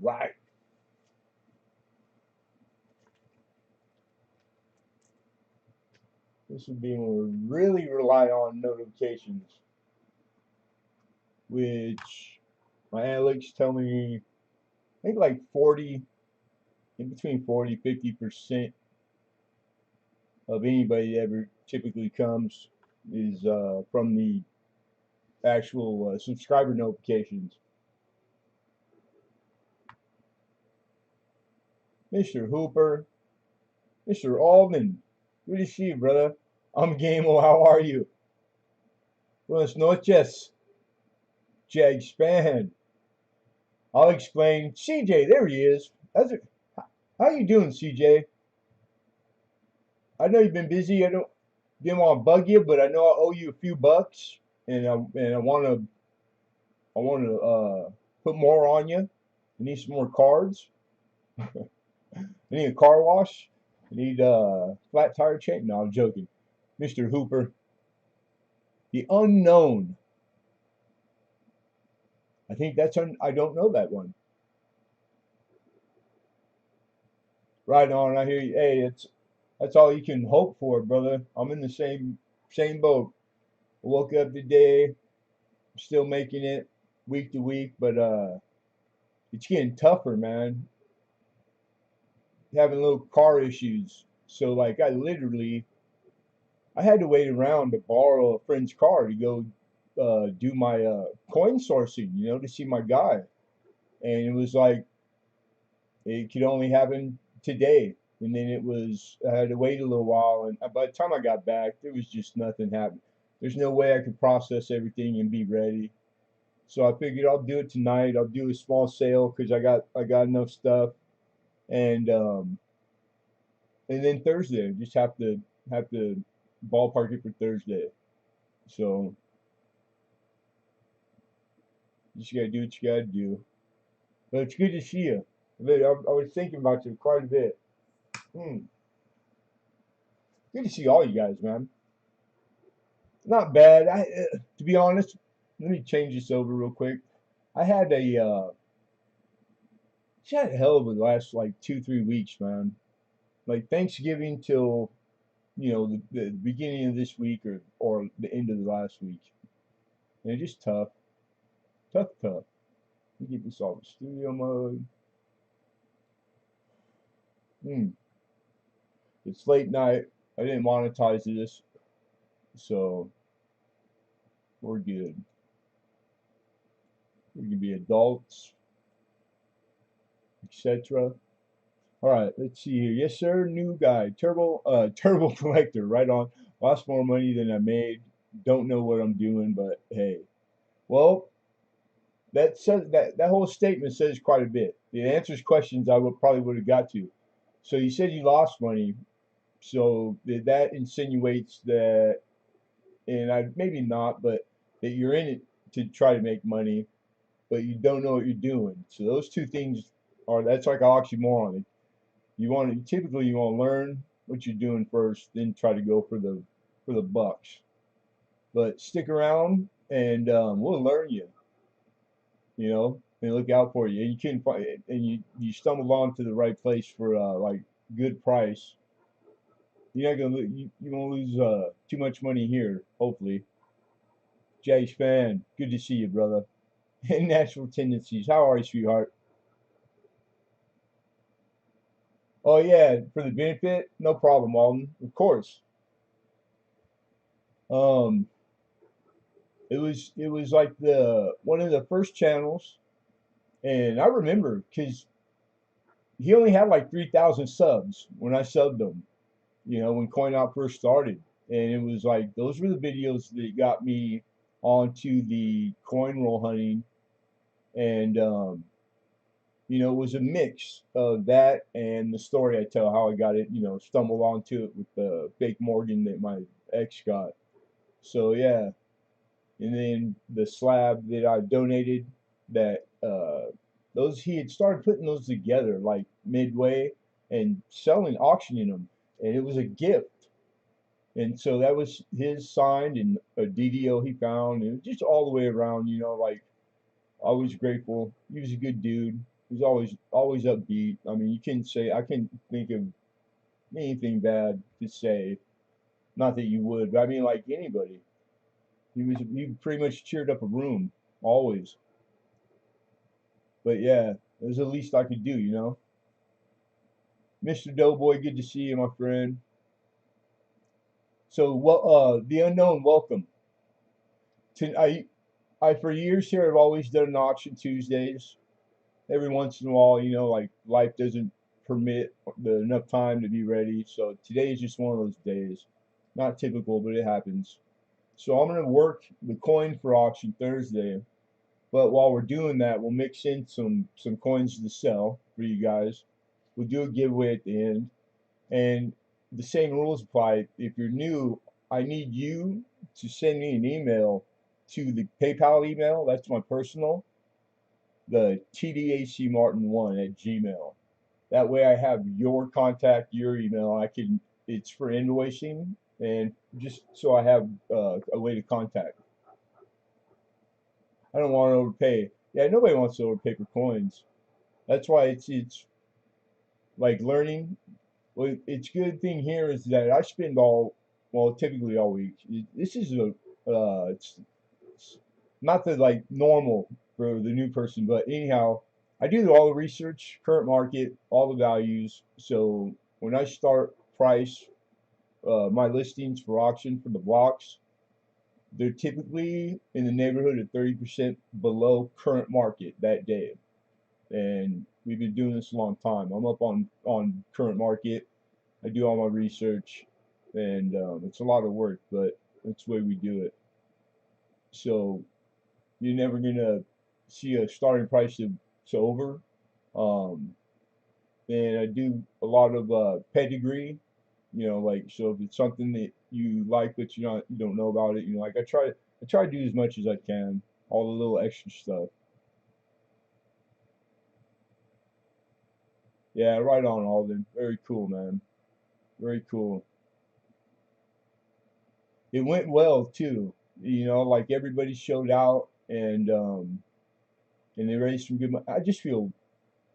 All right. This would be when we really rely on notifications, which my analytics tell me, I think like 40, in between 40, 50% of anybody that ever typically comes is from the actual subscriber notifications. Mr. Hooper, Mr. Alden, good to see you, brother. I'm Gamo. How are you? Buenas noches, Jag Span. I'll explain. CJ, there he is. How you doing, CJ? I know you've been busy. I didn't want to bug you, but I know I owe you a few bucks, and I want to put more on you. I need some more cards. I need a car wash. I need a flat tire change. No, I'm joking. Mr. Hooper, the unknown. I think I don't know that one. Right on. I hear you. Hey, that's all you can hope for, brother. I'm in the same boat. I woke up today. I'm still making it week to week, but it's getting tougher, man. Having little car issues. So like I had to wait around to borrow a friend's car to go do my coin sourcing, to see my guy. And it was like it could only happen today. And then I had to wait a little while. And by the time I got back, there was just nothing happening. There's no way I could process everything and be ready. So I figured I'll do it tonight. I'll do a small sale because I got enough stuff. And and then Thursday, just have to ballpark it for Thursday. So you just gotta do what you gotta do. But it's good to see you. I was thinking about you quite a bit. Hmm. Good to see all you guys, man. Not bad. To be honest, let me change this over real quick. I had just had a hell of a last like 2, 3 weeks, man. Like Thanksgiving till the beginning of this week or the end of the last week. And it's just tough, tough, tough. Let me get this off the studio mode. Hmm. It's late night. I didn't monetize this, so we're good. We can be adults, etc. All right, let's see here. Yes, sir. New guy. Turbo collector. Right on. Lost more money than I made. Don't know what I'm doing, but hey. Well, that whole statement says quite a bit. It answers questions I would have got to. So you said you lost money. So that insinuates that, and I maybe not, but that you're in it to try to make money, but you don't know what you're doing. So those two things that's like an oxymoron. Typically you want to learn what you're doing first, then try to go for the bucks. But stick around and we'll learn and look out for you. And you can find and you stumble onto the right place for like good price. You're not gonna you won't lose too much money here. Hopefully, Jay Span, good to see you, brother. And natural tendencies. How are you, sweetheart? Oh yeah, for the benefit, no problem, Alden. Of course. Um, it was like the one of the first channels, and I remember because he only had like 3,000 subs when I subbed him. When CoinOp first started, and it was like those were the videos that got me onto the coin roll hunting, and it was a mix of that and the story I tell how I got it. Stumbled onto it with the fake Morgan that my ex got. So yeah, and then the slab that I donated, that those he had started putting those together like midway and selling, auctioning them, and it was a gift. And so that was his signed and a DDO he found, and just all the way around, like I was grateful. He was a good dude. He's always upbeat. I mean, you can say I can think of anything bad to say. Not that you would, but I mean, like anybody. He pretty much cheered up a room always. But yeah, it was the least I could do, you know. Mr. Doughboy, good to see you, my friend. So, well, the unknown, welcome. To, I for years here, I've always done an auction Tuesdays. Every once in a while, you know, like life doesn't permit enough time to be ready. So today is just one of those days. Not typical, but it happens. So I'm gonna work the coin for auction Thursday. But while we're doing that, we'll mix in some coins to sell for you guys. We'll do a giveaway at the end, and the same rules apply. If you're new, I need you to send me an email to the PayPal email. That's my personal, the tdacmartin1 at Gmail. That way, I have your contact, your email. I can. It's for invoicing, and just so I have a way to contact. I don't want to overpay. Yeah, nobody wants to overpay for coins. That's why it's like learning. Well, it's good thing here is that I spend well, typically all week. This is it's not the like normal for the new person, but anyhow, I do all the research, current market, all the values. So when I start price my listings for auction for the blocks, they're typically in the neighborhood of 30% below current market that day. And we've been doing this a long time. I'm up on current market. I do all my research, and it's a lot of work, but that's the way we do it. So you're never gonna see a starting price that's over. Um, and I do a lot of pedigree. You know, like so if it's something that you like but you don't know about it, you know, like I try to do as much as I can, all the little extra stuff. Yeah, right on, Alden. Very cool, man. Very cool. It went well too. You know, like everybody showed out and they raised some good money. I just feel,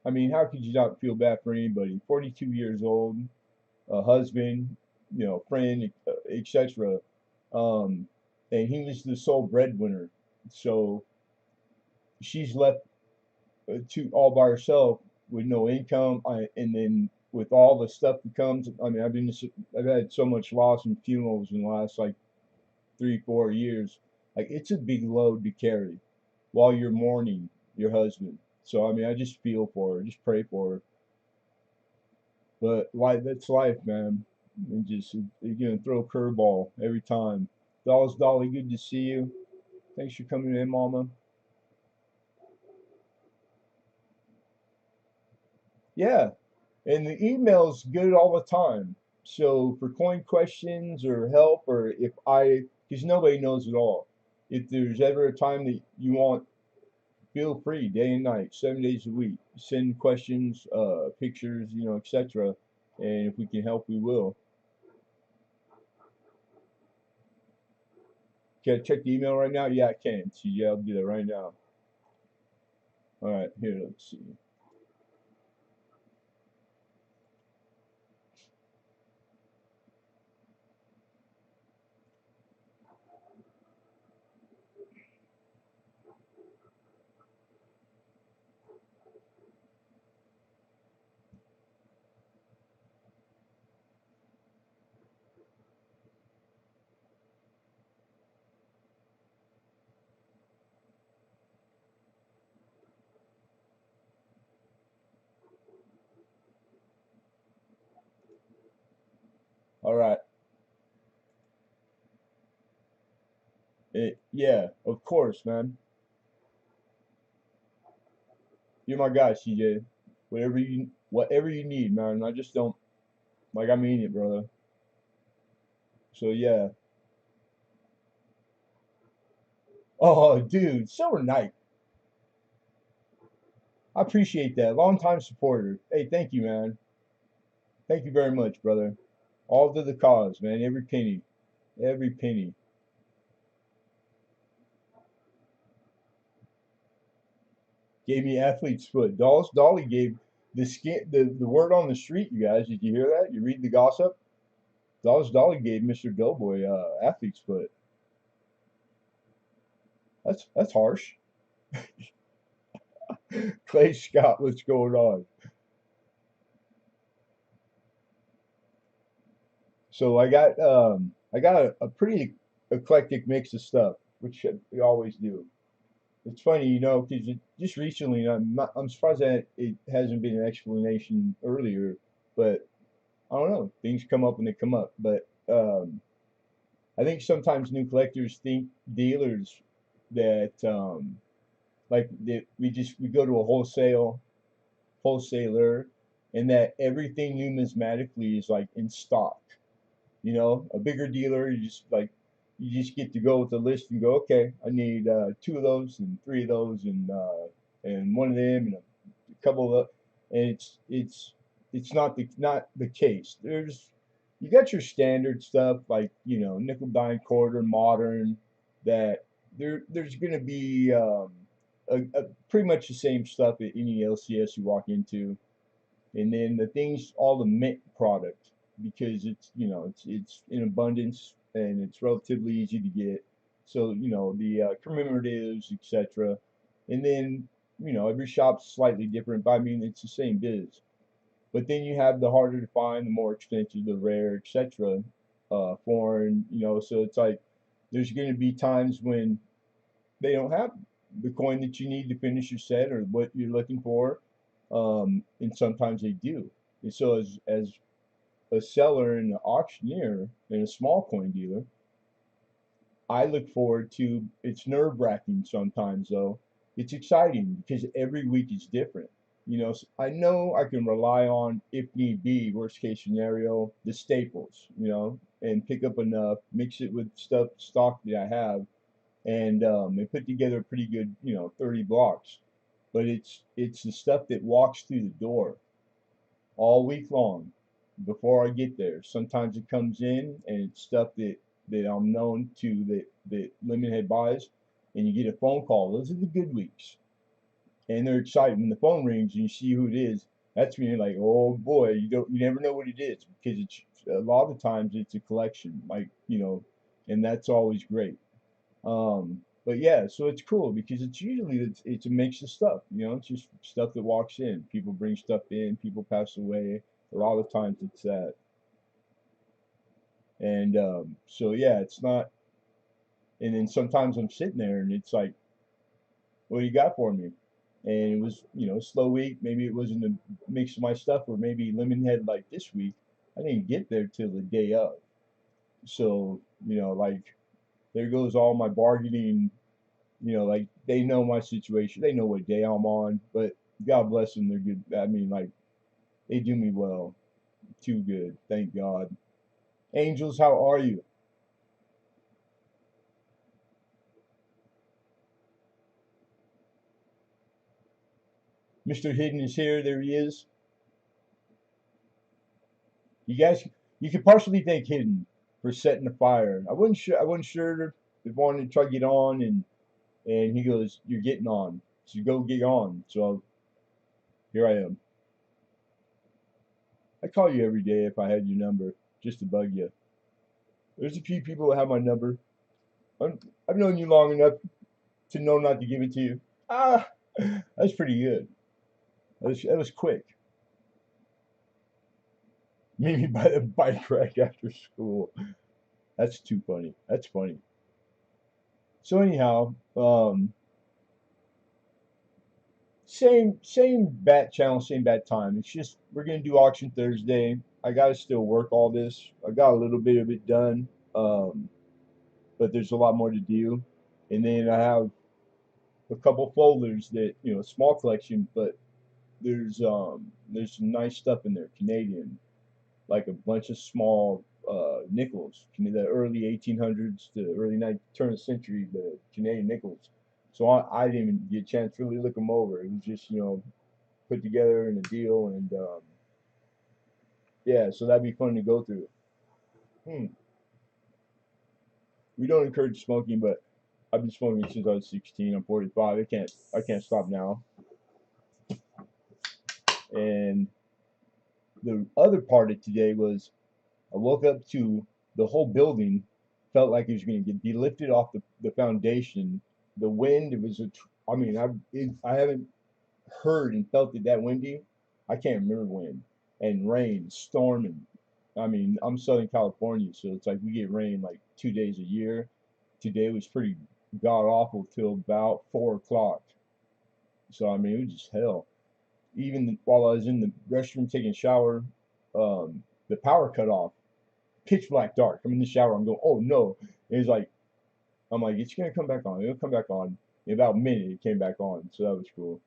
I mean, how could you not feel bad for anybody? 42 years old, a husband, you know, friend, etc. Um, and he was the sole breadwinner. So she's left to all by herself with no income. And then with all the stuff that comes, I mean, I've had so much loss in funerals in the last like 3, 4 years. Like it's a big load to carry while you're mourning your husband. So I mean, I just feel for her, just pray for her. But life, that's life, man. And just you're gonna throw a curveball every time. Dolly, good to see you. Thanks for coming in, Mama. Yeah, and the email's good all the time. So for coin questions or help, or because nobody knows it all. If there's ever a time that you want, feel free, day and night, 7 days a week. Send questions, pictures, you know, etc. And if we can help, we will. Can I check the email right now? Yeah, I can. See, yeah, I'll do that right now. All right, here, let's see. All right. Yeah, of course, man. You're my guy, CJ. Whatever you need, man. I just don't like. I mean it, brother. So yeah. Oh, dude, Silver Knight. I appreciate that. Long time supporter. Hey, thank you, man. Thank you very much, brother. All to the cause, man. Every penny. Every penny. Gave me athlete's foot. Dolly gave the word on the street. You guys, did you hear that? You read the gossip? Dolly gave Mr. Doughboy athlete's foot. That's harsh. Clay Scott, what's going on? So I got a pretty eclectic mix of stuff, which we always do. It's funny, because just recently, I'm surprised that it hasn't been an explanation earlier, but I don't know. Things come up when they come up. But I think sometimes new collectors think dealers that like that we go to a wholesaler, and that everything numismatically is like in stock. A bigger dealer, you just get to go with the list and go, okay, I need two of those and three of those and one of them and a couple of, and it's not the case. You got your standard stuff like nickel dime quarter modern that there's going to be pretty much the same stuff at any LCS you walk into, and then the things, all the mint product, because it's in abundance and it's relatively easy to get. So the commemoratives, etc. And then every shop's slightly different, but I mean it's the same biz. But then you have the harder to find, the more expensive, the rare, etc. Foreign, so it's like there's going to be times when they don't have the coin that you need to finish your set or what you're looking for, and sometimes they do. And so as a seller and an auctioneer and a small coin dealer, I look forward to. It's nerve wracking sometimes though. It's exciting because every week is different. I know I can rely on, if need be, worst case scenario, the staples. And pick up enough, mix it with stock that I have, and put together a pretty good 30 blocks. But it's the stuff that walks through the door all week long before I get there. Sometimes it comes in and it's stuff that I'm known to, that Lemonhead buys, and you get a phone call. Those are the good weeks, and they're excited when the phone rings and you see who it is. That's when you're like, oh boy, you never know what it is, because it's a lot of times it's a collection, like and that's always great. But yeah, so it's cool because it's a mix of stuff. It's just stuff that walks in. People bring stuff in. People pass away. A lot of times it's that, and so yeah, it's not. And then sometimes I'm sitting there and it's like, what do you got for me? And it was a slow week. Maybe it wasn't a mix of my stuff, or maybe Lemonhead like this week. I didn't get there till the day of. So like there goes all my bargaining. Like they know my situation. They know what day I'm on, but God bless them. They're good. I mean, like they do me well. Too good. Thank God. Angels, how are you? Mr. Hidden is here. There he is. You guys, you could partially thank Hidden for setting the fire. I wasn't sure if I wanted to try to get on, and he goes, "You're getting on, so go get on." So here I am. I call you every day if I had your number, just to bug you. There's a few people that have my number. I'm, I've known you long enough to know not to give it to you. Ah, that's pretty good. That was quick. Meet me by the bike rack after school. That's too funny. That's funny. So anyhow, same bat channel, same bat time. It's just we're gonna do auction Thursday. I gotta still work all this. I got a little bit of it done, um, but there's a lot more to do. And then I have a couple folders that small collection, but there's some nice stuff in there, Canadian, like a bunch of small nickels, the early 1800s to early turn of the century, the Canadian nickels. So I didn't even get a chance to really look them over. It was just put together in a deal, and yeah, so that'd be fun to go through. Hmm. We don't encourage smoking, but I've been smoking since I was 16. I'm 45. I can't stop now. And the other part of today was I woke up to the whole building felt like it was going to be lifted off the foundation. The wind, it was I mean, I haven't heard and felt it that windy. I can't remember when. And rain, storming. I mean, I'm Southern California, so it's like we get rain like 2 days a year. Today was pretty god awful till about 4 o'clock. So I mean, it was just hell. Even while I was in the restroom taking a shower, the power cut off. Pitch black dark. I'm in the shower. I'm going, oh no. And it's like, I'm like, it's gonna come back on. It'll come back on. In about a minute, it came back on. So that was cool.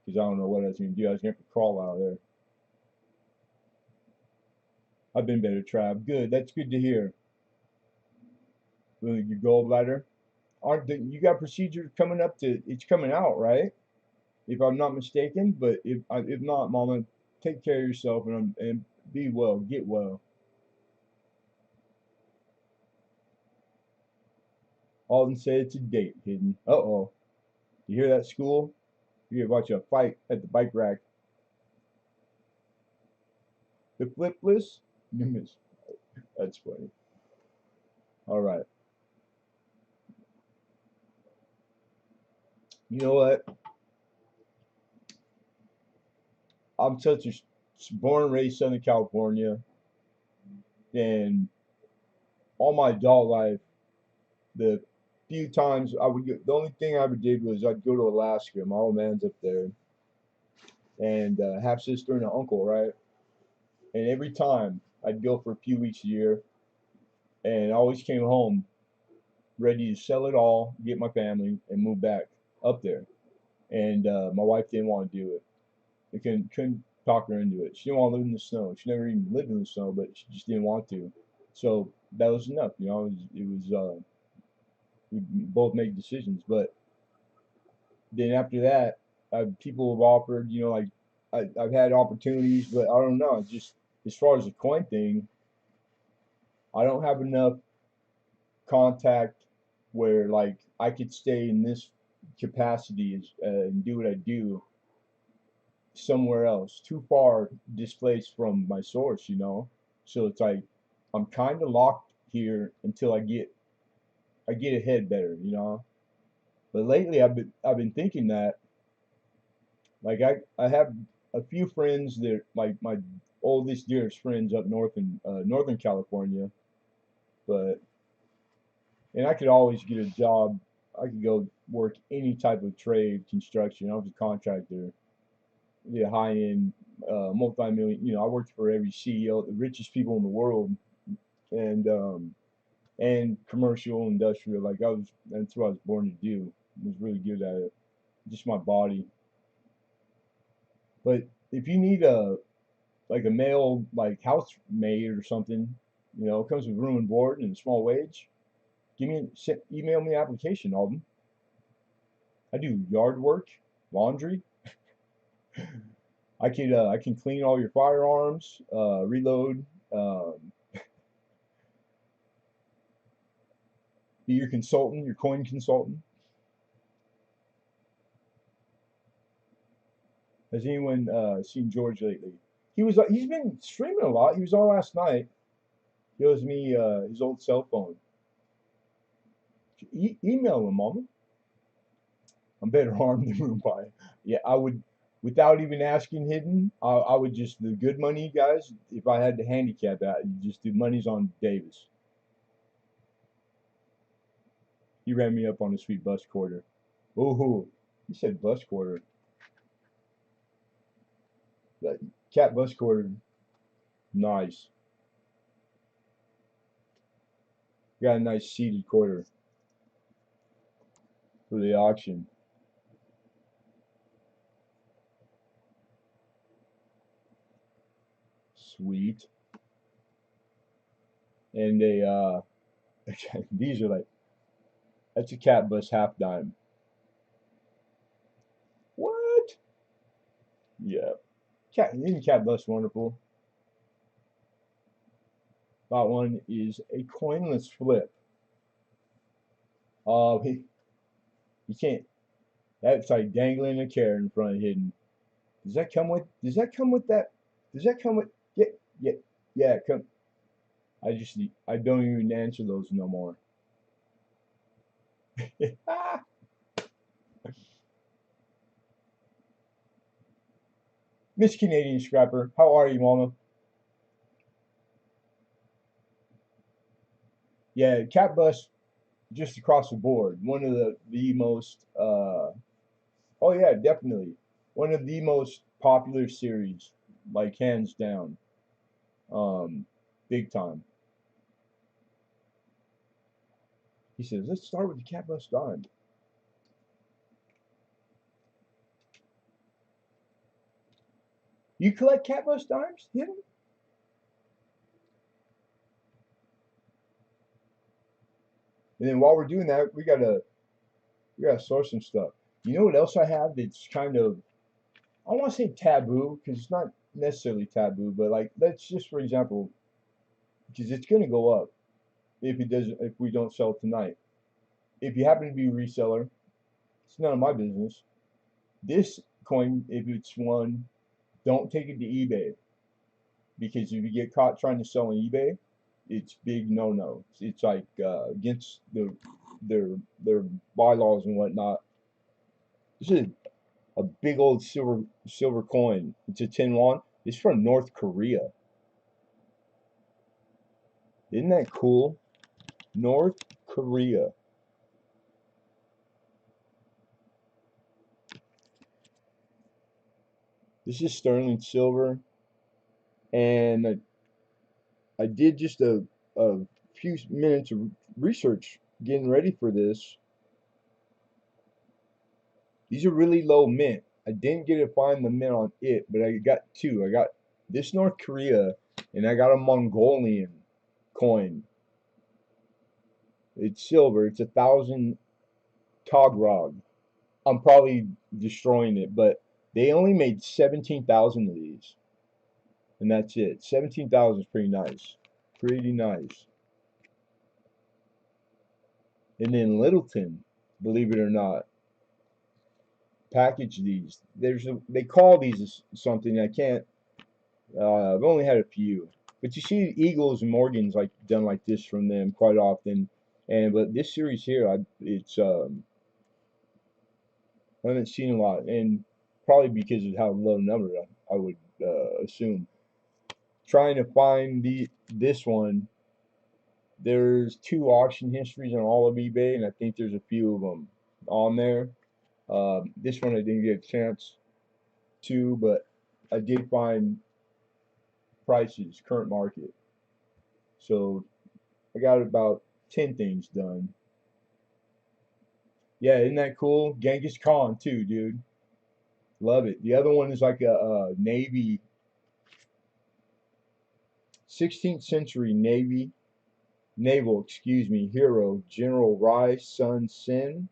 Because I don't know what I was gonna do. I was gonna have to crawl out of there. I've been better, Trav. Good. That's good to hear. Your gallbladder. You got procedure coming up to? It's coming out, right? If I'm not mistaken. But if not, Mama, take care of yourself and be well. Get well. Alden said it's a date, Hidden. Uh-oh. You hear that, school? You watch a fight at the bike rack. The flipless? That's funny. All right. You know what? I'm such a born and raised Southern California, and all my adult life, the few times I would the only thing I ever did was I'd go to Alaska. My old man's up there, and half sister and an uncle, right? And every time I'd go for a few weeks a year, and I always came home ready to sell it all, get my family, and move back up there. And my wife didn't want to do it. I couldn't talk her into it. She didn't want to live in the snow. She never even lived in the snow, but she just didn't want to. So that was enough. We both made decisions. But then after that, people have offered, like I've had opportunities, but I don't know. It's just as far as the coin thing, I don't have enough contact where like I could stay in this capacity and do what I do somewhere else, too far displaced from my source. So it's like I'm kind of locked here until I get ahead better. But lately I've been thinking that like I have a few friends that like my oldest dearest friends up north in Northern California, but and I could always get a job. I could go work any type of trade, construction. I was a contractor, the high end, multi-million. I worked for every CEO, the richest people in the world, and commercial, industrial. Like that's what I was born to do. I was really good at it. Just my body. But if you need a male like housemaid or something, it comes with room and board and a small wage. Email me the application, Alden. I do yard work, laundry. I can clean all your firearms, reload, be your consultant, your coin consultant. Has anyone seen George lately? He's been streaming a lot. He was on last night. He owes me his old cell phone. Email him, Mama. I'm better armed than Mumbai. Yeah, I would, without even asking Hidden, I would just the good money guys. If I had to handicap that, you just do money's on Davis. He ran me up on a sweet bus quarter. Oh, he said bus quarter. That cat bus quarter, nice. Got a nice seated quarter for the auction. Sweet. And these are like, that's a cat bus half dime. What? Yeah. Isn't cat bus wonderful? That one is a coinless flip. He, you can't. That's like dangling a carrot in front of Hidden. Does that come with? Does that come with that? Does that come with? Yeah, yeah, yeah. Come. I don't even answer those no more. Miss Canadian Scrapper, how are you, Mama? Yeah, Cat Bus just across the board. One of the most. Oh yeah, definitely one of the most popular series, like hands down. Big time. He says, let's start with the Cat Bus dime. You collect Cat Bus dimes? Hit 'em? And then while we're doing that, we gotta source some stuff. You know what else I have that's kind of, I don't want to say taboo because it's not necessarily taboo, but like let's just for example, because it's gonna go up if we don't sell tonight. If you happen to be a reseller, it's none of my business. This coin, if it's one, don't take it to eBay because if you get caught trying to sell on eBay, it's big no no. It's like against their their bylaws and whatnot. This is a big old silver coin. It's a tin won. It's from North Korea. Isn't that cool? North Korea. This is sterling silver, and I did just a few minutes of research getting ready for this. These are really low mint. I didn't get to find the mint on it, but I got two. I got this North Korea, and I got a Mongolian coin. It's silver. It's 1,000 Togrog. I'm probably destroying it, but they only made 17,000 of these, and that's it. 17,000 is pretty nice. Pretty nice. And then Littleton, believe it or not, package these. They call these something I can't. I've only had a few, but you see Eagles and Morgans like done like this from them quite often. And but this series here, I haven't seen a lot, and probably because of how low number I would assume. Trying to find this one. There's two auction histories on all of eBay, and I think there's a few of them on there. This one I didn't get a chance to, but I did find prices, current market. So I got about 10 things done. Yeah, isn't that cool? Genghis Khan too, dude. Love it. The other one is like a Navy, 16th century naval, excuse me, hero, General Rai Sun Sin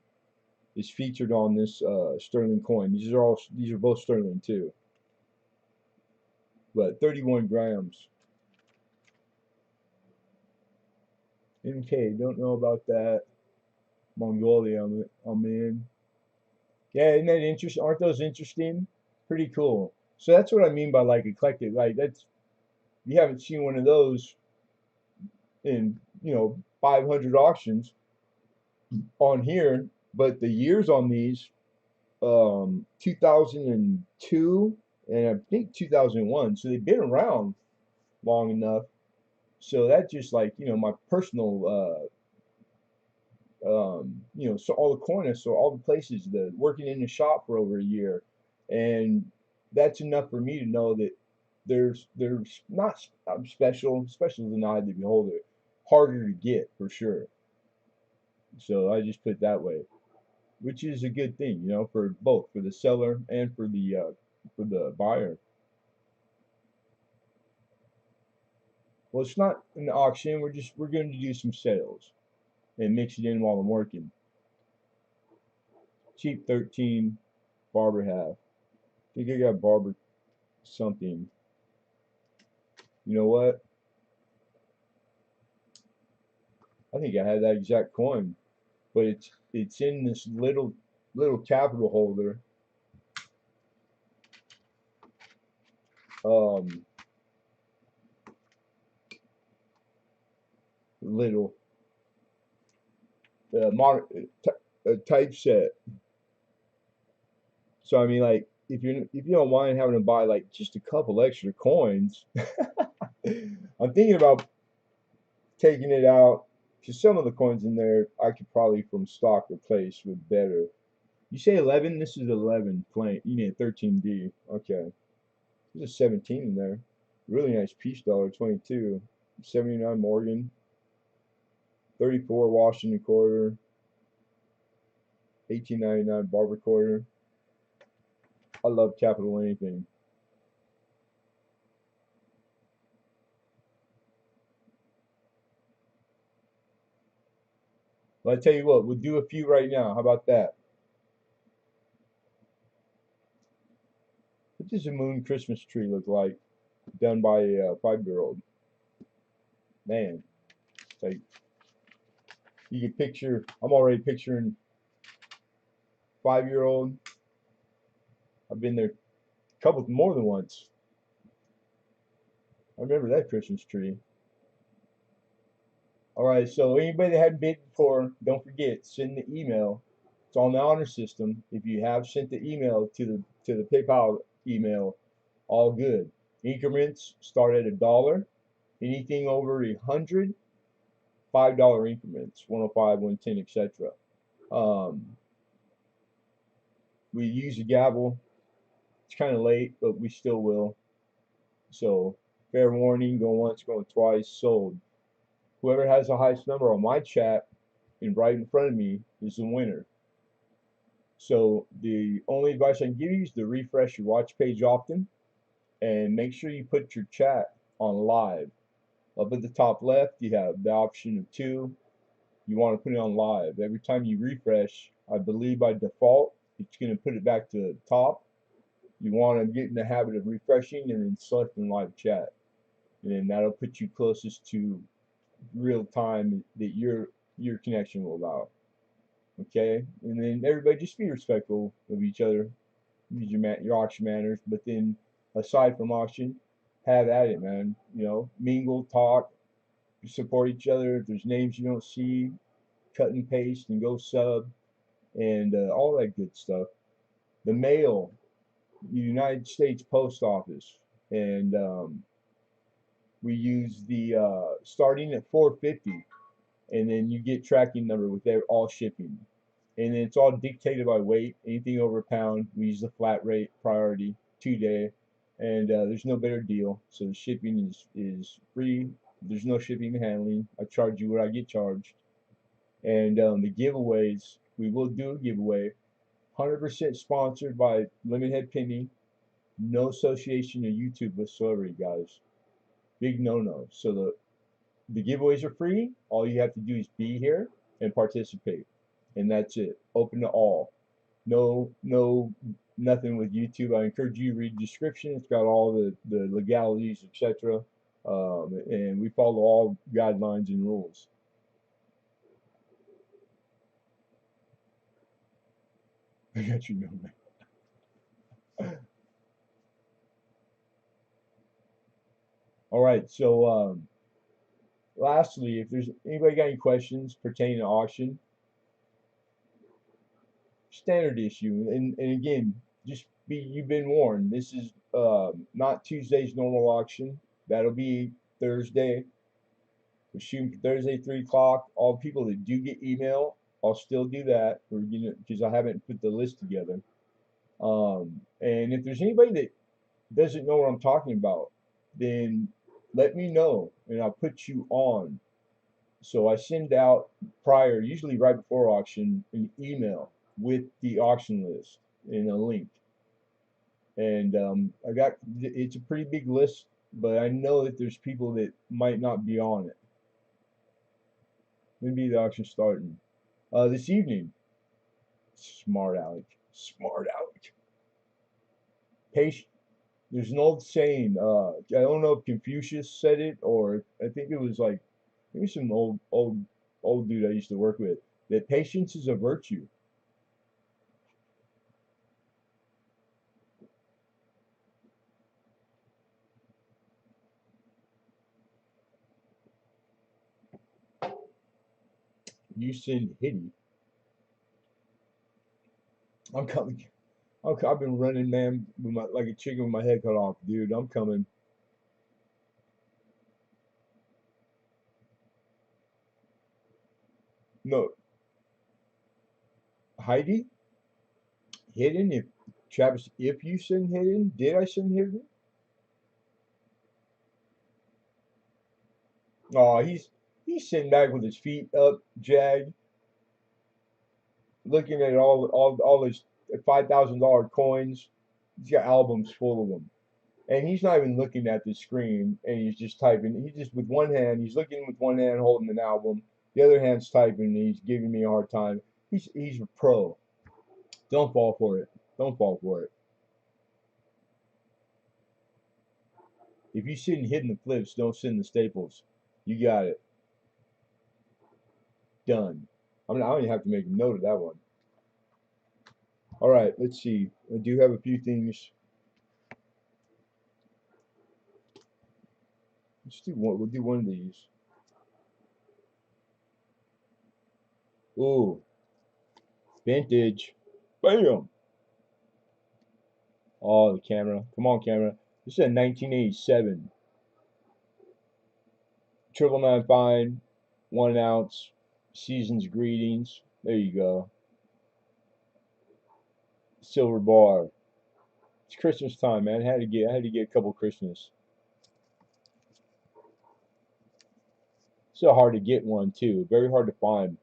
is featured on this sterling coin. These are both sterling too, but 31 grams. MK, don't know about that. Mongolia, I'm in. Yeah, isn't that interesting? Aren't those interesting? Pretty cool. So that's what I mean by like eclectic. Like that's you haven't seen one of those in 500 auctions on here, but the years on these 2002 and I think 2001, so they've been around long enough. So that just like my personal so all the corners, so all the places, the working in the shop for over a year, and that's enough for me to know that there's not special is the eye of the beholder, harder to get for sure. So I just put it that way, which is a good thing, for both for the seller and for the buyer. Well, it's not an auction. We're going to do some sales and mix it in while I'm working. Cheap 13 barber half. I think I got barber something. You know what? I think I had that exact coin, but it's in this little capital holder. um, little typeset. So I mean, like, if you don't mind having to buy like just a couple extra coins, I'm thinking about taking it out because some of the coins in there I could probably from stock replace with better. You say 11? This is 11 plain. You need a 13D. Okay. There's a 17 in there. Really nice piece dollar, 22. 79 Morgan. 34 Washington quarter. 1899 Barber quarter. I love capital anything. But I tell you what, we'll do a few right now. How about that? What does a moon Christmas tree look like done by a 5-year-old? Man, it's like you can picture, I'm already picturing 5-year-old. I've been there a couple more than once. I remember that Christmas tree. All right, so anybody that hadn't bid before, don't forget, send the email. It's on the honor system. If you have sent the email to the PayPal email, all good. Increments start at $1. Anything over 100, $5 increments, 105, 110, etc. Um, we use a gavel. It's kind of late, but we still will. So fair warning, going once, going twice, sold. Whoever has the highest number on my chat and right in front of me is the winner. So the only advice I can give you is to refresh your watch page often and make sure you put your chat on live. Up at the top left, you have the option of 2. You want to put it on live. Every time you refresh, I believe by default, it's going to put it back to the top. You want to get in the habit of refreshing and then selecting live chat. And then that'll put you closest to real time that your connection will allow. Okay, and then everybody just be respectful of each other. Use your auction manners, but then aside from auction, have at it, man. You know, mingle, talk, support each other. If there's names you don't see, cut and paste and go sub and all that good stuff. The mail, the United States Post Office, and we use the starting at 450, and then you get tracking number with all shipping, and it's all dictated by weight. Anything over a pound, we use the flat rate priority 2-day, and there's no better deal. So the shipping is free. There's no shipping and handling. I charge you what I get charged. And the giveaways, we will do a giveaway. 100% sponsored by Lemonhead Penny. No association to YouTube whatsoever, you guys. Big no-no. So the giveaways are free. All you have to do is be here and participate, and that's it. Open to all. No, nothing with YouTube. I encourage you to read the description. It's got all the legalities, etc. And we follow all guidelines and rules. I got you, man. All right. So lastly, if there's anybody got any questions pertaining to auction, standard issue, and again, just be you've been warned. This is not Tuesday's normal auction. That'll be Thursday. We're shooting for Thursday 3 o'clock. All people that do get email, I'll still do that. We're gonna because I haven't put the list together. And if there's anybody that doesn't know what I'm talking about, then let me know and I'll put you on. So I send out prior, usually right before auction, an email with the auction list and a link. And it's a pretty big list, but I know that there's people that might not be on it. Maybe the auction starting this evening. Smart Alec, smart Alec. Patient. There's an old saying. I don't know if Confucius said it or I think it was like maybe some old dude I used to work with. That patience is a virtue. Houston Hitty. I'm coming. I've been running, man, with like a chicken with my head cut off, dude. I'm coming. No, Heidi hidden. If Travis, if you send hidden, did I send hidden? Oh, he's sitting back with his feet up, Jag, looking at all his $5,000 coins. He's got albums full of them, and he's not even looking at the screen, and he's just typing. He's just with one hand. He's looking with one hand, holding an album. The other hand's typing. And he's giving me a hard time. He's a pro. Don't fall for it. Don't fall for it. If you shouldn't hit the flips, don't send the staples. You got it. Done. I don't even have to make a note of that one. All right, let's see. I do have a few things. Let's do one. We'll do one of these. Ooh, vintage. Bam. Oh, the camera. Come on, camera. This is a 1987. Triple nine fine, 1 ounce. Season's greetings. There you go. Silver bar. It's Christmas time, man. I had to get a couple Christmas. So hard to get one too. Very hard to find.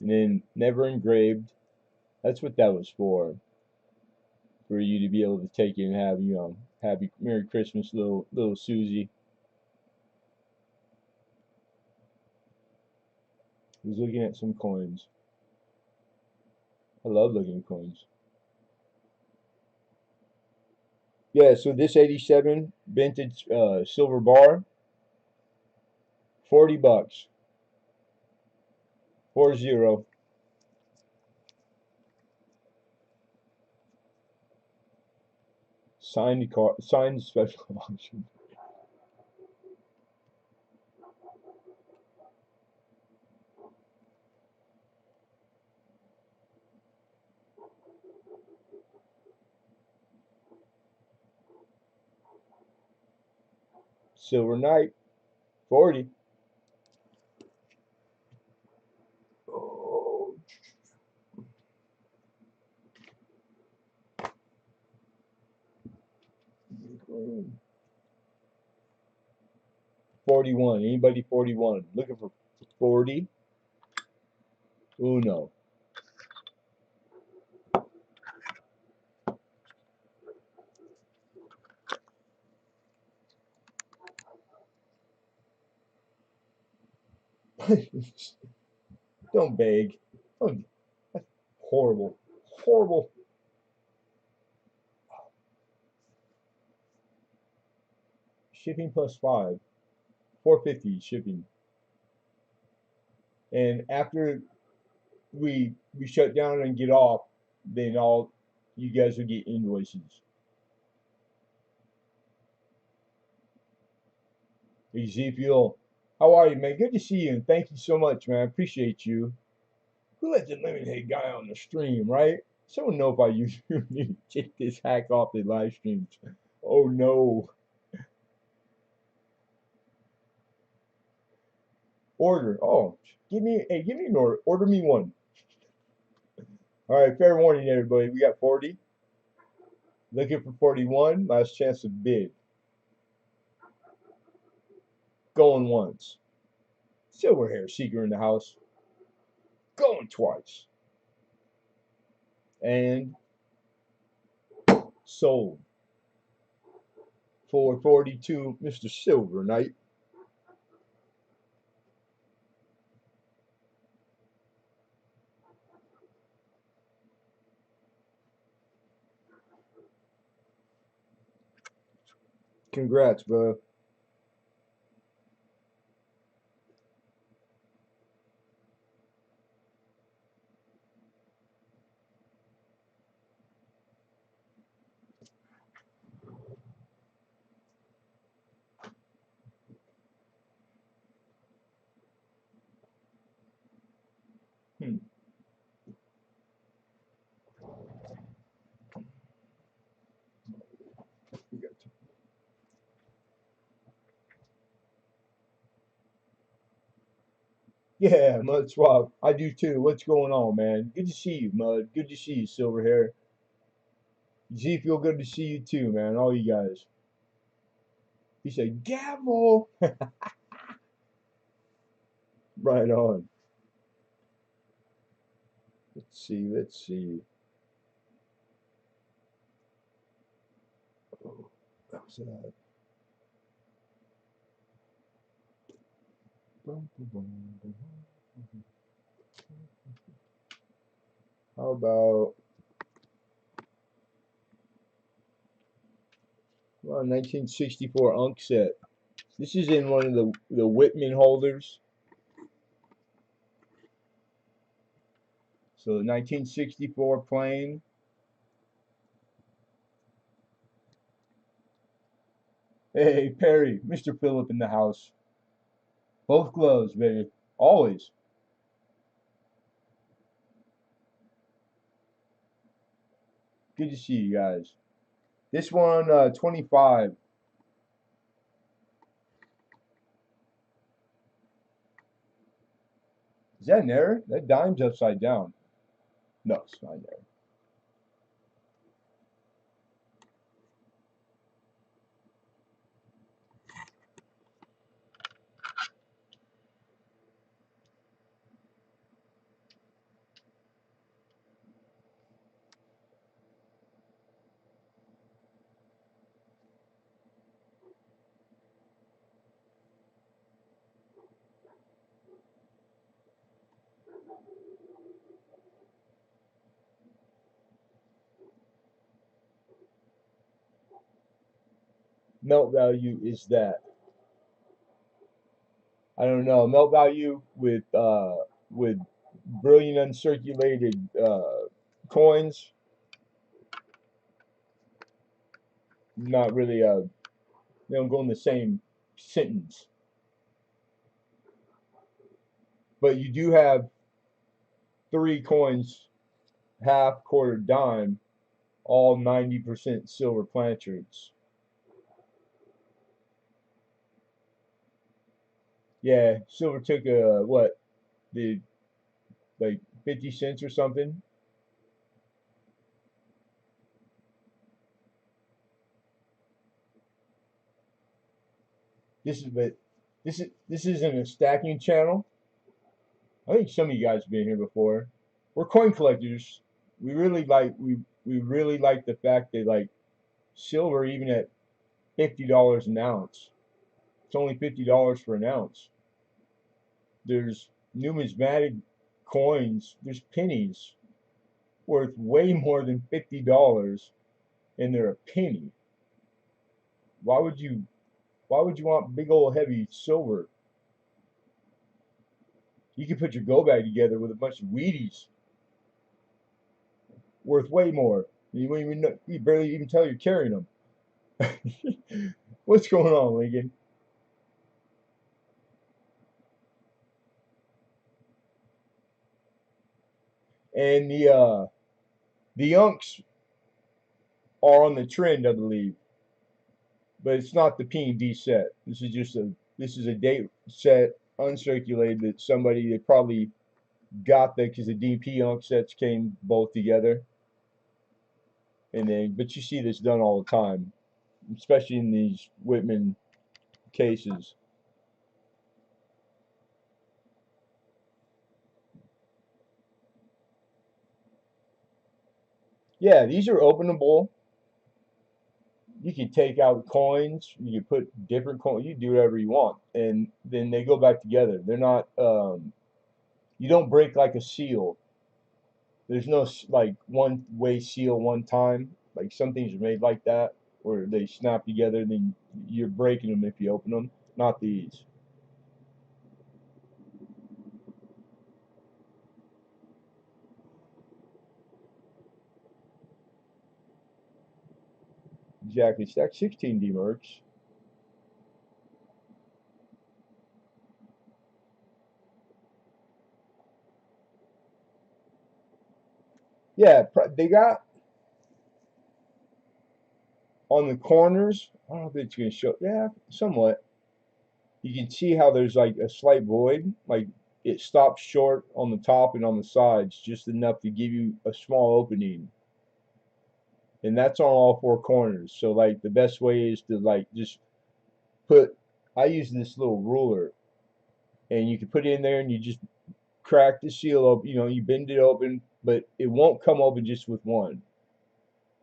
And then never engraved. That's what that was for you to be able to take it and have, happy Merry Christmas, little Susie. I was looking at some coins. I love looking at coins. Yeah, so this 87 vintage silver bar, $40. 40. Signed car, signed special auction. Silver Knight, 40. Oh, 41. Anybody 41? Looking for 40? Uno. Don't beg. Don't, that's horrible. Horrible. Shipping plus 5. 450 shipping. And after we shut down and get off, then all you guys will get invoices. Ezekiel, how are you, man? Good to see you, and thank you so much, man. I appreciate you. Who let the Lemonhead guy on the stream, right? Someone know if I use need to take this hack off the live streams. Oh no. Order. Oh, give me an order. Order me one. All right, fair warning, everybody. We got 40. Looking for 41. Last chance to bid. Going once. Silver hair seeker in the house. Going twice. And sold. 442, Mr. Silver Knight. Congrats, bro. Yeah, Mud Swap. I do too. What's going on, man? Good to see you, Mud. Good to see you, Silver Hair. Ezekiel, good to see you too, man. All you guys. He said, gavel. Right on. Let's see. Let's see. Oh, that was that. How about 1964 Unk set? This is in one of the Whitman holders. So 1964 plane. Hey, Perry, Mr. Phillip in the house. Both gloves, baby. Always. Good to see you guys. This one, 25. Is that an error? That dime's upside down. No, it's not an error. Melt value is that. I don't know. Melt value with brilliant uncirculated coins. Not really they don't go in the same sentence. But you do have three coins, half, quarter, dime, all 90% silver planchards. Yeah, silver took a what? The like 50 cents or something. This isn't a stacking channel. I think some of you guys have been here before. We're coin collectors. We really like the fact that like silver even at $50 an ounce. It's only $50 for an ounce. There's numismatic coins, there's pennies worth way more than $50 and they're a penny. Why would you why would you want big old heavy silver? You can put your go bag together with a bunch of Wheaties worth way more. You won't even know, you barely even tell you're carrying them. What's going on, Lincoln? And the unks are on the trend, I believe, but it's not the P&D set. This is a date set uncirculated that somebody that probably got that because the DP unk sets came both together. And then, but you see this done all the time, especially in these Whitman cases. Yeah, these are openable. You can take out coins. You can put different coins. You do whatever you want, and then they go back together. They're not. You don't break like a seal. There's no like one way seal one time. Like some things are made like that, where they snap together. Then you're breaking them if you open them. Not these. Exactly. Stack 16 demercs. Yeah, they got on the corners. I don't know if it's going to show. Yeah, somewhat. You can see how there's like a slight void. Like it stops short on the top and on the sides, just enough to give you a small opening. And that's on all four corners. So like the best way is to like just put, I use this little ruler, and you can put it in there and you just crack the seal open, you know, you bend it open, but it won't come open just with one.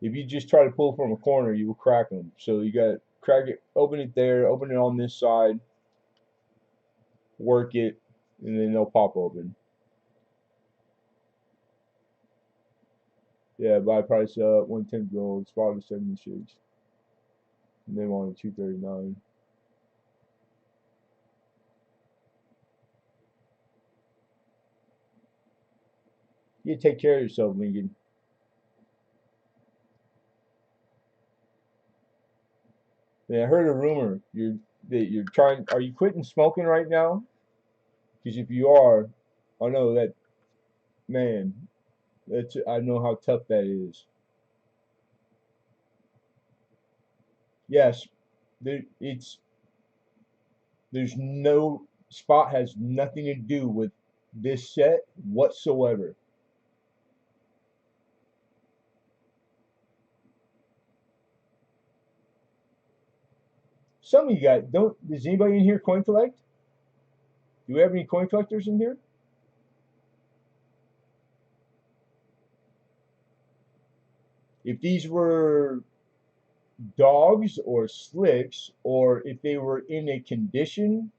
If you just try to pull from a corner, you will crack them. So you got to crack it, open it there, open it on this side, work it, and then they'll pop open. Yeah, buy price up, 110 gold, spot of 76. And they wanted 239. You take care of yourself, Lincoln. Yeah, I heard a rumor you're trying. Are you quitting smoking right now? Because if you are, I know that, man. That's, I know how tough that is. Yes, it's there's no spot has nothing to do with this set whatsoever. Some of you guys don't. Does anybody in here coin collect? Do we have any coin collectors in here? If these were dogs or slicks, or if they were in a condition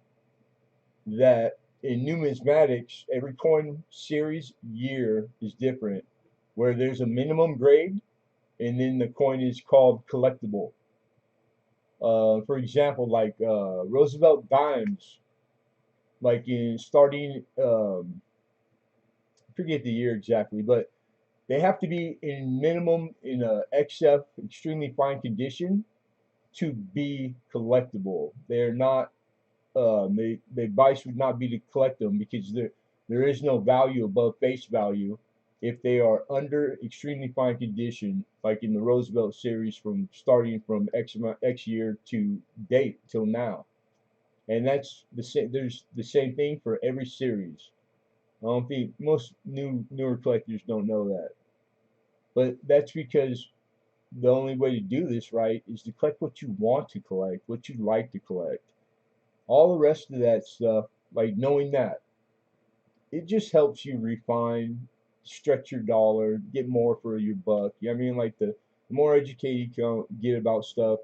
that in numismatics, every coin series year is different, where there's a minimum grade, and then the coin is called collectible. For example, like Roosevelt dimes, like in starting, I forget the year exactly, but they have to be in minimum in a XF extremely fine condition to be collectible. They're not. The advice would not be to collect them because there is no value above face value if they are under extremely fine condition, like in the Roosevelt series from starting from X year to date till now. And that's the same. There's the same thing for every series. I don't think most newer collectors don't know that, but that's because the only way to do this right is to collect what you want to collect, what you like to collect. All the rest of that stuff, like knowing that, it just helps you refine, stretch your dollar, get more for your buck. You know what I mean? Like the more educated you get about stuff,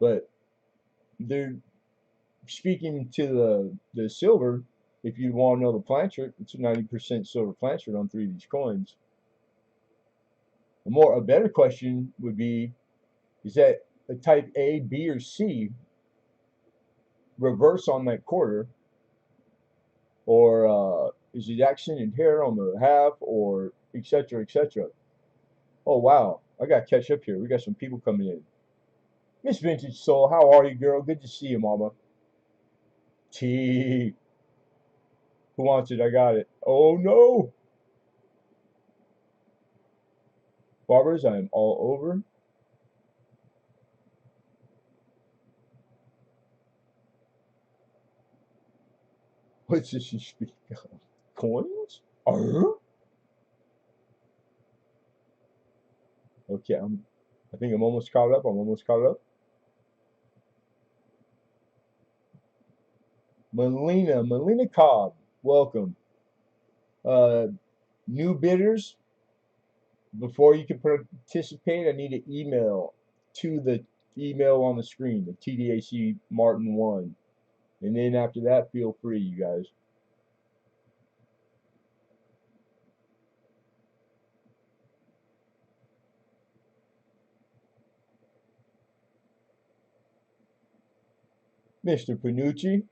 but they're speaking to the silver. If you want to know the planchet, it's a 90% silver planchet on three of these coins. A better question would be, is that a type A, B, or C reverse on that quarter, or is it accented hair on the half, or etc. etc. Oh wow, I got to catch up here. We got some people coming in. Miss Vintage Soul, how are you, girl? Good to see you, Mama. T. Who wants it? I got it. Oh no, barbers, I am all over. What's this you speak of? Coins? Okay, I think I'm almost caught up. I'm almost caught up. Melina Cobb, welcome. Uh, New bidders, before you can participate, I need an email to the email on the screen, the TDAC Martin 1. And then after that, feel free, you guys. Mr. Panucci.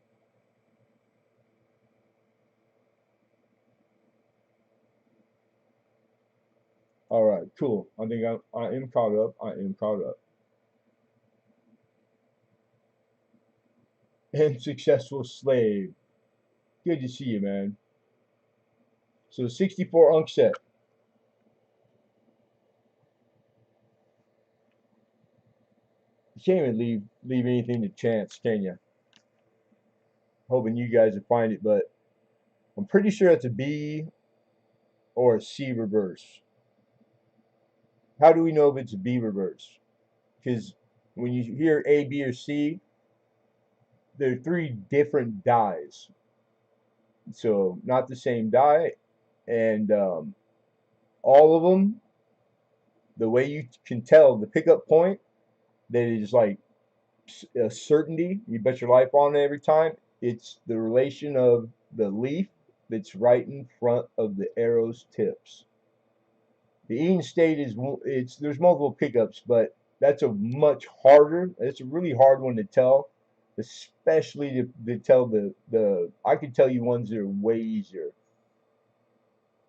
All right, cool. I think I am caught up. I am caught up. And successful slave. Good to see you, man. So 64 unk set. You can't even leave anything to chance, can you? Hoping you guys will find it, but I'm pretty sure it's a B or a C reverse. How do we know if it's a B reverse? Because when you hear A, B, or C, they're three different dies. So not the same die, and all of them, the way you can tell the pickup point that is like a certainty, you bet your life on it every time. It's the relation of the leaf that's right in front of the arrow's tips. The Eden State is it's there's multiple pickups, but that's a much harder. It's a really hard one to tell, especially to tell the. I could tell you ones that are way easier.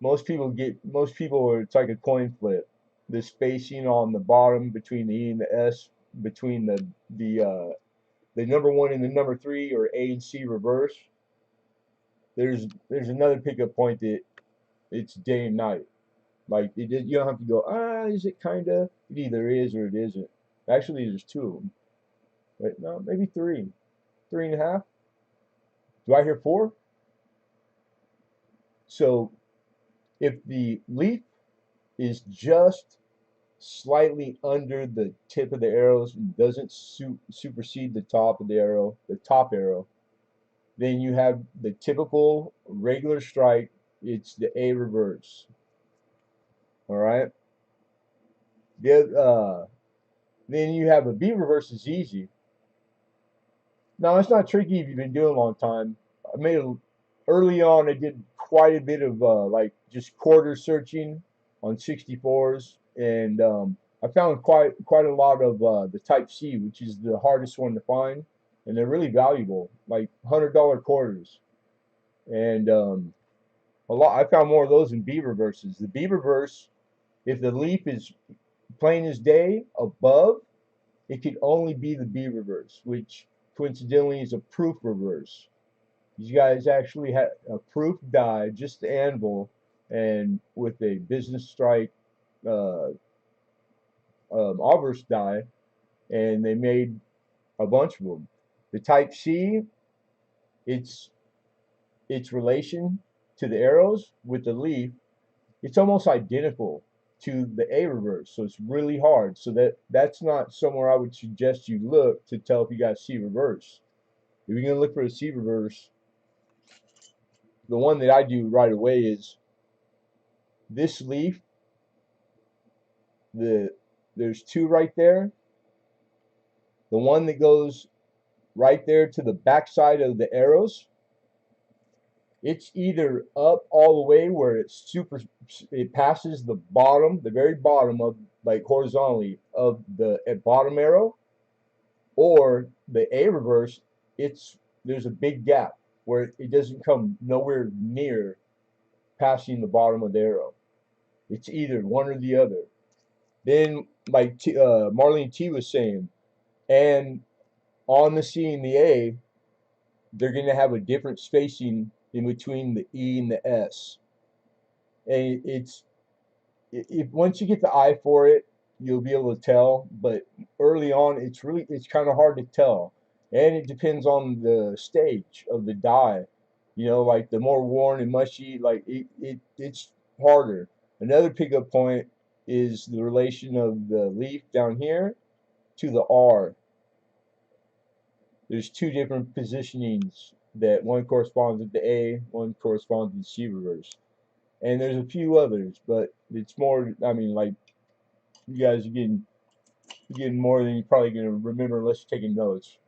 Most people are, it's like a coin flip. The spacing on the bottom between the E and the S, between the number one and the number three, or A and C reverse. There's another pickup point that it's day and night. Like you don't have to go, is it kinda? It either is or it isn't. Actually, there's two of them. But no, maybe three, three and a half. Do I hear four? So if the leaf is just slightly under the tip of the arrows and doesn't supersede the top of the arrow, the top arrow, then you have the typical regular strike. It's the A reverse. All right. The, then you have a B reverse is easy. Now it's not tricky if you've been doing a long time. I made a, early on. I did quite a bit of like just quarter searching on 64s, and I found quite a lot of the Type C, which is the hardest one to find, and they're really valuable, like $100 quarters. And a lot. I found more of those in B reverses. The B reverse, if the leaf is plain as day above, it could only be the B reverse, which coincidentally is a proof reverse. These guys actually had a proof die, just the anvil, and with a business strike uh, obverse die, and they made a bunch of them. The Type C, its its relation to the arrows with the leaf, it's almost identical to the A reverse, so it's really hard. So that's not somewhere I would suggest you look to tell if you got C reverse. If you're gonna look for a C reverse, the one that I do right away is this leaf. There's two right there. The one that goes right there to the back side of the arrows, it's either up all the way where it passes the bottom, the very bottom of, like horizontally of the bottom arrow, or the A reverse, it's there's a big gap where it doesn't come nowhere near passing the bottom of the arrow. It's either one or the other. Then, like Marlene T was saying, and on the C and the A, they're going to have a different spacing in between the E and the S. And if once you get the eye for it, you'll be able to tell. But early on, it's kind of hard to tell, and it depends on the stage of the die. You know, like the more worn and mushy, like it's harder. Another pickup point is the relation of the leaf down here to the R. There's two different positionings that one corresponds with the A, one corresponds with C reverse. And there's a few others, but it's more, I mean, like, you guys are getting more than you're probably going to remember unless you're taking notes.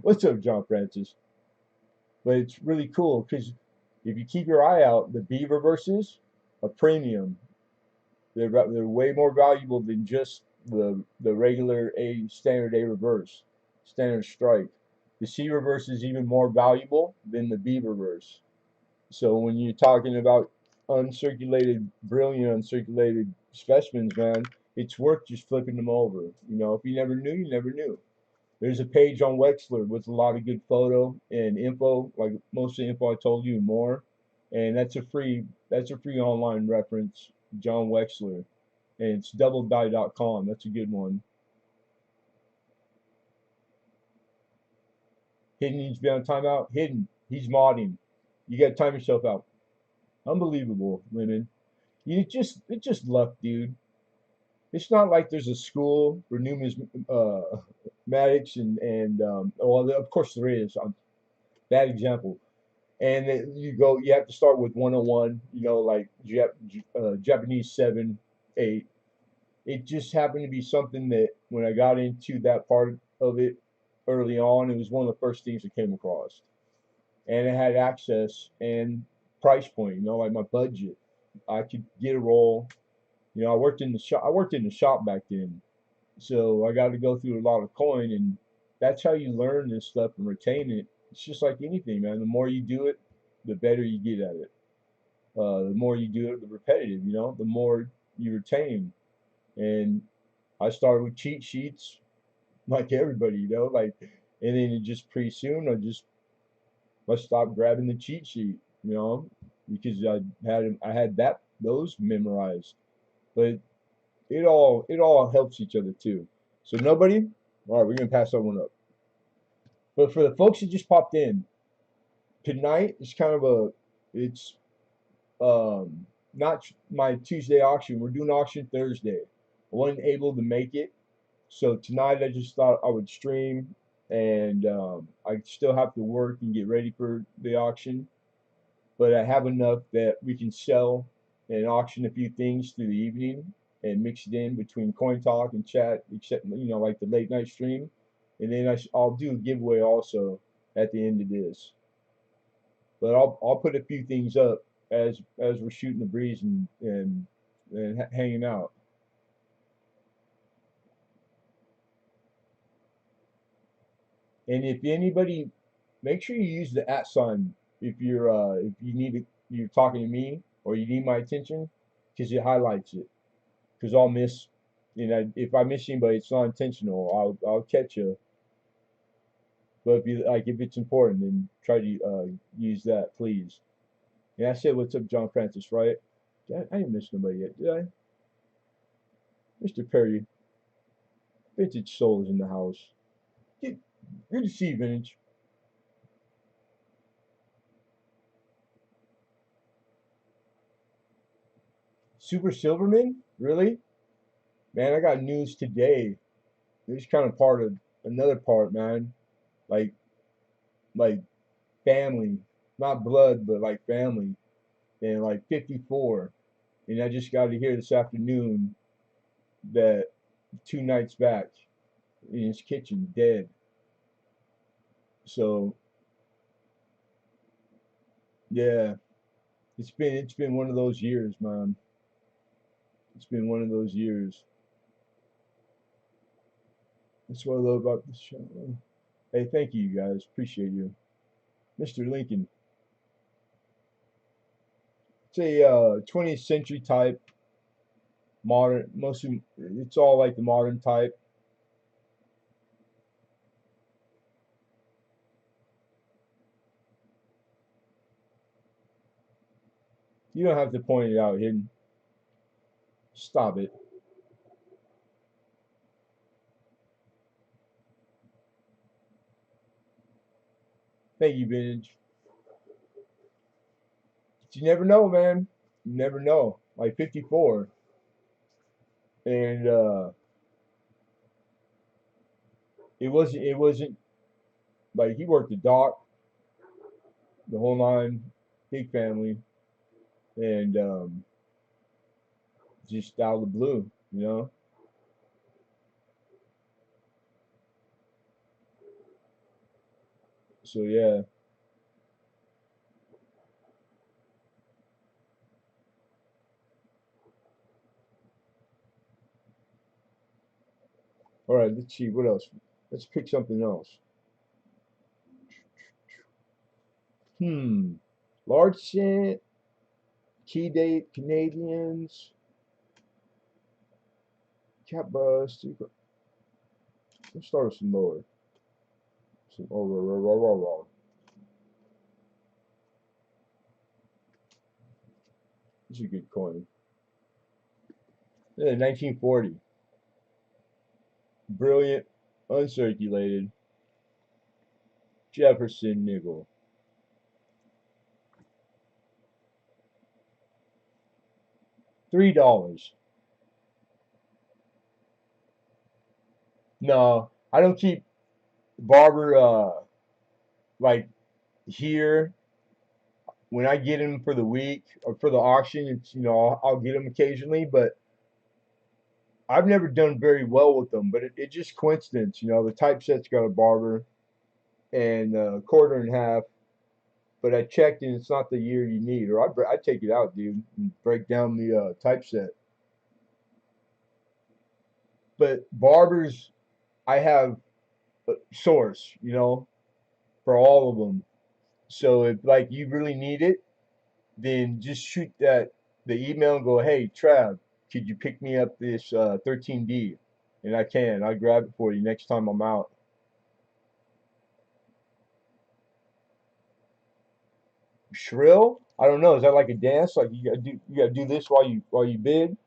What's up, John Francis? But it's really cool because if you keep your eye out, the B reverses, a premium. They're way more valuable than just the regular A standard A reverse, standard strike. The C reverse is even more valuable than the B reverse. So when you're talking about uncirculated, brilliant uncirculated specimens, man, it's worth just flipping them over. You know, if you never knew, you never knew. There's a page on Wexler with a lot of good photo and info, like most of the info I told you and more. And that's a free online reference, John Wexler, and it's doubledie.com. That's a good one. Hidden needs to be on timeout. Hidden, he's modding. You got to time yourself out. Unbelievable, Lemon. It's just luck, dude. It's not like there's a school for numismatics and well, of course there is. Bad example. And then you have to start with 101. You know, like Japanese 7, 8. It just happened to be something that when I got into that part of it early on, it was one of the first things I came across, and it had access and price point. You know, like my budget, I could get a roll. You know, I worked in the shop. I worked in the shop back then, so I got to go through a lot of coin, and that's how you learn this stuff and retain it. It's just like anything, man. The more you do it, the better you get at it. The more you do it, the repetitive, you know, the more you retain. And I started with cheat sheets, like everybody, you know, like, and then it just pretty soon I stopped grabbing the cheat sheet, you know, because I had those memorized. But it all helps each other too. So nobody, all right, we're gonna pass that one up. But for the folks that just popped in, tonight is kind of it's not my Tuesday auction. We're doing auction Thursday. I wasn't able to make it, so tonight I just thought I would stream, and I still have to work and get ready for the auction, but I have enough that we can sell and auction a few things through the evening and mix it in between coin talk and chat, except like the late night stream, and then I'll do a giveaway also at the end of this. But I'll put a few things up as we're shooting the breeze and hanging out. And if anybody, make sure you use the at sign if you need it, you're talking to me or you need my attention, because it highlights it. Because I'll miss, if I miss anybody, it's not intentional. I'll catch you. But if it's important, then try to use that, please. And I said, "What's up, John Francis?" Right? I didn't miss nobody yet, did I? Mr. Perry, Vintage Soul is in the house. Good, good to see you, Vintage. Super Silverman? Really? Man, I got news today. This is kind of part of another part, man. Like, like family, not blood, but like family. And like 54. And I just got to hear this afternoon that 2 nights back in his kitchen, dead. So yeah, it's been one of those years, man. It's been one of those years. That's what I love about this show. Hey, thank you guys. Appreciate you. Mr. Lincoln. It's a 20th century type, modern, mostly, it's all like the modern type. You don't have to point it out, hidden. Stop it. Thank you, Vintage. But you never know, man. You never know. Like 54. And it wasn't like he worked the dock, the whole nine, big family, and just out of the blue, you know? So yeah. All right, let's see what else. Let's pick something else. Hmm. Large cent, key date, Canadians, cat bust. Let's start with some lower. Some oh. This is a good coin. Yeah, 1940. Brilliant, uncirculated Jefferson nickel. $3. No, I don't keep barber like here when I get them for the week or for the auction. It's I'll get them occasionally, but I've never done very well with them. But it just coincidence. The typeset's got a barber and a quarter and a half. But I checked and it's not the year you need, or I take it out, dude, and break down the typeset. But barbers, I have a source, for all of them. So if like you really need it, then just shoot the email and go, hey Trav, could you pick me up this 13D? And I can. I'll grab it for you next time I'm out. Shrill? I don't know. Is that like a dance? Like you gotta do this while you bid?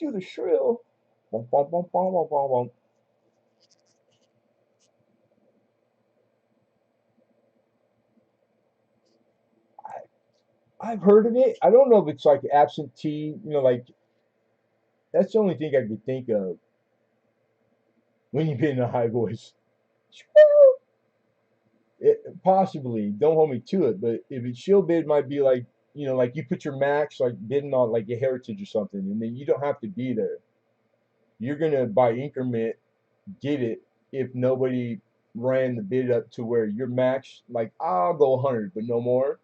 Do the shrill. Bum, bum, bum, bum, bum, bum, bum. I've heard of it. I don't know if it's like absentee, like that's the only thing I could think of when you bid in a high voice. Possibly, don't hold me to it, but if it's shield bid, might be like like you put your max like bidding on like a heritage or something, and then you don't have to be there. You're gonna by increment get it if nobody ran the bid up to where your max like I'll go 100 but no more.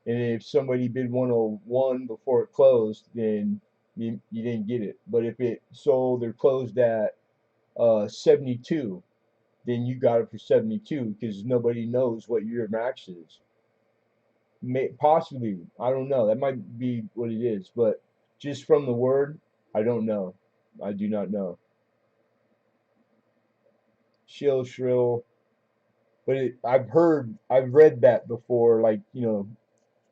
And if somebody bid 101 before it closed, then you didn't get it. But if it sold or closed at 72, then you got it for 72 because nobody knows what your max is. Possibly, I don't know. That might be what it is, but just from the word, I don't know. I do not know. Shill, shrill, but I've read that before, like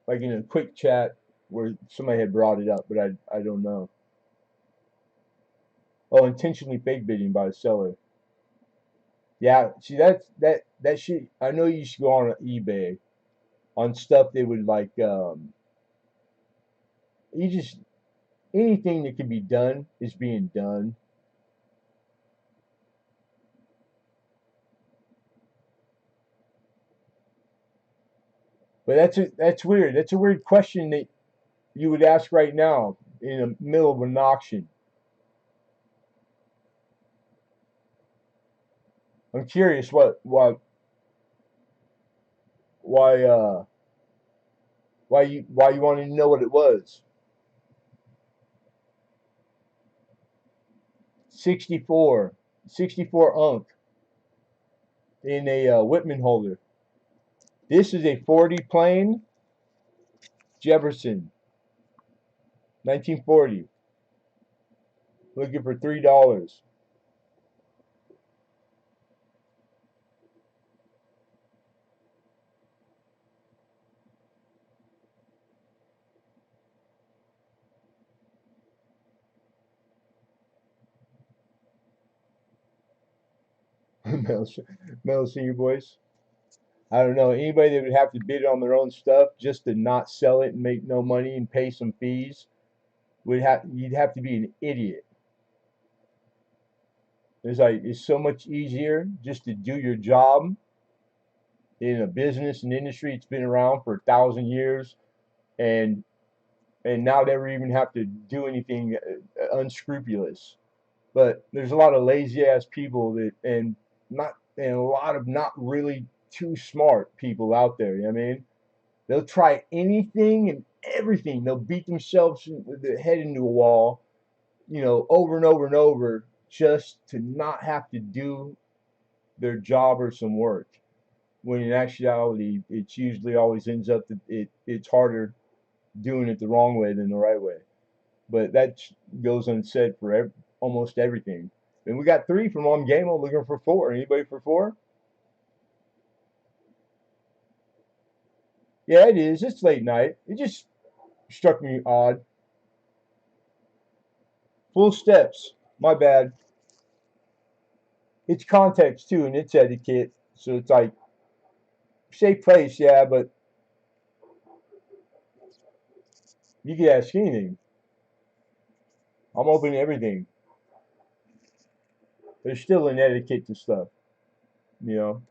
like in a quick chat where somebody had brought it up, but I don't know. Oh, intentionally fake bidding by the seller. Yeah, see that shit. I know you should go on eBay on stuff they would like. You just anything that can be done is being done. But that's weird. That's a weird question that you would ask right now in the middle of an auction. I'm curious why why you wanted to know what it was. 64, 64 unk in a Whitman holder. This is a 40 plane Jefferson, 1940. Looking for $3. Metal, Metal Senior Boys. I don't know anybody that would have to bid on their own stuff just to not sell it and make no money and pay some fees. You'd have to be an idiot. It's so much easier just to do your job in a business and industry. It's been around for 1,000 years, and now never even have to do anything unscrupulous. But there's a lot of lazy ass people and a lot of not really too smart people out there. You know what I mean? They'll try anything and everything. They'll beat themselves with their head into a wall, over and over and over just to not have to do their job or some work. When in actuality, it's usually always ends up that it's harder doing it the wrong way than the right way. But that goes unsaid for almost everything. And we got three from On Gamo looking for four. Anybody for four? Yeah, it is. It's late night. It just struck me odd. Full steps. My bad. It's context too, and it's etiquette. So it's like safe place, yeah, but you can ask anything. I'm open to everything. There's still an etiquette to stuff, you know.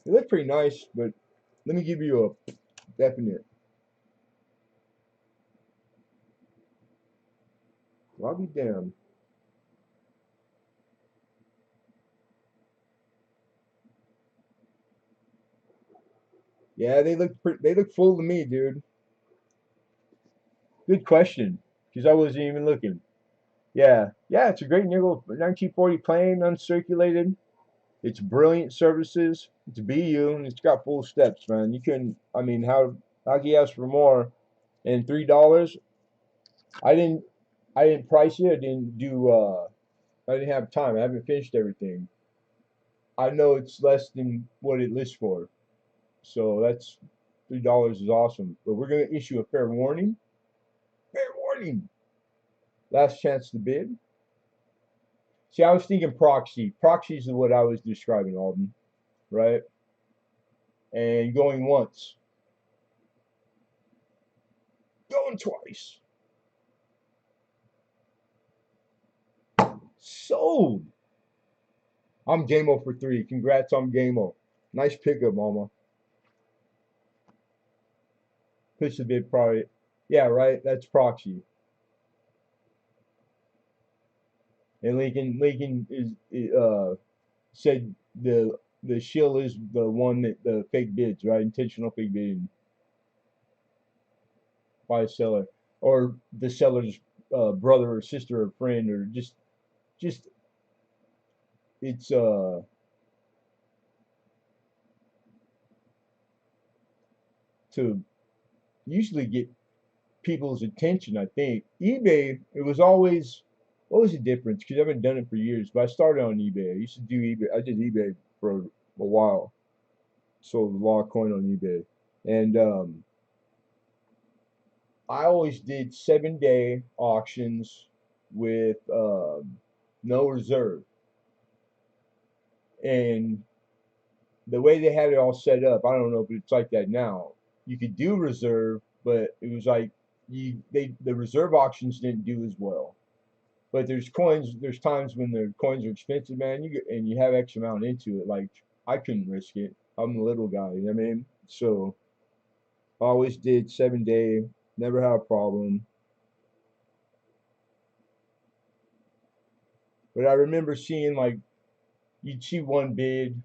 It looked pretty nice, but let me give you a definite. I'll be damned. Yeah, they look full to me, dude. Good question, because I wasn't even looking. Yeah, yeah, it's a great nickel 1940 plane, uncirculated. It's brilliant services. It's BU and it's got full steps, man. You can, I mean, how can you ask for more? And $3, I didn't, I didn't price it. I didn't have time. I haven't finished everything. I know it's less than what it lists for, so that's $3 is awesome. But we're gonna issue a fair warning. Fair warning. Last chance to bid. See, I was thinking proxy. Proxies is what I was describing, Alden, right? And going once, going twice. Sold. I'm Gameo for three. Congrats on Gameo. Nice pickup, Mama. Push the bid probably. Yeah, right. That's proxy. And Lincoln said the shill is the one that the fake bids, right? Intentional fake bidding by a seller or the seller's brother or sister or friend or just it's to usually get people's attention. I think eBay. It was always what was the difference? Because I haven't done it for years, but I started on eBay. I used to do eBay. I did eBay for a while. Sold a lot of coin on eBay, and I always did 7 day auctions with no reserve. And the way they had it all set up, I don't know if it's like that now. You could do reserve, but it was like the reserve auctions didn't do as well. But there's times when the coins are expensive, man. And you have X amount into it. Like I couldn't risk it. I'm a little guy, you know what I mean? So I always did 7 day, never had a problem. But I remember seeing like you'd see one bid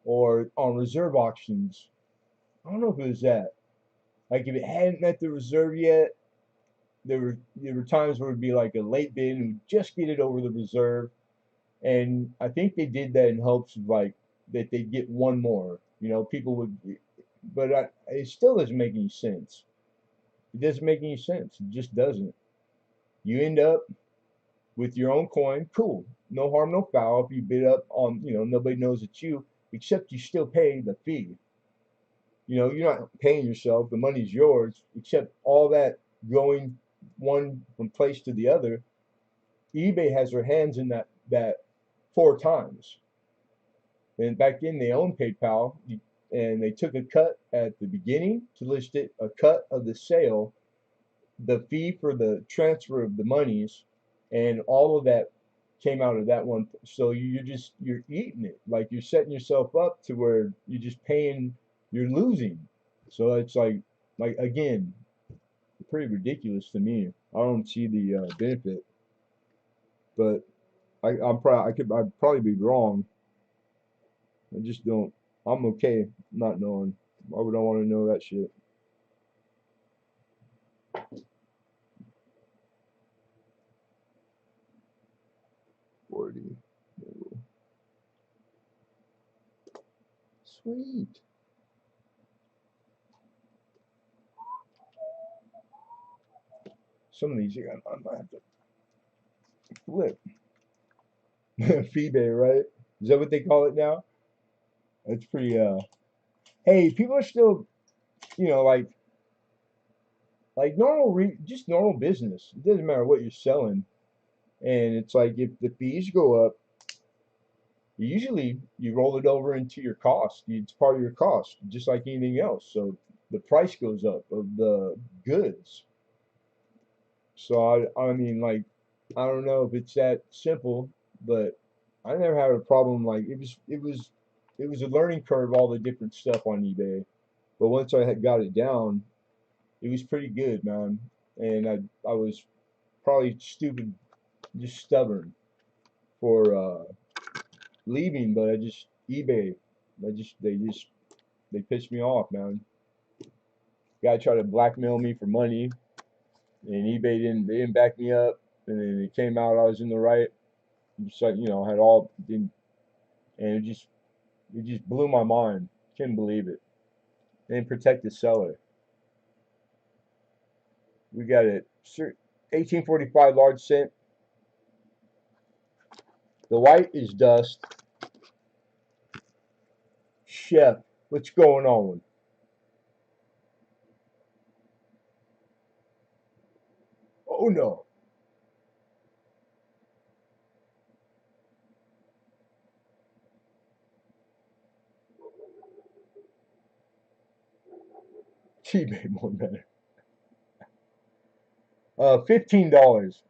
or on reserve auctions. I don't know if it was that. Like if it hadn't met the reserve yet, there were times where it'd be like a late bid and would just get it over the reserve. And I think they did that in hopes of like that they'd get one more. You know, people would, but it still doesn't make any sense. It doesn't make any sense. It just doesn't. You end up with your own coin. Cool. No harm, no foul. If you bid up on, nobody knows it's you, except you still pay the fee. You're not paying yourself. The money's yours, except all that going one from place to the other. eBay has their hands in that 4 times. And back then they owned PayPal, and they took a cut at the beginning to list it, a cut of the sale, the fee for the transfer of the monies, and all of that came out of that one. So you're eating it, like you're setting yourself up to where you're just paying, you're losing. So it's like again, pretty ridiculous to me. I don't see the benefit, but I'd probably be wrong. I just don't. I'm okay not knowing. Why would I want to know that shit? 40. Sweet. Some of these I might have to flip. Feebay, right? Is that what they call it now? That's pretty. Hey, people are still, like just normal business. It doesn't matter what you're selling, and it's like if the fees go up, usually you roll it over into your cost. It's part of your cost, just like anything else. So the price goes up of the goods. So I mean, like, I don't know if it's that simple, but I never had a problem. Like, it was a learning curve, all the different stuff on eBay. But once I had got it down, it was pretty good, man. And I was probably stupid, just stubborn for leaving, but I just eBay. They pissed me off, man. Guy tried to blackmail me for money, and eBay didn't back me up. And then it came out I was in the right. Just like, had all didn't, and it just blew my mind. Couldn't believe it. They didn't protect the seller. We got it. 1845 large cent. The white is dust. Chef, what's going on? Oh no. eBay more better. $15.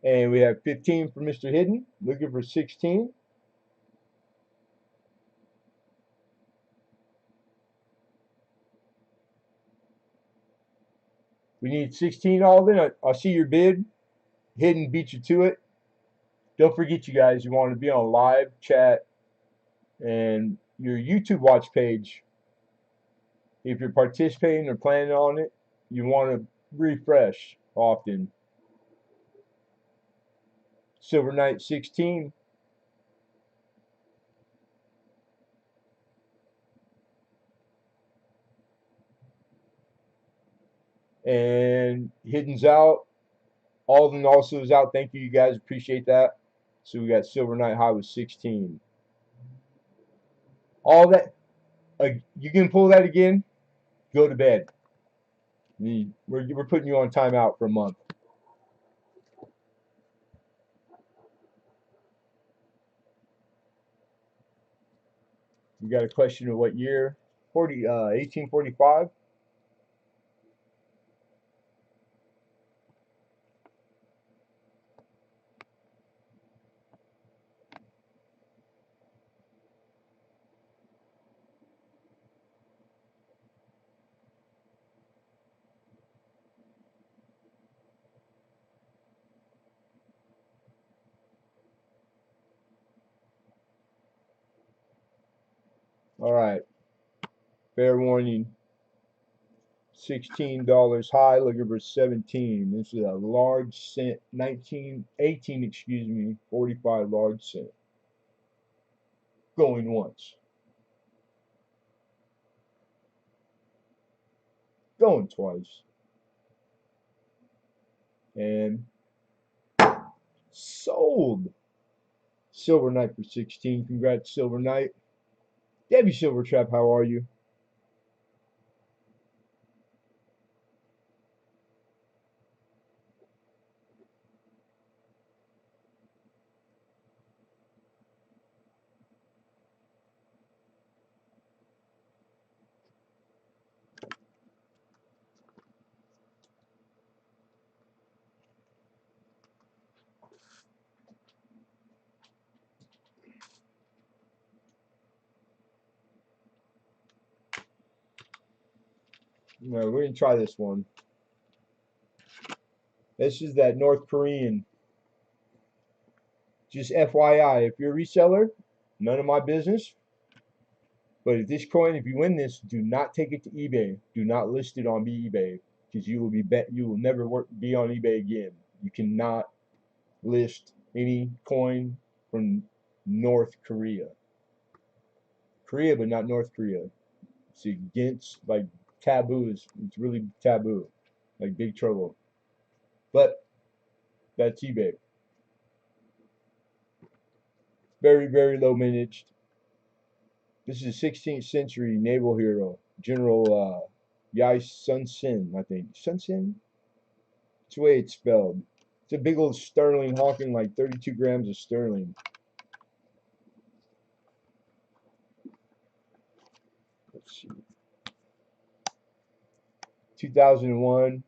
And we have 15 for Mr. Hidden. Looking for 16. We need 16 all in. I see your bid. Hidden beat you to it. Don't forget, you guys, you want to be on live chat and your YouTube watch page. If you're participating or planning on it, you want to refresh often. Silver Knight 16. And Hidden's out. Alden also is out. Thank you, you guys. Appreciate that. So we got Silver Knight High with 16. All that. You can pull that again. Go to bed. We're putting you on timeout for a month. You got a question of what year? 1845. All right. Fair warning. $16 high. Looking for 17. This is a large cent. 18, excuse me. 45 large cent. Going once. Going twice. And sold. Silver Knight for 16. Congrats, Silver Knight. Debbie Silvertrap, how are you? No, we're going to try this one. This is that North Korean. Just FYI, if you're a reseller, none of my business. But if this coin, if you win this, do not take it to eBay. Do not list it on eBay because you will never be on eBay again. You cannot list any coin from North Korea. Korea, but not North Korea. It's against, like, taboo. It's really taboo, like Big Trouble. But That's eBay. Very, very low managed. This is a 16th century naval hero, General Yai Sun Sin, I think. Sun Sin? It's the way it's spelled. It's a big old sterling hawking like 32 grams of sterling. Let's see. 2001.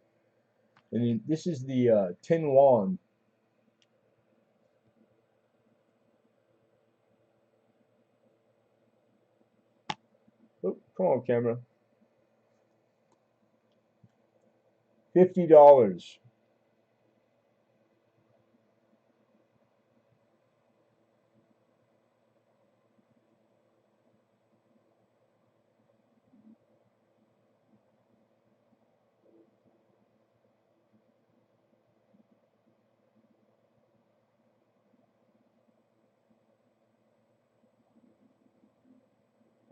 And then this is the Tin Won. Oh, come on, camera. $50.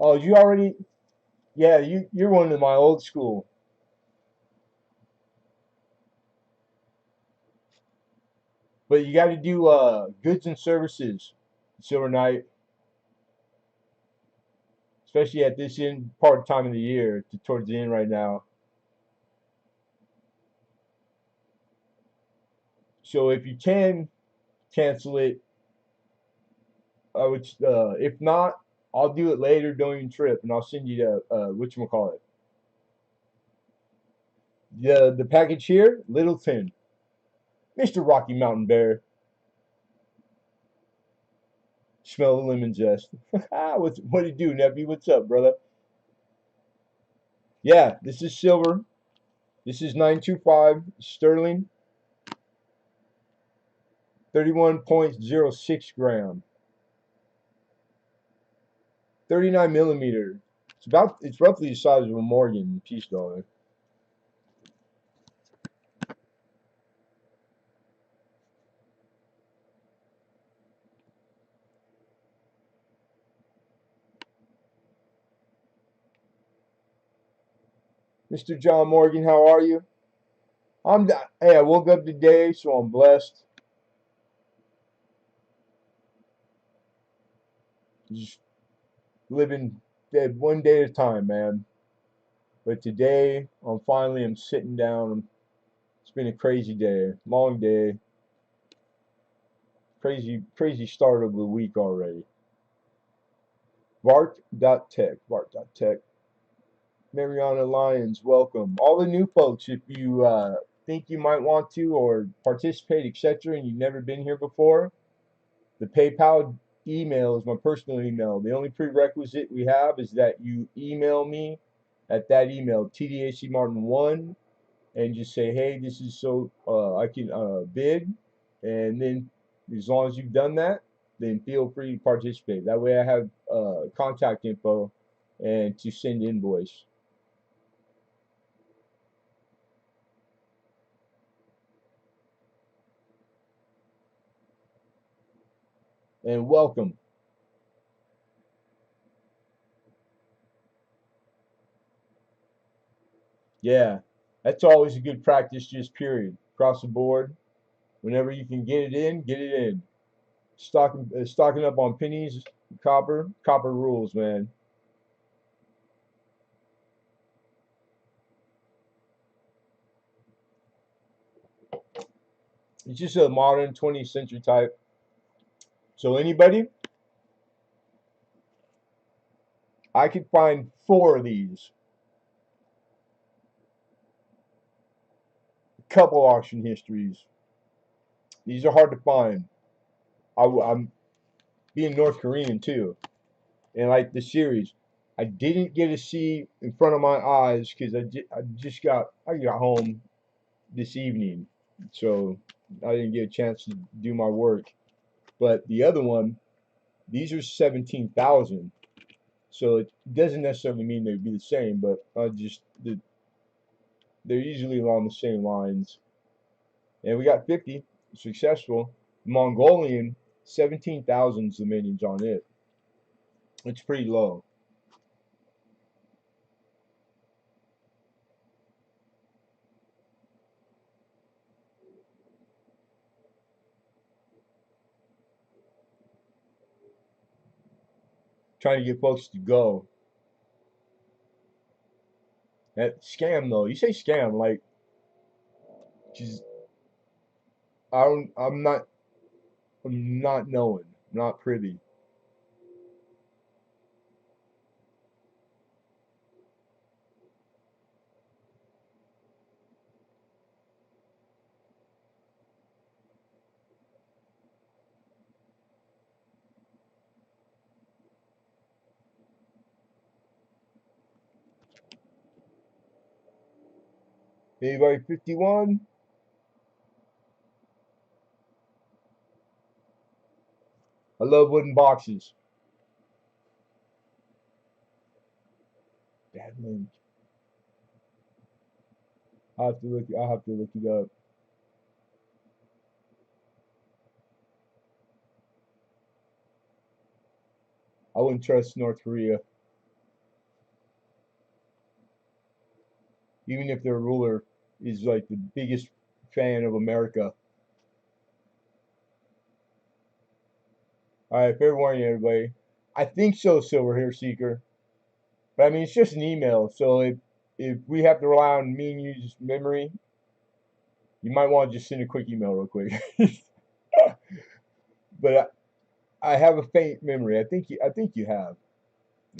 Oh, you already? Yeah, you're one of my old school. But you got to do goods and services, Silver Knight, especially at this end part time of the year, towards the end right now. So if you can cancel it, I would. If not, I'll do it later during the trip, and I'll send you the whatchamacallit. The package here, Littleton, Mr. Rocky Mountain Bear. Smell the lemon zest. What do you do, nephew? What's up, brother? Yeah, this is silver. This is 925 sterling, 31.06 gram, 39 millimeter. It's roughly the size of a Morgan peace dollar. Mr. John Morgan, how are you? Hey, I woke up today, so I'm blessed. Just living one day at a time, man. But today, I'm sitting down. It's been a crazy day, long day, crazy start of the week already. Vart.tech. Mariana Lyons, welcome. All the new folks, if you think you might want to or participate, etc., and you've never been here before, the PayPal email is my personal email. The only prerequisite we have is that you email me at that email, tdacmartin1, and just say, hey, this is so I can bid. And then as long as you've done that, then feel free to participate. That way I have contact info and to send invoice. And welcome. Yeah, that's always a good practice, just period. Across the board. Whenever you can get it in, get it in. Stocking up on pennies, copper rules, man. It's just a modern 20th century type. So anybody, I could find 4 of these. A couple auction histories. These are hard to find. I'm being North Korean too, and like the series, I didn't get to see in front of my eyes because I got home this evening, so I didn't get a chance to do my work. But the other one, these are 17,000, so it doesn't necessarily mean they'd be the same, but they're usually along the same lines. And we got 50 successful. Mongolian, 17,000 dominions on it. It's pretty low. trying to get folks to go. That scam though. You say scam like, just I don't. I'm not knowing. Not privy. Anybody 51? I love wooden boxes. Bad link. I have to look. I have to look it up. I wouldn't trust North Korea, even if their ruler is like the biggest fan of America. All right, fair warning, everybody. I think so, Silver Hair Seeker. But I mean, it's just an email, so if we have to rely on me and you's memory, you might want to just send a quick email real quick. But I have a faint memory. I think you have.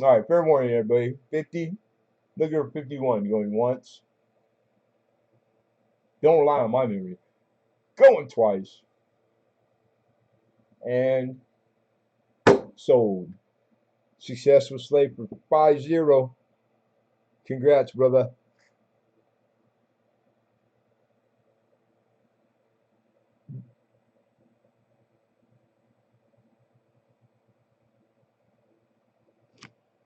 All right, fair warning, everybody. 50. Look at 51 going once. Don't rely on my memory. Going twice. And sold. Successful slave for 5-0. Congrats, brother.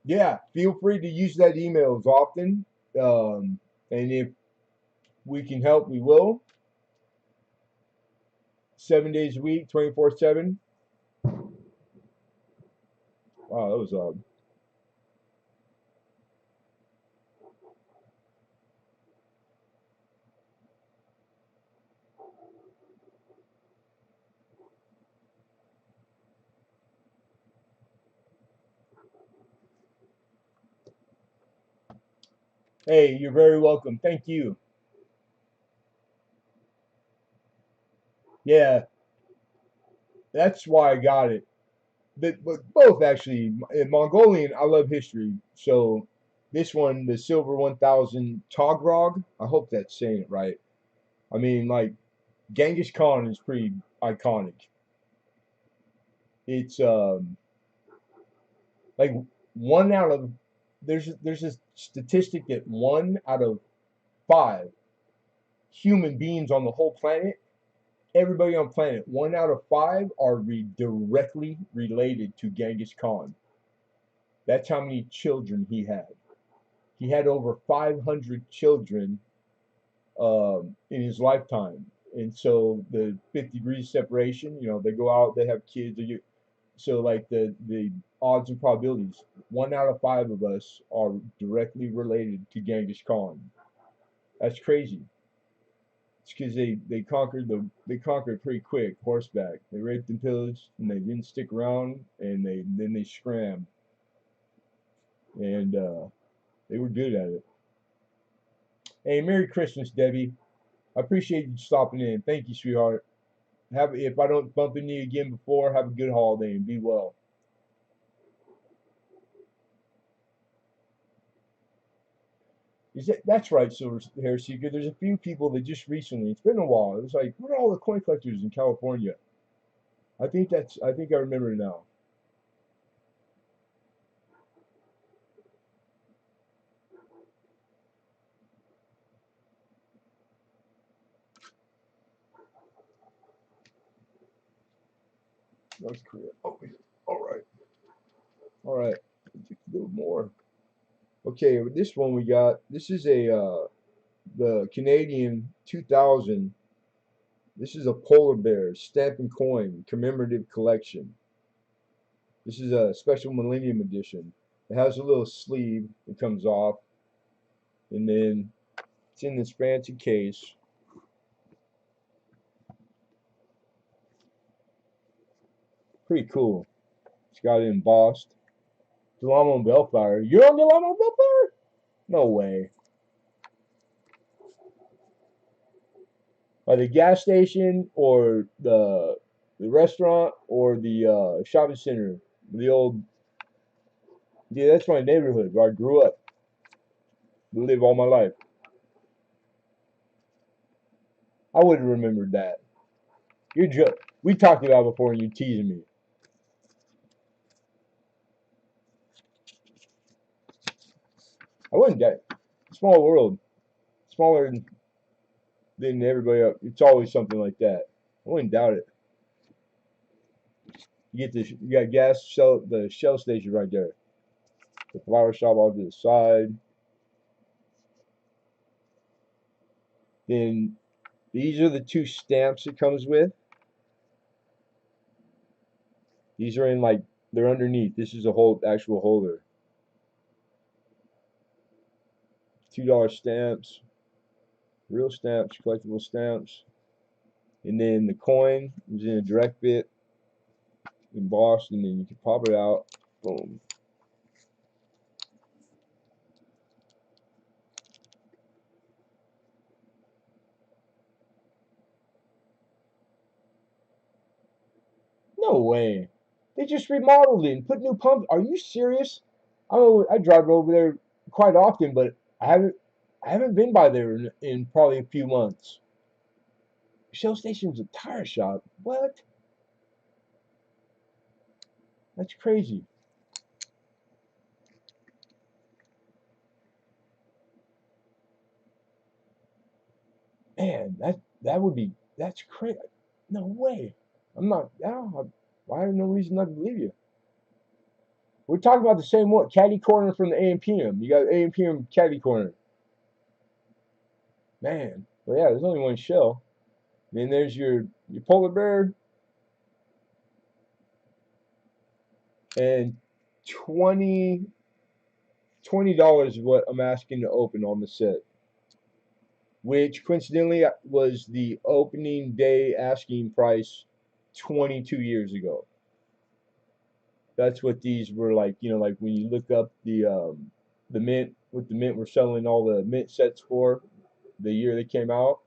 Yeah, feel free to use that email as often. And if we can help, we will. 7 days a week, 24/7. Wow, that was Hey, you're very welcome. Thank you. Yeah, that's why I got it. But both actually. In Mongolian, I love history. So this one, the Silver 1000 Togrog, I hope that's saying it right. I mean, like, Genghis Khan is pretty iconic. It's like one out of there's a statistic that 1 out of 5 human beings on the whole planet, everybody on planet, 1 out of 5 are directly related to Genghis Khan. That's how many children he had. He had over 500 children in his lifetime. And so the 50 degrees separation, they go out, they have kids. So like the odds and probabilities, 1 out of 5 of us are directly related to Genghis Khan. That's crazy. It's because they conquered pretty quick horseback. They raped and pillaged, and they didn't stick around, and they scrammed, and they were good at it. Hey, Merry Christmas, Debbie. I appreciate you stopping in. Thank you, sweetheart. Have If I don't bump into you again before, have a good holiday and be well. That's right, Silver Hair Seeker. There's a few people that just recently, it's been a while. It was like, what are all the coin collectors in California? I think I remember now. North Korea. Oh, all right, all right. A little more. Okay, this one we got. This is the Canadian 2000. This is a polar bear stamp and coin commemorative collection. This is a special Millennium edition. It has a little sleeve that comes off, and then it's in this fancy case. Pretty cool. It's got it embossed. Delamo and Bellflower. You're on Delamo and Bellflower? No way. By the gas station or the restaurant or the shopping center. The old, yeah, that's my neighborhood where I grew up, lived all my life. I would have remembered that. You're we talked about it before and you're teasing me. I wouldn't doubt it. Small world. Smaller than everybody else. It's always something like that. I wouldn't doubt it. You got gas shell, the shell station right there. The flower shop off to the side. Then these are the two stamps it comes with. These are in like they're underneath. This is a whole actual holder. $2 stamps, real stamps, collectible stamps, and then the coin is in a direct bit embossed, and then you can pop it out. Boom. No way. They just remodeled it and put new pumps. Are you serious? I drive over there quite often, but I haven't been by there in probably a few months. Shell station's a tire shop. What? That's crazy. Man, that would be that's crazy. No way. I'm not. I have no reason not to believe you. We're talking about the same one. Caddy corner from the AMPM. You got AMPM caddy corner. Man. Well, yeah, there's only one shell. Then there's your polar bear and 20 $20 is what I'm asking to open on the set, which coincidentally was the opening day asking price 22 years ago. That's what these were like. Like when you look up the mint, what the mint were selling all the mint sets for the year they came out.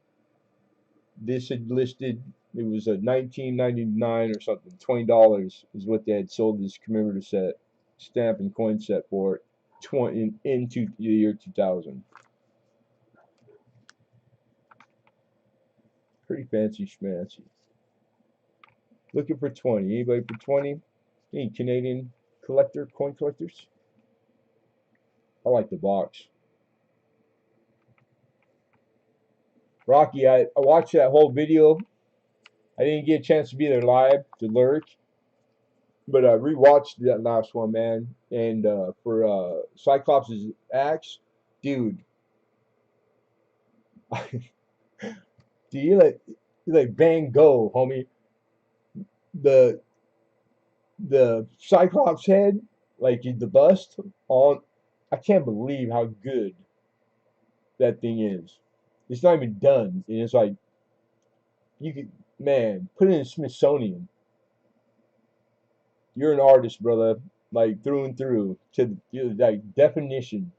This had listed it was a 1999 or something. $20 is what they had sold this commemorative set, stamp and coin set for 20 into the year 2000. Pretty fancy schmancy. Looking for 20. Anybody for 20? Any Canadian coin collectors? I like the box. Rocky, I watched that whole video. I didn't get a chance to be there live to lurk, but I rewatched that last one, man. And for Cyclops' axe, dude, do you like bang go, homie? The the Cyclops head, like the bust on. I can't believe how good that thing is. It's not even done, and it's like you could, man, put it in Smithsonian. You're an artist, brother, like through and through. Like definition.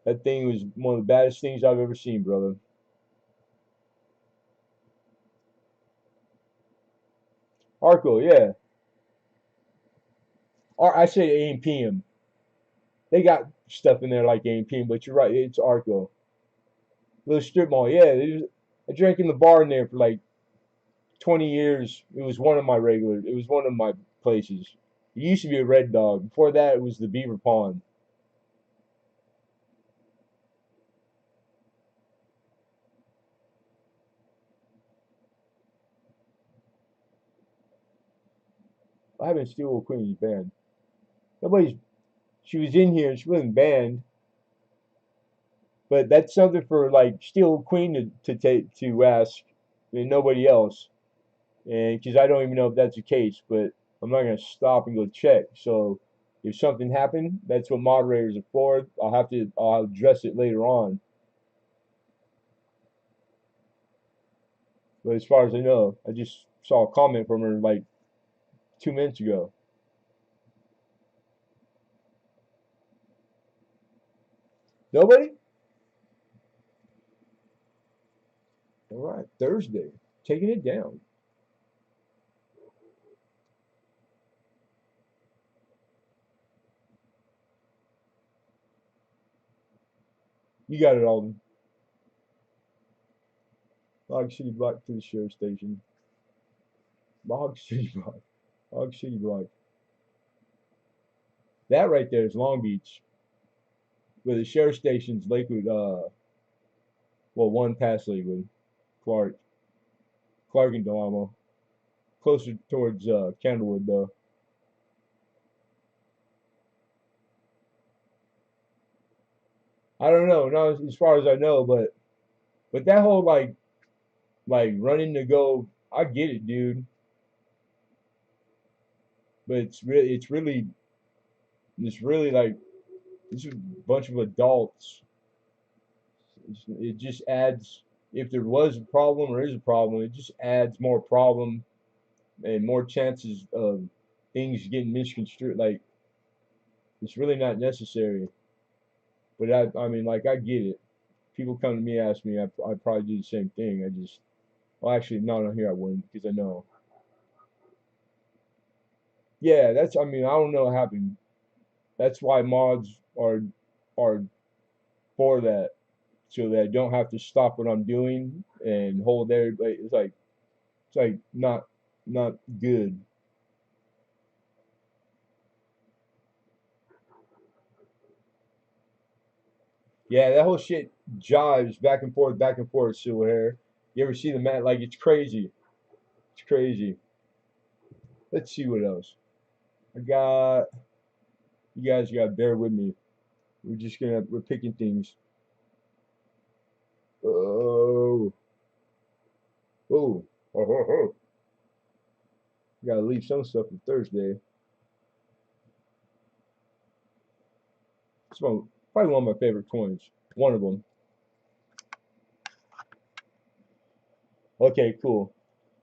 That thing was one of the baddest things I've ever seen, brother. Arco, yeah. I say AMPM. They got stuff in there like AMPM, but you're right, it's Arco. Little strip mall, yeah. I drank in the bar in there for like 20 years. It was one of my regular. It was one of my places. It used to be a Red Dog. Before that, it was the Beaver Pond. I haven't Steel Queen's banned. Nobody's. She was in here. She wasn't banned. But that's something for like Steel Queen to take to ask, and nobody else. And because I don't even know if that's the case, but I'm not gonna stop and go check. So if something happened, that's what moderators are for. I'll address it later on. But as far as I know, I just saw a comment from her like 2 minutes ago. Nobody? All right, Thursday. Taking it down. You got it, Alden. Log City Block to the sheriff station. Log City Block. Log City Block. That right there is Long Beach. Where the sheriff station's Lakewood, well, one past Lakewood. Clark. Clark and Delamo. Closer towards Candlewood, though. I don't know, not as far as I know, but that whole like running to go, I get it, dude. But it's really like it's a bunch of adults. It just adds, if there was a problem or is a problem, it just adds more problem and more chances of things getting misconstrued. Like it's really not necessary. But I mean, like I get it. People come to me, ask me, I probably do the same thing. I just, well, actually, no, no, here I wouldn't because I know. Yeah, that's. I mean, I don't know what happened. That's why mods are for that, so that I don't have to stop what I'm doing and hold everybody. It's like not good. Yeah, that whole shit jives back and forth. Silver hair. You ever see the mat? Like it's crazy. It's crazy. Let's see what else. I got. You guys got to bear with me. We're picking things. Oh, oh, oh, oh, oh. Gotta leave some stuff for Thursday. It's probably one of my favorite coins. One of them. Okay, cool.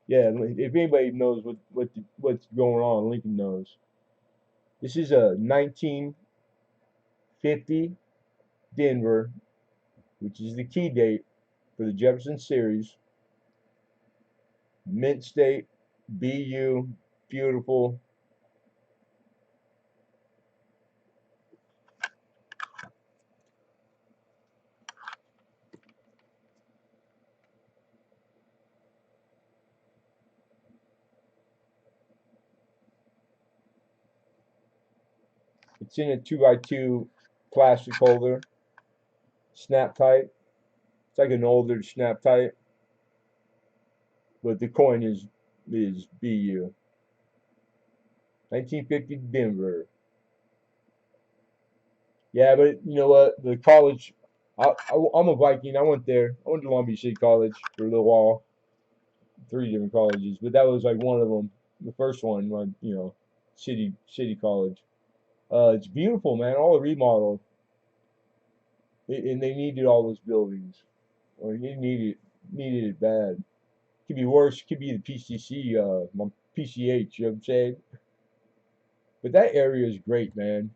Yeah, if anybody knows what's going on, Lincoln knows. This is a 1950 Denver, which is the key date for the Jefferson series. Mint State, BU, beautiful. It's in a 2x2 plastic holder, snap tight. It's like an older snap tight, but the coin is BU. 1950 Denver. Yeah, but you know what? The college, I'm a Viking. I went there. I went to Long Beach City College for a little while, three different colleges, but that was like one of them. The first one, like city college. It's beautiful, man. All the remodel, and they needed all those buildings. Or they needed it bad. Could be worse. Could be the PCC, my PCH. You know what I'm saying? But that area is great, man.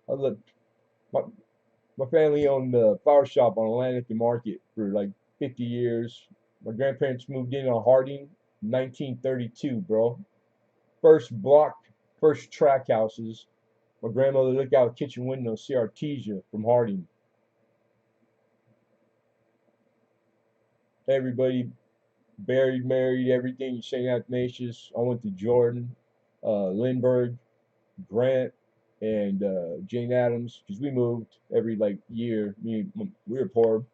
I love my my family owned a flower shop on Atlantic and Market for like 50 years. My grandparents moved in on Harding, 1932, bro. First block, first track houses. My grandmother looked out the kitchen window, see Artesia from Harding. Everybody buried, married, everything. St. Athanasius. I went to Jordan, Lindbergh, Grant, and Jane Addams because we moved every like year. We were poor.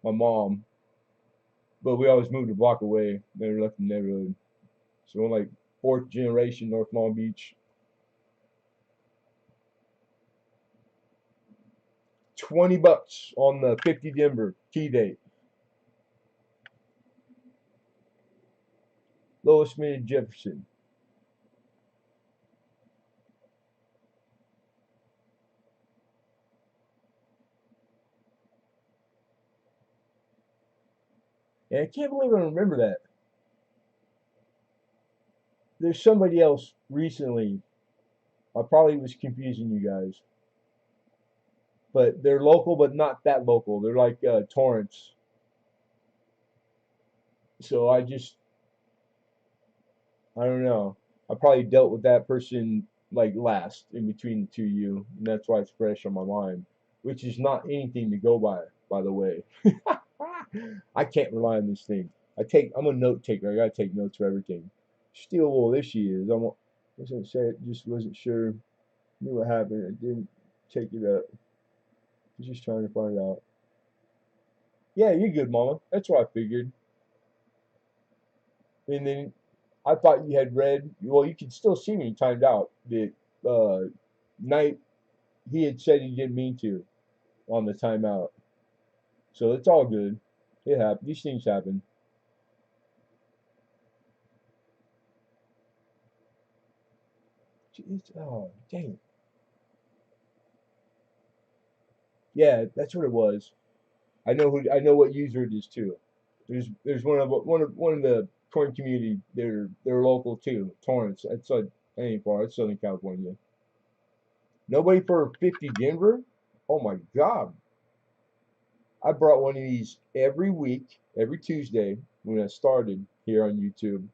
My mom, but we always moved a block away. Never left the neighborhood. So I'm like fourth generation North Long Beach. 20 bucks on the 50 Denver key date. Lowest minute Jefferson. And I can't believe I remember that. There's somebody else recently. I probably was confusing you guys. but they're local, but not that local. They're like Torrance. So I don't know. I probably dealt with that person like last in between the two of you, and that's why it's fresh on my mind, which is not anything to go by the way. I can't rely on this thing. I'm a note taker. I gotta take notes for everything. Steel wool, there she is. Wasn't say it, just wasn't sure. Knew what happened. I didn't take it up. I was just trying to find out. Yeah, you're good, Mama. That's what I figured. And then I thought you had read. Well, you can still see me timed out. The night he had said he didn't mean to on the timeout. So it's all good. It happens. These things happen. Jeez, oh, dang it. Yeah, that's what it was. I know what user it is too. There's one of the coin community. They're local too. Torrance. That's like that ain't far. It's Southern California. Nobody for 50 Denver. Oh my God! I brought one of these every week, every Tuesday when I started here on YouTube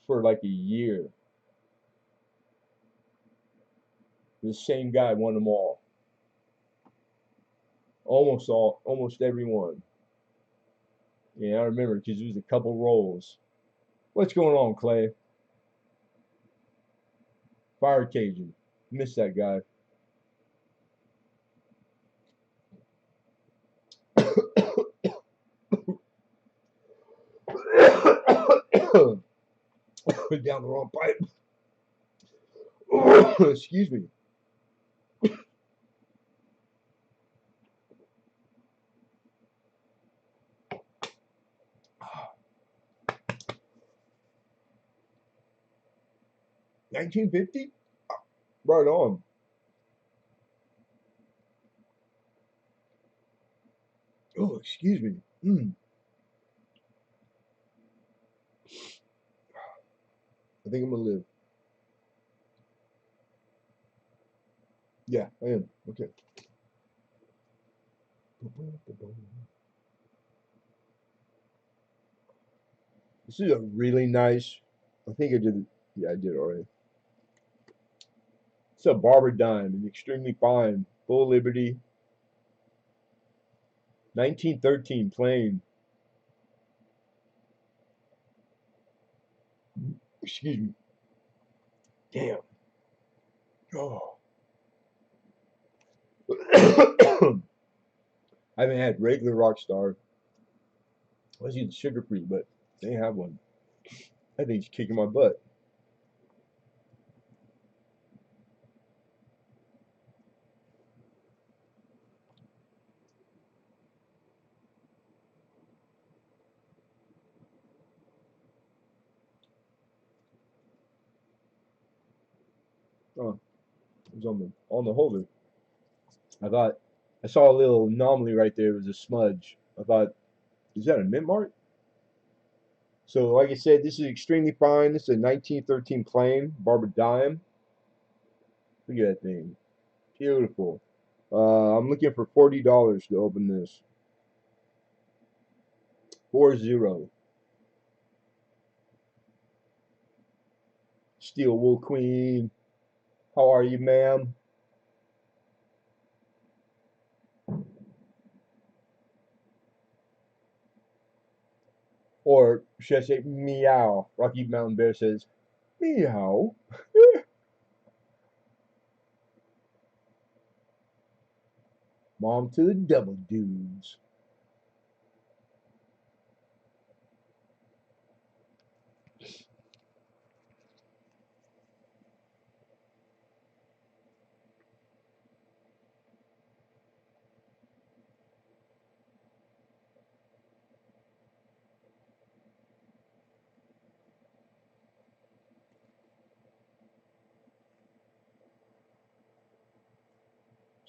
for like a year. The same guy won them all, almost every one. Yeah, I remember because it was a couple rolls. What's going on, Clay? Fire Cajun. Miss that guy. Down the wrong pipe. Excuse me. 1950? Right on. Oh, excuse me. I think I'm gonna live. Yeah, I am. Okay. This is a really nice. I think I did. Yeah, I did already. It's a barber dime, an extremely fine, full Liberty, 1913 plain. Excuse me. Damn. Oh. I haven't had regular Rockstar. I was eating sugar free, but they have one. I think it's kicking my butt. Oh, it was on the holder. I thought I saw a little anomaly right there. It was a smudge. I thought, is that a mint mark? So, like I said, this is extremely fine. This is a 1913 plain barber dime. Look at that thing. Beautiful. I'm looking for $40 to open this. 40. Steel Wool Queen. How are you, ma'am? Or should I say meow? Rocky Mountain Bear says meow. Mom to the double dudes.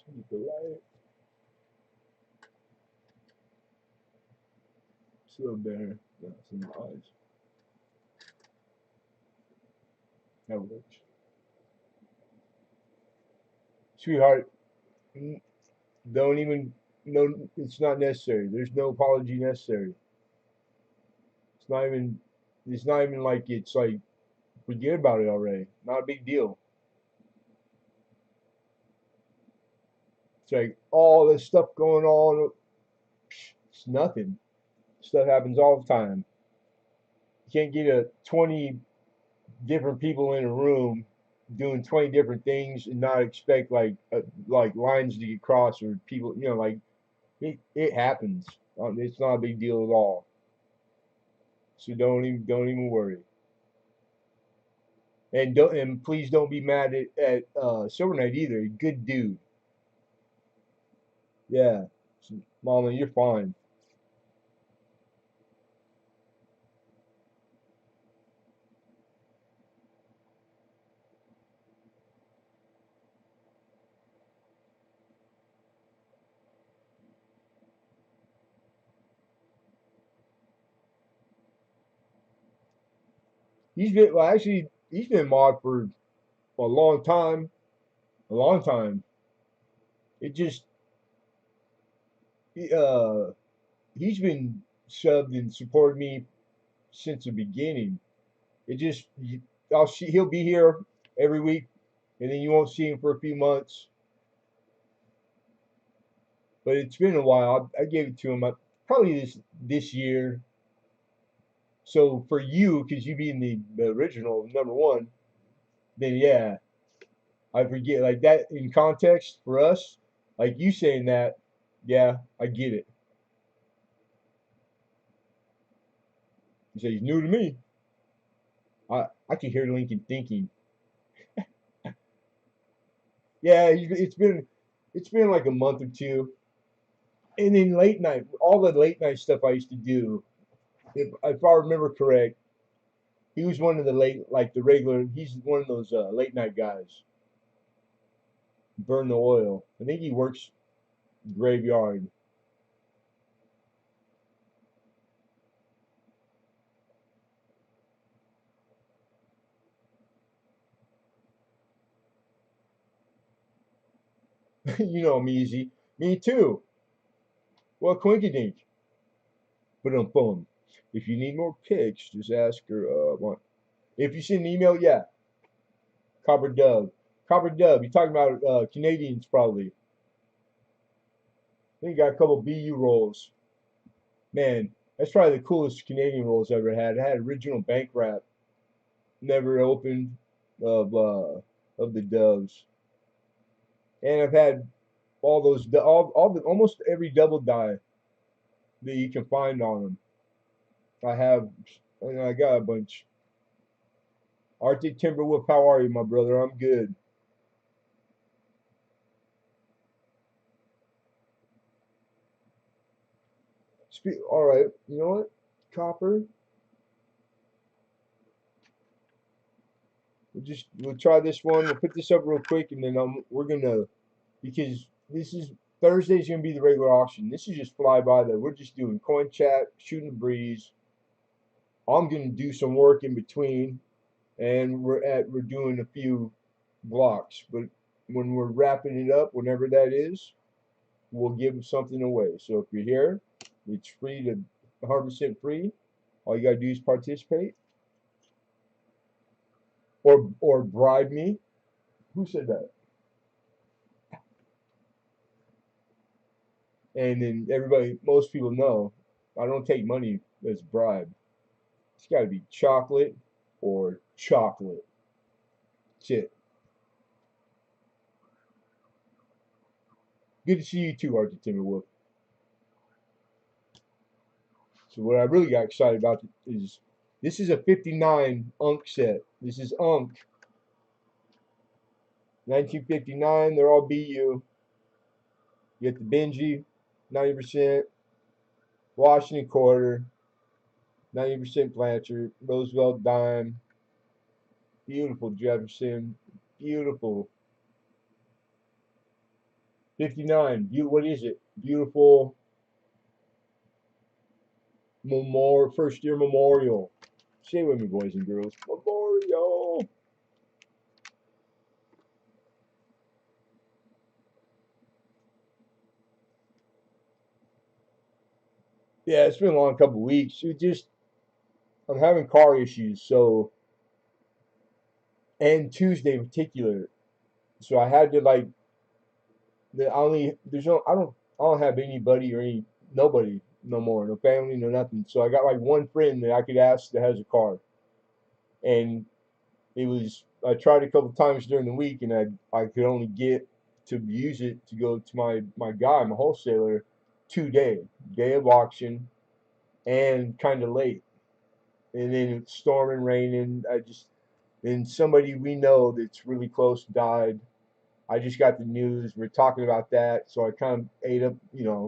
Keep it right. Still better. That's in the eyes. That works. Sweetheart, Mm, don't even, no, it's not necessary. There's no apology necessary. It's not even, it's not even like it's like, forget about it already. Not a big deal. It's like all this stuff going on. It's nothing. Stuff happens all the time. You can't get 20 different people in a room doing 20 different things and not expect like lines to get crossed or people, like it happens. It's not a big deal at all. So don't even worry. And please don't be mad at Silver Knight either. Good dude. Yeah. So, Mama, you're fine. He's been mod for a long time. A long time. It just uh he's been subbed and supported me since the beginning. It just he'll be here every week, and then you won't see him for a few months. But it's been a while. I gave it to him probably this year. So for you, because you being the original number one, then yeah, I forget like that in context for us. Like you saying that, yeah, I get it. You say he's new to me. I can hear Lincoln thinking, yeah, it's been like a month or two. And then late night, all the late night stuff I used to do, if I remember correct, he was one of the like the regular. He's one of those late night guys. Burn the oil. I think he works graveyard. You know I'm easy. Me too. Well, quinkydink. But boom. If you need more pics, just ask her. What? If you send an email, yeah. Copper Dub. Copper Dub. You're talking about Canadians probably. I think you got a couple BU rolls. Man, that's probably the coolest Canadian rolls I ever had. I had original bank wrap, never opened of the doves, and I've had all those all the almost every double die that you can find on them. I have, I got a bunch. Arctic Timberwolf, how are you, my brother? I'm good. All right, you know what, Copper? We'll try this one. We'll put this up real quick, and then we're gonna because this is Thursday's gonna be the regular auction. This is just fly by though. We're just doing coin chat, shooting the breeze. I'm gonna do some work in between, and we're doing a few blocks. But when we're wrapping it up, whenever that is, we'll give something away. So if you're here, it's free to 100% free. All you gotta do is participate or bribe me. Who said that? And then everybody, most people know, I don't take money as bribe. It's got to be chocolate or chocolate. That's it. Good to see you too, Arctic Timberwolf. So what I really got excited about is this is a 59 Unk set. This is Unk 1959. They're all BU. You get the Benji 90%, Washington Quarter 90% Blanchard, Roosevelt Dime, beautiful Jefferson, beautiful 59. What is it? Beautiful first year memorial. Say it with me, boys and girls. Memorial. Yeah, it's been a long couple weeks. It just I'm having car issues, so and Tuesday in particular. So I had to like the I only there's no I don't have anybody or any nobody no more, no family, no nothing. So I got like one friend that I could ask that has a car, and it was I tried a couple times during the week, and I could only get to use it to go to my guy, my wholesaler, 2 day of auction, and kind of late, and then it's storming, raining. I just and somebody we know that's really close died. I just got the news. We're talking about that, so I kind of ate up,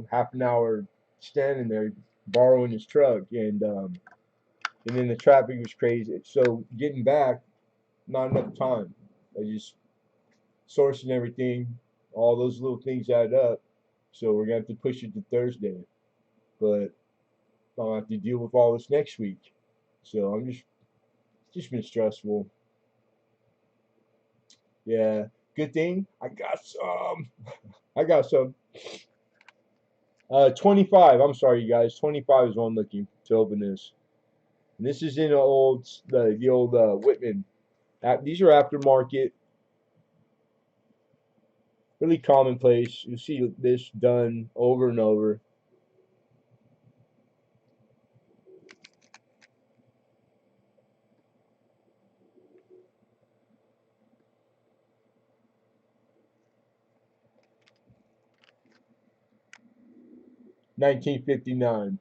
half an hour standing there borrowing his truck, and then the traffic was crazy. So getting back, not enough time. I just sourcing everything, all those little things add up. So we're gonna have to push it to Thursday, but I'll have to deal with all this next week. So it's just been stressful. Yeah, good thing I got some. I got some. 25. I'm sorry, you guys. 25 is what I'm looking to open this. And this is in the old Whitman. These are aftermarket, really commonplace. You see this done over and over. $19.59.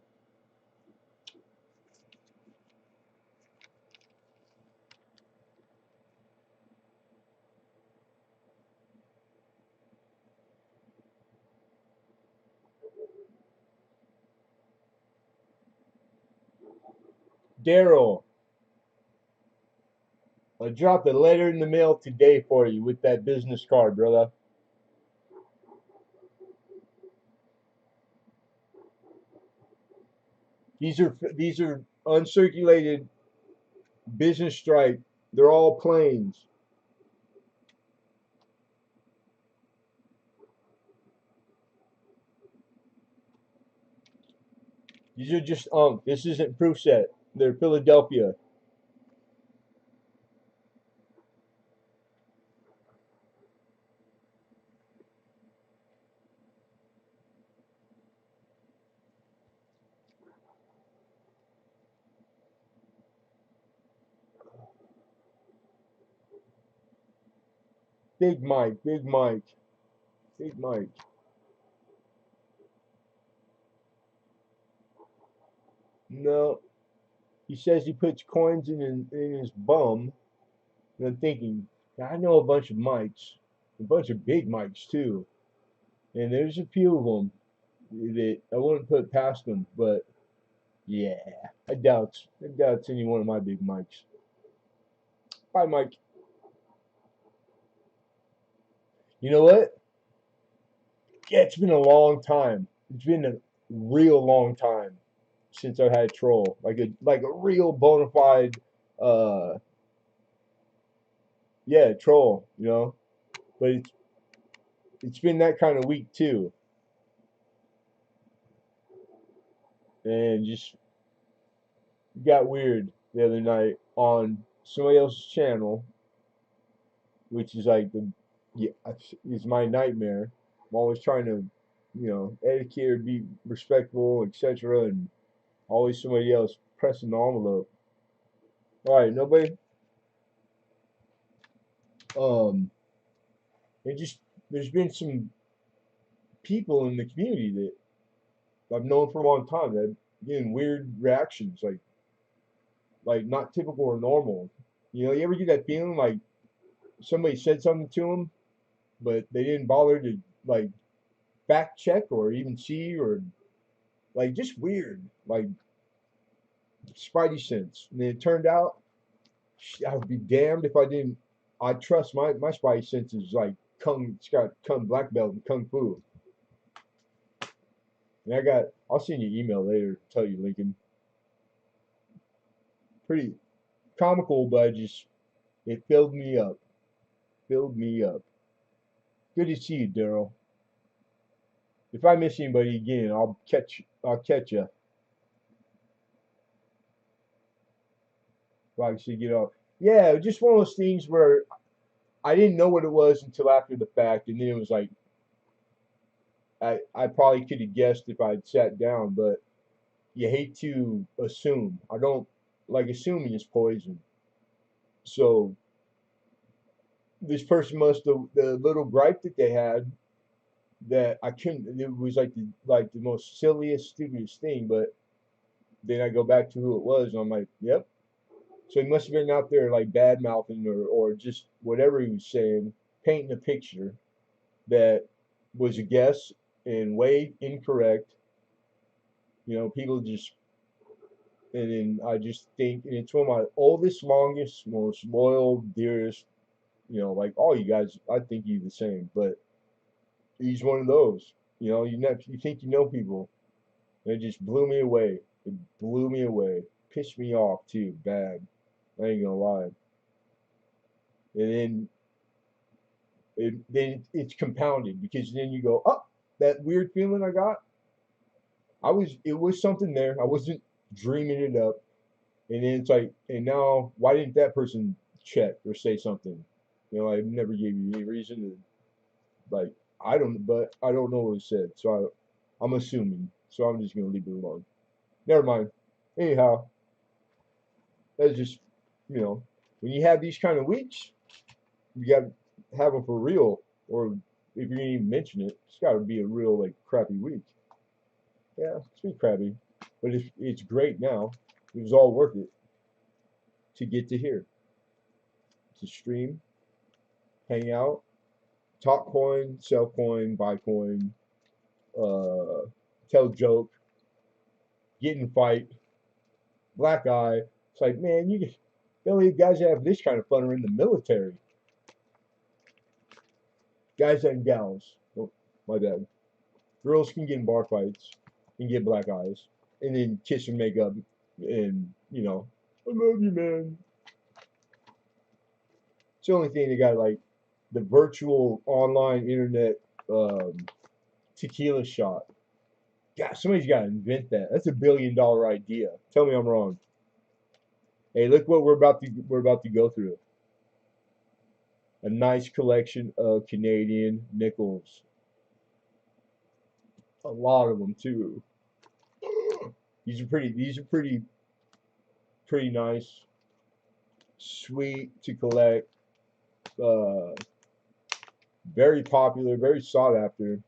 Daryl, I dropped a letter in the mail today for you with that business card, brother. These are uncirculated business stripe. They're all planes. These are just This isn't proof set. They're Philadelphia. Big Mike, Big Mike, Big Mike. No, he says he puts coins in his bum. And I'm thinking, I know a bunch of Mikes, a bunch of Big Mikes too, and there's a few of them that I wouldn't put past them. But yeah, I doubt it's any one of my Big Mikes. Bye, Mike. You know what? Yeah, it's been a long time. It's been a real long time since I've had a troll, like a real bona fide, uh, yeah, troll. But it's been that kind of week too, and just got weird the other night on somebody else's channel, which is like yeah, is my nightmare. I'm always trying to, etiquette or be respectful, etc., and always somebody else pressing the envelope. All right, nobody. Um, it just there's been some people in the community that I've known for a long time that getting weird reactions, like not typical or normal. You ever get that feeling like somebody said something to them, but they didn't bother to like fact check or even see or like just weird, like spidey sense. And then it turned out I would be damned if I didn't. I trust my spidey sense is like kung. It's got kung black belt and kung fu. And I'll send you an email later to tell you, Lincoln. Pretty comical, but it filled me up. Filled me up. Good to see you, Daryl. If I miss anybody again, I'll catch you. Like, so get off. Yeah, just one of those things where I didn't know what it was until after the fact, and then it was like I probably could have guessed if I'd sat down, but you hate to assume. I don't like assuming is poison. So this person must have the little gripe that they had that I couldn't. It was like the most silliest, stupidest thing. But then I go back to who it was, and I'm like, yep. So he must have been out there like bad mouthing or just whatever he was saying, painting a picture that was a guess and way incorrect. People just, and then I just think, and it's one of my oldest, longest, most loyal, dearest, like all you guys, I think you the same, but he's one of those, you think you know people, and it just blew me away. It blew me away. Pissed me off too, bad. I ain't gonna lie. And then it's compounded because then you go, oh, that weird feeling I got, it was something there. I wasn't dreaming it up. And then it's like, and now why didn't that person check or say something? I never gave you any reason to like. But I don't know what was said, so I'm assuming. So I'm just gonna leave it alone. Never mind. Anyhow, that's just when you have these kind of weeks, you got to have them for real. Or if you're gonna even mention it, it's got to be a real like crappy week. Yeah, it's been crappy, but it's great now. It was all worth it to get to here, to stream, hang out, talk coin, sell coin, buy coin, uh, tell joke, get in fight, black eye. It's like, man, you just believe guys that have this kind of fun are in the military. Guys and gals. Oh, my bad. Girls can get in bar fights and get black eyes, and then kiss and make up, and I love you, man. It's the only thing they got like the virtual online internet um, tequila shot. God, somebody's got to invent that. That's $1 billion idea. Tell me I'm wrong. Hey, look what we're about to go through. A nice collection of Canadian nickels. A lot of them too. These are pretty nice. Sweet to collect. Uh, very popular, very sought after.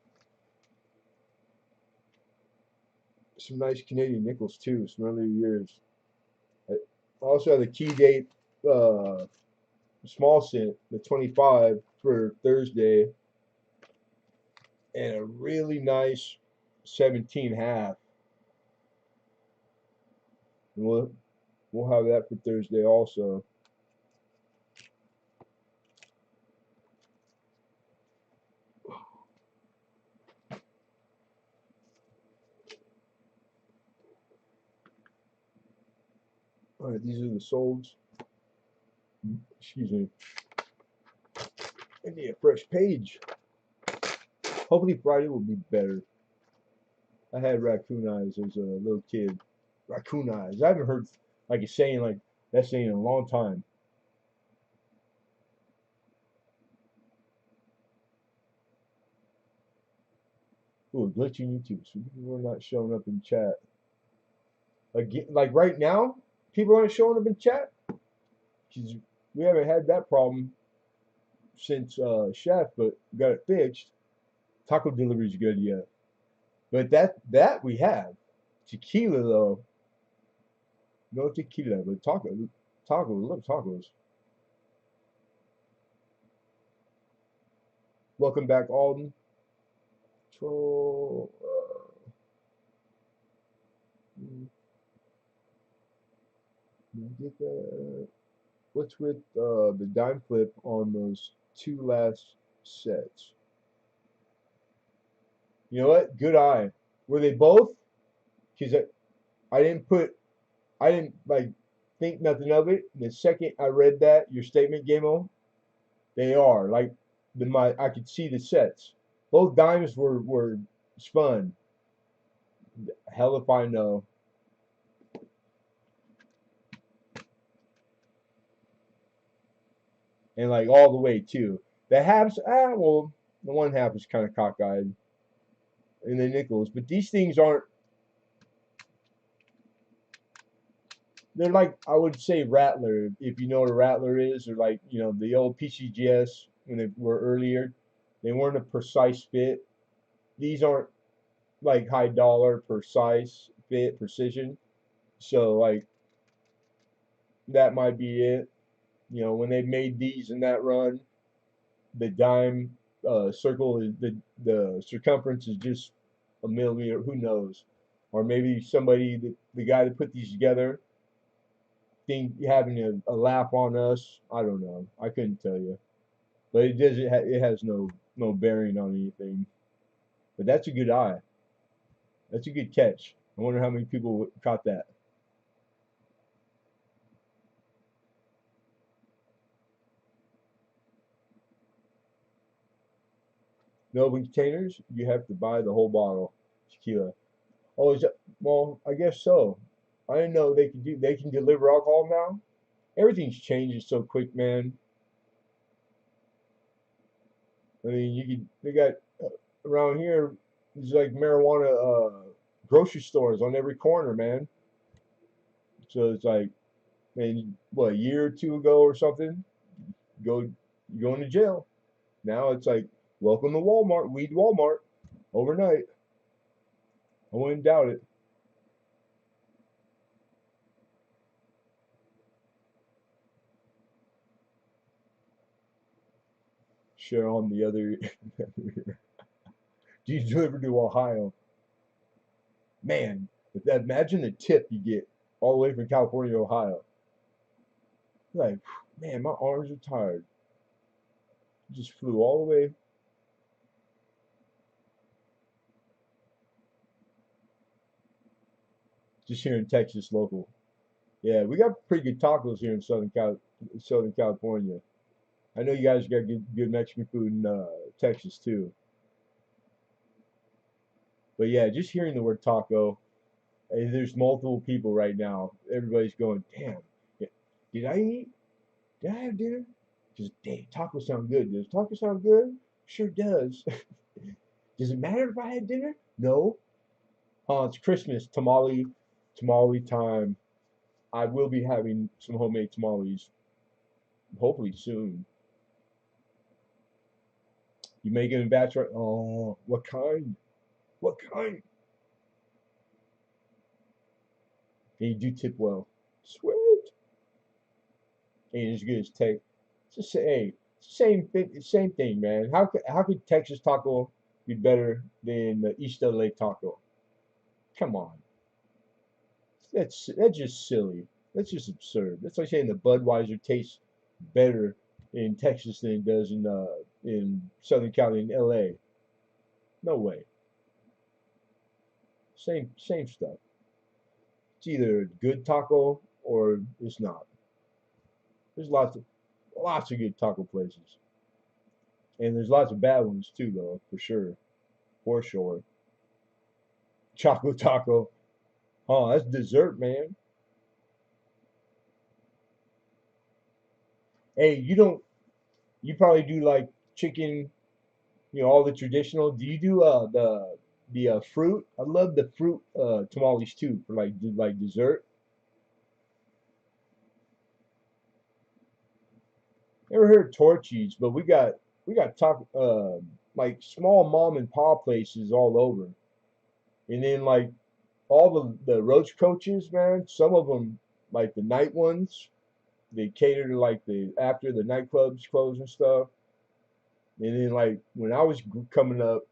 Some nice Canadian nickels too. Some earlier years. I also have the key date small cent, the 25 for Thursday, and a really nice 17 half. And we'll have that for Thursday also. All right, these are the solds. Excuse me. I need a fresh page. Hopefully Friday will be better. I had raccoon eyes as a little kid. Raccoon eyes. I haven't heard like a saying like that saying in a long time. Ooh, glitching YouTube. So people are not showing up in chat. Again, like right now, people aren't showing up in chat. 'Cause we haven't had that problem since Chef, but got it fixed. Taco delivery is good, yeah. But that we have. Tequila though, no tequila, but love tacos. Welcome back, Alden. Troll. Get that. What's with the dime flip on those two last sets? You know what? Good eye. Were they both? Because I didn't like think nothing of it. The second I read that your statement, Gamo, they are like I could see the sets. Both dimes were spun. Hell if I know. and like all the way too. The halves, well, the one half is kind of cockeyed, and the nickels. But these things aren't. They're like, I would say, Rattler, if you know what a Rattler is, or like the old PCGS when they were earlier. They weren't a precise fit. These aren't like high dollar precise fit precision. So like that might be it. When they made these in that run, the dime circle is the circumference is just a millimeter. Who knows? Or maybe somebody, the guy that put these together, think having a laugh on us. I don't know. I couldn't tell you, but it does. It has no bearing on anything. But that's a good eye. That's a good catch. I wonder how many people caught that. No open containers. You have to buy the whole bottle tequila. Oh, is that, well, I guess so. I didn't know they can deliver alcohol now. Everything's changing so quick, man. I mean, they got around here. There's like marijuana grocery stores on every corner, man. So it's like, man, what, a year or two ago or something, go you go into jail. Now it's like, welcome to Walmart, weed Walmart, overnight. I wouldn't doubt it. Share on the other. Do you deliver to Ohio? Man, imagine the tip you get all the way from California to Ohio. Like, man, my arms are tired. Just flew all the way. Just here in Texas, local. Yeah, we got pretty good tacos here in Southern California. I know you guys got good Mexican food in Texas too. But yeah, just hearing the word taco, there's multiple people right now. Everybody's going, damn, did I eat? Did I have dinner? Because, dang, tacos sound good. Does taco sound good? Sure does. Does it matter if I had dinner? No. It's Christmas, tamale time. I will be having some homemade tamales, hopefully soon. You making a batch right? Oh, what kind? What kind? And you do tip well. Sweet. Ain't as good as take. It's just hey, same thing, man. How could Texas taco be better than the East LA taco? Come on, that's just silly. That's just absurd. That's like saying the Budweiser tastes better in Texas than it does in Southern Cali and LA. No way. Same stuff. It's either a good taco or it's not. There's lots of good taco places, and there's lots of bad ones too, though, for sure. Choco taco, oh, that's dessert, man. Hey, you probably do like chicken, all the traditional. Do you do the fruit? I love the fruit tamales too for like dessert. Never heard of Torchy's, but we got like small mom and pop places all over, and then like all the roach coaches, man. Some of them, like the night ones, they cater to like the after the nightclubs close and stuff. And then like when I was coming up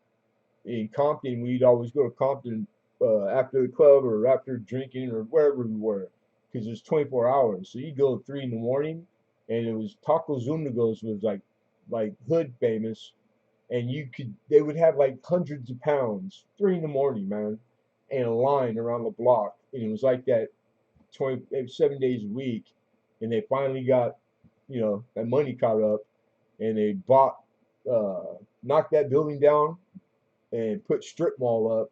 in Compton, we'd always go to Compton after the club or after drinking or wherever we were, because it's 24 hours. So you go at 3 in the morning, and it was Taco Zundago's was like hood famous, and they would have like hundreds of pounds 3 in the morning, man, and a line around the block, and it was like that 7 days a week, and they finally got that money caught up, and they bought knocked that building down and put strip mall up,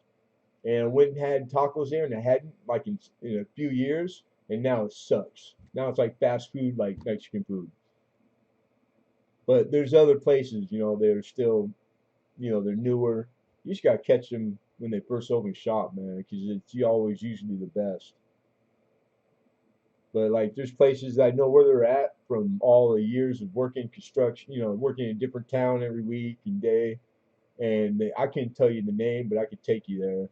and went and had tacos there, and they hadn't like in a few years, and now it sucks. Now it's like fast food, like Mexican food. But there's other places, they're still, they're newer. You just gotta catch them when they first open shop, man, because it's always usually the best. But like, there's places that I know where they're at from all the years of working construction, working in a different town every week and day. And I can't tell you the name, but I could take you there.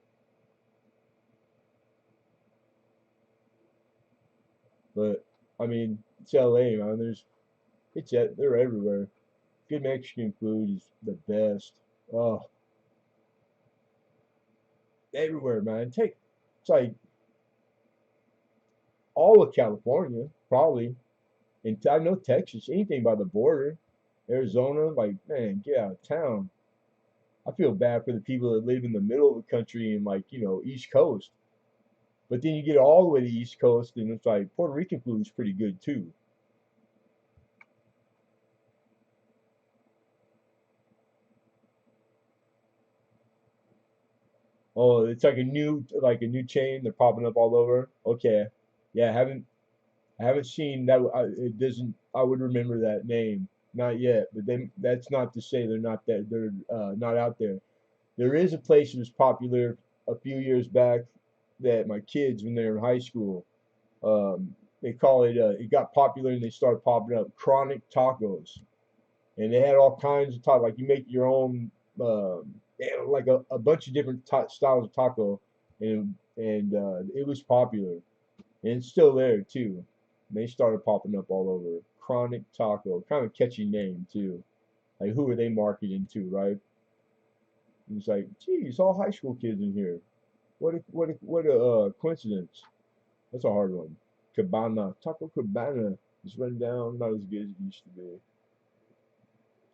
But I mean, it's LA, man. They're everywhere. Good Mexican food is the best. Oh, everywhere, man. It's like all of California, probably. And I know Texas, anything by the border, Arizona, like, man, get out of town. I feel bad for the people that live in the middle of the country and, like, East Coast. But then you get all the way to the East Coast, and it's like Puerto Rican food is pretty good too. Oh, it's like a new chain. They're popping up all over. Okay, yeah, I haven't seen that. It doesn't. I would remember that name. Not yet, but then that's not to say they're not out there. There is a place that was popular a few years back that my kids, when they were in high school, they call it. It got popular and they started popping up. Chronic tacos, and they had all kinds of tacos. Like you make your own. They had like a bunch of different styles of taco, and it was popular. And it's still there too. They started popping up all over. Chronic Taco, kind of catchy name too. Like who are they marketing to, right? And it's like, geez, all high school kids in here. What a coincidence. That's a hard one. Cabana, Taco Cabana is run down, not as good as it used to be.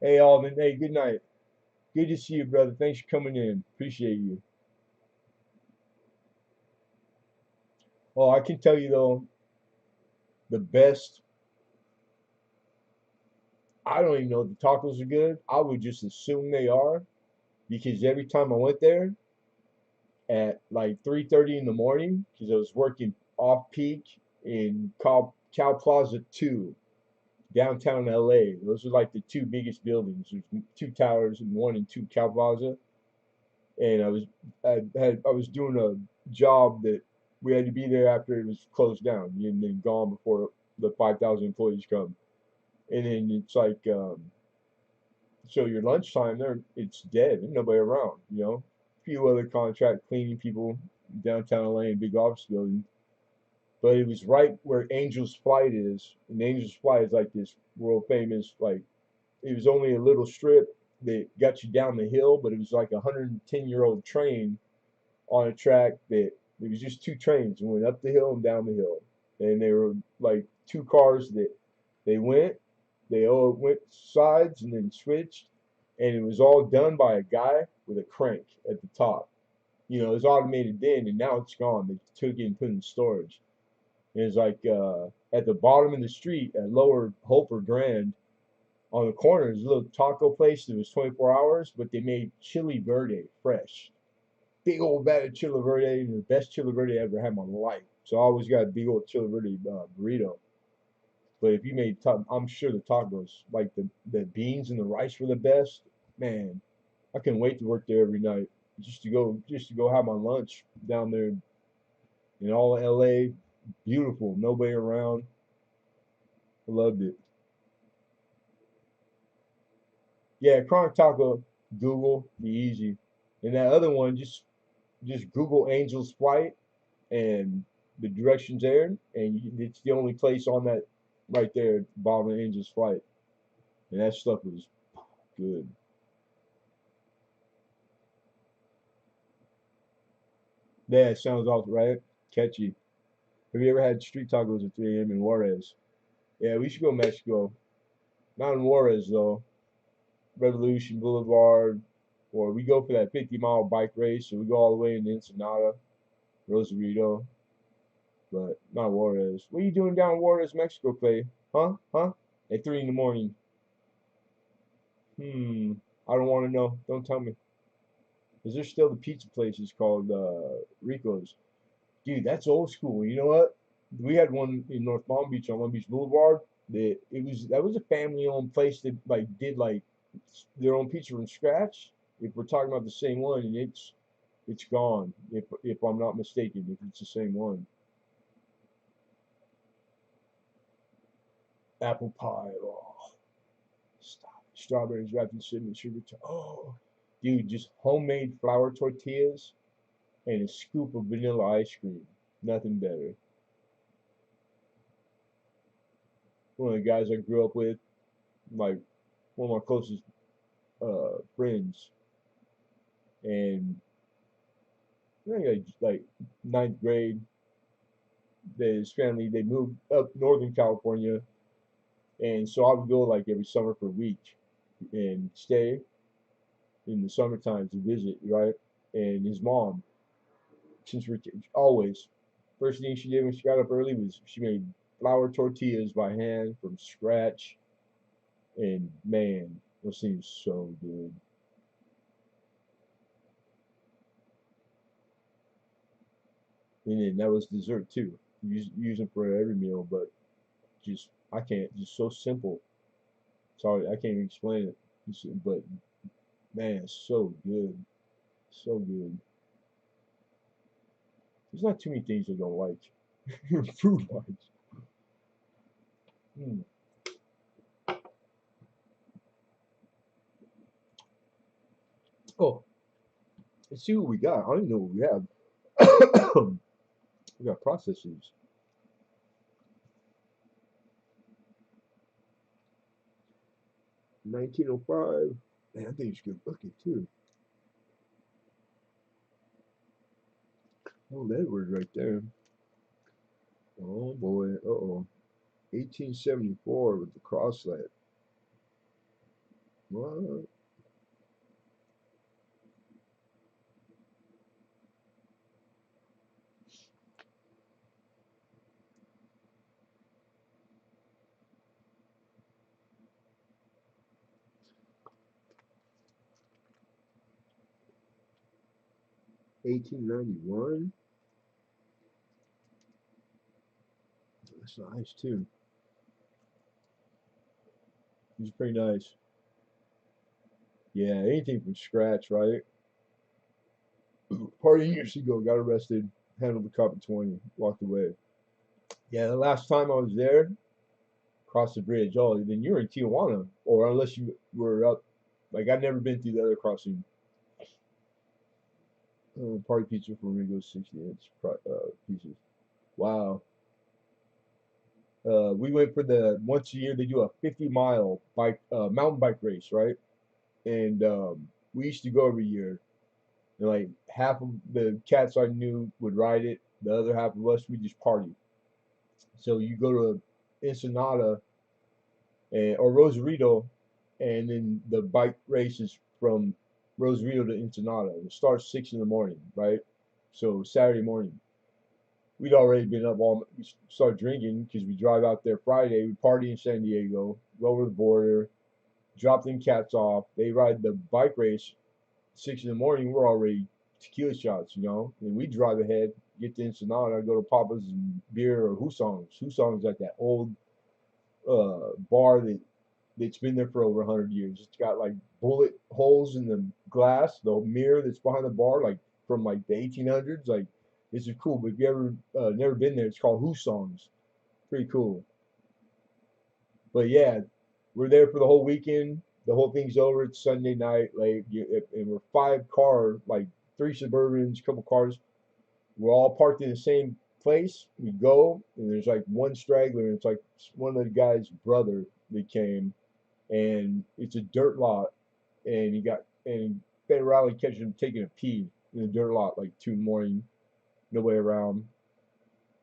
Hey Alvin, hey, good night. Good to see you, brother. Thanks for coming in. Appreciate you. Oh, I can tell you though, the best. I don't even know if the tacos are good. I would just assume they are because every time I went there at like 3:30 in the morning, because I was working off peak in Cow Plaza 2, downtown LA. Those are like the two biggest buildings. There's two towers and one and two Cow Plaza. And I was doing a job that we had to be there after it was closed down and then gone before the 5,000 employees come. And then it's like so your lunchtime there, it's dead. There's nobody around, A few other contract cleaning people downtown LA in big office building. But it was right where Angel's Flight is. And Angel's Flight is like this world famous, like, it was only a little strip that got you down the hill, but it was like a 110-year-old train on a track that it was just two trains and went up the hill and down the hill. And they were like two cars that they all went sides and then switched, and it was all done by a guy with a crank at the top. It was automated then, and now it's gone. They took it and put it in storage. And it's like at the bottom of the street at Lower Hope or Grand, on the corner, there's a little taco place that was 24 hours, but they made chili verde fresh. Big old vat of chili verde, the best chili verde I ever had in my life. So I always got a big old chili verde burrito. But if you made, I'm sure the tacos, like the beans and the rice were the best. Man, I couldn't wait to work there every night just to go have my lunch down there in all of LA. Beautiful, nobody around. I loved it. Yeah, Chronic Taco, Google, be easy. And that other one, just Google Angel's Flight and the directions there, and it's the only place on that right there, bottom of Angel's Flight. And that stuff was good. Yeah, it sounds awesome, right? Catchy. Have you ever had street tacos at 3 a.m. in Juarez? Yeah, we should go to Mexico. Not in Juarez though. Revolution Boulevard, or we go for that 50-mile bike race, so we go all the way into Ensenada, Rosarito, but not Juarez. What are you doing down in Juarez, Mexico, Clay? Huh? Huh? At 3 in the morning. Hmm. I don't want to know. Don't tell me. Is there still the pizza places called Rico's? Dude, that's old school. You know what? We had one in North Palm Beach on Long Beach Boulevard. That was a family-owned place that like did like their own pizza from scratch. If we're talking about the same one, and it's gone. If I'm not mistaken, if it's the same one. Apple pie. Oh, stop. Strawberries wrapped in cinnamon sugar. Oh, dude, just homemade flour tortillas and a scoop of vanilla ice cream. Nothing better. One of the guys I grew up with, like one of my closest friends, and I think like ninth grade, his family they moved up Northern California, and so I would go like every summer for a week and stay in the summertime to visit, right? And his mom, since we're always first thing she did when she got up early was she made flour tortillas by hand from scratch, and man, those things so good. And then that was dessert too. Use them for every meal, but just I can't. Just so simple. Sorry, I can't even explain it. But man, it's so good, so good. There's not too many things I don't like, food wise. Mm. Oh, let's see what we got. I don't even know what we have. We got processes. 1905. Man, I think it's good looking too. Old Edward right there. Oh boy. Uh oh. 1874 with the crosslet. What? 1891. That's nice too. It's pretty nice. Yeah, anything from scratch, right? Party years ago, got arrested, handled the cop at 20, walked away. Yeah, the last time I was there, crossed the bridge. Oh, then you're in Tijuana, or unless you were up. Like I've never been through the other crossing. Party pizza for Ringo 60-inch pieces. Wow. We went for the once a year they do a 50-mile bike mountain bike race, right? And we used to go every year. And like half of the cats I knew would ride it. The other half of us we just party. So you go to Ensenada or Rosarito, and then the bike race is from Rosarito to Ensenada. It starts 6 in the morning, right? So Saturday morning, we'd already been up all. We start drinking because we drive out there Friday. We party in San Diego, go over the border, drop them cats off. They ride the bike race 6 in the morning. We're already tequila shots, and we drive ahead, get to Ensenada, go to Papa's and beer or Husong's. Husong's like that old bar that's been there for over 100 years. It's got like bullet holes in the glass, the mirror that's behind the bar, like from like the 1800s. Like this is cool. But if you ever never been there, it's called Husong's. Pretty cool. But yeah, we're there for the whole weekend. The whole thing's over. It's Sunday night. Like, and we're five car, like three Suburbans, couple cars. We're all parked in the same place. We go, and there's like one straggler, and it's like one of the guy's brother that came, and it's a dirt lot, and he got and Federale catches him taking a pee in the dirt lot like 2 in the morning, no way around.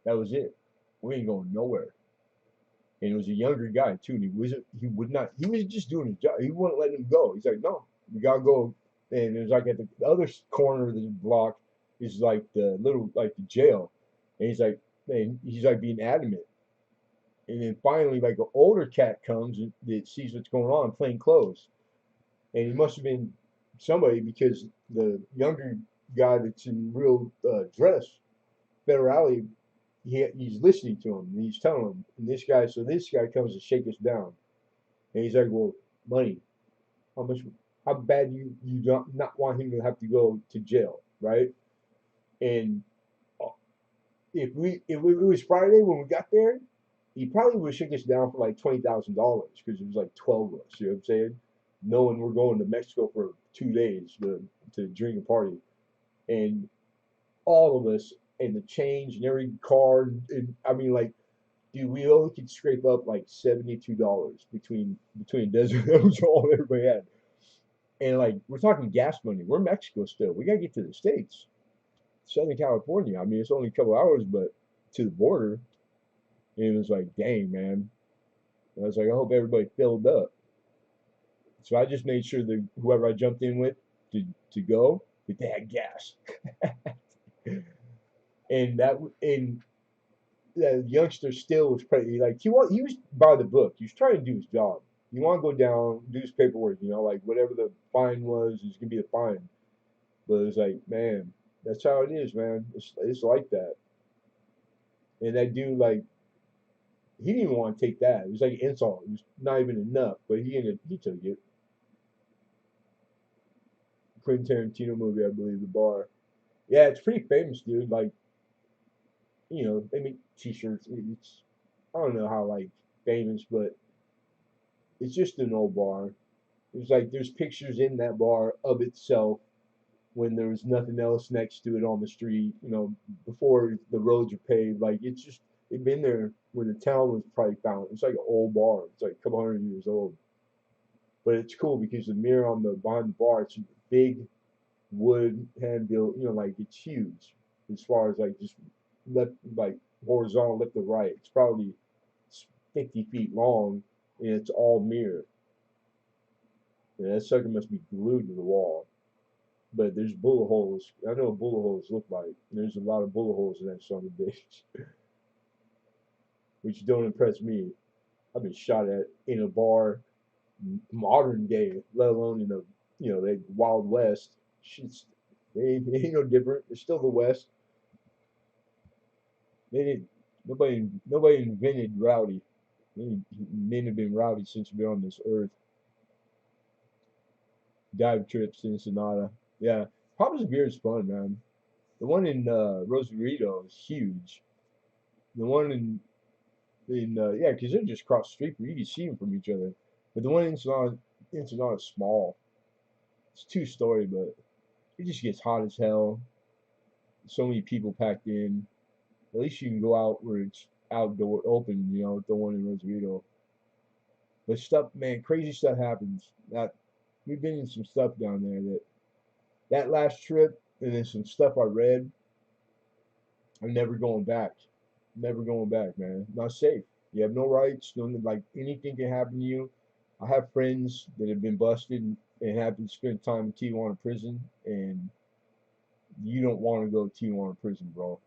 That was it. We ain't going nowhere. And it was a younger guy too, and he would not he was just doing his job. He wouldn't let him go. He's like, no, we gotta go. And it was like at the other corner of the block is like the little like the jail, and he's like being adamant. And then finally, like an older cat comes that sees what's going on, plain clothes, and he must have been somebody because the younger guy that's in real dress, Federale, he's listening to him and he's telling him. And this guy comes to shake us down, and he's like, "Well, money, how much, how bad you don't not want him to have to go to jail, right?" And if it was Friday when we got there, he probably would have shook us down for like $20,000 because it was like 12 of us. You know what I'm saying? Knowing we're going to Mexico for 2 days to drink and party, and all of us and the change and every car. And I mean, like, dude, we only could scrape up like $72 between desert. That was all everybody had. And like, we're talking gas money. We're in Mexico still. We gotta get to the states, Southern California. I mean, it's only a couple hours, but to the border. And it was like, dang, man. And I was like, I hope everybody filled up. So I just made sure that whoever I jumped in with to go, that they had gas. And the youngster still was pretty like he was by the book. He was trying to do his job. You want to go down, do his paperwork, like whatever the fine was is gonna be the fine. But it was like, man, that's how it is, man. It's like that. And that dude, like, he didn't even want to take that. It was like an insult. It was not even enough, but he took it. Quentin Tarantino movie, I believe, The Bar. Yeah, it's pretty famous, dude. Like, they make T-shirts. It's I don't know how like famous, but it's just an old bar. It's like there's pictures in that bar of itself when there was nothing else next to it on the street. Before the roads are paved. Like it's been there when the town was probably found. It's like an old bar. It's like a couple hundred years old. But it's cool because the mirror on the behind the bar, it's a big wood hand built. Like it's huge as far as like just left like horizontal left to right. It's probably 50 feet long and it's all mirror. And that sucker must be glued to the wall. But there's bullet holes. I know what bullet holes look like. There's a lot of bullet holes in that son of a bitch, which don't impress me. I've been shot at in a bar, modern day, let alone in the Wild West. Shit's it ain't no different. It's still the West. They didn't. Nobody invented rowdy. Men have been rowdy since we've been on this earth. Dive trips in Sonata. Yeah, Papa's beer is fun, man. The one in Rosarito is huge. The one in yeah, because they're just across the street, but you can see them from each other. But the one in Sonata is small. It's 2 story, but it just gets hot as hell. So many people packed in. At least you can go out where it's outdoor, open. The one in Rosarito. But stuff, man, crazy stuff happens. That we've been in some stuff down there that last trip, and then some stuff I read. I'm never going back. Never going back, man. Not safe. You have no rights. No, like anything can happen to you. I have friends that have been busted and have to spend time in Tijuana prison, and you don't want to go to Tijuana prison, bro.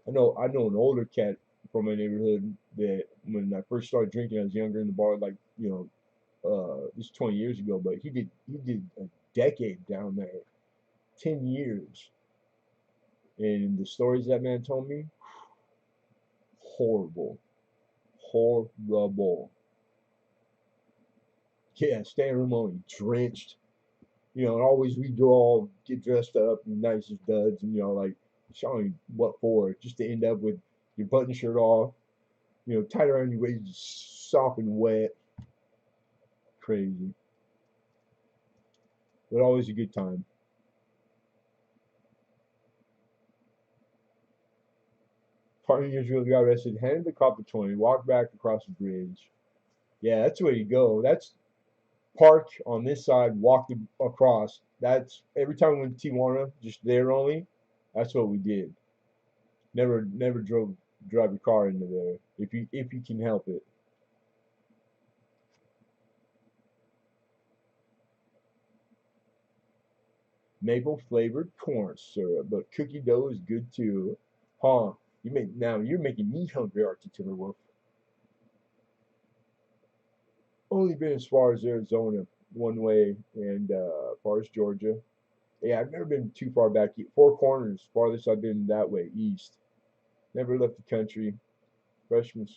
I know an older cat from my neighborhood that when I first started drinking, I was younger in the bar, like this 20 years ago, but he did a decade down there, 10 years, and the stories that man told me, horrible, horrible. Yeah, staying room only, drenched. And always we go all get dressed up and nice as duds, and like showing what for, just to end up with your button shirt off, tied around your waist, just soft and wet, crazy, but always a good time. Partner years ago, the guy arrested, handed the cop a 20, walked back across the bridge. Yeah, that's the way you go. That's park on this side, walk across. That's every time we went to Tijuana, just there only. That's what we did. Never drive your car into there if you can help it. Maple flavored corn syrup, but cookie dough is good too. Huh? You're making me hungry, Archie Timberwolf. Only been as far as Arizona one way, and as far as Georgia. Yeah, I've never been too far back. Four Corners, farthest I've been that way, east. Never left the country. Freshman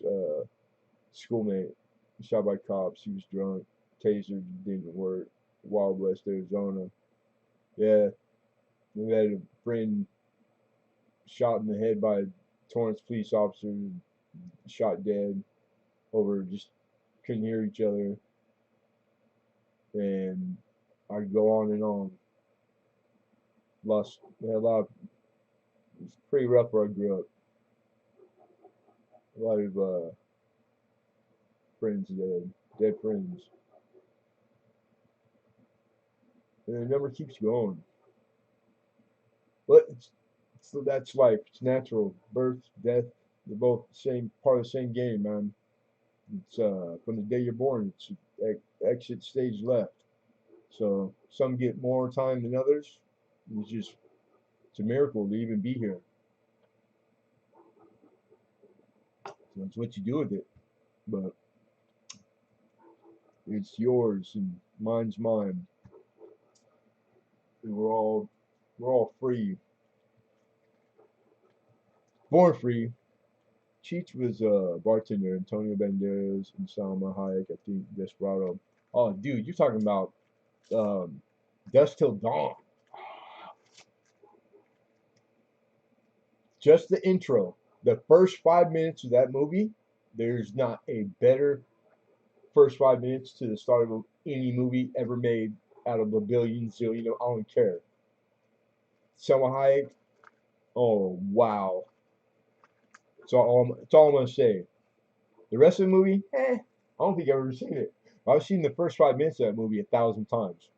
schoolmate shot by cops. He was drunk. Taser didn't work. Wild West, Arizona. Yeah, we had a friend shot in the head by a Torrance police officer, shot dead over just couldn't hear each other, and I could go on and on. Lost had a lot. It was pretty rough where I grew up. A lot of friends dead friends, and the number keeps going. But so that's life. It's natural. Birth, death, they're both the same part of the same game, man. It's from the day you're born. It's exit stage left. So some get more time than others. It's a miracle to even be here. So it's what you do with it. But it's yours and mine's mine. And we're all free. Born free. Cheech was a bartender, Antonio Banderas and Salma Hayek, I think Desperado. Oh dude, you're talking about um, Dusk Till Dawn. Just the intro. The first 5 minutes of that movie, there's not a better first 5 minutes to the start of any movie ever made out of a billion, zillion, I don't care. Selma Hayek, oh wow. It's all I'm gonna say. The rest of the movie, I don't think I've ever seen it. I've seen the first 5 minutes of that movie 1,000 times.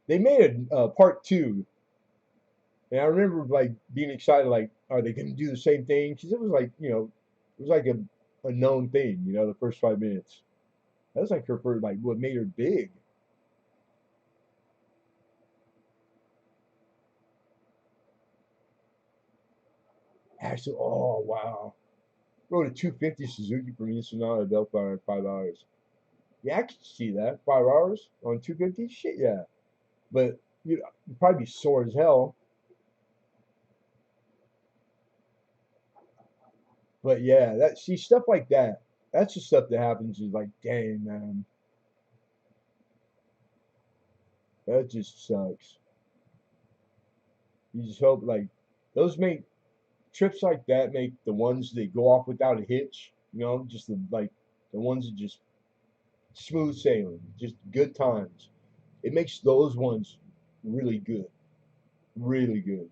They made a part two, and I remember like being excited, like, are they gonna do the same thing? Because it was like, it was like a known thing, the first 5 minutes. That was like her first, like what made her big. Actually, oh wow. Rode a 250 Suzuki for me, Sonata Delphi in 5 hours. Yeah, I could see that. 5 hours on 250? Shit, yeah. But you'd probably be sore as hell. But yeah, stuff like that. That's the stuff that happens is like, dang man, that just sucks. You just hope like those make trips like that make the ones that go off without a hitch, just like the ones that just smooth sailing, just good times. It makes those ones really good, really good.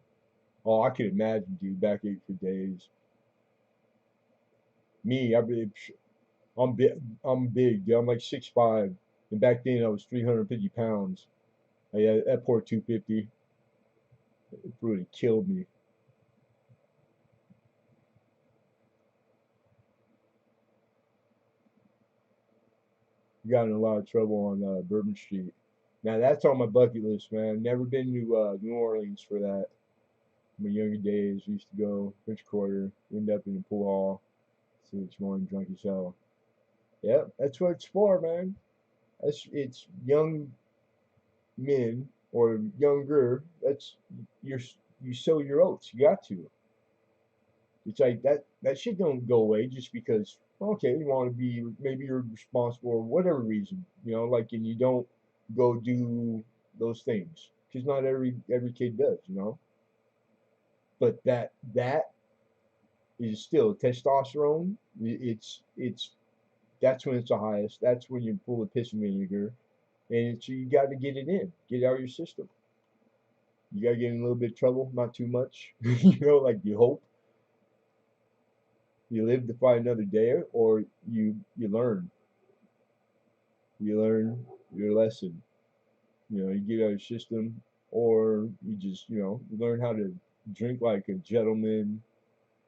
Oh, I could imagine, dude, backache for days. Me, I'm big. I'm big, dude. I'm like 6'5", and back then I was 350 pounds. Yeah, that poor 250, it really killed me. Got in a lot of trouble on Bourbon Street. Now that's on my bucket list, man. Never been to New Orleans for that. In my younger days, we used to go French Quarter, end up in the pool hall, 6 morning drunk as hell. Yep, that's what it's for, man. It's young men or younger. You're you sow your oats. You got to. It's like that shit don't go away just because okay you want to be maybe you're responsible or whatever reason like and you don't go do those things because not every kid does but that is still testosterone. It's that's when it's the highest. That's when you're full of piss and vinegar, and you got to get it in, get it out of your system. You got to get in a little bit of trouble, not too much, like you hope. You live to fight another day, or you learn your lesson. You get out of your system, or you just you learn how to drink like a gentleman,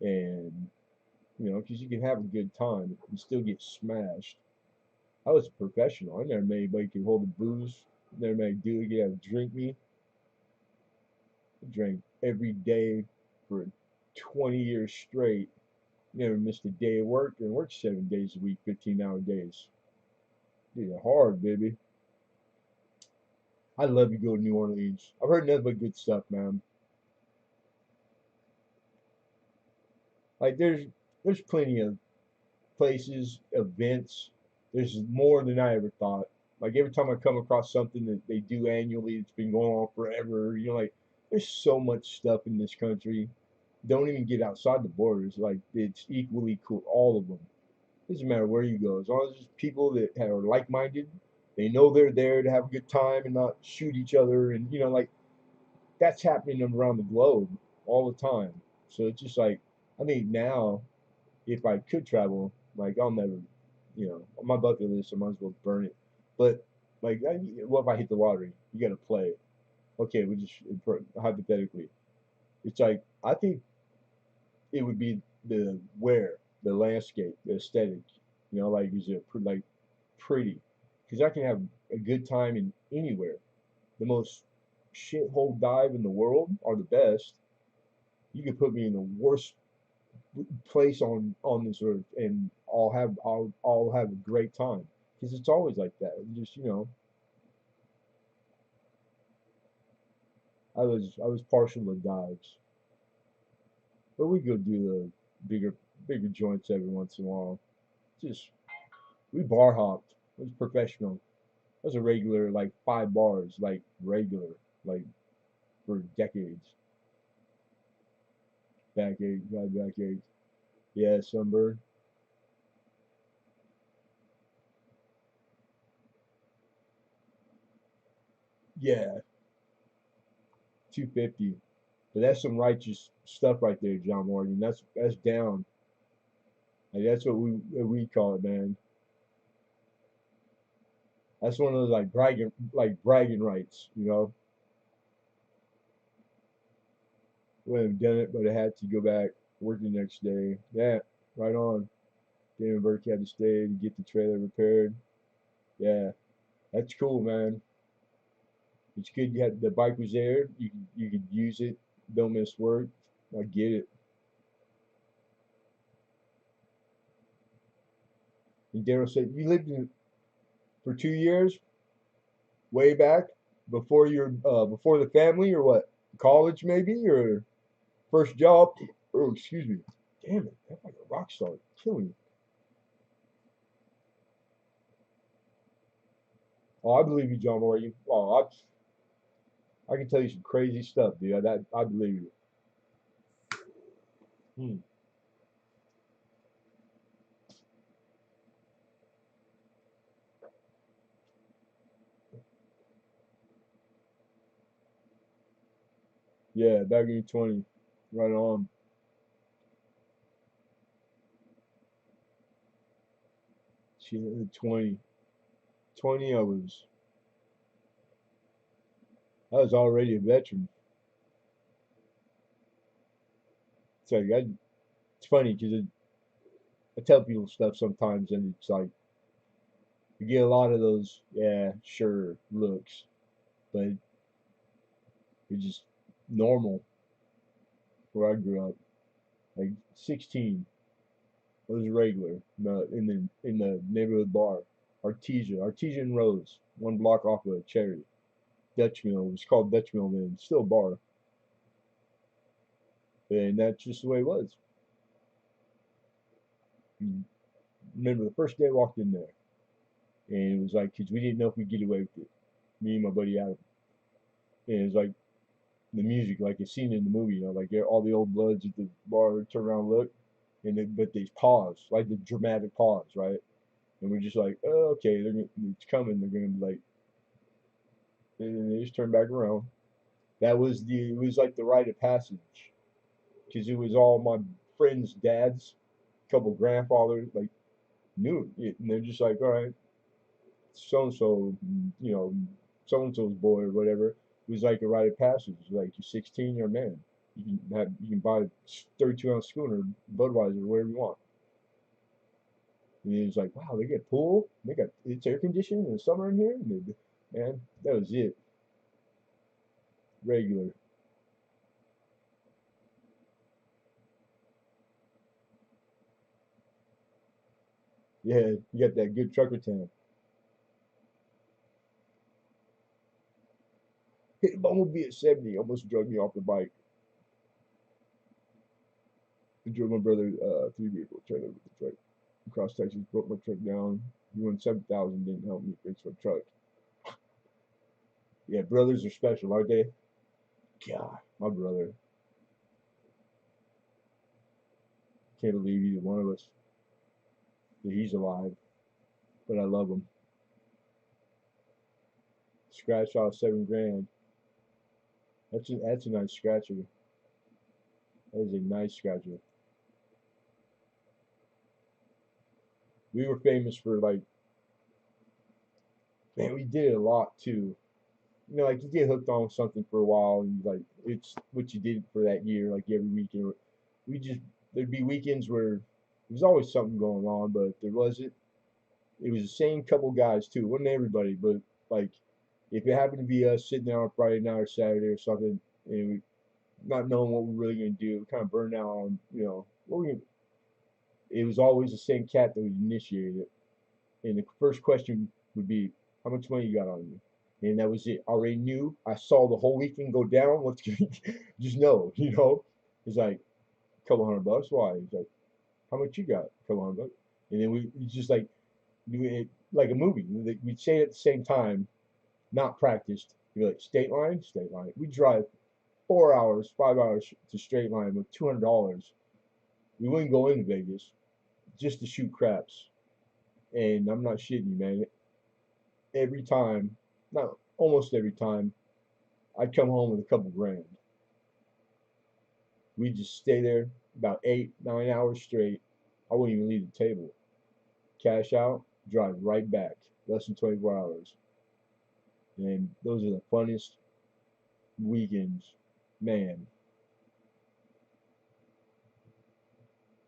and because you can have a good time and still get smashed. I was a professional. I never made anybody could hold the booze. Never made a dude get out to drink me. I drank every day for 20 years straight. Never missed a day of work and worked 7 days a week, 15-hour days. Did it hard, baby. I'd love to go to New Orleans. I've heard nothing but good stuff, man. Like there's plenty of places, events. There's more than I ever thought. Like every time I come across something that they do annually, it's been going on forever. Like there's so much stuff in this country. Don't even get outside the borders. Like it's equally cool, all of them. Doesn't matter where you go, as long as there's people that are like-minded. They know they're there to have a good time and not shoot each other, and like that's happening around the globe all the time. So it's just like I think now, if I could travel, like I'll never, on my bucket list, I might as well burn it. But like, what if I hit the lottery? You got to play. Okay, we just hypothetically, it's like I think it would be the landscape, the aesthetic. Like is it like pretty? Because I can have a good time in anywhere. The most shithole dive in the world are the best. You could put me in the worst place on this earth, and I'll have a great time because it's always like that. Just I was partial to dives, but we go do the bigger joints every once in a while. Just we bar hopped. It was professional. I was a regular, like 5 bars, like regular, like for decades. Backache, bad backache. Yeah, sunburn. Yeah, 250. But that's some righteous stuff right there, John Morgan. That's down. Like that's what we call it, man. That's one of those like bragging rights, We haven't done it, but I had to go back, work the next day. Yeah, right on. Damon Burke had to stay to get the trailer repaired. Yeah, that's cool, man. It's good you had the bike was there. You could use it. Don't miss work. I get it. And Daryl said you lived in for 2 years, way back before the family or what? College maybe or first job? Oh, excuse me. Damn it, that's like a rock star. Killing me. Oh, I believe you, John Moore. I can tell you some crazy stuff, dude. I believe you. Hmm. Yeah, back in 20. Right on. Shit, 20. 20, I was already a veteran. It's like it's funny because I tell people stuff sometimes, and it's like you get a lot of those, yeah, sure looks, but it's just normal where I grew up. Like 16, I was regular in the neighborhood bar, Artesian Rose, one block off of Cherry. Dutch Mill. It was called Dutch Mill then, still a bar, and that's just the way it was. And remember the first day I walked in there, and it was like, cause we didn't know if we'd get away with it. Me and my buddy Adam, and it was like the music, like it's seen in the movie, like all the old bloods at the bar turn around and look, but they pause, like the dramatic pause, right? And we're just like, oh, okay, it's coming. They're gonna be like, and then they just turn back around. It was like the rite of passage, because it was all my friends' dads, couple grandfathers, like knew it, and they're just like, all right, so and so, so and so's boy or whatever. It was like a rite of passage. Like you're 16, you're a man. You can buy a 32-ounce schooner, Budweiser, whatever you want. And it was like, wow, they get pool, they got it's air conditioning in the summer in here. Man, that was it. Regular. Yeah, you got that good trucker town. Hit a bumblebee at 70, almost drug me off the bike. I drove my brother three-vehicle trailer with the truck across Texas, broke my truck down. He won 7,000, didn't help me fix my truck. Yeah, brothers are special, aren't they? God, my brother. Can't believe either one of us that he's alive, but I love him. Scratch off 7 grand. That's a nice scratcher. That is a nice scratcher. We were famous for like, man, we did it a lot too. You know, like you get hooked on something for a while, and like it's what you did for that year, like every weekend. We just there'd be weekends where there's always something going on, but there wasn't. It was the same couple guys too. It wasn't everybody, but like if it happened to be us sitting there on Friday night or Saturday or something, and we not knowing what we're really gonna do, kind of burn out on, what we. It was always the same cat that would initiate it, and the first question would be, "How much money you got on you?" And that was it. I already knew. I saw the whole weekend go down. What's just know. It's like a couple $100. Why? He's like, how much you got? A couple $100. And then we just like do it like a movie. We'd say it at the same time, not practiced. You're like, state line, state line. We drive 4 hours, 5 hours to straight line with $200. We wouldn't go into Vegas just to shoot craps. And I'm not shitting you, man. Every time, not almost every time, I'd come home with a couple grand. We'd just stay there about 8, 9 hours straight. I wouldn't even leave the table. Cash out, drive right back. Less than 24 hours. And those are the funnest weekends. Man,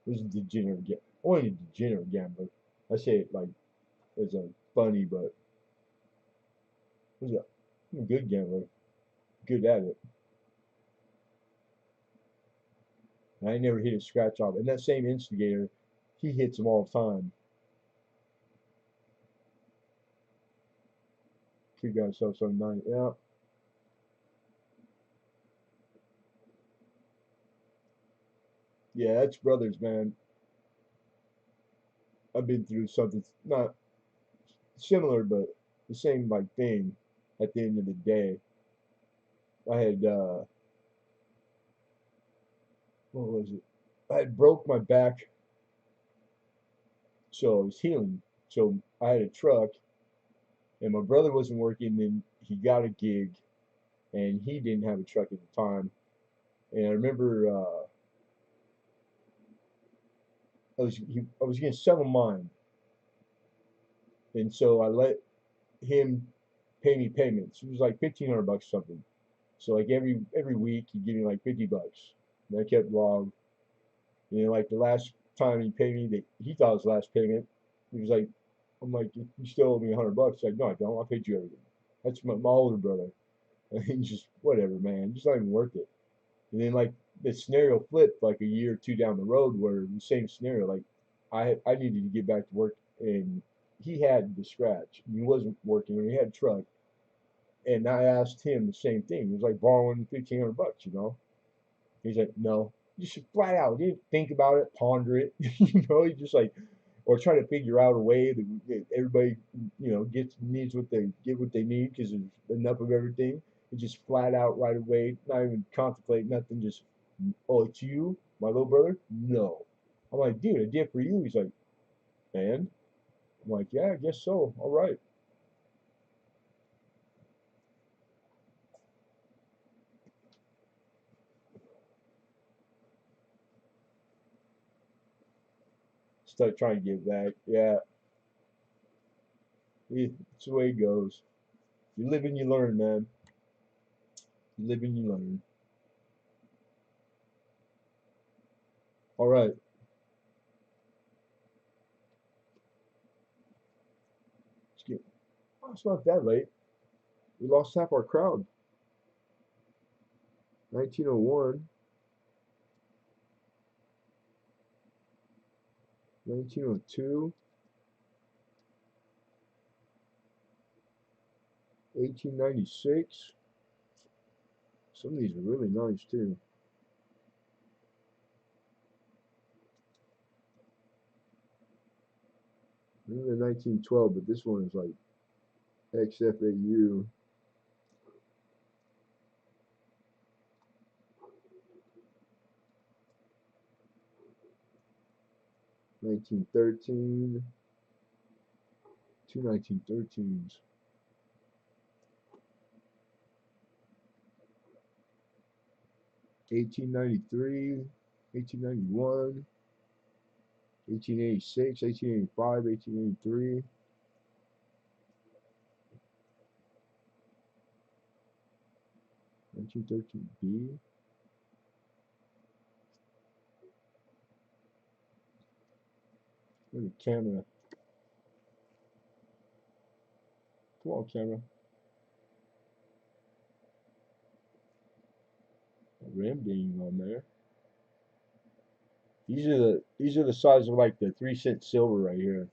this is degenerate. I wasn't a degenerate gambler. I say it like as a funny, but I'm a good gambler. Good at it. And I never hit a scratch off. And that same instigator, he hits them all the time. Kid got himself some night. Yeah. Yeah, that's brothers, man. I've been through something not similar, but the same like thing. At the end of the day, I had what was it? I had broke my back, so I was healing. So I had a truck, and my brother wasn't working. And he got a gig, and he didn't have a truck at the time. And I remember I was gonna sell him mine, and so I let him pay me payments. It was like $1,500 something. So like every week he'd give me like $50. And I kept log. Like the last time he paid me, that he thought it was the last payment. He was like, I'm like, you still owe me $100. He's like, no, I don't. I paid you everything. That's my older brother. And just whatever, man. Just not even worth it. And then like the scenario flipped like a year or two down the road, where the same scenario, like I needed to get back to work, and he had the scratch. He wasn't working, and he had a truck. And I asked him the same thing. It was like borrowing $1,500. He's like, no. You should flat out. He didn't think about it, ponder it. He just like, or try to figure out a way that everybody, needs what they need because there's enough of everything. He just flat out right away, not even contemplate nothing. Just, oh, it's you, my little brother. No, I'm like, dude, I did it for you. He's like, and I'm like, yeah, I guess so. All right. Start trying to give back. Yeah, it's the way it goes. You live and you learn, man. You live and you learn. All right. Let's get, oh, it's not that late. We lost half our crowd. 1901, 1902, 1896. Some of these are really nice too. They're 1912, but this one is like XFAU. 1913. Two 1913s. 1893, 1891, 1886, 1885, 1883. 1913B. Look at the camera. Come on, camera. Ram being on there. These are the size of like the 3-cent silver right here.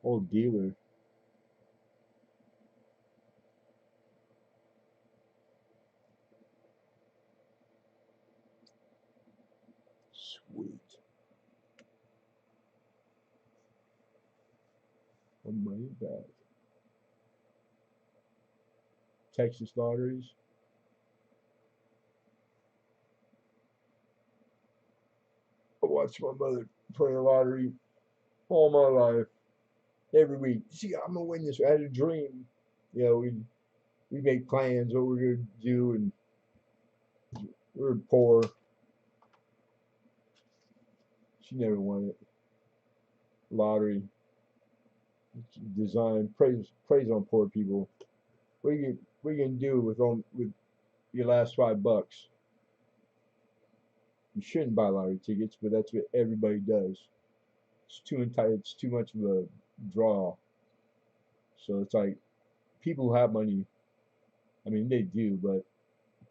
Old dealer. Sweet. One money back. Texas lotteries. I watched my mother play a lottery all my life, every week. See, I'm gonna win this. I had a dream. You know, we make plans what we're gonna do, and we were poor. She never won it. Lottery design preys on poor people. What you gonna do with your last $5? You shouldn't buy lottery tickets, but that's what everybody does. It's too entitled. It's too much of a draw. So it's like people who have money. I mean, they do, but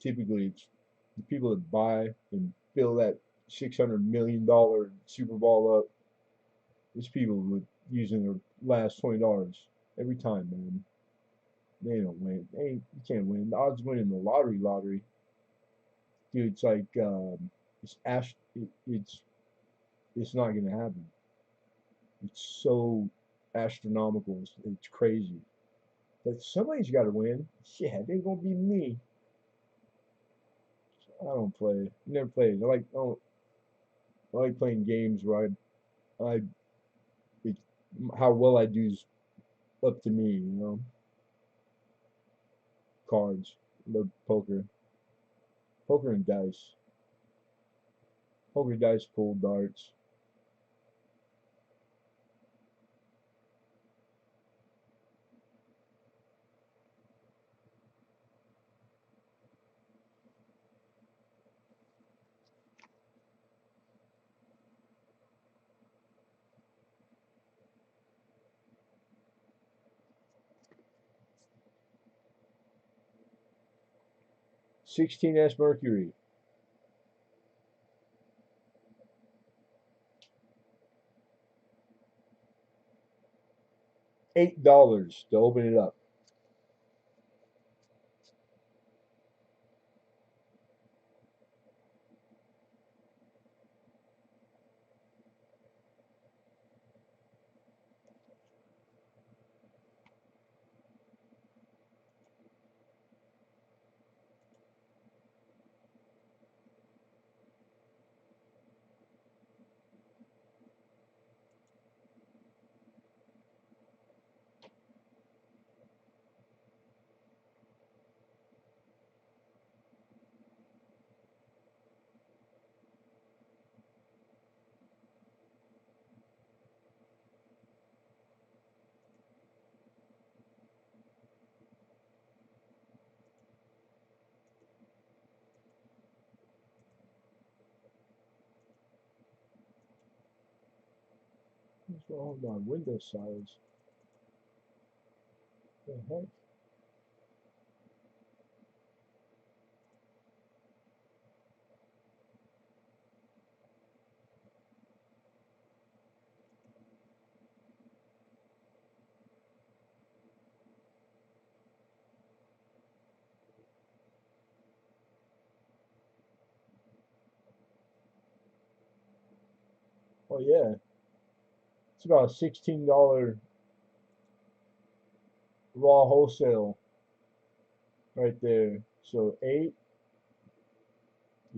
typically it's the people that buy and fill that $600 million Super Bowl up. It's people with using their last $20 every time, man. They don't win. You can't win. The odds winning the lottery, dude. It's like it's not gonna happen. It's so astronomical. It's crazy. But somebody's got to win. Yeah, it ain't gonna be me. I don't play. Never played. I like playing games where I it, how well I do is up to me. You know, cards, the poker and dice, poker, dice, pool, darts. 16S Mercury. $8 to open it up. What's wrong with my window size? What the heck? Oh yeah. It's about a $16 raw wholesale right there. So 8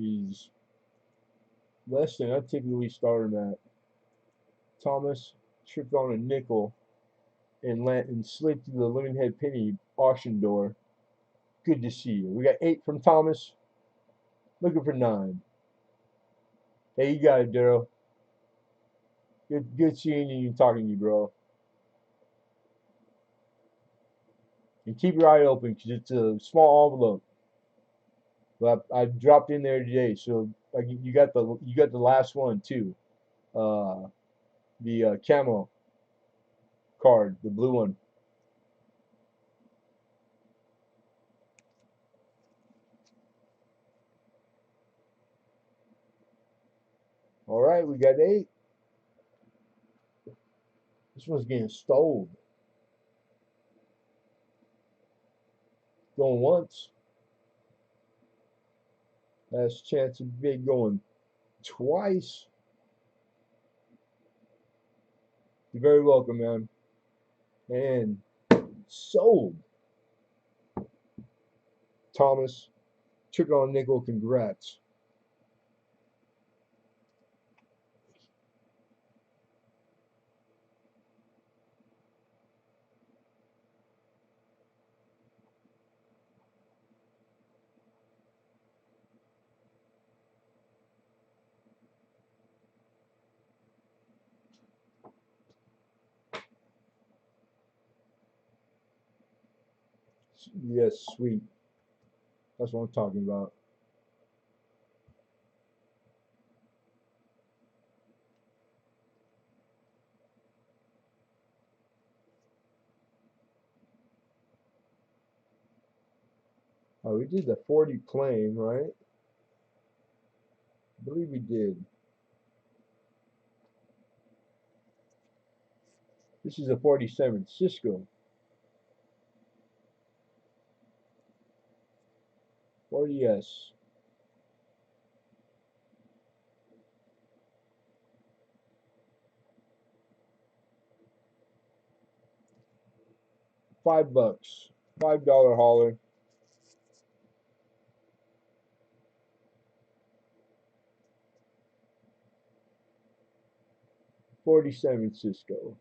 is less than I typically start them at. Thomas tripped on a nickel and slid through the Lemonhead penny auction door. Good to see you. We got 8 from Thomas. Looking for 9. Hey, you got it, Daryl. Good seeing you and talking to you, bro. And keep your eye open because it's a small envelope. But I dropped in there today, so you got the last one too. The camo card, the blue one. All right, we got 8. This one's getting stole. Going once. Last chance of big going twice. You're very welcome, man. And sold. Thomas, took on nickel. Congrats. Yes, sweet. That's what I'm talking about. Oh, we did the 40 plain, right? I believe we did. This is a 47 Cisco. 40S. $5. $5 hauler. 47 Cisco.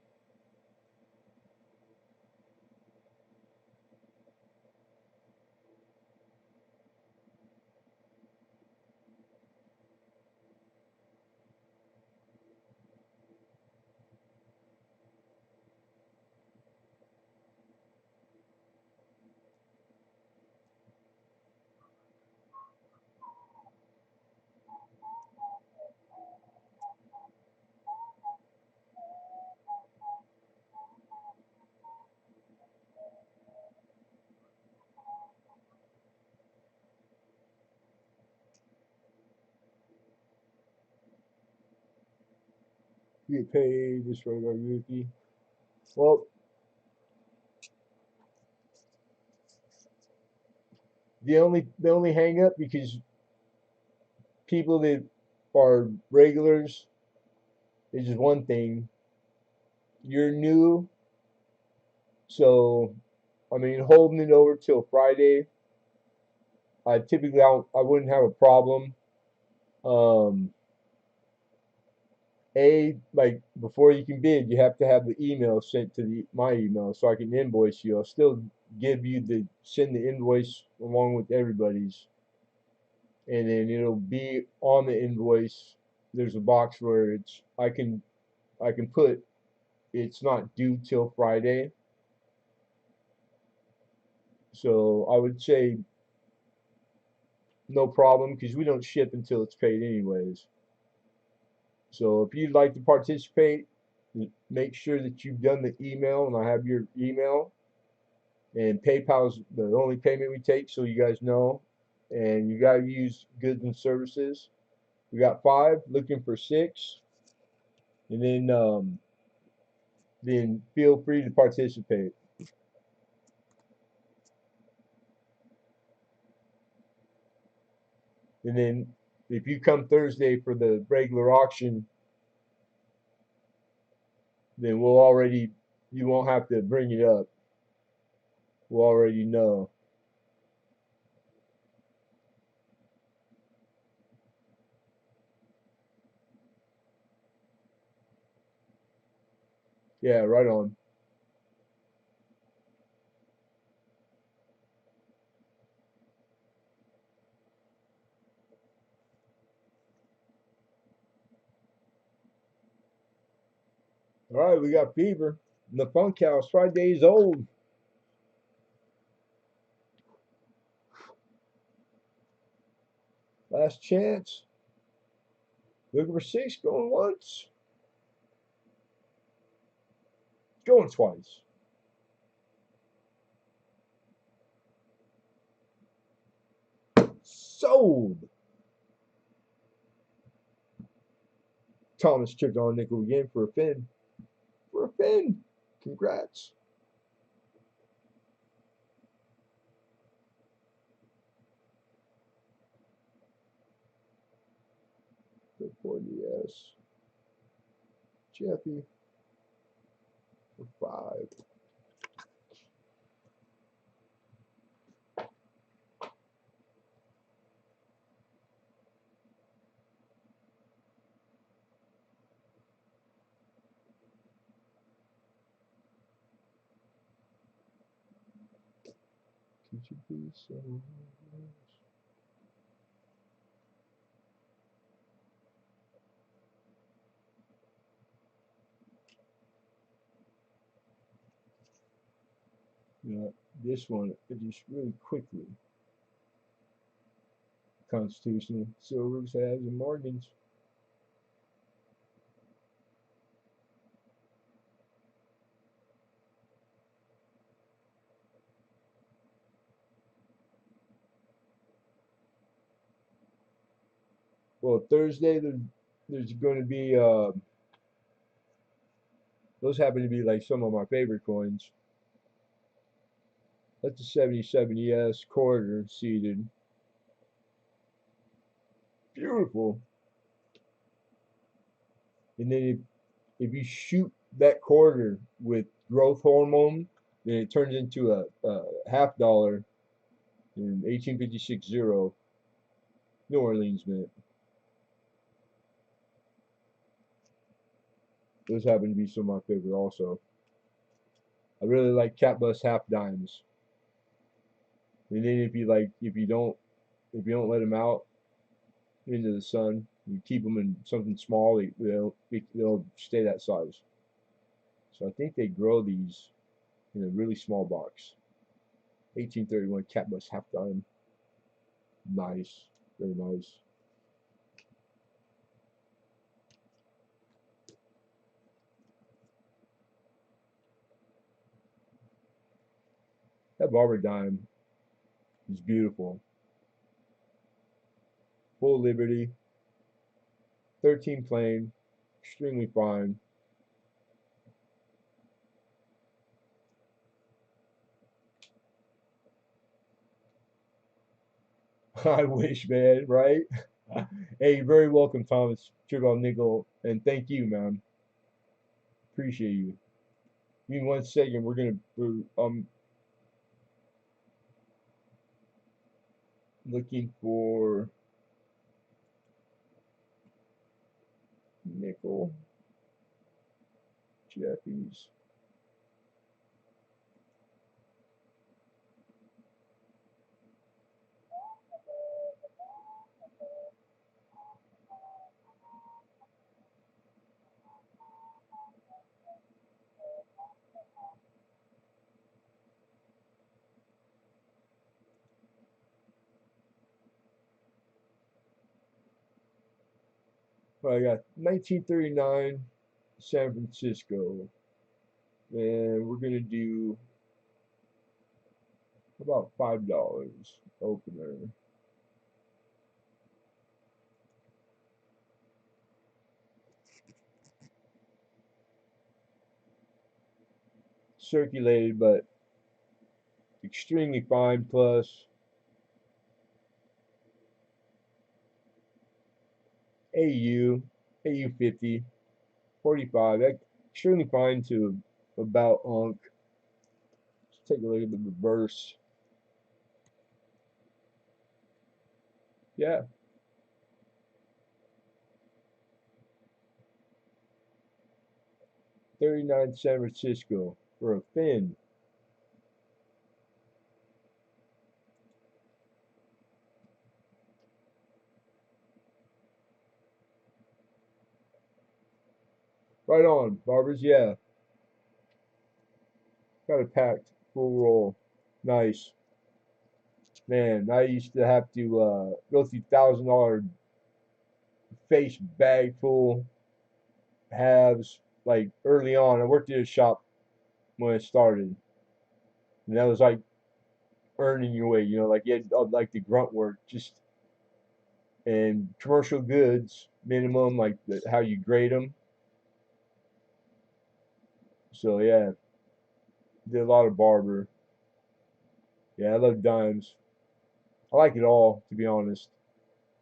You get paid this regular rookie. Well, the only hang up because people that are regulars is just one thing. You're new, so I mean holding it over till Friday. I wouldn't have a problem. Um, like before you can bid, you have to have the email sent to my email so I can invoice you. I'll still send the invoice along with everybody's, and then it'll be on the invoice. There's a box where I can put it's not due till Friday. So I would say no problem because we don't ship until it's paid anyways. So if you'd like to participate, make sure that you've done the email and I have your email. And PayPal's the only payment we take, so you guys know. And you gotta use goods and services. We got 5, looking for 6, and then feel free to participate. And then if you come Thursday for the regular auction, then we'll already, you won't have to bring it up. We'll already know. Yeah, right on. All right, we got Fever in the Funk House, 5 days old. Last chance. Looking for six, going once, going twice. Sold. Thomas chipped on nickel again for a fin. For a fin. Congrats. Good for DS. Jeffy for 5. Could you please so? You know, this one, it just really quickly. Constitutional, Silvers, Habs, and Morgans. Well, Thursday, there's going to be, those happen to be like some of my favorite coins. That's a 77 ES quarter seeded. Beautiful. And then if you shoot that quarter with growth hormone, then it turns into a half dollar in 1856 0 New Orleans Mint. Those happen to be some of my favorite also. I really like cat bus half dimes. And then if you don't let them out into the sun, you keep them in something small, they'll stay that size. So I think they grow these in a really small box. 1831 cat bus half dime. Nice, very nice. That barber dime is beautiful. Full Liberty, 13 plain, extremely fine. I wish, man, right? Hey, you're very welcome, Thomas Tribal Nickel, and thank you, man. Appreciate you. Give me 1 second. I'm looking for nickel Jeffy's. I got 1939 San Francisco, and we're gonna do about $5 opener. Circulated, but extremely fine. Plus AU, AU 50, 45. That extremely fine to about Unk. Let's take a look at the reverse. Yeah, 39 San Francisco for a fin. Right on, Barbers. Yeah, got it packed, full roll. Nice. Man, I used to have to go through $1,000 face bag full halves like early on. I worked at a shop when I started, and that was like earning your way. Like you had like the grunt work, just and commercial goods minimum, like how you grade them. So yeah, did a lot of barber. Yeah, I love dimes. I like it all, to be honest.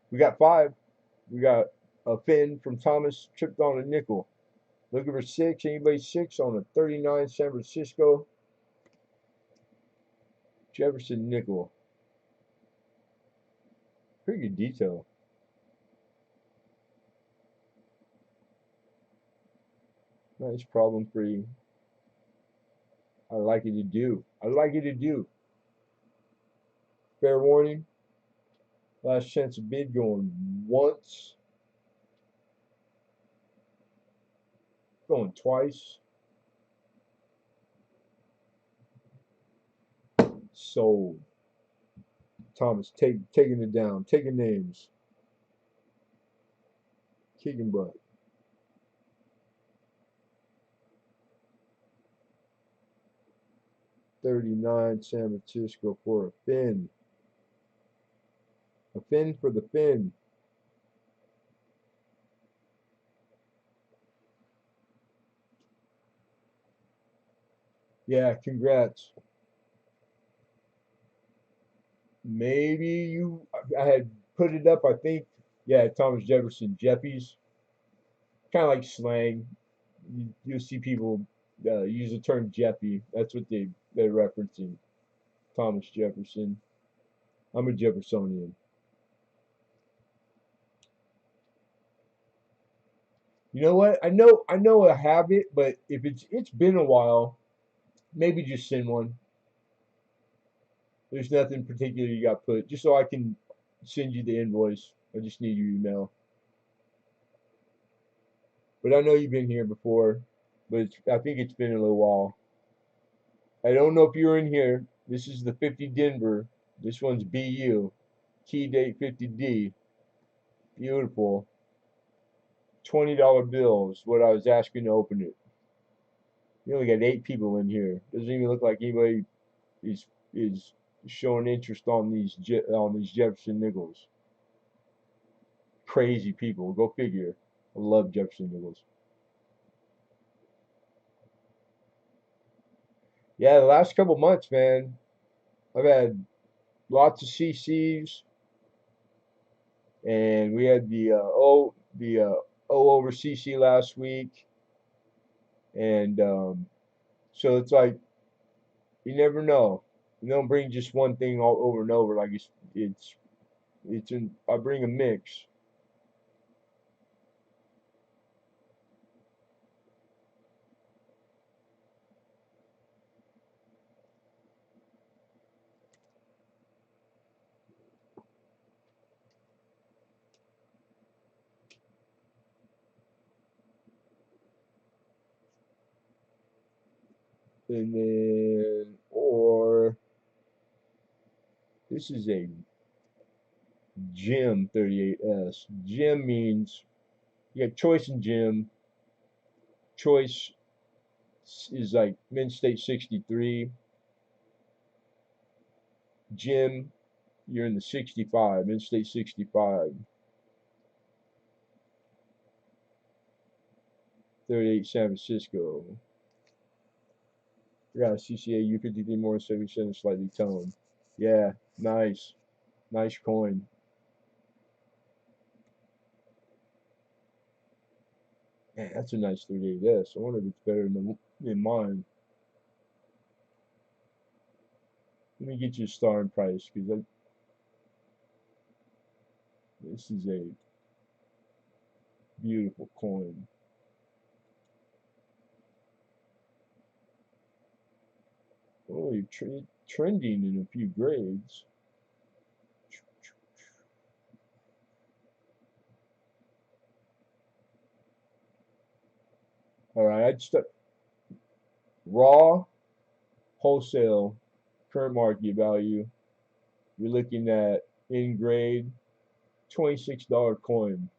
We got five. We got a fin from Thomas, tripped on a nickel. Looking for six. Anybody six on a 39 San Francisco Jefferson nickel. Pretty good detail. Nice, problem free. I like it to do. I like it to do. Fair warning. Last chance of bid going once. Going twice. Sold. Thomas taking it down. Taking names. Kicking butt. 39 San Francisco for a fin. A fin for the fin. Yeah, congrats. Maybe I had put it up, I think. Yeah, Thomas Jefferson, Jeffies. Kind of like slang. You'll see people use the term Jeffy. That's what they're referencing. Thomas Jefferson. I'm a Jeffersonian. You know what? I know I have it, but if it's been a while, maybe just send one. There's nothing particular you got put, just so I can send you the invoice. I just need your email. But I know you've been here before, but I think it's been a little while. I don't know if you're in here. This is the 50 Denver. This one's BU. Key date 50D. Beautiful. $20 bill is what I was asking to open it. You only got 8 people in here. Doesn't even look like anybody is showing interest on these Jefferson nickels. Crazy people. Go figure. I love Jefferson nickels. Yeah, the last couple months, man, I've had lots of CCs, and we had the O over CC last week, and so it's like you never know. You don't bring just one thing all over and over. Like I bring a mix. And then, or this is a Gem 38S. Gem means you got choice and gem. Choice is like Mint State 63. Gem, you're in the 65, Mint State 65. 38 San Francisco. We got a CCA U53 more than 70 cents, slightly toned. Yeah, nice. Nice coin. Man, that's a nice 38S. I wonder if it's better than mine. Let me get you a starting price because this is a beautiful coin. Oh, you're trending in a few grades. All right, I'd start raw wholesale current market value. You're looking at in grade $26 coin.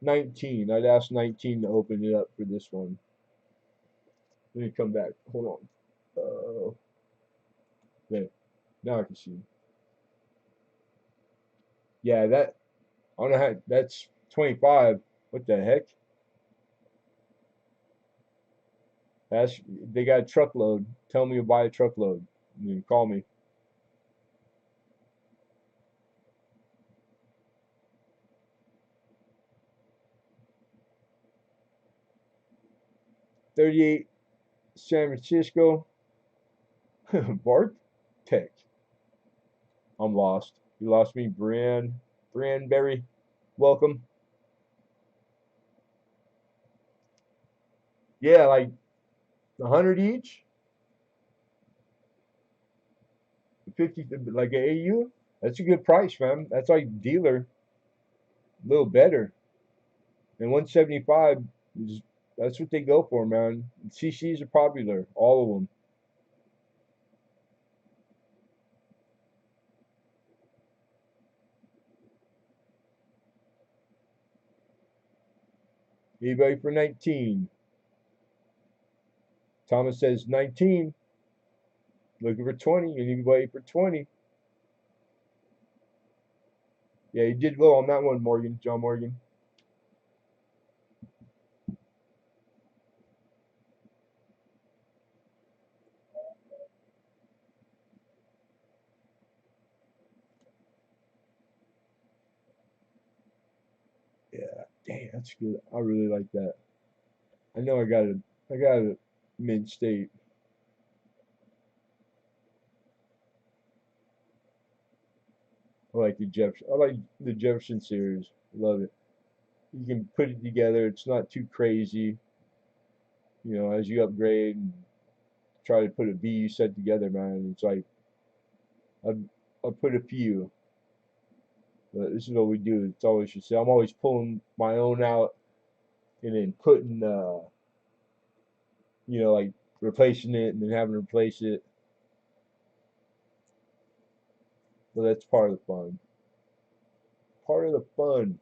19. I'd ask 19 to open it up for this one. Let me come back. Hold on. Okay. Now I can see. Yeah, that I don't know how that's 25. What the heck? That's they got a truckload. Tell me to buy a truckload. You can call me. 38 San Francisco. Bart Tech. I'm lost. You lost me, Branberry. Welcome. Yeah, like 100 each. 50 like a AU. That's a good price, man. That's like dealer, a little better. And 175 is that's what they go for, man. CCs are popular, all of them. Anybody for 19? Thomas says 19. Looking for 20. Anybody for 20? Yeah, you did well on that one, Morgan. John Morgan. Yeah, dang, that's good. I really like that. I know I got a mid state. I like the Jefferson series. Love it. You can put it together. It's not too crazy. You know, as you upgrade and try to put a VU set together, man. It's like I put a few. But this is what we do. It's always just I'm always pulling my own out and then putting like replacing it and then having to replace it. But that's part of the fun. Part of the fun.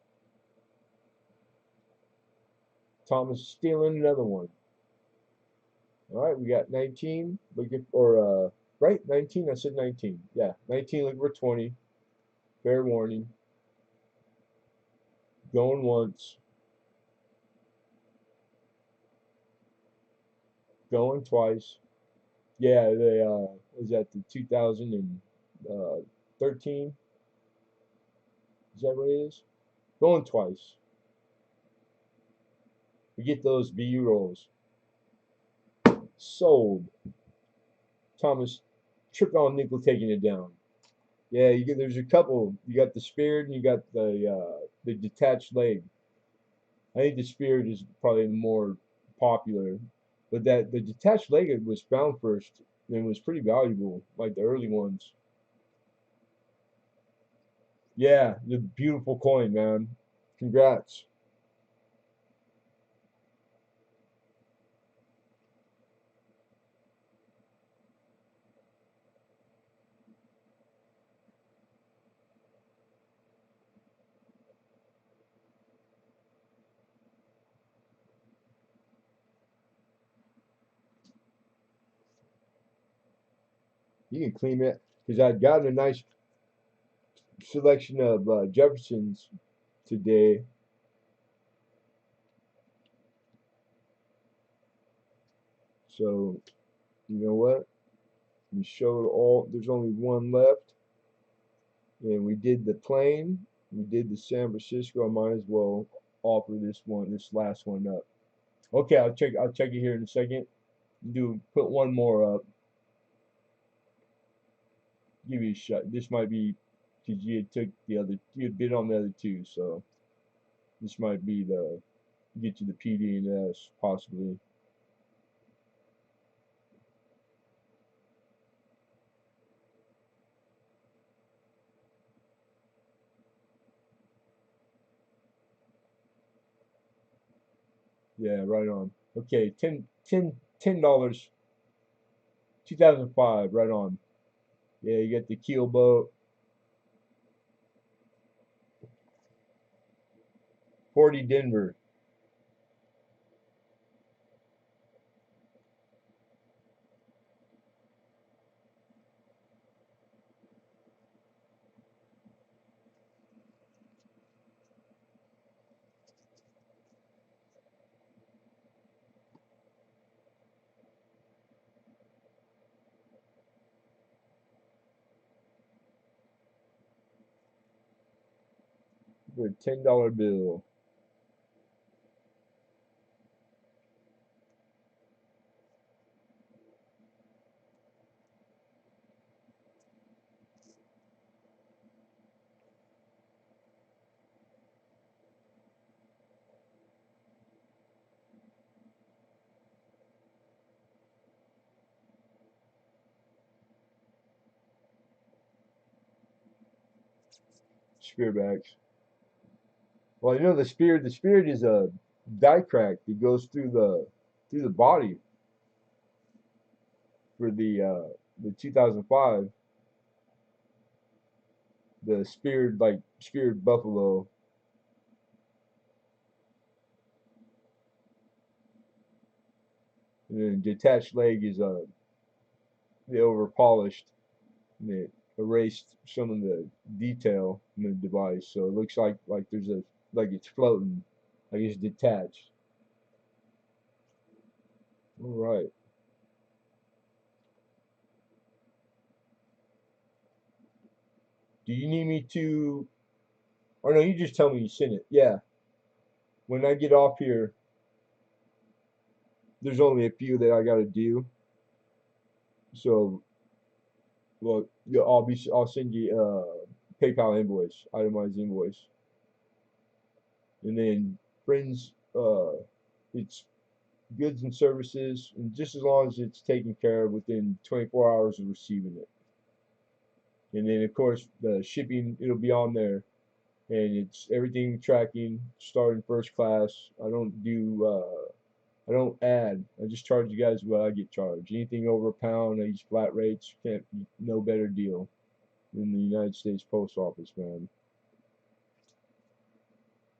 Thomas stealing another one. All right, we got 19 looking or right 19. I said 19. Yeah, 19 looking for 20. Fair warning. Going once. Going twice. Yeah, they was that the 2013? Is that what it is? Going twice. We get those VU rolls. Sold. Thomas tripped on nickel taking it down. Yeah, you get there's a couple. You got the Spirit and you got the detached leg. I think the Spirit is probably more popular, but that the detached leg was found first and was pretty valuable, like the early ones. Yeah, the beautiful coin, man. Congrats. You can clean it because I'd gotten a nice selection of Jeffersons today. So you know what? We showed all. There's only one left, and we did the plane. We did the San Francisco. I might as well offer this last one up. Okay, I'll check it here in a second. Put one more up. Give you a shot. This might be because you had bid on the other two, so this might be the get you the PD and S possibly. Yeah, right on. Okay, $10, 2005, right on. Yeah, you got the keel boat, 40 Denver. For a $10 bill. Spearbacks. Well, you know the spirit is a die crack that goes through the body for the 2005. The speared buffalo, and then detached leg is the over polished, and it erased some of the detail in the device, so it looks like there's a like it's floating, like it's detached. All right. Do you need me to? Or no, you just tell me you sent it. Yeah. When I get off here, there's only a few that I got to do. So, well, yeah, I'll send you PayPal invoice, itemized invoice, and then friends. It's goods and services, and just as long as it's taken care of within 24 hours of receiving it. And then, of course, the shipping, it'll be on there, and it's everything tracking, starting first class. I don't add. I just charge you guys what I get charged. Anything over a pound, I use flat rates. Can't no better deal than the United States Post Office, man.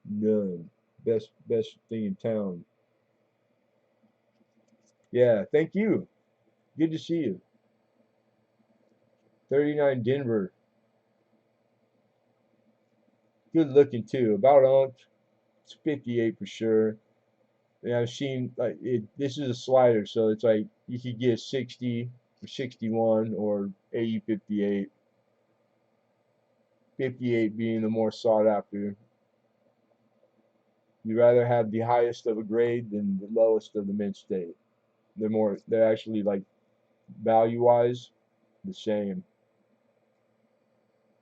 None. Best thing in town. Yeah, thank you. Good to see you. 39 Denver. Good looking too. About on. It's 58 for sure. And I've seen like this is a slider, so it's like you could get 60 or 61 or 80 58. 58 being the more sought after. You'd rather have the highest of a grade than the lowest of the mint state. They're actually like value wise the same,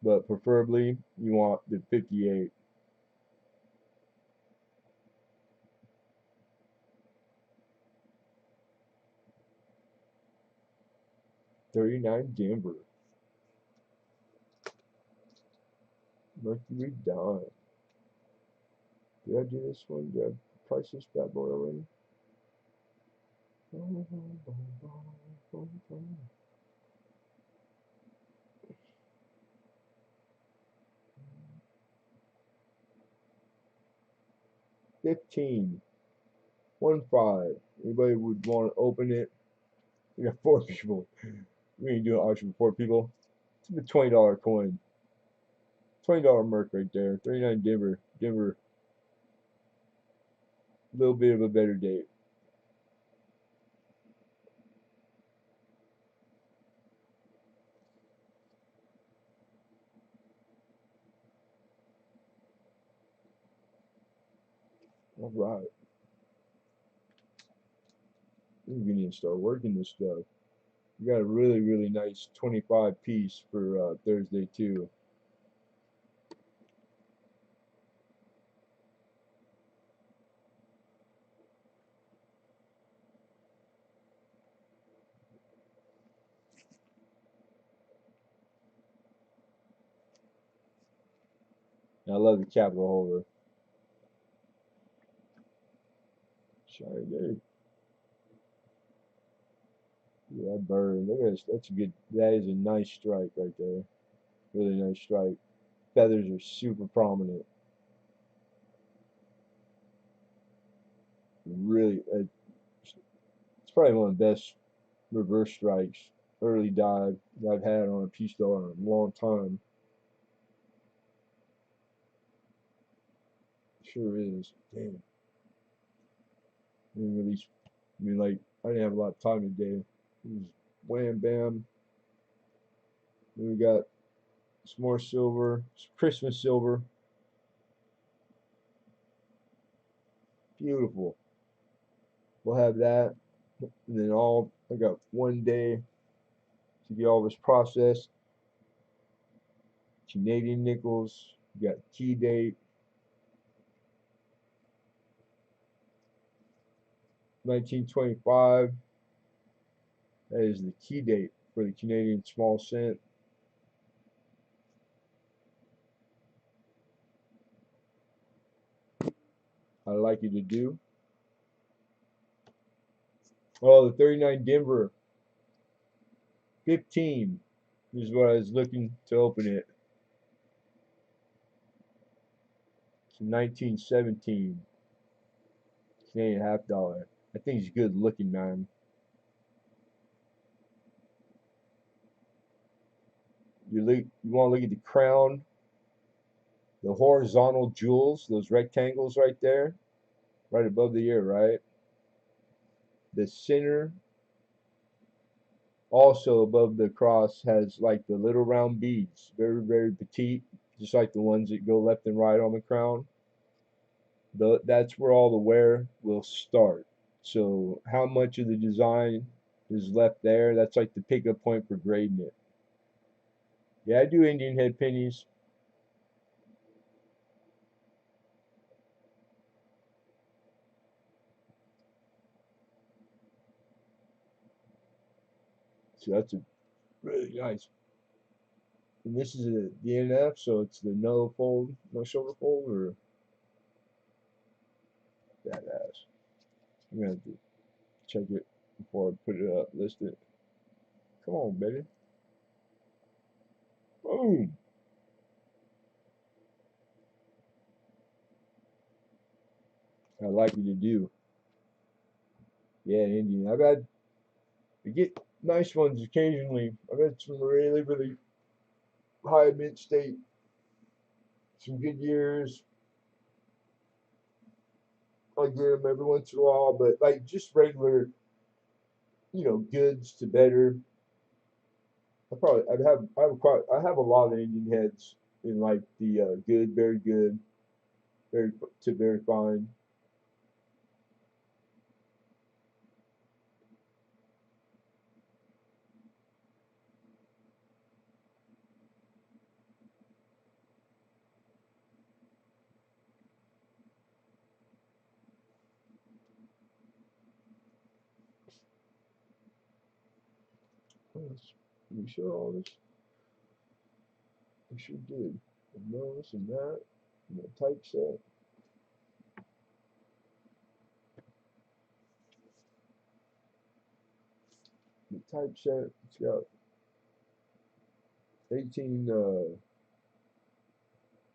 but preferably you want the 58. 39 Denver. Mercury Dime. Did I do this one? Did I price this bad boy already? 15. 1-5. Anybody would want to open it? We got 4 people. We ain't doing an auction for 4 people. It's a $20 coin. $20 merc right there. 39 Denver. Denver. A little bit of a better date. All right. We're gonna start working this stuff. We got a really, really nice 25 piece for Thursday too. And I love the capital holder. Shiny there. Yeah, that bird. Look at this. That's a good. That is a nice strike right there. Really nice strike. Feathers are super prominent. Really, it's probably one of the best reverse strikes, early dive that I've had on a Peace Star in a long time. Sure is. Damn. I didn't release. I mean, like, I didn't have a lot of time today. It was wham bam. Then we got some more silver, some Christmas silver. Beautiful. We'll have that. And then I got 1 day to get all this processed. Canadian nickels. We got key date. 1925. That is the key date for the Canadian small cent. I like you to do. Oh, the 39 Denver 15 is what I was looking to open it. It's 1917 Canadian half dollar. I think it's good looking, man. You want to look at the crown, the horizontal jewels, those rectangles right there, right above the ear, right? The center, also above the cross, has like the little round beads, very, very petite, just like the ones that go left and right on the crown. That's where all the wear will start. So how much of the design is left there? That's like the pickup point for grading it. Yeah, I do Indian head pennies. So that's a really nice. And this is a DNF, so it's the no fold, no shoulder fold, or badass. I'm gonna have to check it before I put it up, list it. Come on, baby. Boom. I like what you do. Yeah, Indian. I get nice ones occasionally. I've had some really, really high mint state, some good years. I get them every once in a while, but like just regular, goods to better. I have a lot of Indian heads in like the good, very good, very to very fine. Let's make sure all this. We sure did. And this and that. And the typeset. The typeset. It's got 18. Oh,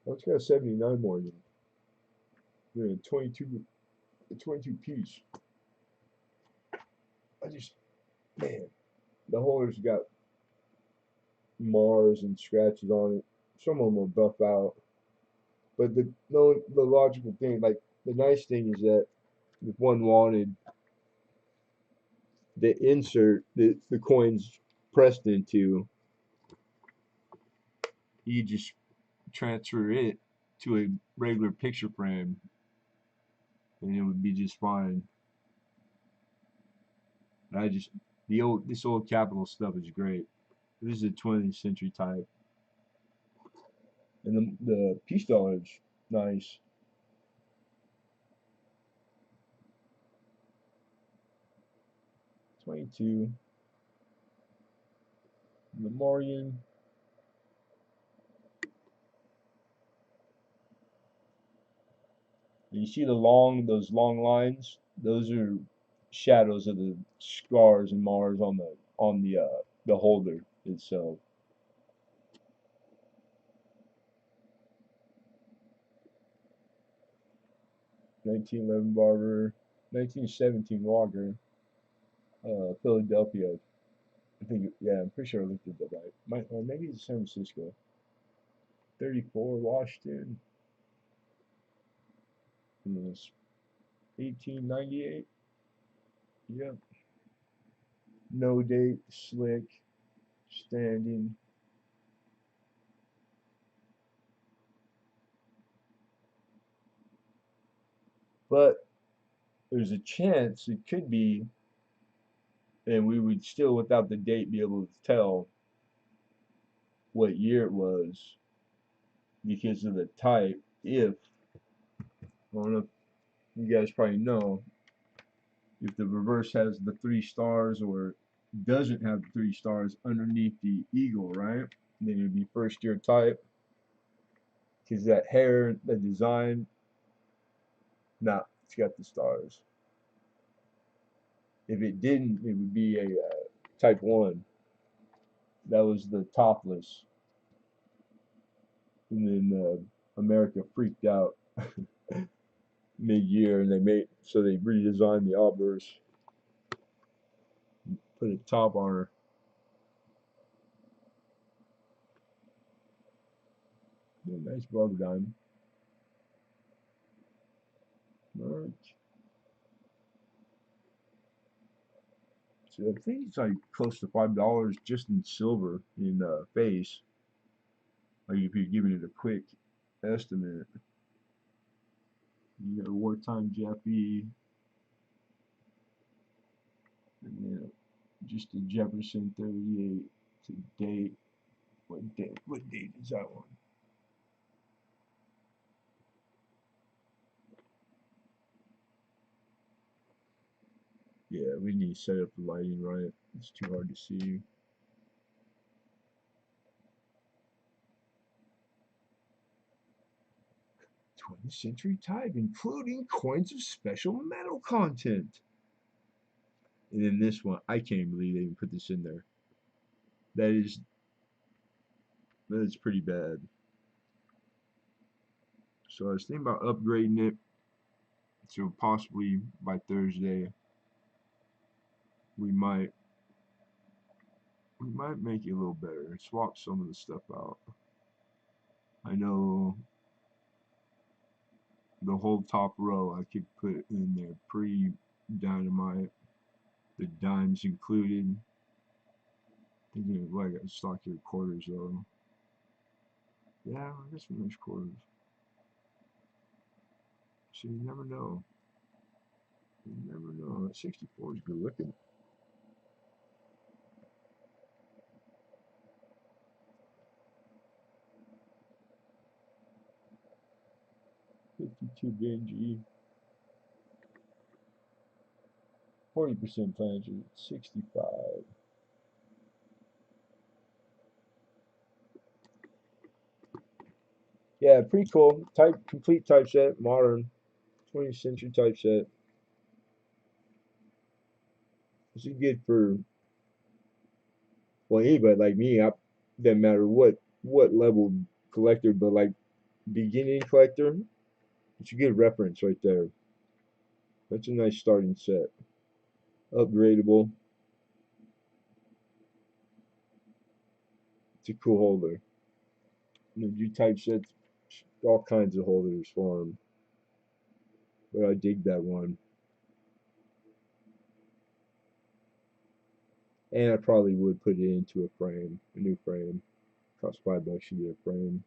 it's got 79 more than. Yeah, 22. A 22 piece. I just man, the holder's got Mars and scratches on it. Some of them will buff out. But the logical thing, like the nice thing is that if one wanted the insert the coins pressed into, you just transfer it to a regular picture frame and it would be just fine. I just this old Capital stuff is great. This is a 20th century type, and the piece dollar is nice. 22. The Morgan. You see those long lines? Those are shadows of the scars and Mars on the holder itself. 1911 Barber, 1917 Walker, Philadelphia. I think, yeah, I'm pretty sure I looked at that right. Or maybe it's San Francisco. 34 Washington. And then it's 1898. Yep. No date, slick, standing. But there's a chance it could be, and we would still, without the date, be able to tell what year it was because of the type. If, I don't know if you guys probably know, if the reverse has the 3 stars or doesn't have the 3 stars underneath the eagle, right? Then it would be first year type. Because that hair, the design, nah, it's got the stars. If it didn't, it would be a type 1. That was the topless. And then America freaked out mid-year, and they redesigned the obverse, put a top on her. Yeah, nice rubber diamond. March. So I think it's like close to $5 just in silver in face. Like if you're giving it a quick estimate. You got a wartime Jeffy, and then just a Jefferson 38 to date. What date? What date is that one? Yeah, we need to set up the lighting right. It's too hard to see. 20th century type, including coins of special metal content. And then this one, I can't believe they even put this in there. That is pretty bad. So I was thinking about upgrading it. So possibly by Thursday, we might make it a little better. Swap some of the stuff out. I know the whole top row I could put in there pre-dynamite. The dimes included. Thinking of like a stockier quarters though. Yeah, I guess nice quarters. So you never know. You never know. That 64 is good looking. 52 Benji. 40% flanger. 65. Yeah, pretty cool. Complete typeset, modern, 20th century typeset. This is good for, well, anybody like me. Doesn't matter what level collector, but like beginning collector, it's a good reference right there. That's a nice starting set. Upgradable. It's a cool holder. You do typesets, all kinds of holders for them. But I dig that one. And I probably would put it into a frame, a new frame. Cost $5 to get a frame.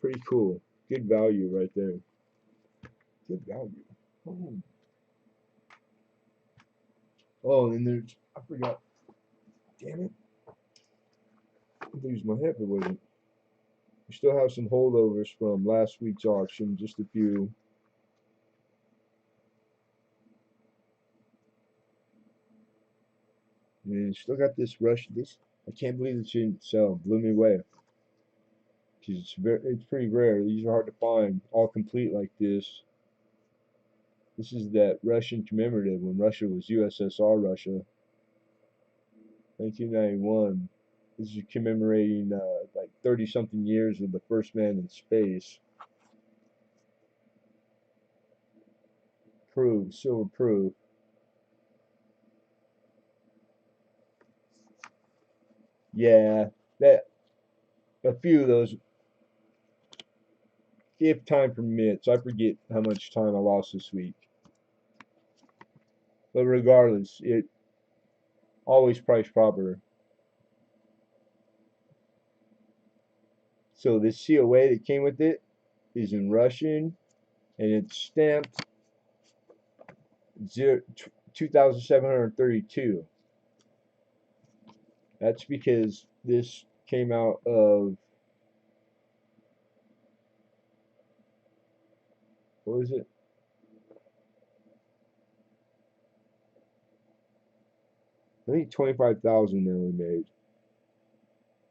Pretty cool. Good value right there. Good value. Oh, oh, and there's, I forgot. Damn it. I'd lose my head if it wasn't. We still have some holdovers from last week's auction, just a few. And still got this rush. This I can't believe this didn't sell. Blew me away. Cause it's pretty rare. These are hard to find, all complete like this. This is that Russian commemorative when Russia was USSR Russia, 1991. This is commemorating like 30 something years of the first man in space. Proof, silver proof. Yeah, that a few of those, if time permits. I forget how much time I lost this week. But regardless, it always price proper. So this COA that came with it is in Russian and it's stamped 2,732. That's because this came out of, what was it? I think 25,000 they only made.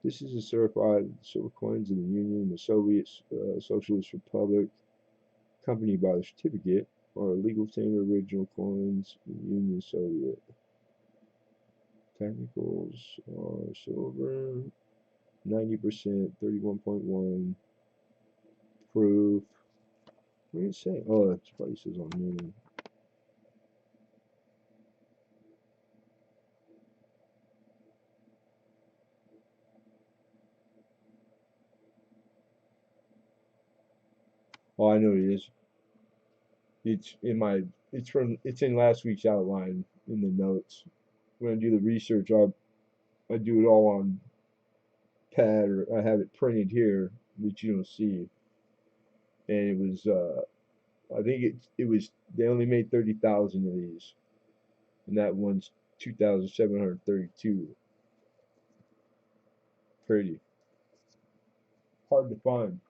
This is a certified silver coins of the Union, the Soviet Socialist Republic, accompanied by the certificate, are legal standard original coins of the Union Soviet. Technicals are silver, 90%, 31.1 proof. What did it say? Oh, that's prices on here. Oh, I know what it is. It's in my. It's in last week's outline in the notes. When I do the research, I do it all on pad or I have it printed here, which you don't see. And it was I think it was they only made 30,000 of these, and that one's 2,732. Pretty hard to find.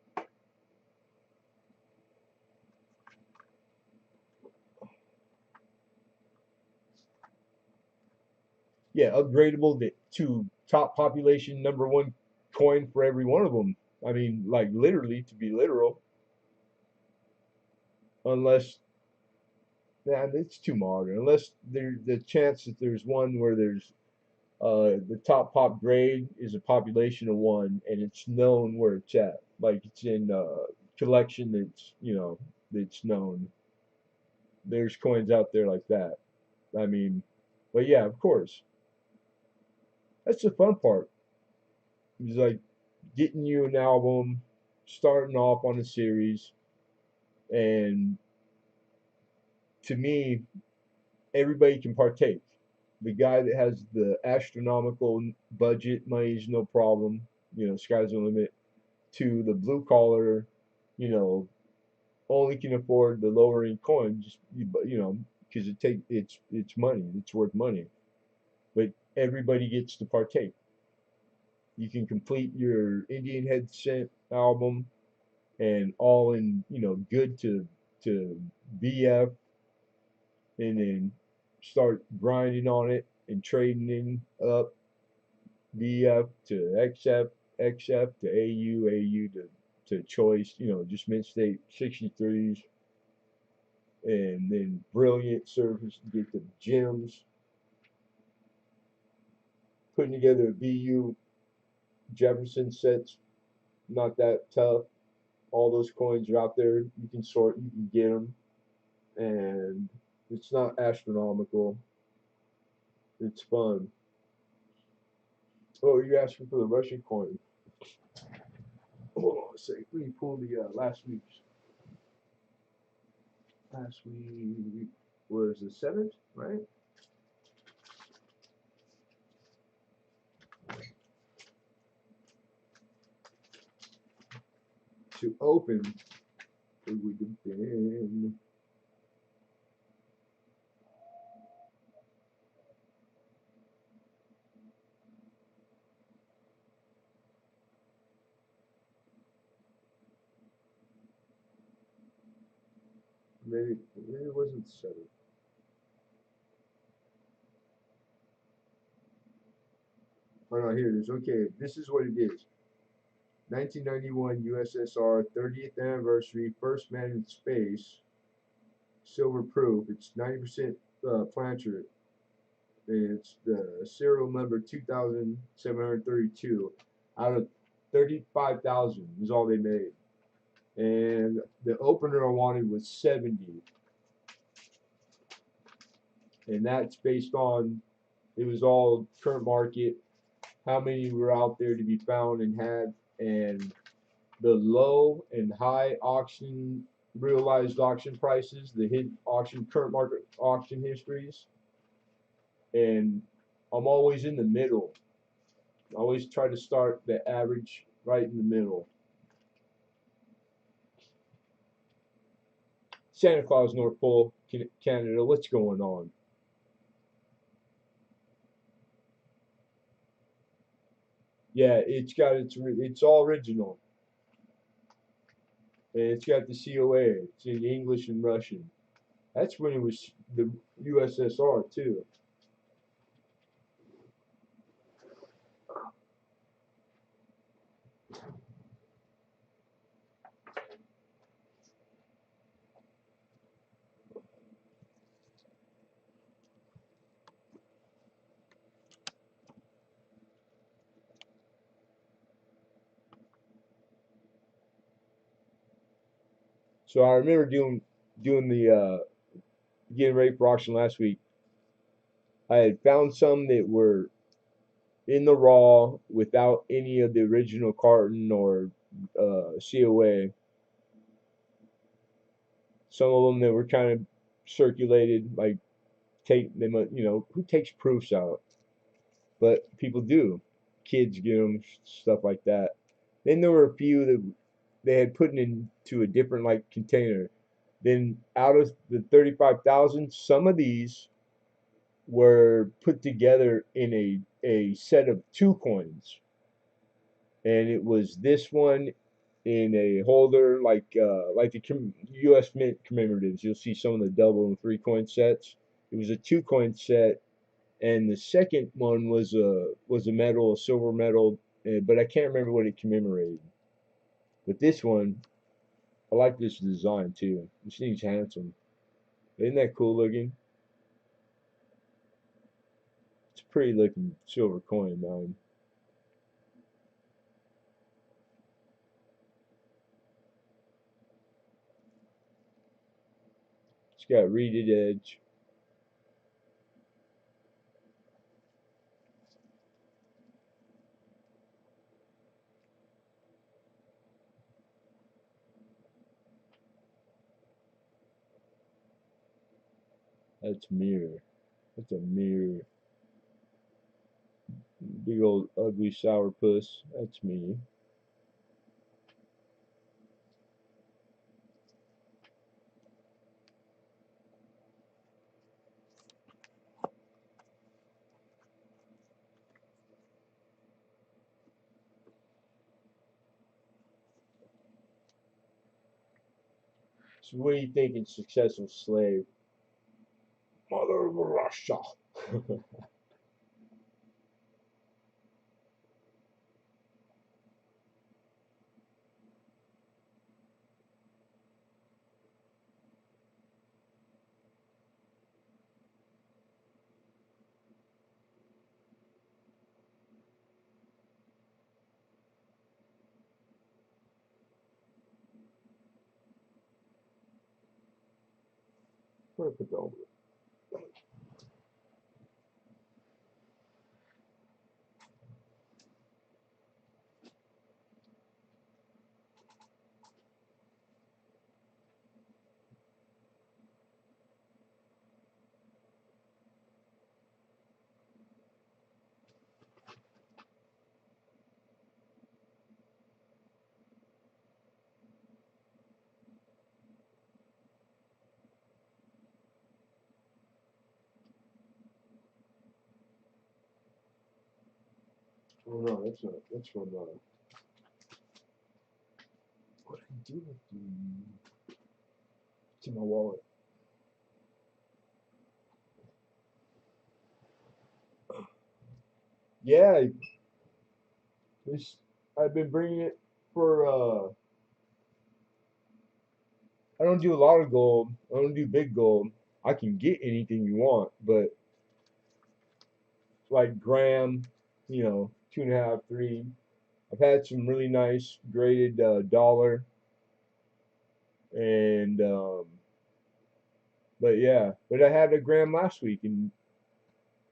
Yeah, upgradable to top population number one coin for every one of them. I mean, like literally to be literal, unless yeah, it's too modern. Unless there's the chance that there's one where there's the top pop grade is a population of one, and it's known where it's at. Like it's in collection that's that's known. There's coins out there like that. I mean, but yeah, of course, that's the fun part. It's like getting you an album, starting off on a series, and to me, everybody can partake. The guy that has the astronomical budget, money is no problem. Sky's the limit. To the blue collar, you know, only can afford the lower end coin, just because it's money, it's worth money. But everybody gets to partake. You can complete your Indian Head Scent album and all in good to BF, and then start grinding on it and trading in up BF to XF to AU to choice, just mint state 63s, and then brilliant surface to get the gems. Putting together a BU Jefferson set's not that tough. All those coins are out there. You can sort, you can get them, and it's not astronomical. It's fun. Oh, you're asking for the Russian coin. Hold on a second. Let me pull the last week's. Last week was the 7th, right? to open, it would have been. Maybe it wasn't 7. Oh no, here it is. Okay, this is what it is. 1991 USSR 30th anniversary, first man in space, silver proof. It's 90% plancher. And it's the serial number 2,732 out of 35,000 is all they made. And the opener I wanted was 70. And that's based on, it was all current market, how many were out there to be found and had, and the low and high auction, realized auction prices, the hidden auction, current market auction histories. And I'm always in the middle. I always try to start the average right in the middle. Santa Claus, North Pole, Canada, what's going on? Yeah, it's all original. And it's got the COA. It's in English and Russian. That's when it was the USSR too. So I remember doing the getting ready for auction last week. I had found some that were in the raw without any of the original carton or COA. Some of them that were kind of circulated, like take them, who takes proofs out? But people do. Kids get them, stuff like that. Then there were a few that they had put into a different like container. Then out of the 35,000, some of these were put together in a set of 2 coins, and it was this one in a holder like the U.S. Mint commemoratives. You'll see some of the double and 3 coin sets. It was a 2 coin set, and the second one was a medal, a silver medal, but I can't remember what it commemorated. But this one, I like this design too. This thing's handsome. Isn't that cool looking? It's a pretty looking silver coin, man. It's got reeded edge. That's mirror. That's a mirror. Big old ugly sourpuss. That's me. So what do you think in Successful Slave? Mother of Russia. Where did I put the envelope? Oh no, that's not. That's from. What did I do with the? It's in my wallet. Yeah, this. I've been bringing it for. I don't do a lot of gold. I don't do big gold. I can get anything you want, but like gram, 2.5, 3. I've had some really nice graded dollar, and but yeah, but I had a gram last week and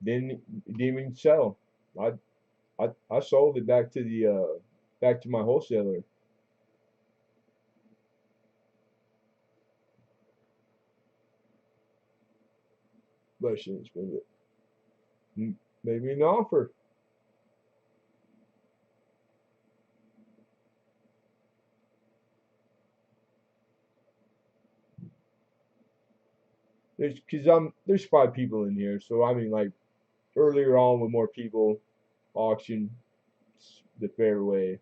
didn't even sell. I I sold it back to my wholesaler. But she didn't spend it. Made me an offer. There's 5 people in here, so I mean like earlier on with more people, auction the fair way.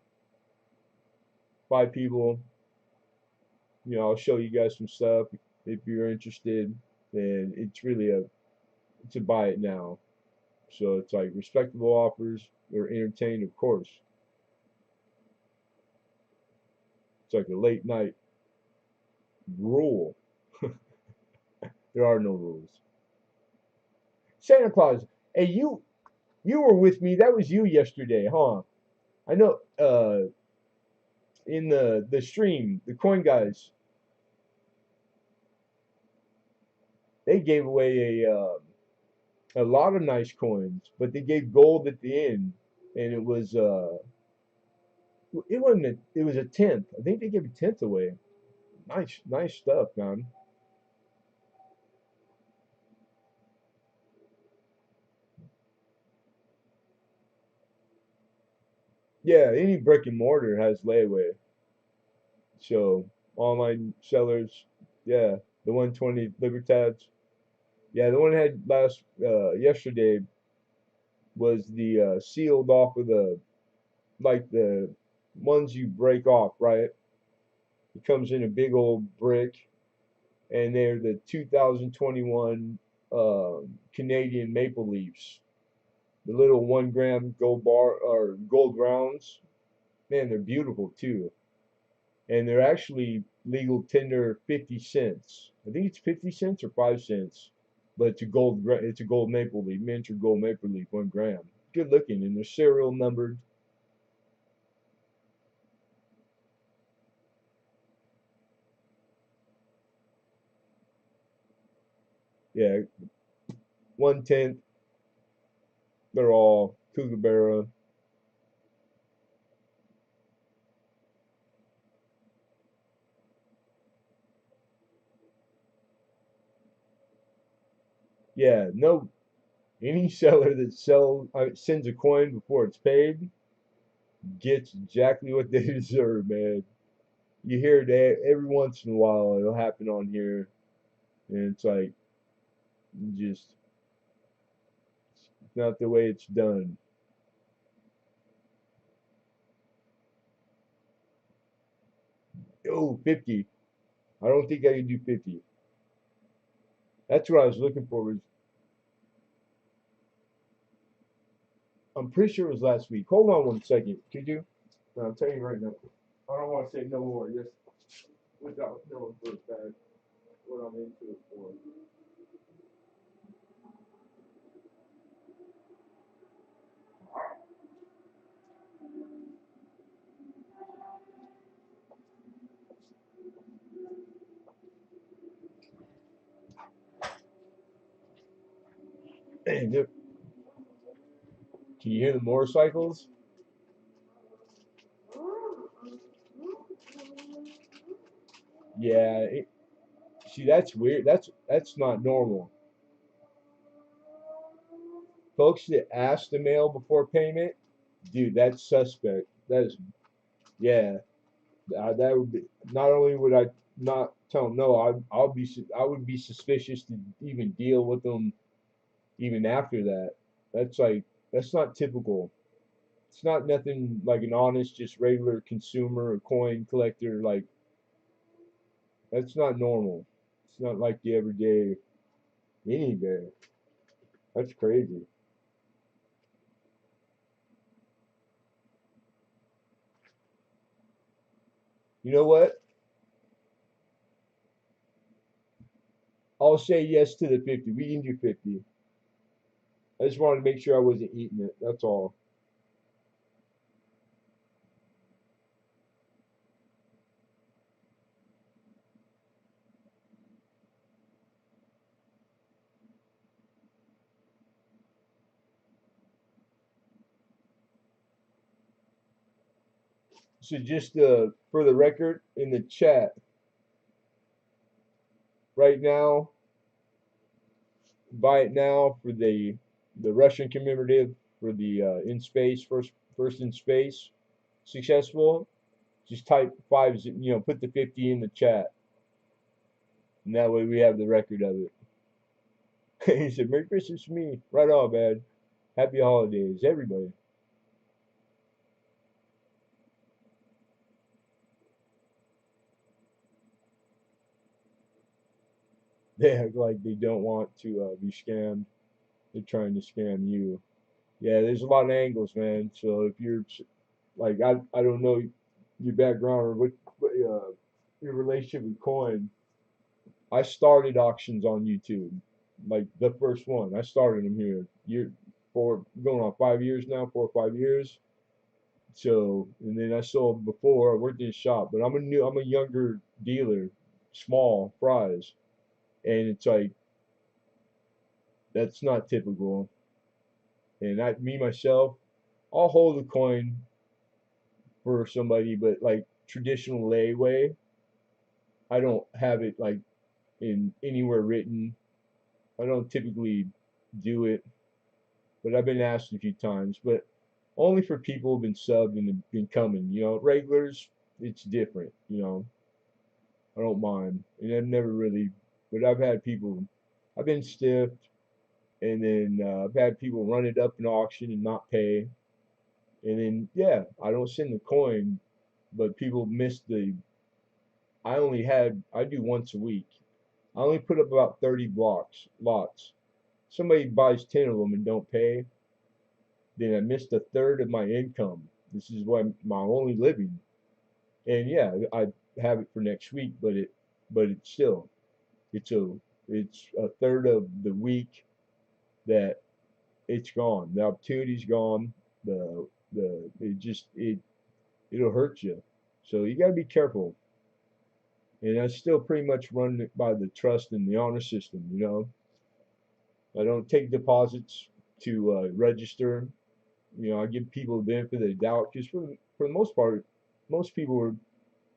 5 people, I'll show you guys some stuff if you're interested. And it's a buy it now. So it's like respectable offers. They're entertained, of course. It's like a late night rule. There are no rules. Santa Claus. Hey, you were with me. That was you yesterday, huh? I know. In the stream, the coin guys, they gave away a lot of nice coins, but they gave gold at the end, and it wasn't it was a tenth. I think they gave a tenth away. Nice stuff, man. Yeah, any brick and mortar has layaway. So online sellers, yeah, the 120 Libertads. Yeah, the one I had last yesterday was the sealed off of the like the ones you break off, right? It comes in a big old brick, and they're the 2021 Canadian maple leaves, the little 1 gram gold bar or gold rounds. Man, they're beautiful too, and they're actually legal tender 50 cents. I think it's 50 cents or 5 cents, but it's a gold maple leaf, miniature gold maple leaf, 1 gram. Good looking, and they're serial numbered. Yeah, 1/10. They're all Kookaburra. Yeah, no, any seller that sends a coin before it's paid gets exactly what they deserve, man. You hear that every once in a while. It'll happen on here, and it's like just not the way it's done. Oh, 50. I don't think I can do 50. That's what I was looking for. Was I'm pretty sure it was last week. Hold on 1 second. Could you? No, I'll tell you right now. I don't want to say no more. Just without knowing for a fact what I'm into it for. Can you hear the motorcycles? Yeah. See, that's weird. That's not normal. Folks that ask the mail before payment, dude, that's suspect. That is, yeah. That would be. Not only would I not tell them no, I would be suspicious to even deal with them even after that. That's like that's not typical. It's not nothing like an honest, just regular consumer or coin collector. Like that's not normal. It's not like the everyday, any day. That's crazy. You know what? I'll say yes to the 50. We can do 50. I just wanted to make sure I wasn't eating it. That's all. So just for the record, in the chat right now, buy it now for the Russian commemorative for the in space first in space successful. Just type five, put the 50 in the chat, and that way we have the record of it. He said, "Merry Christmas to me." Right on, man. Happy holidays, everybody. They act like they don't want to be scammed. They're trying to scam you. Yeah, there's a lot of angles, man. So if you're like, I don't know your background or what your relationship with coin. I started auctions on YouTube, like the first one. I started them here. Year four, going on 5 years now, 4 or 5 years. So, and then I sold before. I worked in a shop, but I'm a younger dealer, small fries, and it's like that's not typical. And me myself, I'll hold a coin for somebody, but like traditional layaway, I don't have it like in anywhere written. I don't typically do it, but I've been asked a few times, but only for people who've been subbed and been coming. Regulars, it's different. I don't mind, and I've never really, but I've had people, I've been stiffed, and then I've had people run it up in auction and not pay, and then yeah, I don't send the coin, but people miss the. I do once a week. I only put up about 30 blocks lots. Somebody buys 10 of them and don't pay, then I missed a third of my income. This is what my only living. And yeah, I have it for next week, but it's still, it's a, it's a third of the week that it's gone. The opportunity's gone. It'll hurt you. So you got to be careful. And I still pretty much run it by the trust and the honor system. I don't take deposits to register. I give people the benefit of the doubt because for the most part, most people are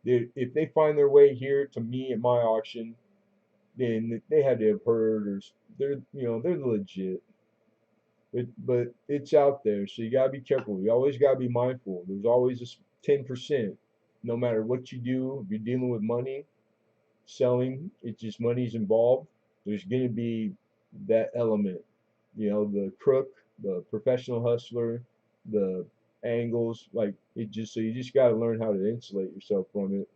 if they find their way here to me at my auction, then they had to have heard or they're legit. But it's out there, so you gotta be careful. You always gotta be mindful. There's always this 10%. No matter what you do, if you're dealing with money, selling, it's just money's involved. There's gonna be that element. The crook, the professional hustler, the angles, like it just so you just got to learn how to insulate yourself from it.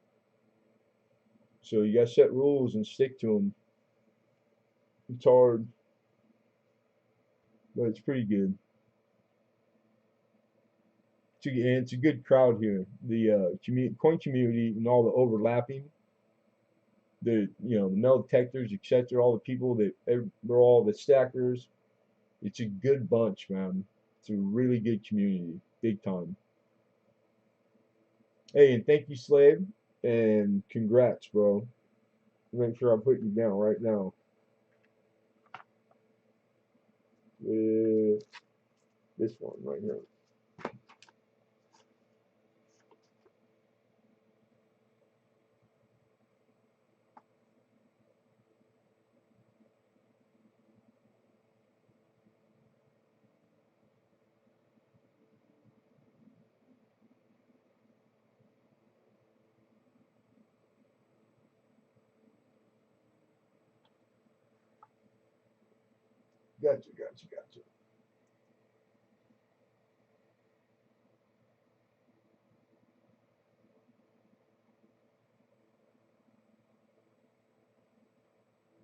So you got to set rules and stick to them. It's hard, but it's pretty good. And it's a good crowd here. The coin community and all the overlapping, the metal detectors, etc. All the people they're all the stackers. It's a good bunch, man. It's a really good community, big time. Hey, and thank you, Slave, and congrats, bro. Make sure I put you down right now. With this one right here. Gotcha, gotcha, gotcha.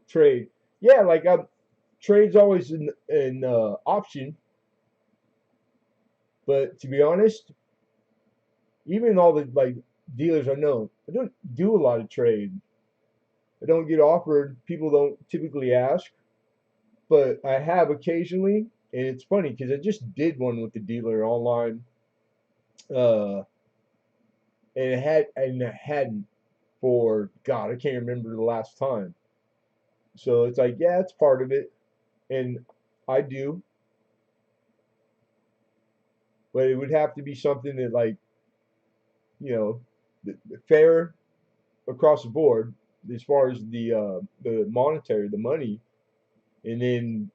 trade. Yeah, like trade's always an option, but to be honest, even all the like dealers I know, I don't do a lot of trade. I don't get offered. People don't typically ask, but I have occasionally, and it's funny because I just did one with the dealer online, uh, and it hadn't for God, I can't remember the last time. So it's like, yeah, it's part of it, and I do, but it would have to be something that like the fair across the board as far as the monetary, the money, and then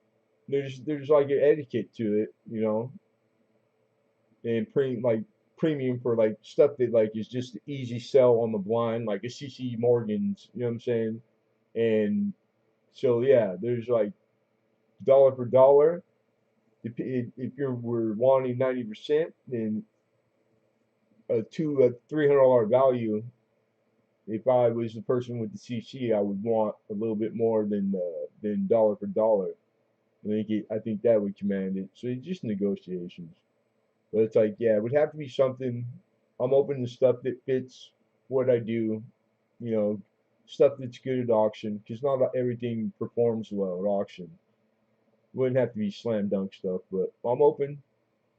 there's like an etiquette to it, and premium for like stuff that like is just easy sell on the blind, like a CC Morgan's, you know what I'm saying? And so yeah, there's like dollar for dollar. If you were wanting 90%, then a $300 value. If I was the person with the CC, I would want a little bit more than dollar for dollar. I think that would command it. So it's just negotiations. But it's like, yeah, it would have to be something. I'm open to stuff that fits what I do, you know, stuff that's good at auction, because not everything performs well at auction. It wouldn't have to be slam dunk stuff, but I'm open.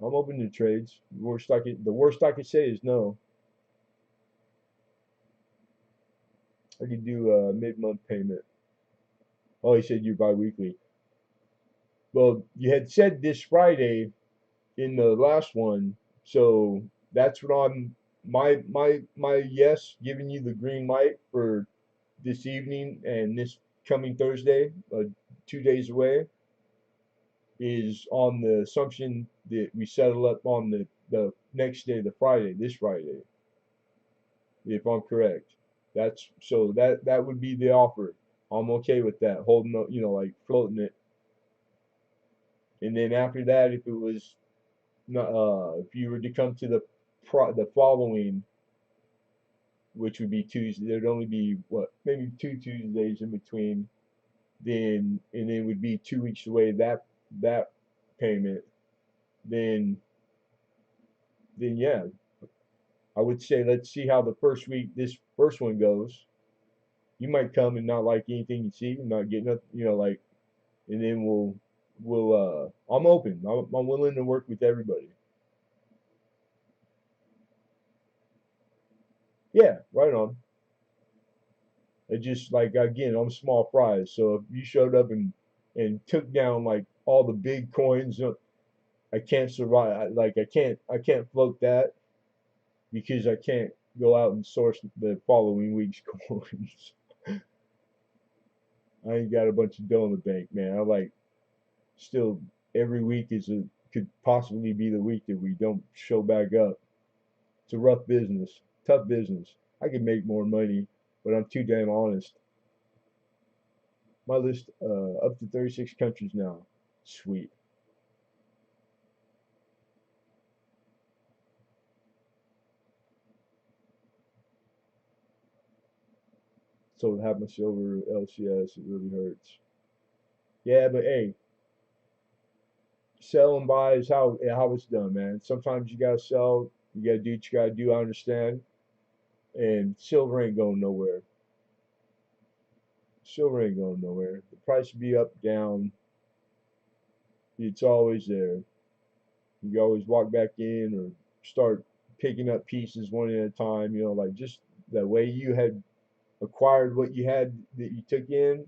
I'm open to trades. The worst I could say is no. I could do a mid-month payment. Oh, he said you're biweekly. Well, you had said this Friday in the last one, so that's what I'm my yes, giving you the green light for this evening and this coming Thursday, 2 days away, is on the assumption that we settle up on the next day, the Friday, this Friday, if I'm correct. That's so that would be the offer. I'm okay with that, holding up, like floating it, and then after that, if it was not, if you were to come to the following, which would be Tuesday, there'd only be what maybe 2 Tuesdays in between. And it would be 2 weeks away that payment. Then then yeah, I would say let's see how the first week this first one goes. You might come and not like anything you see, not getting up, like, and then we'll. I'm open. I'm willing to work with everybody. Yeah, right on. It just like again, I'm small fries. So if you showed up and took down like all the big coins, I can't survive. I can't float that because I can't go out and source the following week's coins. I ain't got a bunch of dough in the bank, man. I like still every week could possibly be the week that we don't show back up. It's a rough business, tough business. I could make more money, but I'm too damn honest. My list up to 36 countries now. Sweet. So to have my silver LCS, it really hurts. Yeah, but hey, sell and buy is how it's done, man. Sometimes you gotta sell, you gotta do what you gotta do. I understand, and silver ain't going nowhere. Silver ain't going nowhere. The price will be up, down. It's always there. You can always walk back in or start picking up pieces one at a time. Like just the way you had acquired what you had that you took in.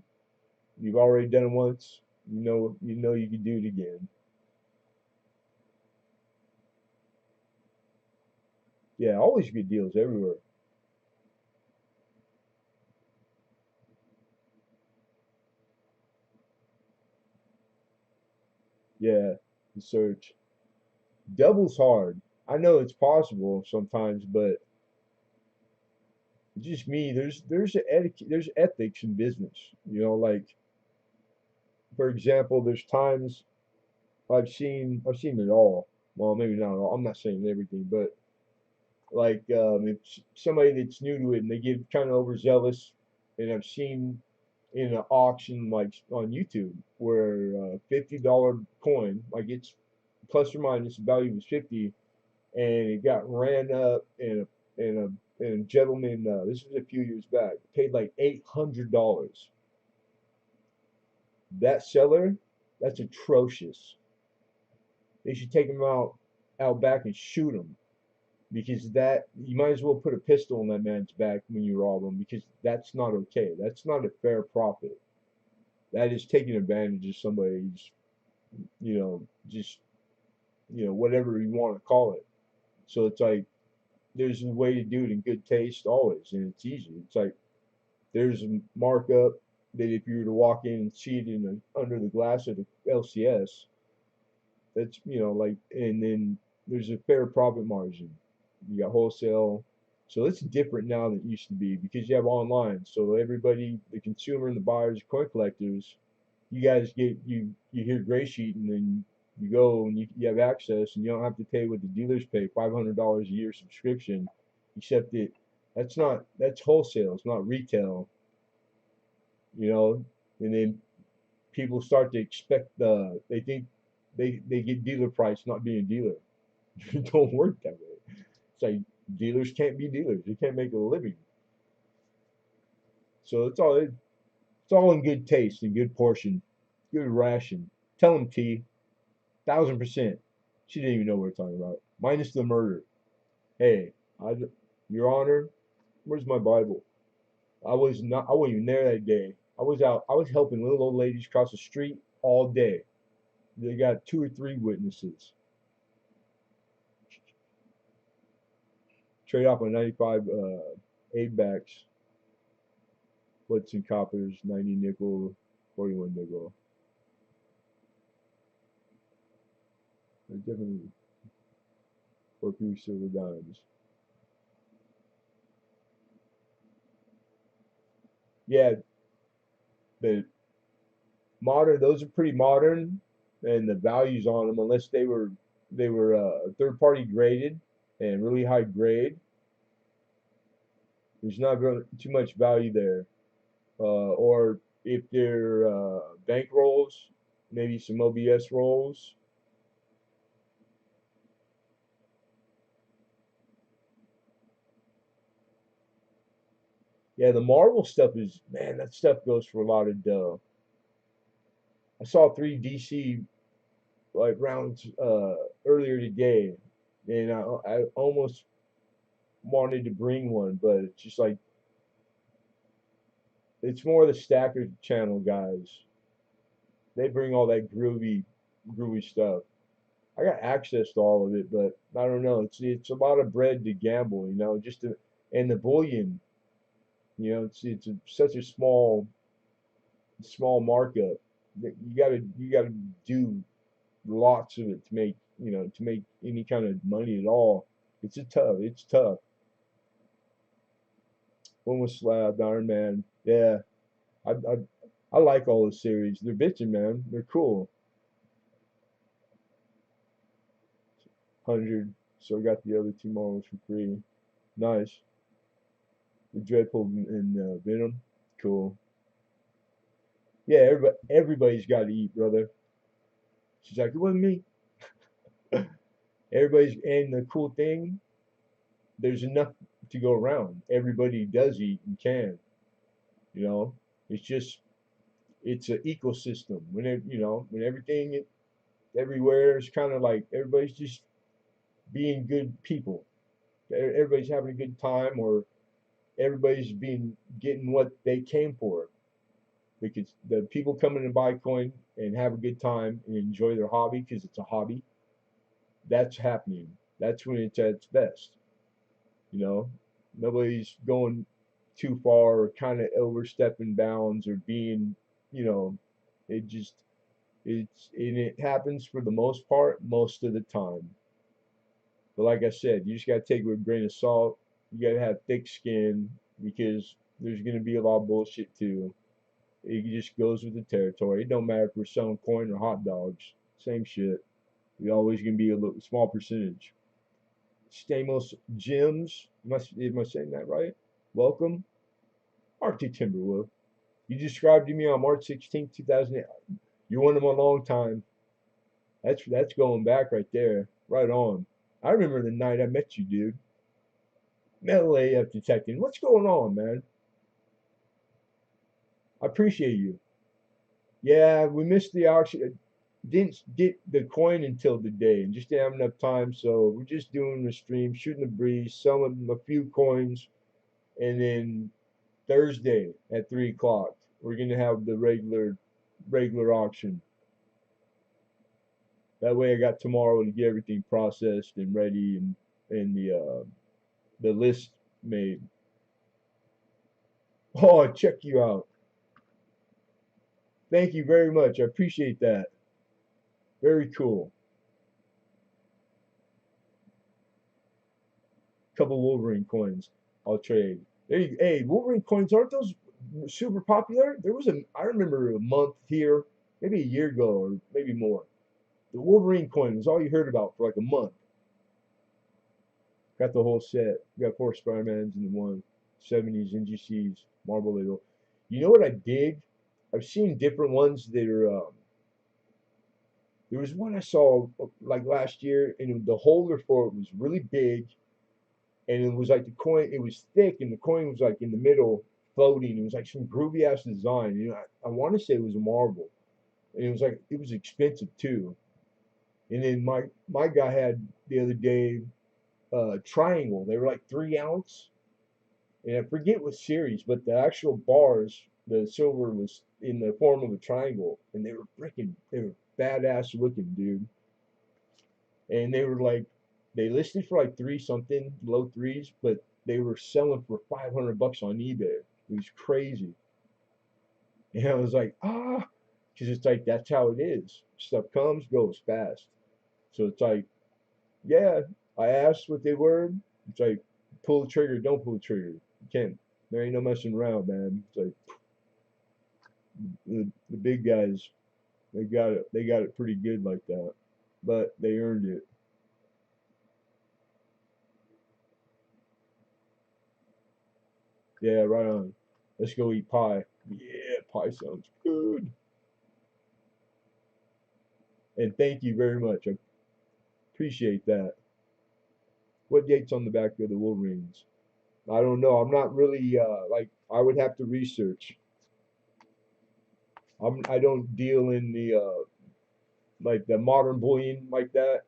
You've already done it once. You know you can do it again. Yeah, always good deals everywhere. Yeah, the search. Double's hard. I know it's possible sometimes, but it's just me. There's an etiquette, there's ethics in business. Like for example, there's times I've seen it all. Well, maybe not all. I'm not saying everything, but like if somebody that's new to it and they get kind of overzealous, and I've seen in an auction like on YouTube where $50 coin, like it's plus or minus the value was 50, and it got ran up and a gentleman, this was a few years back, paid like $800. That seller, that's atrocious. They should take him out back and shoot him, because that you might as well put a pistol in that man's back when you rob him, because that's not okay. That's not a fair profit. That is taking advantage of somebody's, just whatever you want to call it. So it's like there's a way to do it in good taste always, and it's easy. It's like there's a markup that if you were to walk in and see it under the glass of the LCS, that's like, and then there's a fair profit margin. You got wholesale, so it's different now than it used to be because you have online. So everybody, the consumer and the buyers, coin collectors, you guys you hear gray sheet, and then you go and you have access, and you don't have to pay what the dealers pay, $500 a year subscription, except that's wholesale, it's not retail, you know. And then people start to expect they think they get dealer price not being dealer. It don't work that way. It's like dealers can't be dealers. They can't make a living. So it's all in good taste and good portion, good ration. Tell them T, 1,000%. She didn't even know what we're talking about. Minus the murder. Hey, I, Your Honor, where's my Bible? I wasn't even there that day. I was out. I was helping little old ladies cross the street all day. They got two or three witnesses. Trade off on 95 8 backs, splits and coppers, 90 nickel, 41 nickel. They're definitely for a few silver dimes. Yeah, the modern, those are pretty modern, and the values on them, unless they were third party graded and really high grade, there's not really too much value there. Or if they're bank rolls, maybe some OBS rolls. Yeah, the Marvel stuff is, man, that stuff goes for a lot of dough. I saw three DC like rounds earlier today, and I almost wanted to bring one, but it's just like it's more the Stacker channel guys. They bring all that groovy stuff. I got access to all of it, but I don't know. It's a lot of bread to gamble, and the bullion, such a small markup that you gotta do lots of it to make any kind of money at all. It's tough. One was Slab, Iron Man. Yeah, I like all the series. They're bitching, man. They're cool. 100. So I got the other two models for free. Nice. The Dreadpool and Venom. Cool. Yeah, everybody's got to eat, brother. She's like, it wasn't me. And the cool thing, there's enough to go around. Everybody does eat and can. You know, it's just it's an ecosystem. When everything everywhere is kind of like everybody's just being good people. Everybody's having a good time, or everybody's being getting what they came for. Because the people coming to buy coin and have a good time and enjoy their hobby because it's a hobby, that's happening. That's when it's at its best. You know, nobody's going too far or kind of overstepping bounds or being, you know, it just and it happens for the most part most of the time. But like I said, you just gotta take it with a grain of salt. You gotta have thick skin because there's gonna be a lot of bullshit too. It just goes with the territory. It don't matter if we're selling coin or hot dogs. Same shit. We always gonna be a little small percentage. Stamos Gyms. Am I saying that right? Welcome, Arctic Timberwolf. You described to me on March 16th, 2008. You wanted them a long time. That's going back right there. Right on. I remember the night I met you, dude. Metal AF detecting. What's going on, man? I appreciate you. Yeah, we missed the auction. Didn't get the coin until today and just didn't have enough time. So we're just doing the stream, shooting the breeze, selling a few coins, and then Thursday at 3 o'clock we're gonna have the regular auction. That way I got tomorrow to get everything processed and ready and the list made. Oh, check you out. Thank you very much. I appreciate that. Very cool. Couple Wolverine coins. I'll trade. Hey, Wolverine coins aren't those super popular? I remember a month here, maybe a year ago or maybe more. The Wolverine coin was all you heard about for like a month. Got the whole set. Got four Spider-Mans and the one 70s NGCs Marvel label. You know what I dig? I've seen different ones that are. There was one I saw like last year, and the holder for it was really big, and it was like the coin. It was thick, and the coin was like in the middle, floating. It was like some groovy ass design. You know, I want to say it was a marble, and it was expensive too. And then my guy had the other day triangle. They were like 3 ounce, and I forget what series, but the actual bars, the silver was in the form of a triangle, and they were badass looking, dude. And they were like, they listed for like three something, low threes, but they were selling for $500 on eBay. It was crazy. And I was like, because it's like that's how it is. Stuff comes, goes fast. So it's like, yeah, I asked what they were. It's like, pull the trigger, don't pull the trigger. You can't. There ain't no messing around, man. It's like the big guys, they got it. They got it pretty good like that, but they earned it. Yeah, right on. Let's go eat pie. Yeah, pie sounds good. And thank you very much. I appreciate that. What date's on the back of the Wolverines? I don't know. I'm not really like I would have to research. I don't deal in the like the modern bullion like that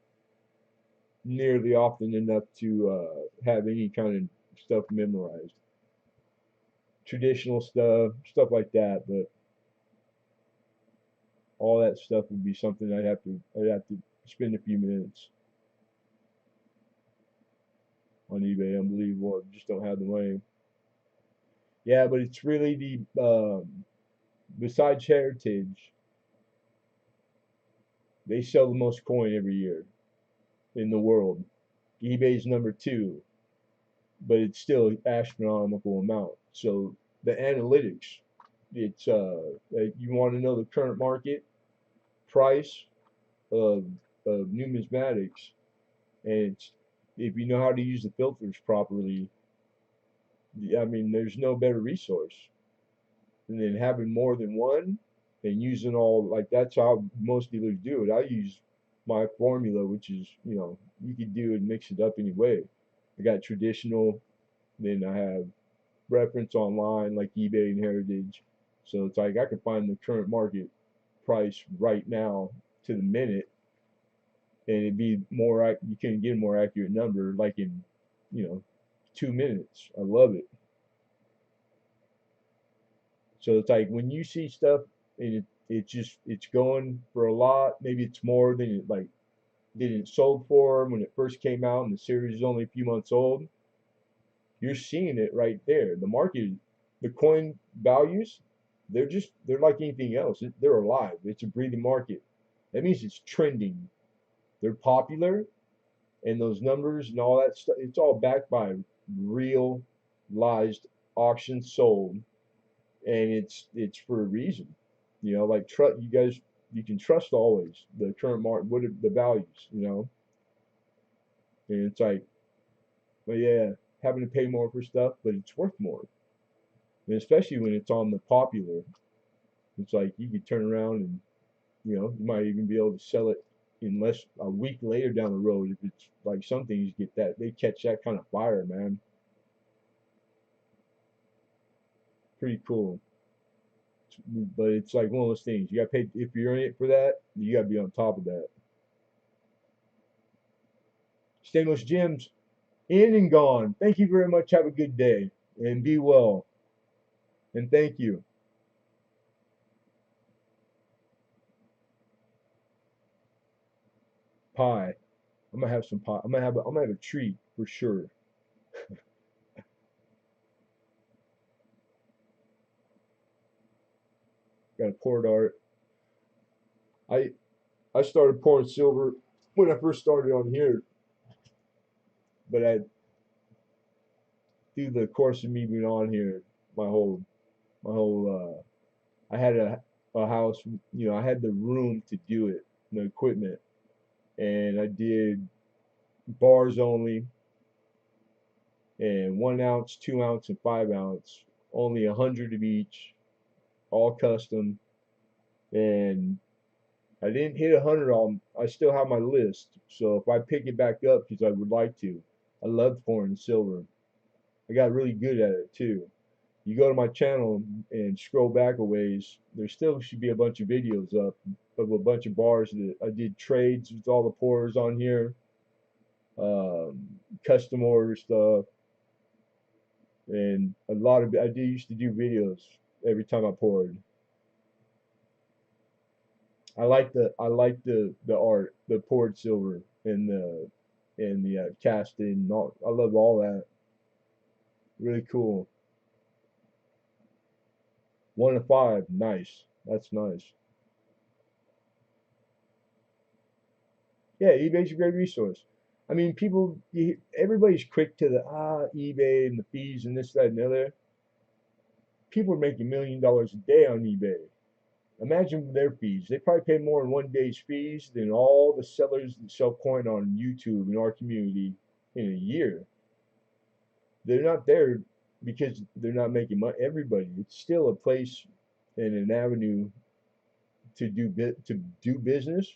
nearly often enough to have any kind of stuff memorized. Traditional stuff, stuff like that, but all that stuff would be something I'd have to spend a few minutes on eBay. Unbelievable. I just don't have the money. Yeah, but it's really the besides Heritage, they sell the most coin every year in the world. eBay's number two, but it's still an astronomical amount. So the analytics, it's you want to know the current market price of, of numismatics, and it's if you know how to use the filters properly, I mean, there's no better resource. And then having more than one and using all like that's how most dealers do it. I use my formula, which is you could do and mix it up any way. I got traditional, then I have reference online like eBay and Heritage. So it's like I can find the current market price right now to the minute, and it'd be more. You can get a more accurate number like in you know 2 minutes. I love it. So it's like when you see stuff and it's going for a lot. Maybe it's more than it sold for when it first came out and the series is only a few months old. You're seeing it right there. The market, the coin values, they're like anything else. They're alive. It's a breathing market. That means it's trending. They're popular, and those numbers and all that stuff. It's all backed by realized auctions sold, and it's for a reason. Like you guys, you can trust always the current market, what are the values, and it's like, but yeah, having to pay more for stuff, but it's worth more. and especially when it's on the popular. It's like you could turn around and you might even be able to sell it in less a week later down the road if it's like some things get that they catch that kind of fire, man. Pretty cool. But it's like one of those things. You got to pay if you're in it for that. You got to be on top of that. Stainless Gems in and gone. Thank you very much. Have a good day and be well. And thank you. Pie. I'm gonna have some pie. I'm gonna have a treat for sure. Got a port art. I I started pouring silver when I first started on here, but I through the course of me being on here, my whole I had a house, I had the room to do it, the equipment, and I did bars only, and 1 ounce, 2 ounce, and 5 ounce, only 100 of each, all custom, and I didn't hit 100 on. I still have my list, so if I pick it back up, because I would like to, I love pouring silver. I got really good at it too. You go to my channel and scroll back a ways, there still should be a bunch of videos up of a bunch of bars that I did trades with all the pourers on here, custom order stuff, and a lot of I did used to do videos every time I poured. I like the art, the poured silver, and the casting. I love all that. Really cool. 1 to 5, nice. That's nice. Yeah, eBay's a great resource. I mean, everybody's quick to the eBay and the fees and this, that, and the other. People are making $1 million a day on eBay. Imagine their fees. They probably pay more in one day's fees than all the sellers that sell coin on YouTube in our community in a year. They're not there because they're not making money. Everybody, it's still a place and an avenue to do business,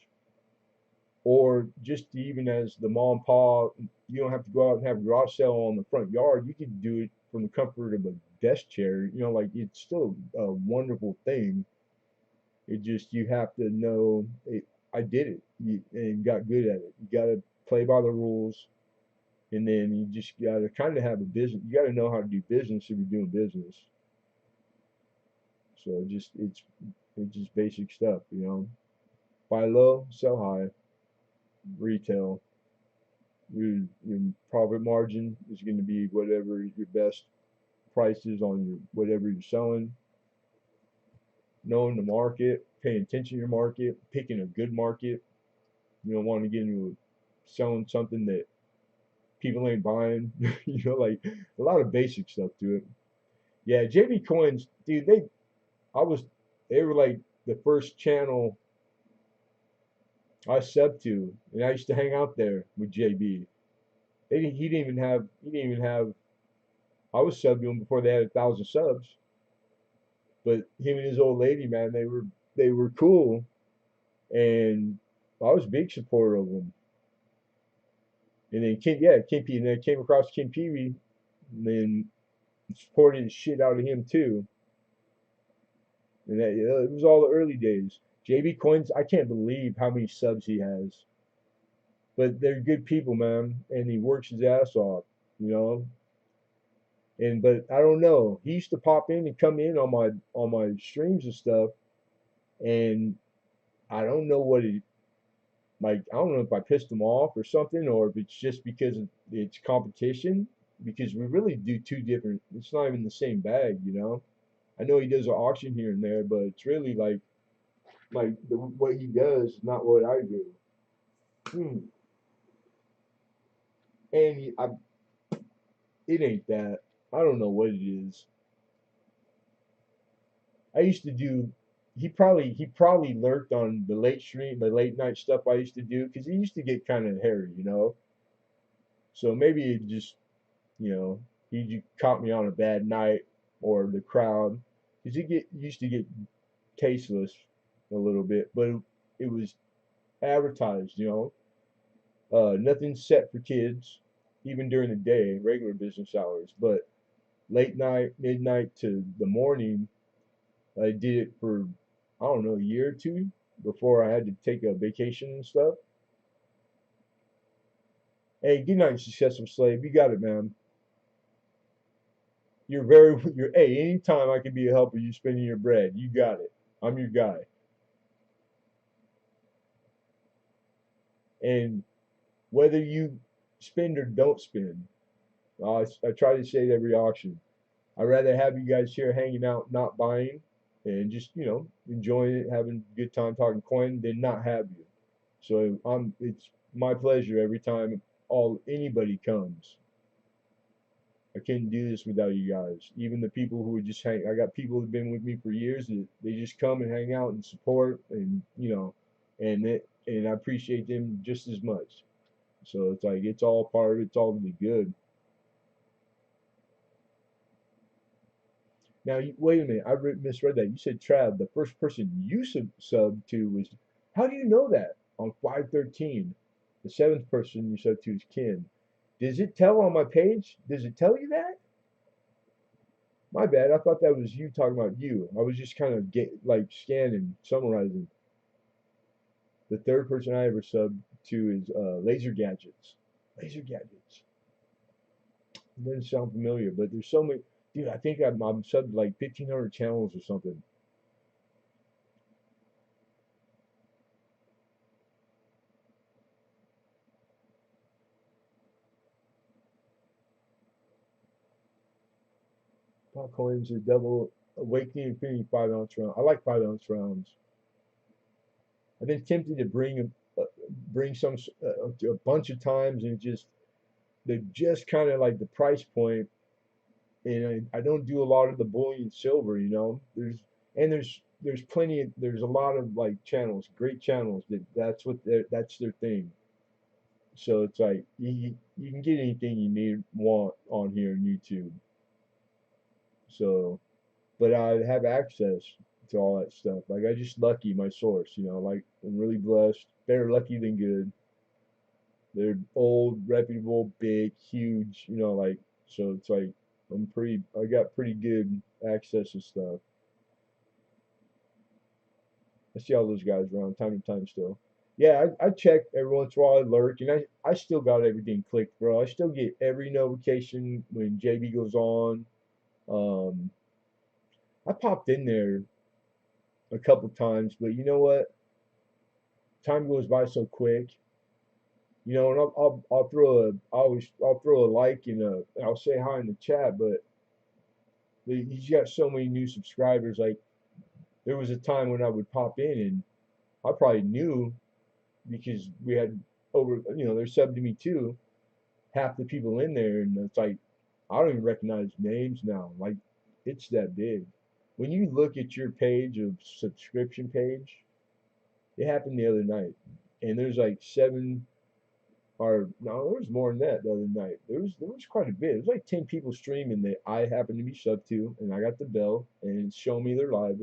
or just even as the mom and pop. You don't have to go out and have a garage sale on the front yard. You can do it from the comfort of a desk chair. Like it's still a wonderful thing. It just you have to know it. I did it and got good at it. You got to play by the rules, and then you just got to kind of have a business. You got to know how to do business if you're doing business. So it's just basic stuff. Buy low, sell high, retail. Your profit margin is going to be whatever your best price is on your whatever you're selling. Knowing the market, paying attention to your market, picking a good market. You don't want to get into selling something that people ain't buying. Like a lot of basic stuff to it. Yeah, JB Coins, dude. I was, they were like the first channel I subbed to, and I used to hang out there with JB. He didn't even have. I was subbed to him before they had 1,000 subs. But him and his old lady, man, they were cool, and I was a big supporter of them. And then Kim Pee, and then I came across Kim Pee Wee, and then supported the shit out of him too. And it was all the early days. JB Coins, I can't believe how many subs he has. But they're good people, man, and he works his ass off, you know. And but I don't know. He used to pop in and come in on my streams and stuff, and I don't know what he like. I don't know if I pissed him off or something, or if it's just because it's competition. Because we really do two different. It's not even the same bag. I know he does an auction here and there, but it's really like what he does is not what I do. Hmm. And it ain't that. I don't know what it is. I used to do. He probably lurked on the late stream, the late night stuff I used to do because he used to get kind of hairy. So maybe it just, you know, he caught me on a bad night, or the crowd, because it get used to get tasteless a little bit, but it was advertised, nothing set for kids, even during the day, regular business hours, but late night, midnight to the morning, I did it for, I don't know, a year or two before I had to take a vacation and stuff. Hey, good night, successful slave. You got it, man. Hey, anytime I can be a helper, you spending your bread. You got it. I'm your guy. And whether you spend or don't spend, I try to say at every auction, I'd rather have you guys here hanging out, not buying, and just, enjoying it, having a good time talking coin than not have you. So it's my pleasure every time anybody comes. I couldn't do this without you guys. Even the people who would just hang. I got people who've been with me for years that they just come and hang out and support, and and I appreciate them just as much. So it's like it's all part of it. It's all to be good. Now, wait a minute. Misread that. You said Trav. The first person you subbed to was. How do you know that? On 513, the seventh person you subbed to is Ken. Does it tell on my page? Does it tell you that? My bad. I thought that was you talking about you. I was just kind of like scanning, summarizing. The third person I ever subbed to is Laser Gadgets. Laser Gadgets. It doesn't sound familiar, but there's so many. Dude, I think I'm subbed to like 1,500 channels or something. Pop coins are double awakening infinity 5 ounce round. I like 5 ounce rounds. I've been tempted to bring some a bunch of times and just they're just kind of like the price point, and I don't do a lot of the bullion silver. There's plenty of there's a lot of like channels, great channels that's their thing. So it's like you can get anything you want on here on YouTube. So, but I have access to all that stuff. Like I just lucky my source, like I'm really blessed. Better lucky than good. They're old, reputable, big, huge, like so it's like I got pretty good access to stuff. I see all those guys around time to time still. Yeah, I check every once in a while. I lurk, and I still got everything clicked, bro. I still get every notification when JB goes on. Um, I popped in there a couple times, but you know what? Time goes by so quick. And I'll throw a like and I'll say hi in the chat, but he's got so many new subscribers. Like there was a time when I would pop in and I probably knew because we had they're subbed to me too. Half the people in there, and it's like I don't even recognize names now. Like it's that big. When you look at your page of subscription page, it happened the other night, and there's like seven or no, there was more than that the other night. There was quite a bit. It was like 10 people streaming that I happened to be subbed to, and I got the bell and it's showing me their live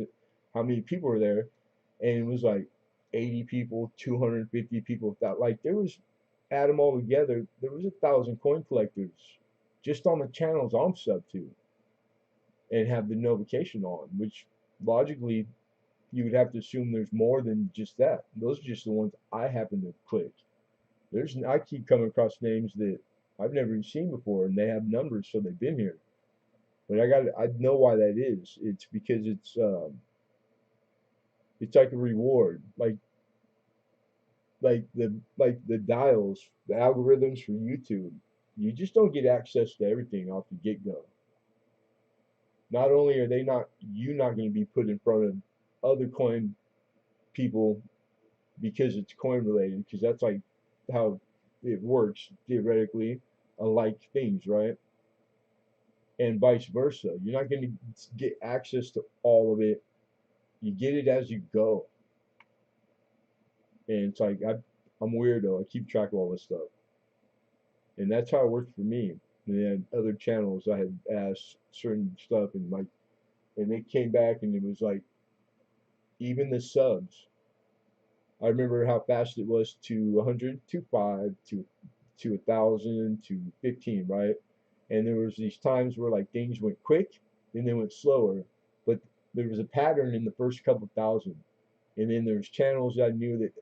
how many people were there, and it was like 80 people, 250 people. That like there was add them all together, there was 1,000 coin collectors just on the channels I'm subbed to and have the notification on, which logically you would have to assume there's more than just that. Those are just the ones I happen to click. I keep coming across names that I've never even seen before, and they have numbers, so they've been here. But I know why that is. It's because it's like a reward, like the dials, the algorithms for YouTube. You just don't get access to everything off the get go. Not only are they not you not going to be put in front of other coin people because it's coin related, because that's like how it works theoretically, unlike things, right? And vice versa. You're not going to get access to all of it. You get it as you go. And I'm weirdo. I keep track of all this stuff. And that's how it works for me. And then other channels I had asked certain stuff, and like, and they came back, and it was like even the subs. I remember how fast it was to 100, to 5, to 1,000, to 15, right? And there was these times where like things went quick, then they went slower, but there was a pattern in the first couple thousand. And then there's channels I knew that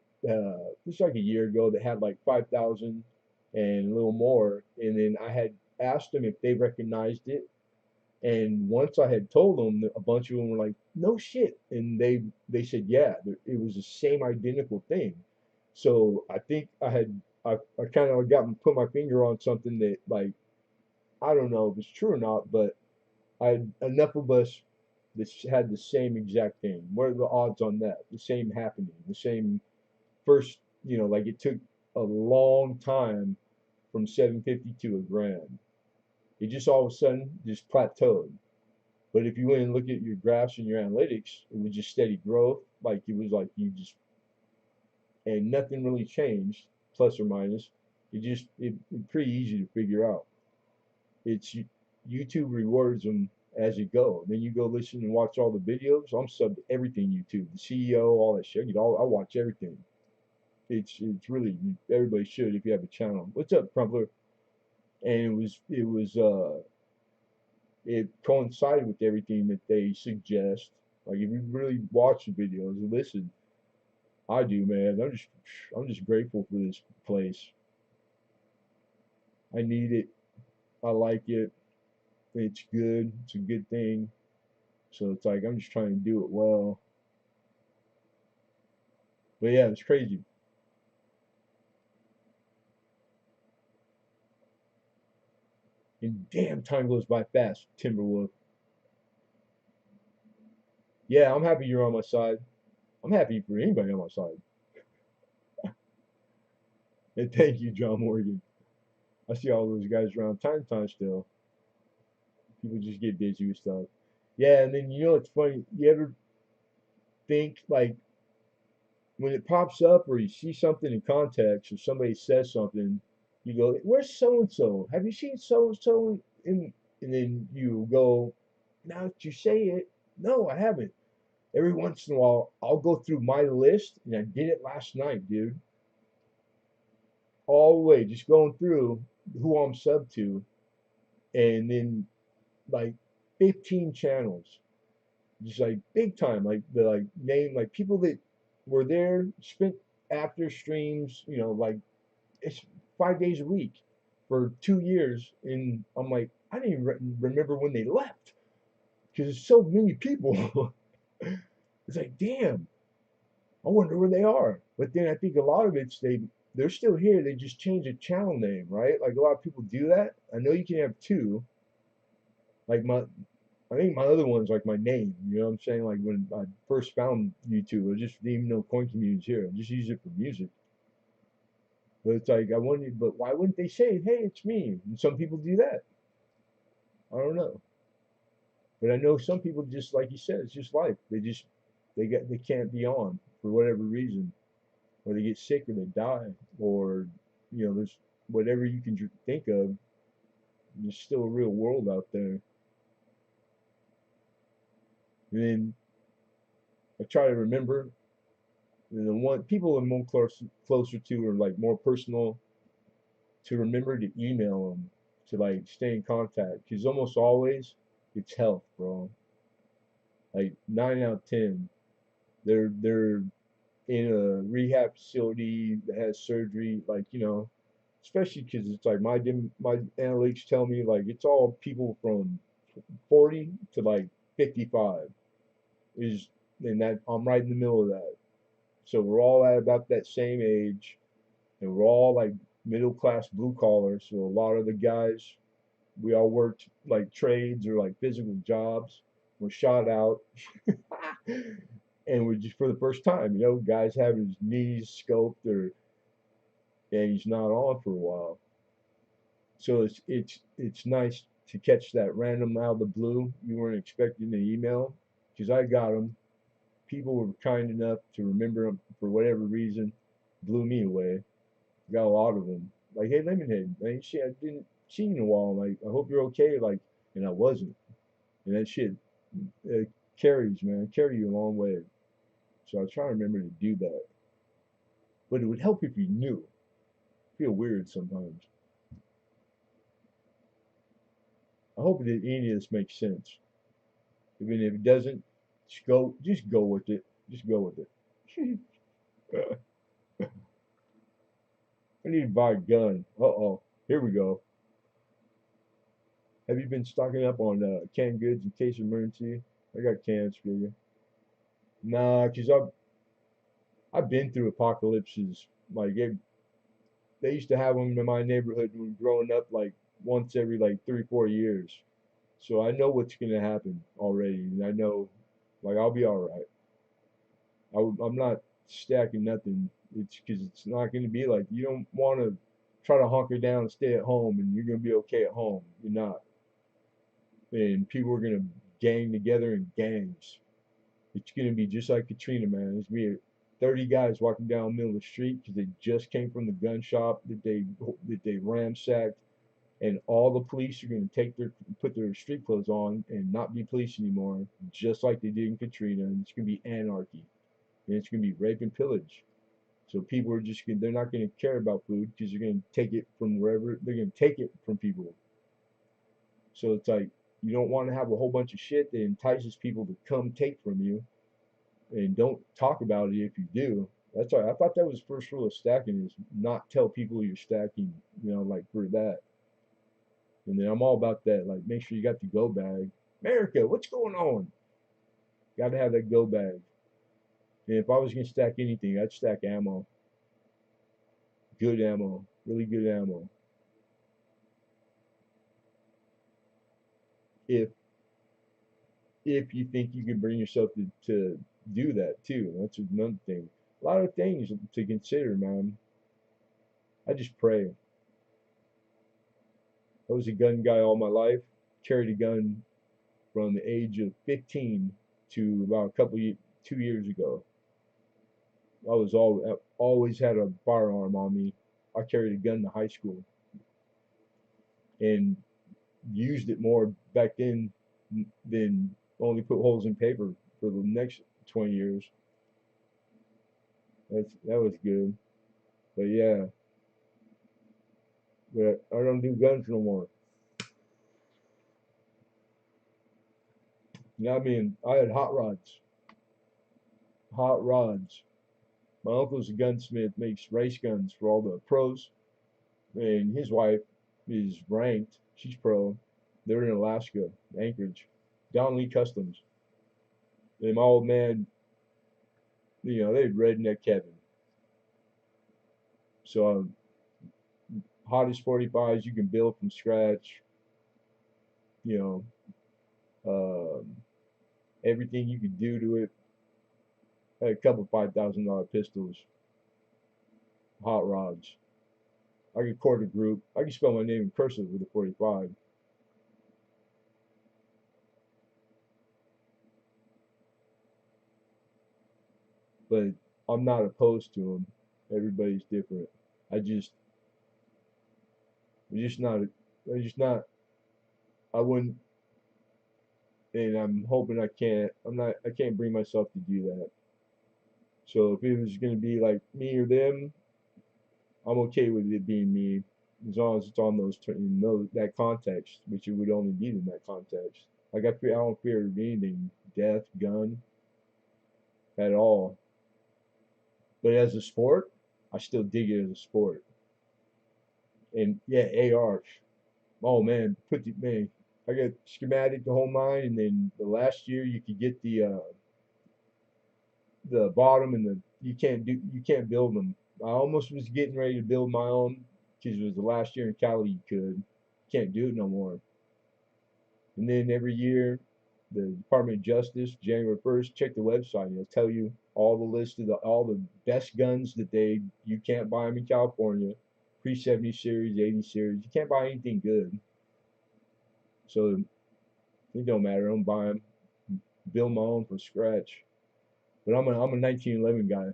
just like a year ago that had like 5,000 and a little more. And then I had asked them if they recognized it. And once I had told them, a bunch of them were like, "No shit," and they said, "Yeah, it was the same identical thing." So I think I kind of got put my finger on something that like I don't know if it's true or not, but I had enough of us that had the same exact thing. What are the odds on that? The same happening, the same first, like it took a long time from 750 to a grand. It just all of a sudden just plateaued. But if you went and look at your graphs and your analytics, it was just steady growth. Like it was like you just, and nothing really changed, plus or minus. It pretty easy to figure out. It's YouTube rewards them as you go. Then you go listen and watch all the videos. I'm sub to everything YouTube, the CEO, all that shit. I watch everything. It's really, everybody should if you have a channel. What's up, Crumpler? And it coincided with everything that they suggest. Like if you really watch the videos and listen, I do, man. I'm just grateful for this place. I need it. I like it. It's good. It's a good thing. So it's like I'm just trying to do it well. But yeah, it's crazy. And damn, time goes by fast, Timberwolf. Yeah, I'm happy you're on my side. I'm happy for anybody on my side. And thank you, John Morgan. I see all those guys around time to time still. People just get busy with stuff. Yeah, and then it's funny. You ever think like when it pops up or you see something in context or somebody says something, you go, "Where's so and so? Have you seen so and so?" And then you go, "Now that you say it, no, I haven't." Every once in a while, I'll go through my list, and I did it last night, dude. All the way, just going through who I'm sub to, and then like 15 channels, just like big time, like the like name, like people that were there, spent after streams, like it's 5 days a week for 2 years, and I'm like, I didn't even remember when they left because there's so many people. It's like, damn, I wonder where they are. But then I think a lot of it's they're still here. They just change the channel name, right? Like a lot of people do that. I know you can have two. Like I think my other one's like my name. You know what I'm saying? Like when I first found YouTube, I just didn't even know Coin Community's here. I just use it for music. But it's like I wonder, but why wouldn't they say, "Hey, it's me"? And some people do that. I don't know, but I know some people just like you said, it's just life. They can't be on for whatever reason, or they get sick, or they die, or there's whatever you can think of. There's still a real world out there. And then I try to remember, and the one people I'm more closer to are like more personal, to remember to email them, to like stay in contact, because almost always it's health, bro. Like 9 out of 10, they're in a rehab facility that has surgery, like especially because it's like my analytics tell me like it's all people from 40 to like 55 is, and that I'm right in the middle of that. So we're all at about that same age, and we're all like middle class blue collar. So a lot of the guys, we all worked like trades or like physical jobs. We're shot out, and we're just for the first time, guys having his knees scoped or and he's not on for a while. So it's nice to catch that random out of the blue. You weren't expecting the email because I got them. People were kind enough to remember them for whatever reason. Blew me away. Got a lot of them. Like, hey, Lemonhead, man, shit, I didn't. seen you in a while. Like, I hope you're okay. Like, and I wasn't. And that shit carries, man, carry you a long way. So I try to remember to do that. But it would help if you knew. I feel weird sometimes. I hope that any of this makes sense. Even if it doesn't, just go with it. Just go with it. I need to buy a gun. Uh-oh. Here we go. Have you been stocking up on canned goods in case of emergency? I got cans for you. Nah, cause I've been through apocalypses. Like they used to have them in my neighborhood when growing up, like once every like 3, 4 years. So I know what's gonna happen already, and I know, like I'll be all right. I'm not stacking nothing. It's because it's not gonna be like you don't want to try to hunker down and stay at home, and you're gonna be okay at home. You're not, and people are gonna gang together in gangs. It's gonna be just like Katrina, man. There's gonna be 30 guys walking down the middle of the street because they just came from the gun shop that they ransacked, and all the police are gonna take their put their street clothes on and not be police anymore, just like they did in Katrina. And it's gonna be anarchy, and it's gonna be rape and pillage. So people are just they're not gonna care about food because they're gonna take it from wherever they're gonna take it from people. So it's like you don't want to have a whole bunch of shit that entices people to come take from you, and don't talk about it if you do. That's why I thought that was the first rule of stacking is not tell people you're stacking, like for that. And then I'm all about that, like make sure you got the go bag. America, what's going on? Got to have that go bag. And if I was gonna stack anything, I'd stack ammo, good ammo, really good ammo. If if you think you can bring yourself to do that too, that's another thing. A lot of things to consider, man. I just pray. I was a gun guy all my life. Carried a gun from the age of 15 to about 2 years ago. Always had a firearm on me. I carried a gun to high school and used it more back then than only put holes in paper for the next 20 years. That was good. But yeah, but I don't do guns no more. I mean, I had hot rods. Hot rods. My uncle's a gunsmith, makes race guns for all the pros, and his wife is ranked. She's pro. They're in Alaska, Anchorage, Don Lee Customs. And my old man, they redneck Kevin. So hottest 45s you can build from scratch. You um, everything you can do to it. I had a couple $5,000 pistols, hot rods. I could court a group. I could spell my name in cursive with a 45. But I'm not opposed to them. Everybody's different. I just, I'm just not, I just not, I wouldn't, and I'm hoping I can't, I can't bring myself to do that. So if it was going to be like me or them, I'm okay with it being me, as long as it's on that context, which it would only be in that context. Like I don't fear anything, death, gun, at all. But as a sport, I still dig it as a sport. And yeah, AR. Oh man, man. I got schematic the whole nine, and then the last year you could get the bottom and you can't build them. I almost was getting ready to build my own because it was the last year in Cali you could. Can't do it no more. And then every year, the Department of Justice, January 1st, check the website. It'll tell you all the list of all the best guns that you can't buy them in California, pre 70 series, 80 series. You can't buy anything good. So it don't matter. I'm buying, build my own from scratch. But I'm a 1911 guy.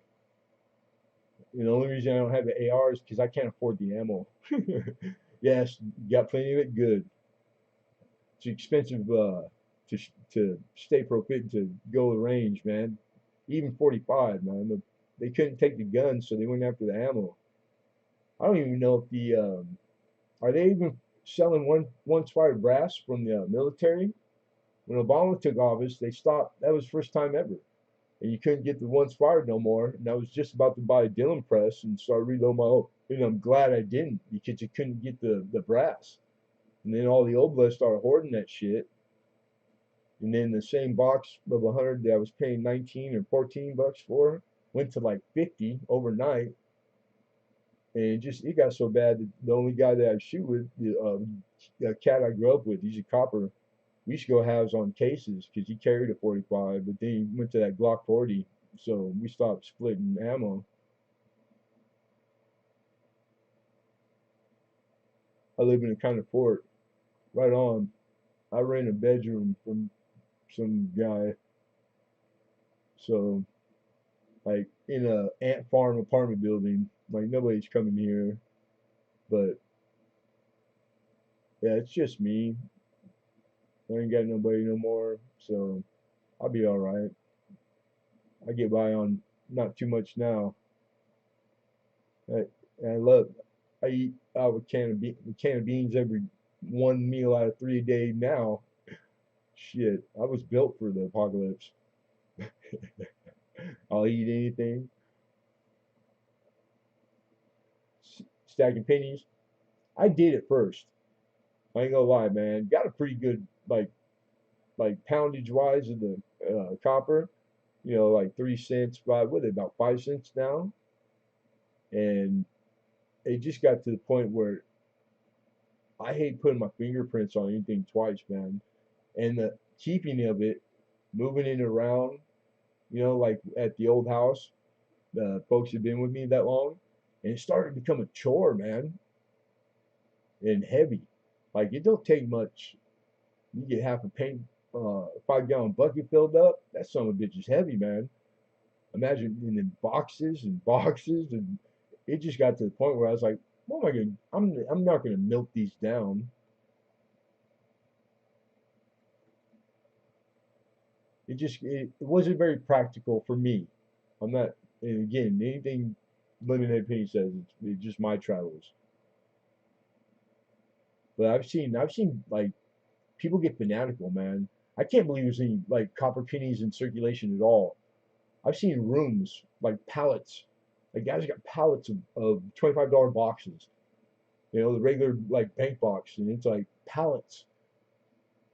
The only reason I don't have the AR is because I can't afford the ammo. Yes, got plenty of it. Good. It's expensive to stay proficient to go to the range, man. Even 45, man. They couldn't take the guns, so they went after the ammo. I don't even know if the are they even selling once fired brass from the military? When Obama took office, they stopped. That was the first time ever, and you couldn't get the once fired no more. And I was just about to buy a Dillon press and start reloading my own. And I'm glad I didn't because you couldn't get the brass. And then all the old bloods started hoarding that shit. And then the same box of 100 that I was paying 19 or 14 bucks for went to like 50 overnight. And it got so bad that the only guy that I shoot with, the cat I grew up with, he's a copper. We used to go halves on cases because he carried a 45, but then he went to that Glock 40, so we stopped splitting ammo. I live in a kind of fort, right on. I rent a bedroom from some guy, so like in a ant farm apartment building, like nobody's coming here, but yeah, it's just me. I ain't got nobody no more, so I'll be all right. I get by on not too much now. I, I love. I eat out a can of beans every one meal out of three a day now. Shit, I was built for the apocalypse. I'll eat anything. Stacking pennies. I did it first. I ain't gonna lie, man. Got a pretty good like poundage wise of the copper. You know, like 3 cents, five. What are they, about 5 cents now? And it just got to the point where I hate putting my fingerprints on anything twice, man. And the keeping of it, moving it around, you know, like at the old house, the folks had been with me that long, and it started to become a chore, man, and heavy. Like it don't take much. You get half a 5 gallon bucket filled up. That son of a bitch is heavy, man. Imagine in the boxes and boxes, and it just got to the point where I was like, "What am I gonna? I'm not gonna milk these down." It wasn't very practical for me. I'm not, and again, anything Lemonhead Penny says, it's just my travels. But I've seen like people get fanatical, man. I can't believe there's any like copper pennies in circulation at all. I've seen rooms like pallets, like guys got pallets of $25 boxes. You know, the regular like bank box, and it's like pallets.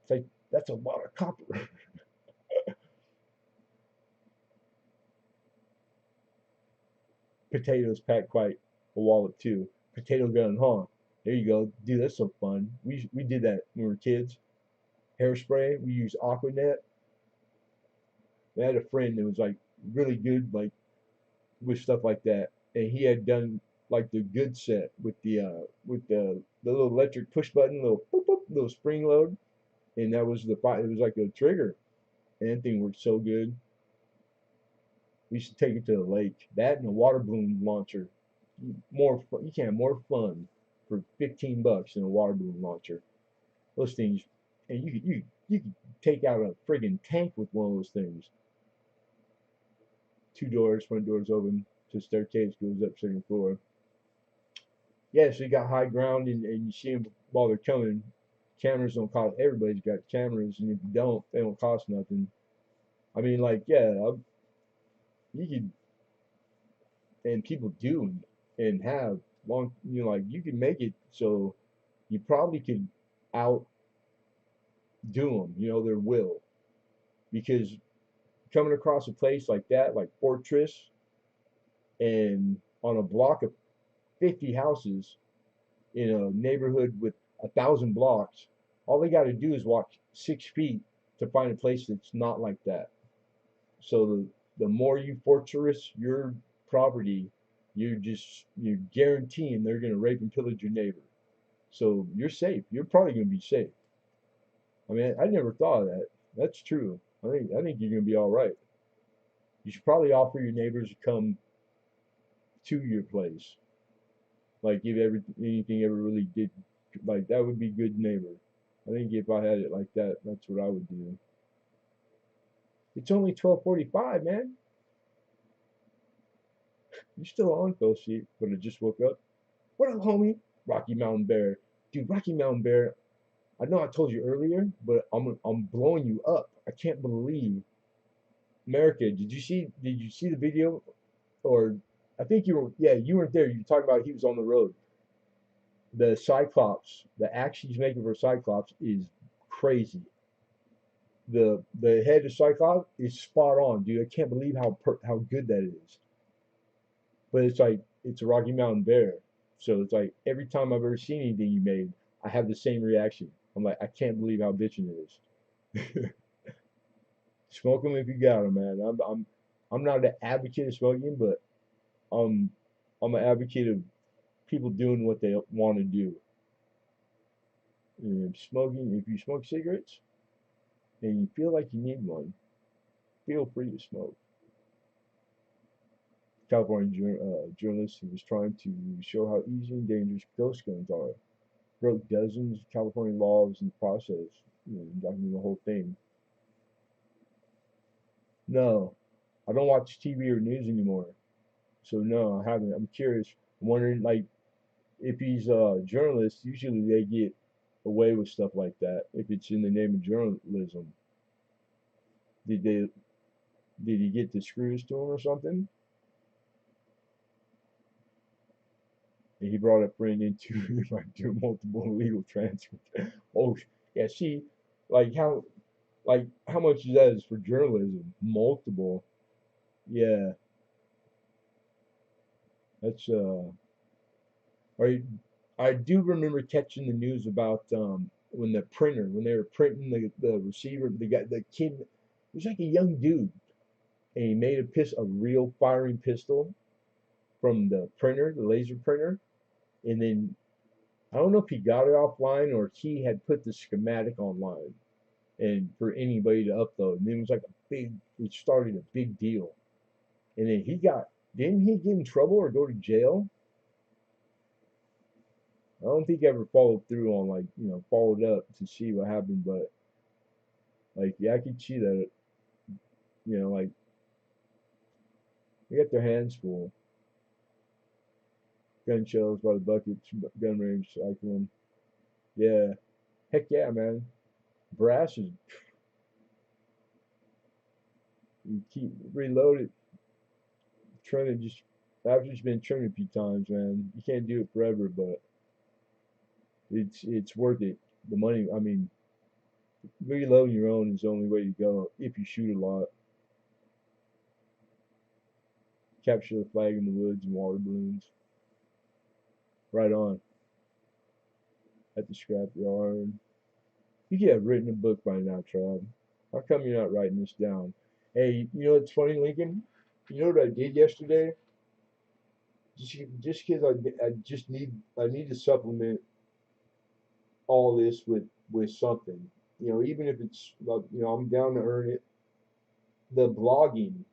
It's like that's a lot of copper. Potatoes pack quite a wallet too. Potato gun, huh? There you go, dude. That's so fun. We did that when we were kids. Hairspray. We used Aquanet. I had a friend that was like really good, like with stuff like that, and he had done like the good set with the little electric push button, little boop, boop, little spring load, and that was the it was like a trigger, and that thing worked so good. We used to take it to the lake. That and a water balloon launcher. You can have more fun for 15 bucks than a water balloon launcher. Those things, and you could take out a friggin' tank with one of those things. Two doors, front doors open to staircase goes up second floor. Yeah, so you got high ground and you see them while they're coming. Cameras don't cost. Everybody's got cameras, and if you don't, they don't cost nothing. I mean, like, yeah, you could, and people do and have long. You know, like you can make it so you probably could outdo them. You know, their will because coming across a place like that, like Fortress, and on a block of 50 houses in a neighborhood with 1,000 blocks, all they got to do is walk 6 feet to find a place that's not like that. So the more you fortress your property, you're guaranteeing they're going to rape and pillage your neighbor. So you're safe. You're probably going to be safe. I mean, I never thought of that. That's true. I think you're going to be all right. You should probably offer your neighbors to come to your place. Like if anything ever really did Like that would be good neighbor. I think if I had it like that, that's what I would do. It's only 12:45, man. You still on, Phil Sheep? But I just woke up. What up, homie? Rocky Mountain Bear, dude. Rocky Mountain Bear. I know I told you earlier, but I'm blowing you up. I can't believe America. Did you see the video? Or I think you were, yeah, you weren't there. You were talking about he was on the road. The Cyclops, the action he's making for Cyclops is crazy. The head of Cyclops is spot on, dude. I can't believe how good that is. But it's like it's a Rocky Mountain Bear, so it's like every time I've ever seen anything you made, I have the same reaction. I'm like, I can't believe how bitching it is. Smoke them if you got them, man. I'm not an advocate of smoking, but I'm I'm an advocate of people doing what they want to do. And smoking, if you smoke cigarettes and you feel like you need one, feel free to smoke. California journalist who was trying to show how easy and dangerous ghost guns are broke dozens of California laws in the process, documenting the whole thing. No, I don't watch TV or news anymore, so no, I haven't. I'm curious. I'm wondering, like, if he's a journalist, usually they get away with stuff like that if it's in the name of journalism. Did they did he get the screws to him or something? And he brought a friend into like do multiple illegal transfers. Oh yeah, see, like how much that is for journalism? Multiple. Yeah, that's I I do remember catching the news about when they were printing the receiver, the kid, he was like a young dude, and he made a real firing pistol from the printer, the laser printer, and then I don't know if he got it offline or he had put the schematic online and for anybody to upload. And then it was like it started a big deal. And then didn't he get in trouble or go to jail? I don't think he ever followed through on like, followed up to see what happened. But like, yeah, I could see that, like they got their hands full. Gun shells by the buckets, gun range, cycling. Yeah, heck yeah, man. Brass is, you keep reload it, trim it just, I've just been trimmed a few times, man. You can't do it forever, but it's worth it. The money, I mean, reloading your own is the only way to go if you shoot a lot. Capture the flag in the woods and water balloons. Right on. At the scrap yard. You could have written a book by now, Trav. How come you're not writing this down? Hey, you know what's funny, Lincoln? You know what I did yesterday? Just because I need to supplement all this with something. Even if it's like, I'm down to earn it. The blogging.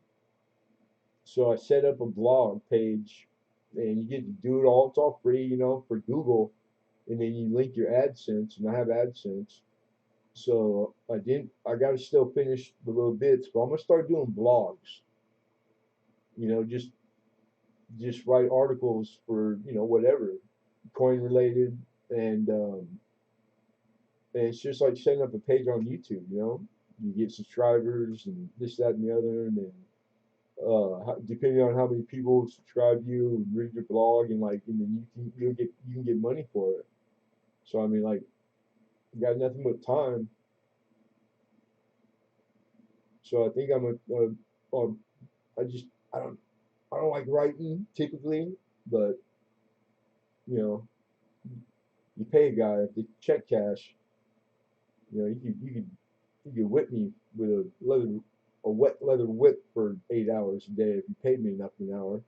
So I set up a blog page, and you get to do it all. It's all free, for Google, and then you link your AdSense, and I have AdSense. So I didn't. I got to still finish the little bits, but I'm gonna start doing blogs. Just write articles for whatever, coin related, and it's just like setting up a page on YouTube. You get subscribers and this, that, and the other, and then depending on how many people subscribe to you, read your blog, and then you can get money for it. So I mean, like, you got nothing but time. So I think I just I don't I don't like writing typically, but you know, you pay a guy if they check cash. You could whip me with a wet leather whip for 8 hours a day if you paid me enough an hour.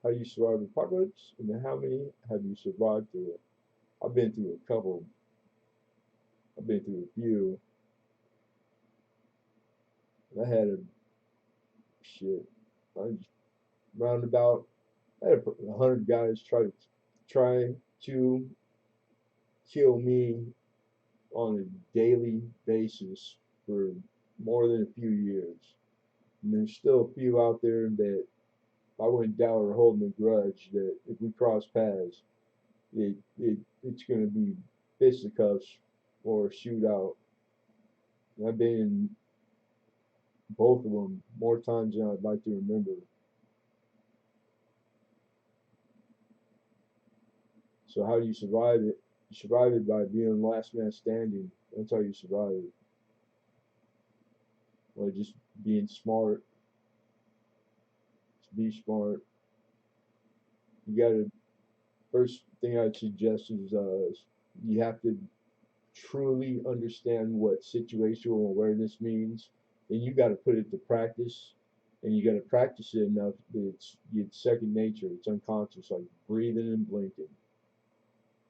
How do you survive the apocalypse, and how many have you survived through it? I've been through a couple. I've been through a few. I had a shit. I just roundabout. I had 100 guys try to kill me on a daily basis for more than a few years. And there's still a few out there that I wouldn't doubt are holding a grudge that if we cross paths, it's going to be fisticuffs or a shootout. And I've been in both of them more times than I'd like to remember. So how do you survive it? You survive it by being the last man standing. That's how you survive it. Or just being smart. Just be smart. You gotta. First thing I'd suggest is you have to truly understand what situational awareness means, then you got to put it to practice, and you got to practice it enough that it's second nature. It's unconscious, like breathing and blinking.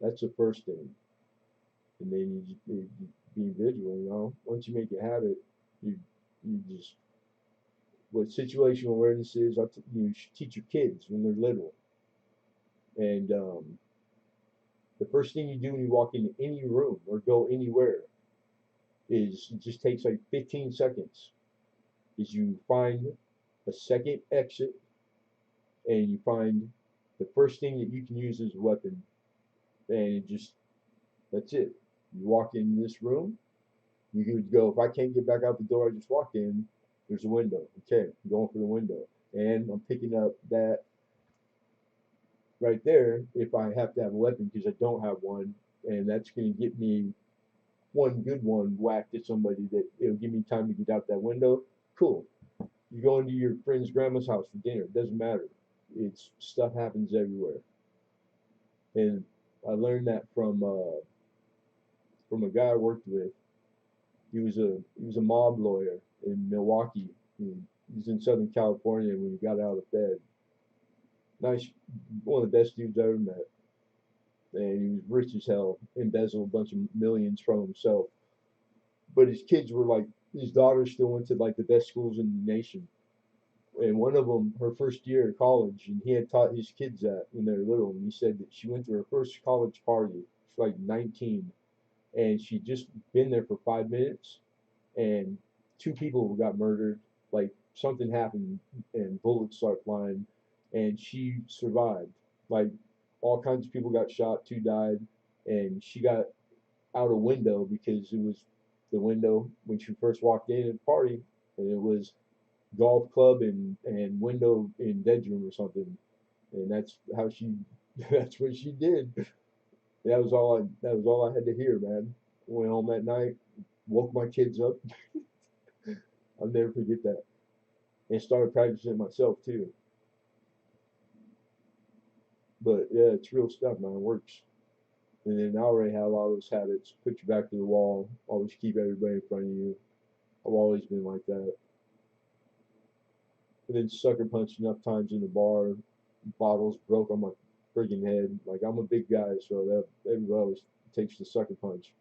That's the first thing, and then you be vigilant. You know, once you make it habit, you just what situational awareness is. You should teach your kids when they're little, and the first thing you do when you walk into any room or go anywhere is it just takes like 15 seconds is you find a second exit and you find the first thing that you can use as a weapon and it just that's it. You walk in this room, you could go, if I can't get back out the door I just walked in, there's a window. Okay, I'm going for the window. And I'm picking up that right there if I have to have a weapon because I don't have one. And that's going to get me one good one whacked at somebody that it'll give me time to get out that window. Cool. You go into your friend's grandma's house for dinner. It doesn't matter. It's stuff happens everywhere, and I learned that from a guy I worked with. He was a mob lawyer in Milwaukee. He was in Southern California when he got out of bed. Nice, one of the best dudes I ever met, and he was rich as hell. Embezzled a bunch of millions from himself, but his kids were like his daughter still went to like the best schools in the nation and one of them her first year at college, and he had taught his kids that when they were little. And he said that she went to her first college party. She's like 19, and she'd just been there for 5 minutes, and two people got murdered. Like something happened, and bullets start flying, and she survived. Like all kinds of people got shot, two died, and she got out a window because it was the window when she first walked in at the party, and it was golf club and window in bedroom or something, and that's how she that's what she did. That was all I had to hear, man. Went home that night, woke my kids up. I'll never forget that, and started practicing myself too. But yeah, it's real stuff, man. It works. And then I already have a lot of those habits. Put your back to the wall. Always keep everybody in front of you. I've always been like that. I've been sucker punched enough times in the bar. Bottles broke on my friggin' head. Like I'm a big guy, so that everybody always takes the sucker punch.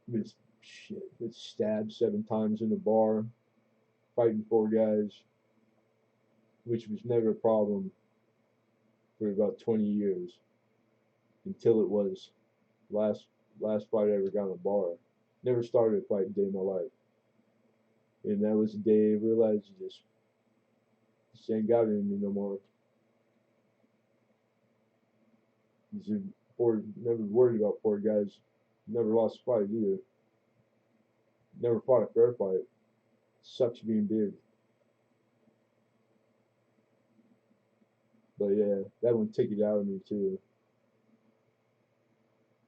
Been shit, been stabbed 7 times in the bar, fighting 4 guys, which was never a problem for about 20 years until it was last last fight I ever got in a bar. Never started a fight a day in my life, and that was the day I realized just ain't got it in me no more. Never worried about 4 guys. Never lost a fight either. Never fought a fair fight. Sucks being big. But yeah, that one took it out of me too.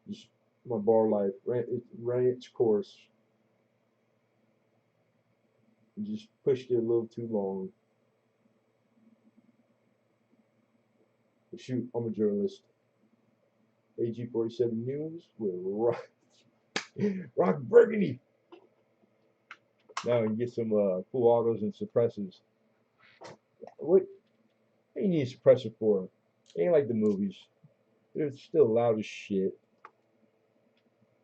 Just my bar life ran its course. And just pushed it a little too long. But shoot, I'm a journalist. AG47 News with Rock Burgundy. Now we can get some full autos and suppressors. What you need a suppressor for? It ain't like the movies. They're still loud as shit.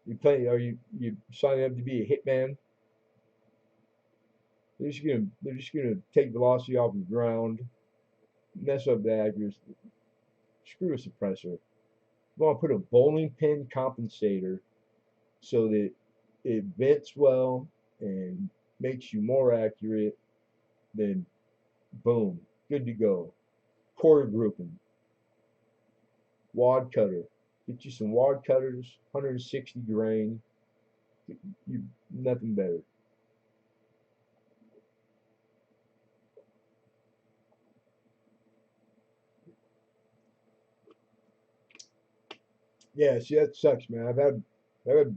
You signing up to be a hitman? they're just gonna take velocity off the ground, mess up the accuracy. Screw a suppressor. You want to put a bowling pin compensator so that it vents well and makes you more accurate. Then boom, good to go. Quarter grouping, wad cutter. Get you some wad cutters, 160 grain. You nothing better. Yeah, see that sucks, man. I've had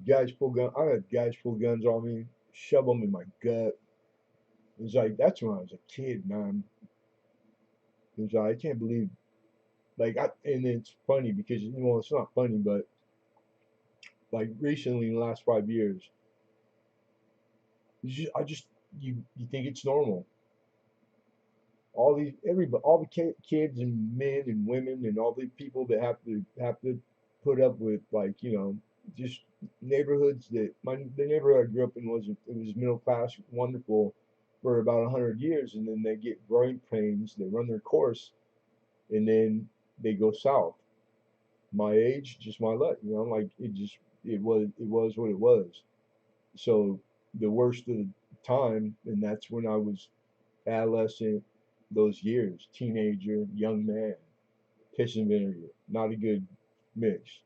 guys pull gun. I've had guys pull guns on me, shove them in my gut. It's like that's when I was a kid, man. It's like I can't believe and it's funny because it's not funny, but like recently in the last 5 years, I just you think it's normal. All the kids and men and women and all the people that have to put up with just neighborhoods that the neighborhood I grew up in was middle class, wonderful for about 100 years, and then they get growing pains, they run their course, and then they go south. My age, just my luck, like it was what it was. So the worst of the time, and that's when I was adolescent, those years, teenager, young man, piss and vinegar, not a good mix.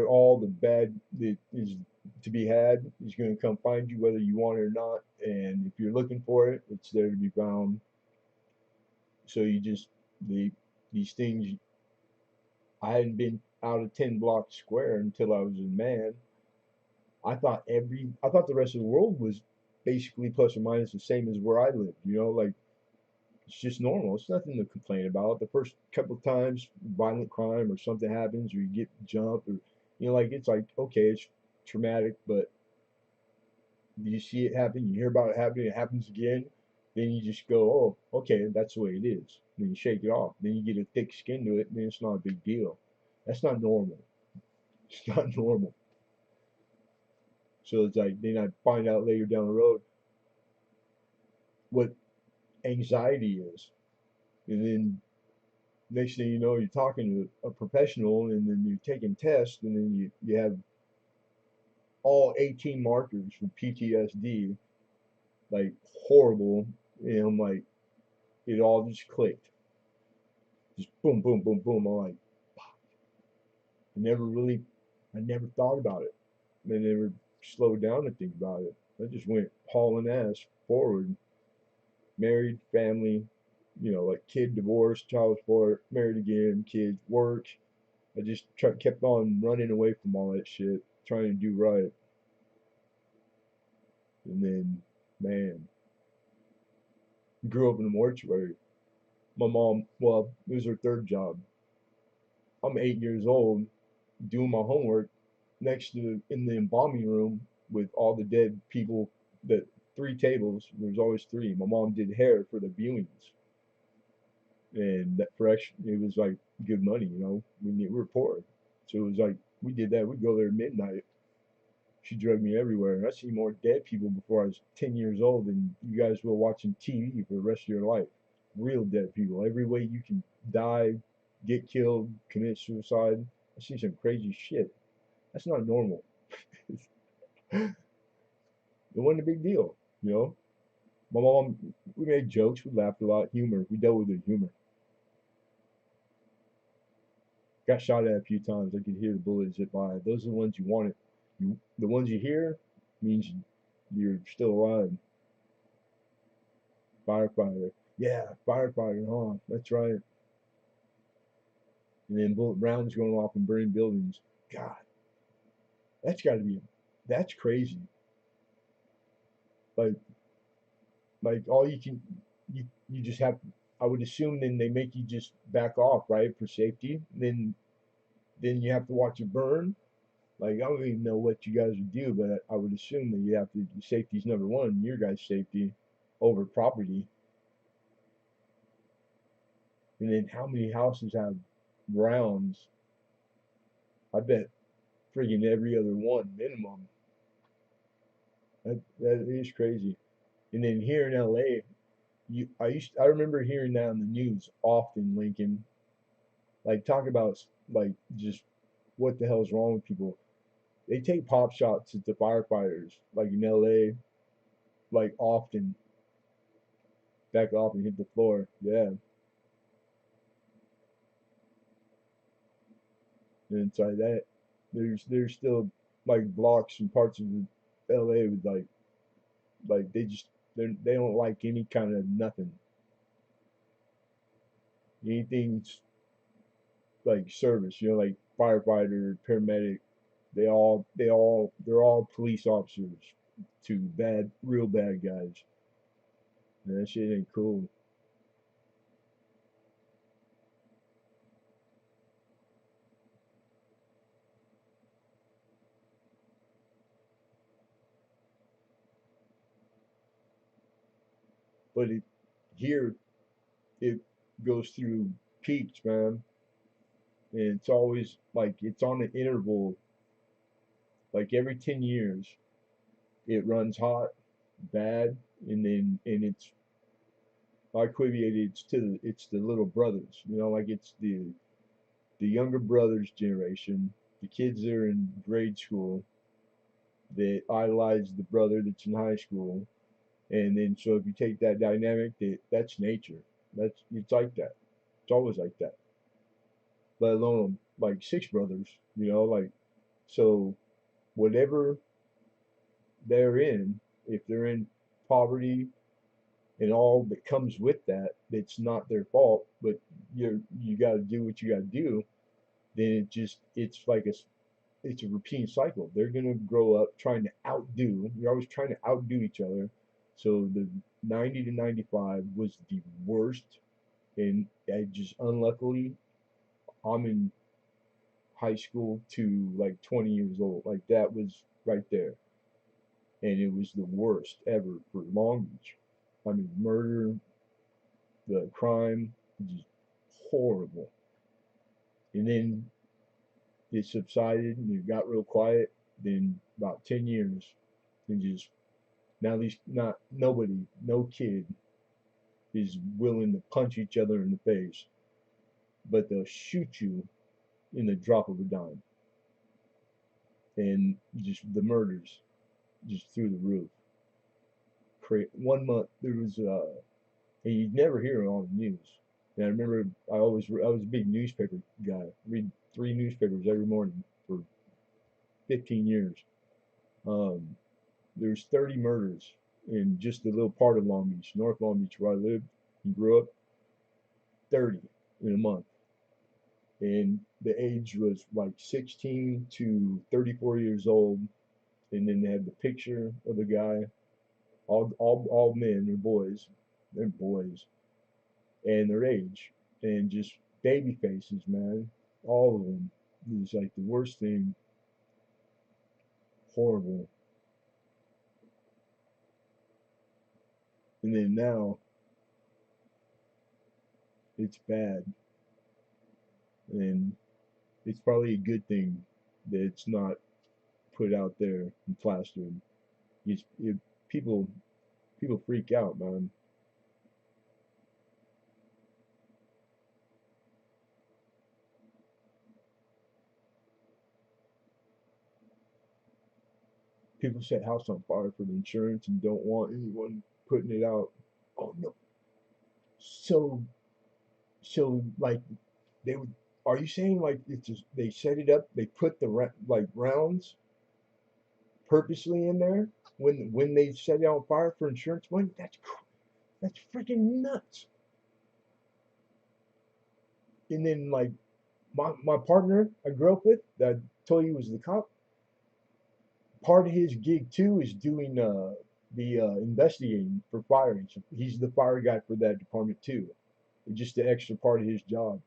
All the bad that is to be had is going to come find you whether you want it or not. And if you're looking for it, it's there to be found. So the, these things, I hadn't been out of 10 blocks square until I was a man. I thought the rest of the world was basically plus or minus the same as where I lived, like it's just normal. It's nothing to complain about. The first couple of times violent crime or something happens or you get jumped or like it's like okay, it's traumatic, but you see it happen, you hear about it happening, it happens again, then you just go, oh, okay, that's the way it is. Then you shake it off. Then you get a thick skin to it, and then it's not a big deal. That's not normal. It's not normal. So it's like then I find out later down the road what anxiety is. And then next thing you know, you're talking to a professional, and then you're taking tests, and then you have all 18 markers for PTSD, like horrible. And I'm like, it all just clicked, just boom, boom, boom, boom. I'm like, I never really, I never thought about it. I never slowed down to think about it. I just went hauling ass forward, married, family, like kid divorce, child support, married again, kids, work. I just kept on running away from all that shit, trying to do right. And then, man, grew up in a mortuary. My mom, well, it was her third job. I'm 8 years old, doing my homework next to in the embalming room with all the dead people. That three tables, there was always three. My mom did hair for the viewings, and that for extra, it was like good money, we were poor, so it was like we did that. We'd go there at midnight. She drugged me everywhere, and I see more dead people before I was 10 years old than you guys will watching TV for the rest of your life. Real dead people, every way you can die, get killed, commit suicide. I see some crazy shit. That's not normal. It wasn't a big deal, you know. My mom, we made jokes, we laughed a lot, humor. We dealt with the humor. Got shot at a few times. I could hear the bullets zip by. Those are the ones you wanted. The ones you hear means you're still alive. Firefighter. Yeah, firefighter, huh? That's right. And then bullet rounds going off and burning buildings. God, that's got to be, that's crazy. Like, like all you can, you just have. I would assume then they make you just back off, right, for safety. Then you have to watch it burn. Like I don't even know what you guys would do, but I would assume that you have to. Safety's number one. Your guys' safety over property. And then how many houses have rounds? I bet friggin' every other one minimum. That is crazy. And then here in LA, I remember hearing that on the news often, Lincoln, like talk about like just what the hell's wrong with people. They take pop shots at the firefighters, like in LA, like often, back off and hit the floor. Yeah, and it's like that. There's still like blocks and parts of the LA with like they don't like any kind of nothing, anything like service. You know, like firefighter, paramedic. They're all police officers to bad, real bad guys. And that shit ain't cool. But here it goes through peaks, man, and it's always like it's on an interval. Like every 10 years, it runs hot, bad, and it's equated. It's the little brothers. You know, like it's the younger brothers generation, the kids that are in grade school that idolize the brother that's in high school. And then so if you take that dynamic, that's nature. That's it's like that. It's always like that. Let alone like six brothers, you know, like so whatever they're in, if they're in poverty and all that comes with that, it's not their fault, but you got to do what you got to do. Then it's like it's a repeating cycle. They're gonna grow up trying to outdo. You're always trying to outdo each other. So the 90 to 95 was the worst, and I just unluckily I'm in high school to like 20 years old. Like that was right there, and it was the worst ever for Long Beach. I mean, murder, the crime, just horrible. And then it subsided and it got real quiet. Then about 10 years, and just now these not nobody, no kid is willing to punch each other in the face, but they'll shoot you in the drop of a dime. And just the murders just through the roof. 1 month there was and you'd never hear it on the news. And I remember I was a big newspaper guy. Read three newspapers every morning for 15 years. Um, there's 30 murders in just a little part of Long Beach, North Long Beach, where I lived and grew up. 30 in a month, and the age was like 16 to 34 years old. And then they had the picture of the guy, all men or boys, they're boys, and their age, and just baby faces, man, all of them. It was like the worst thing, horrible. And then now it's bad, and it's probably a good thing that it's not put out there and plastered. It, people people freak out, man. People set house on fire for the insurance and don't want anyone putting it out. Oh no. So like they would. Are you saying like it's just they set it up? They put the like rounds purposely in there when they set it on fire for insurance money? That's freaking nuts. And then like my partner I grew up with that I told you was the cop. Part of his gig too is doing the investigating for fire. He's the fire guy for that department too. It's just the extra part of his job.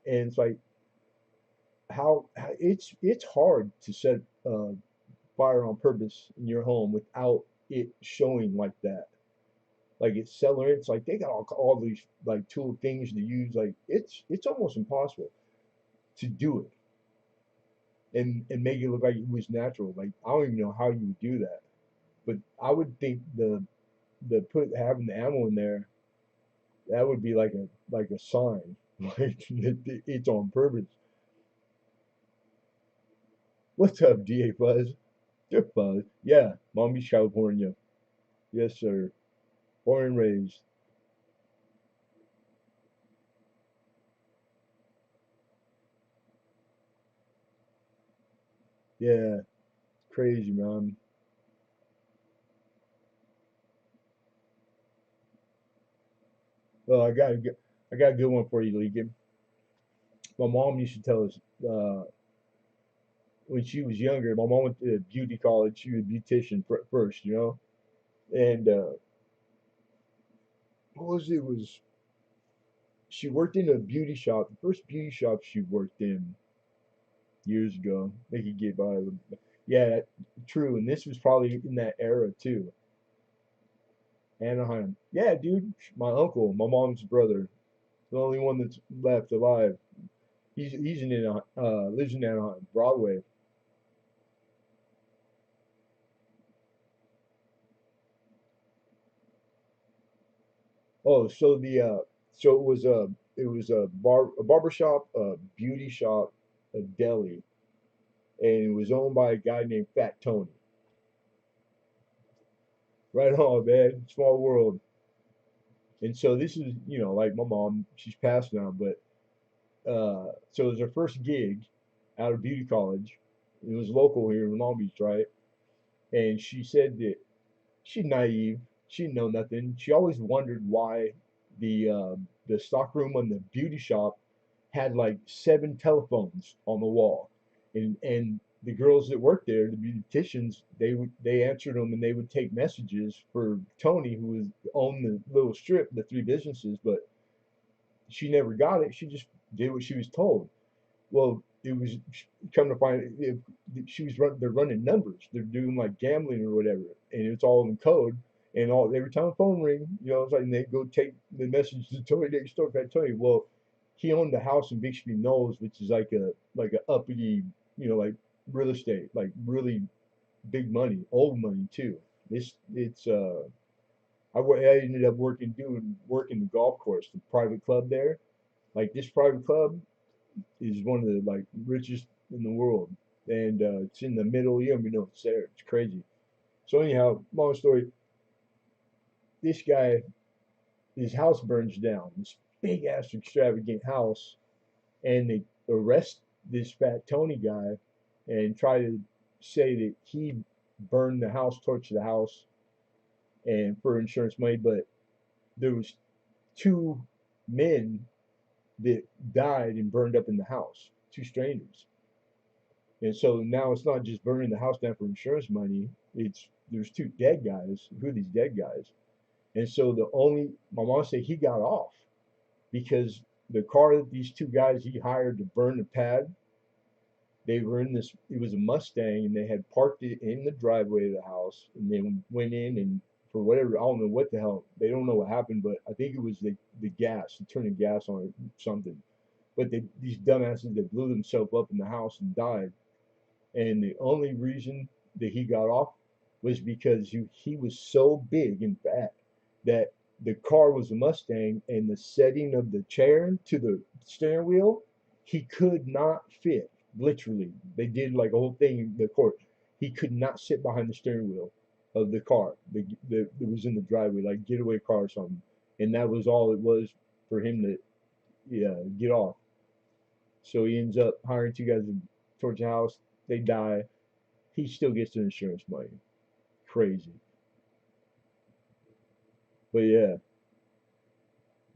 And it's like how it's hard to set fire on purpose in your home without it showing like that. Like it's cellar, it's like they got all these like tool things to use. Like it's almost impossible to do it and make it look like it was natural. Like I don't even know how you would do that. But I would think the put having the ammo in there, that would be like a sign, like it's on purpose. What's up, DA Buzz? Good Buzz. Yeah, Long Beach, California. Yes, sir. Born and raised. Yeah, crazy, man. Well, I got a good one for you, Legan. My mom used to tell us when she was younger. My mom went to beauty college. She was a beautician first, you know. And what was it? Was she worked in a beauty shop? The first beauty shop she worked in years ago. They could get by with. Yeah, true. And this was probably in that era too. Anaheim. Yeah, dude. My uncle, my mom's brother, the only one that's left alive. He's in Anaheim, lives in Anaheim, Broadway. Oh, so the so it was a barber shop, a beauty shop, a deli, and it was owned by a guy named Fat Tony. Right on, man. Small world. And so this is, you know, like my mom, she's passed now, but so it was her first gig out of beauty college. It was local here in Long Beach, right? And she said that she's naive. She didn't know nothing. She always wondered why the stock room on the beauty shop had like seven telephones on the wall, and the girls that worked there, the beauticians, they answered them and they would take messages for Tony, who was owned the little strip, the three businesses, but she never got it. She just did what she was told. Well, it was come to find she was they're running numbers. They're doing like gambling or whatever, and it's all in code. And all every time a phone ring, you know, it's like and they go take the message to Tony next door. I tell you, well, he owned a house in Bixby Knolls, which is like a uppity, you know, like real estate, like really big money, old money too. It's I ended up working the golf course, the private club there. Like this private club is one of the like richest in the world, and it's in the middle. You don't even know it's there. It's crazy. So anyhow, long story. This guy, his house burns down. This big ass extravagant house, and they arrest this fat Tony guy, and try to say that he burned the house, torched the house, and for insurance money. But there was two men that died and burned up in the house. Two strangers. And so now it's not just burning the house down for insurance money. It's there's two dead guys. Who are these dead guys? And so the only my mom said he got off because the car that these two guys he hired to burn the pad, they were in this. It was a Mustang, and they had parked it in the driveway of the house, and then went in and for whatever I don't know what the hell they don't know what happened, but I think it was the gas, turning gas on or something. But these dumbasses that blew themselves up in the house and died. And the only reason that he got off was because he was so big and fat that the car was a Mustang and the setting of the chair to the steering wheel, he could not fit. Literally, they did like a whole thing in the court. He could not sit behind the steering wheel of the car that was in the driveway, like getaway car or something. And that was all it was for him to get off. So he ends up hiring two guys towards the house. They die. He still gets the insurance money. Crazy. But yeah,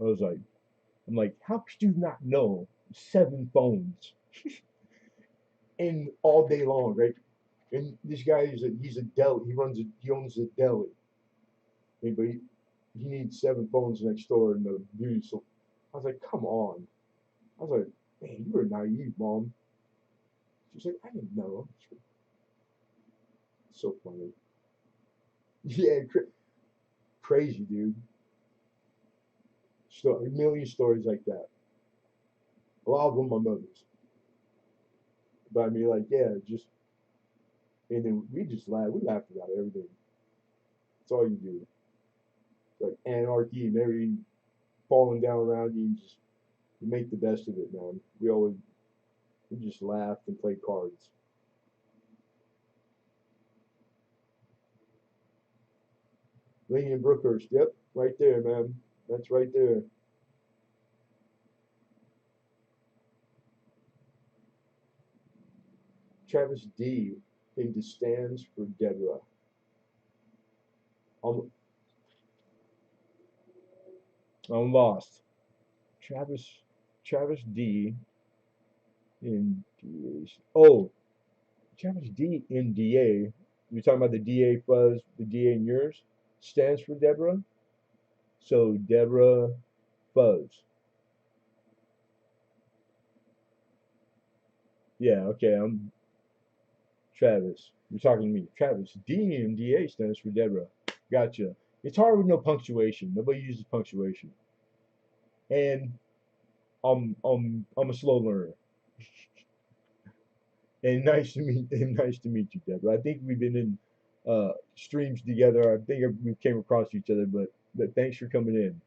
I was like, I'm like, how could you not know seven phones and all day long, right? And this guy is he's a deli. He owns a deli. But he needs seven phones next door in the beauty. So I was like, come on. I was like, man, you were naive, mom. She's like, I didn't know. So funny. Yeah, crazy, dude. A million stories like that. A lot of them my mother's. But I mean, like, yeah, just and then we just laugh. We laughed about everything. That's all you do. like anarchy and everything falling down around you. And just you make the best of it, man. We just laughed and played cards. Lincoln and Brookhurst, yep, right there, man. That's right there. Travis D into stands for Deborah. I'm, I'm lost. Travis Travis D in DA. Oh, Travis D in DA. You're talking about the DA fuzz, the DA in yours stands for Deborah. So Deborah Fuzz. Yeah, okay. I'm Travis. You're talking to me. Travis D in DA stands for Deborah. Gotcha. It's hard with no punctuation. Nobody uses punctuation. And I'm a slow learner. And nice to meet you, Deborah. I think we've been in streams together. I think we came across each other, but thanks for coming in.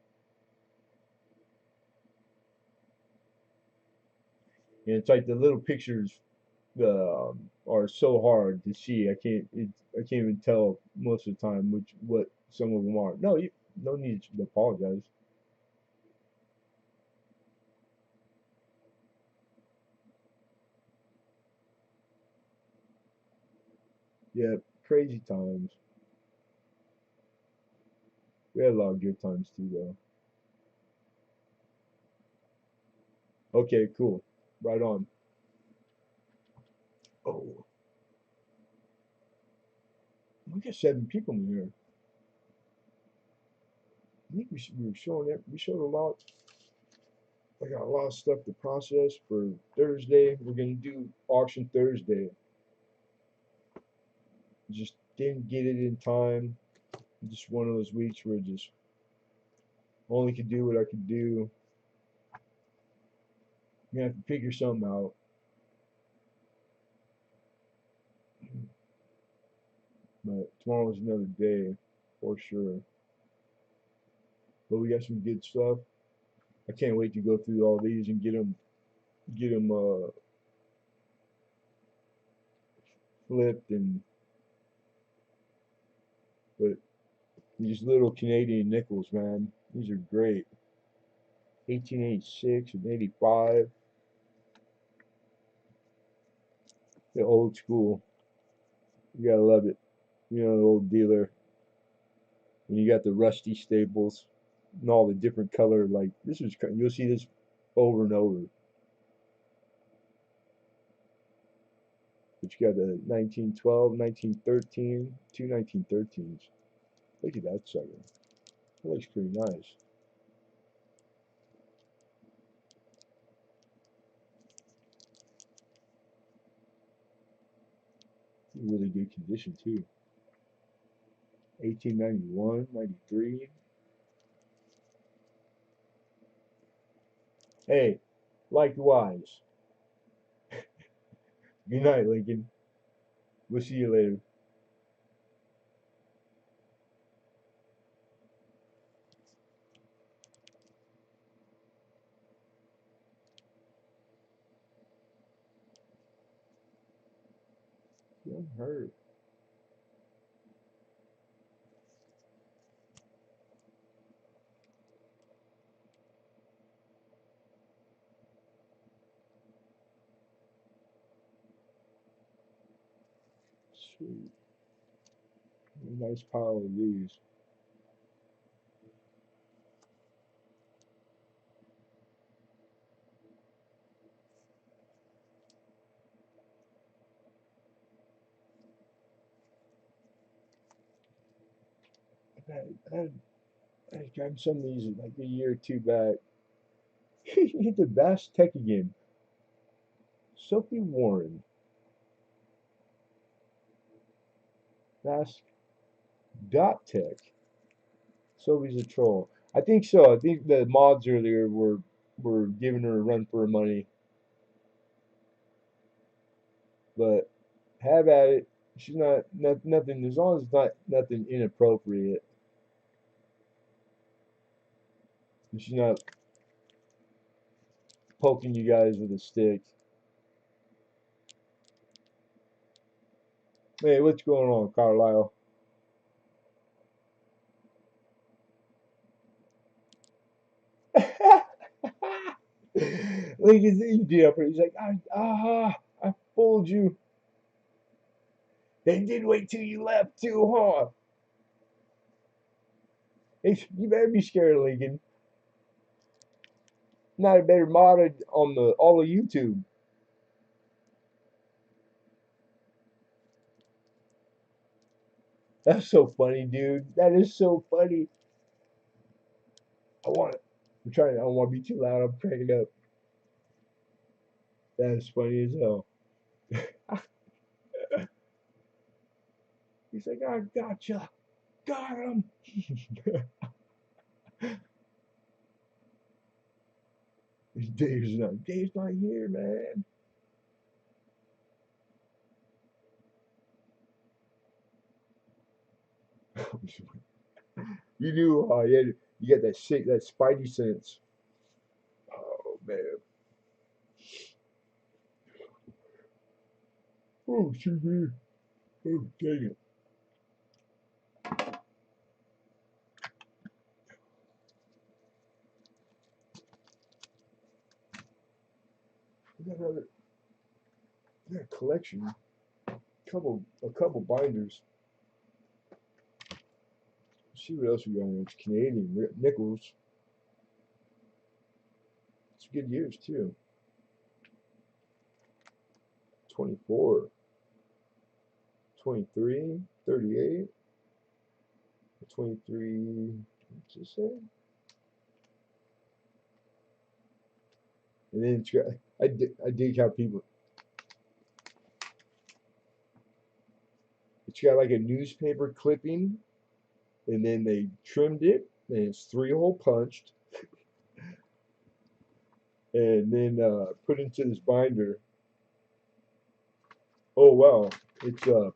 And it's like the little pictures are so hard to see. I can't even tell most of the time which what some of them are. No, you no need to apologize. Yeah, crazy times. We had a lot of good times too, though. Okay, cool. Right on. Oh, we got 7 people in here. I think we were showing it. We showed a lot. I got a lot of stuff to process for Thursday. We're gonna do auction Thursday. Just didn't get it in time. Just one of those weeks where just only could do what I could do. You have to figure something out. But tomorrow's another day for sure. But we got some good stuff. I can't wait to go through all these and get them flipped and but these little Canadian nickels, man, these are great. 1886 and 85, the old school. You gotta love it. You know, the old dealer. And you got the rusty staples and all the different color. Like this is, you'll see this over and over. But you got the 1912, 1913, two 1913s. Look at that sucker. That looks pretty nice. Really good condition too. 1891, 93. Hey, likewise. Good night, Lincoln. We'll see you later. I'm hurt. Sweet. A nice pile of these. I had, I had, I had gotten some of these like a year or two back. He hit the Bass Tech again. Sophie Warren. Bass Dot Tech. Sophie's a troll. I think so. I think the mods earlier were giving her a run for her money, but have at it. She's not nothing as long as it's not nothing inappropriate. She's not poking you guys with a stick. Hey, what's going on, Carlisle? Look at the up. He's like, I fooled you. They did wait till you left too, huh? Hey, you better be scared, Lincoln. Not a better modded on the all of YouTube. That's so funny, dude. That is so funny. I want it. I'm trying. I don't want to be too loud. I'm cranking up. That is funny as hell. He's like, I gotcha. Got him. Dave's not here, man. You knew, you got that sick, that spidey sense. Oh man. Oh, excuse me. Oh, dang it. We got another, we got a collection, a couple binders. Let's see what else we got here. It's Canadian nickels. It's good years too. 24, 23, 38, 23. What's it say? And then it's got, I dig how people. It's got like a newspaper clipping, and then they trimmed it, and it's 3-hole punched, and then put into this binder. Oh wow, it's a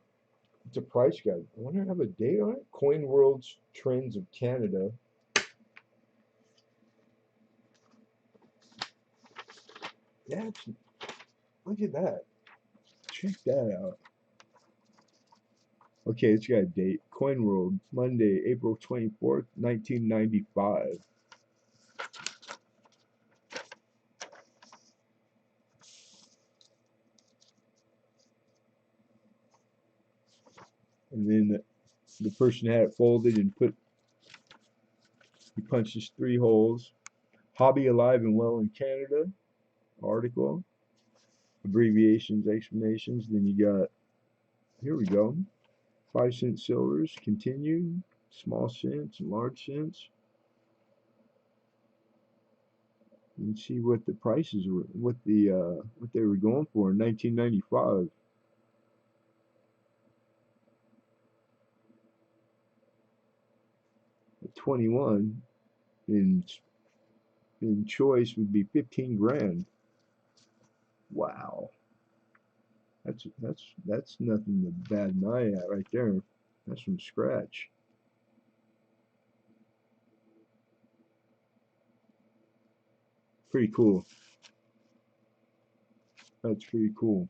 it's a price guide. I wonder if I have a date on it. Coin World's Trends of Canada. Yeah, look at that. Check that out. Okay, it's got a date. Coin World, Monday, April 24th, 1995. And then the person had it folded and he punched his 3 holes. Hobby alive and well in Canada article. Abbreviations, explanations. Then you got, here we go. 5-cent silvers, continued. Small cents, large cents. And see what the prices were, what they were going for in 1995. At 21 in choice would be 15 grand. Wow, that's nothing to bat an eye at right there. That's from scratch. Pretty cool. That's pretty cool.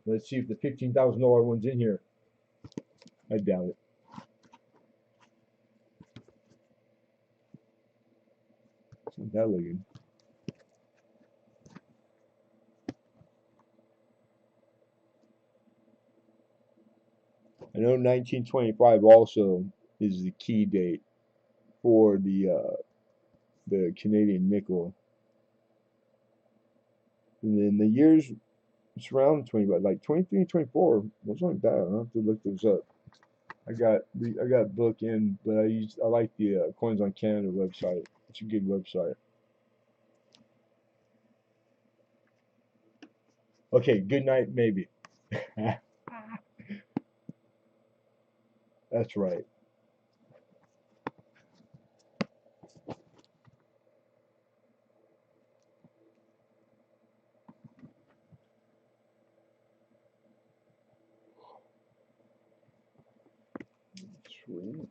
Let's see if the $15,000 one's in here. I doubt it. It's not that looking. I know 1925 also is the key date for the Canadian nickel. And then the years surrounding 25, like 23 and 24, those aren't bad. I'll have to look those up. I got book in, but I like the Coins on Canada website. It's a good website. Okay, good night, maybe. That's right. Sweet.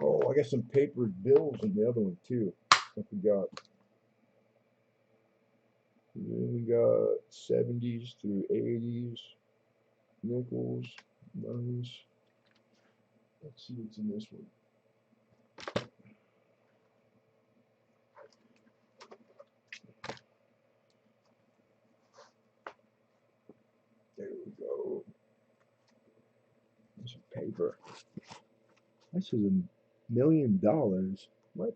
Oh, I got some papered bills in the other one too. I forgot. And then we got 70s through 80s, nickels, dimes. Let's see what's in this one. There we go. There's some paper. This is $1 million. What?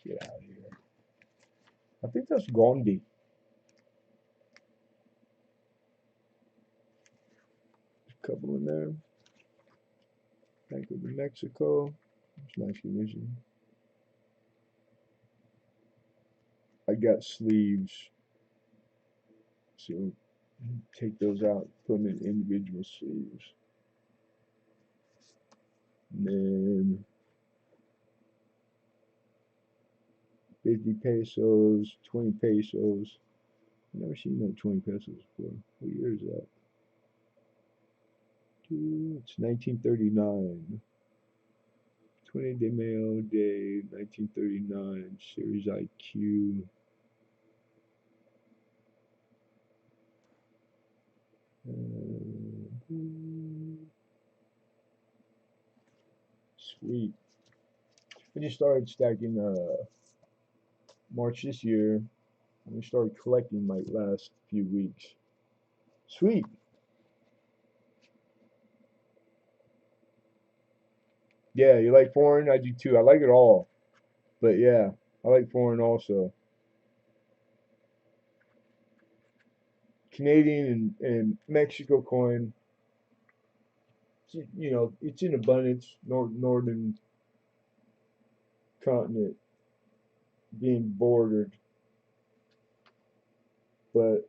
Get out of here. I think that's Gandhi. A couple in there. Bank of Mexico. It's nice condition. I got sleeves. So take those out, put them in individual sleeves. And then 50 pesos, 20 pesos. I've never seen that 20 pesos before. What year is that? It's 1939. 20 de Mayo Day, 1939, Series IQ. Sweet. I just started stacking March this year. We started collecting like last few weeks. Sweet. Yeah, you like foreign? I do too. I like it all. But yeah, I like foreign also. Canadian and Mexico coin. You know, it's in abundance. Northern continent being bordered, but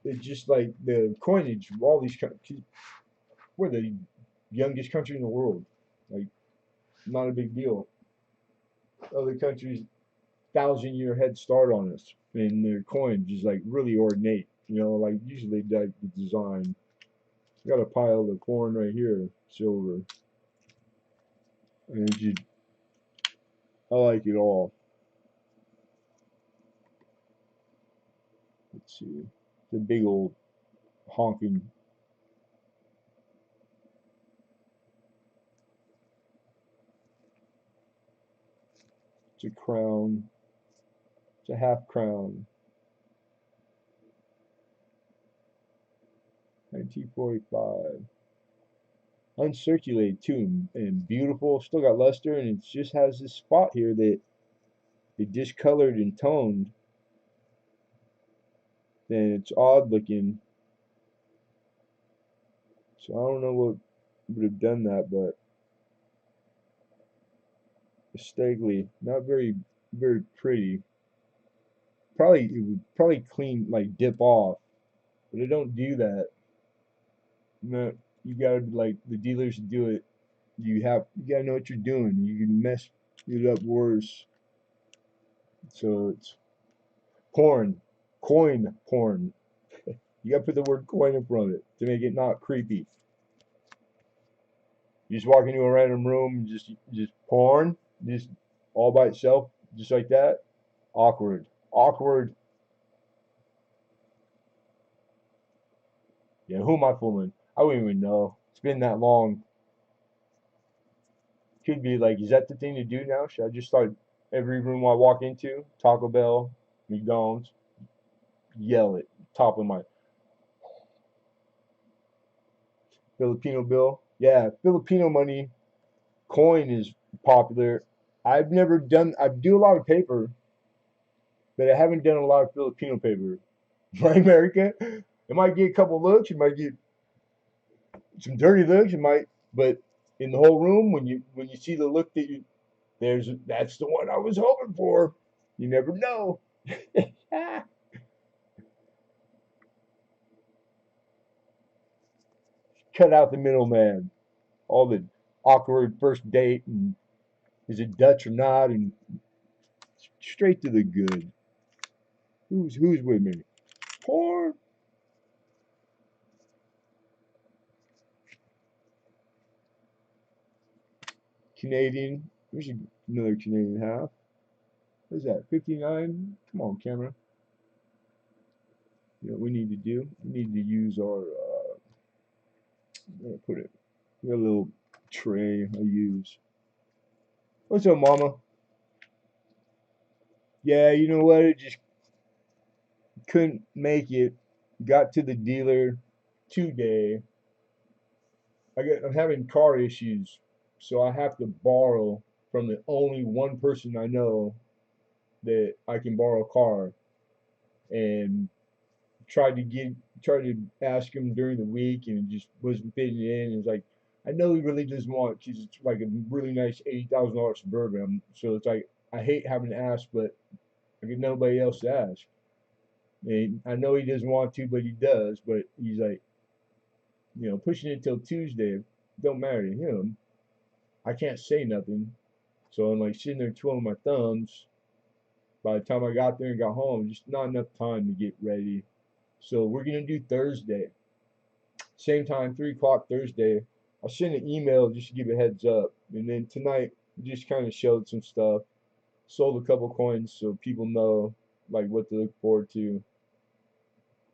it's just like the coinage of all these countries. We're the youngest country in the world. Like, not a big deal. Other countries, 1,000-year head start on us, and their coinage is like really ornate. You know, like usually like the design. Got a pile of corn right here, silver, and just, I like it all. Let's see, it's a big old honking. It's a crown. It's a half crown. 1945. Uncirculated too, and beautiful. Still got luster, and it just has this spot here that they discolored and toned. Then it's odd looking. So I don't know what would have done that, but aesthetically, not very pretty. Probably it would probably clean like dip off, but they don't do that. No, you gotta like the dealers do it. You gotta know what you're doing. You can mess it up worse. So it's porn, coin porn. You gotta put the word coin in front of it to make it not creepy. You just walk into a random room, and just porn, just all by itself, just like that. Awkward, awkward. Yeah, who am I fooling? I wouldn't even know. It's been that long. Could be like, is that the thing to do now? Should I just start every room I walk into, Taco Bell, McDonald's, yell it, top of my Filipino bill? Yeah, Filipino money, coin is popular. I do a lot of paper, but I haven't done a lot of Filipino paper. Right, America? It might get a couple looks, you might get some dirty looks, you might, but in the whole room, when you see the look that's the one I was hoping for. You never know. Cut out the middleman. All the awkward first date and is it Dutch or not, and straight to the good. Who's with me? Poor. Canadian. There's another Canadian half. What is that? 59? Come on, camera. You know what we need to do? We need to use our, I'm gonna put it, we got a little tray I use. What's up, mama? Yeah, you know what? It just couldn't make it. Got to the dealer today. I'm having car issues, so I have to borrow from the only one person I know that I can borrow a car, and tried to ask him during the week, and it just wasn't fitting in. It's like I know he really doesn't want because it's like a really nice $80,000 Suburban, so it's like I hate having to ask, but I got nobody else to ask. And I know he doesn't want to, but he does. But he's like, pushing it till Tuesday don't matter to him. I can't say nothing. So I'm like sitting there twiddling my thumbs. By the time I got there and got home, just not enough time to get ready. So we're gonna do Thursday. Same time, 3 o'clock Thursday. I'll send an email just to give a heads up. And then tonight just kind of showed some stuff. Sold a couple coins so people know like what to look forward to.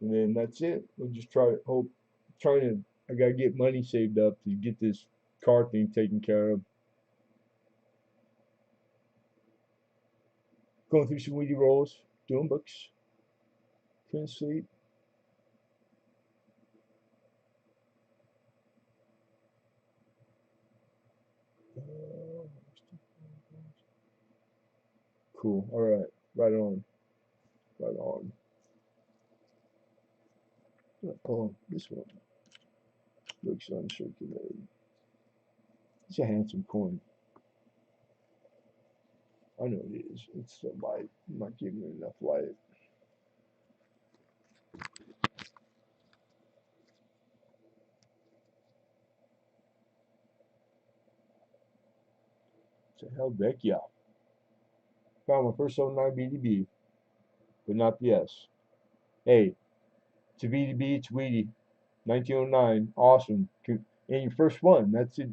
And then that's it. We'll just trying to I gotta get money saved up to get this car thing taken care of. Going through some weedy rolls, doing books, couldn't sleep. Uh, cool. All right. Right on. Right on. Oh, this one looks uncirculated. It's a handsome coin. I know it is. It's so light. I'm not giving it enough light. It's a Helvetia. Found my first 09 BDB, but not the S. Hey, it's a BDB, it's weedy. 1909, awesome. And your first one. That's it.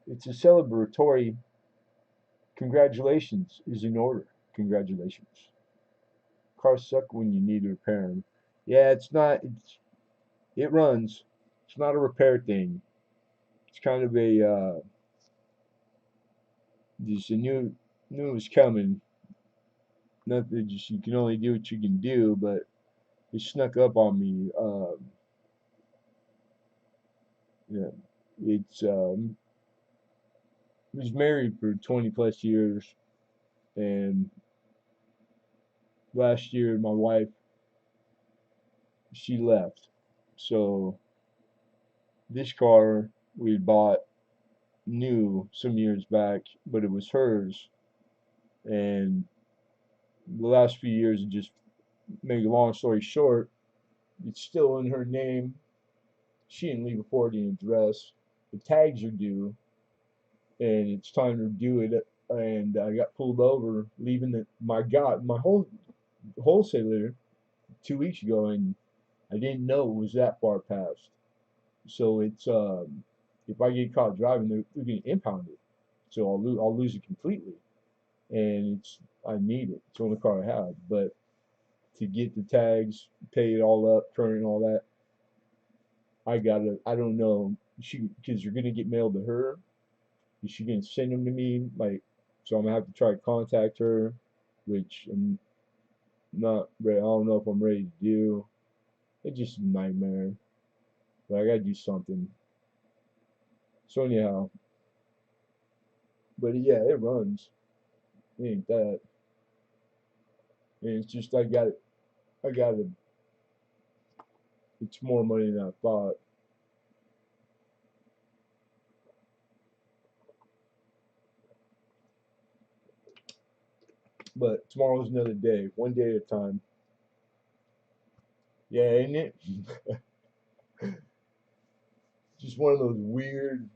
It's a celebratory. Congratulations is in order. Congratulations. Cars suck when you need to repair them. Yeah, it's not. It runs. It's not a repair thing. It's kind of a just a new is coming. Nothing. Just you can only do what you can do, but it snuck up on me. Yeah, it's was married for 20 plus years, and last year my wife she left. So this car we bought new some years back, but it was hers. And the last few years, just make a long story short, it's still in her name. She didn't leave a forwarding address. The tags are due, and it's time to do it. And I got pulled over leaving my whole wholesaler 2 weeks ago, and I didn't know it was that far past. So it's if I get caught driving, they're going to impound it. So I'll lose it completely, and I need it. It's the only car I have. But to get the tags, pay it all up, current and all that, I don't know. Because you're gonna get mailed to her. Is she gonna send them to me? Like, so I'm gonna have to try to contact her, which I'm not ready. I don't know if I'm ready to do. It's just a nightmare. But I gotta do something. So anyhow, but yeah, it runs. It ain't that. And it's just I got it. It's more money than I thought. But tomorrow's another day, one day at a time. Yeah, ain't it? Just one of those weird.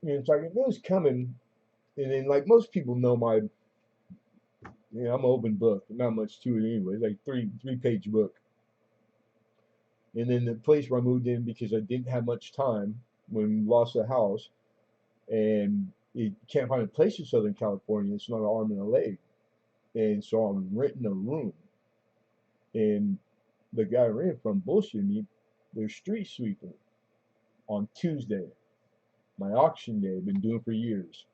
It's like it was coming, and then like most people know I'm an open book. Not much to it anyway. It's like three-page book. And then the place where I moved in because I didn't have much time when we lost the house. and you can't find a place in Southern California. It's not an arm and a leg, and so I'm renting a room, and the guy I rented from bullshit me. They're street sweeping on Tuesday, my auction day. I've been doing for years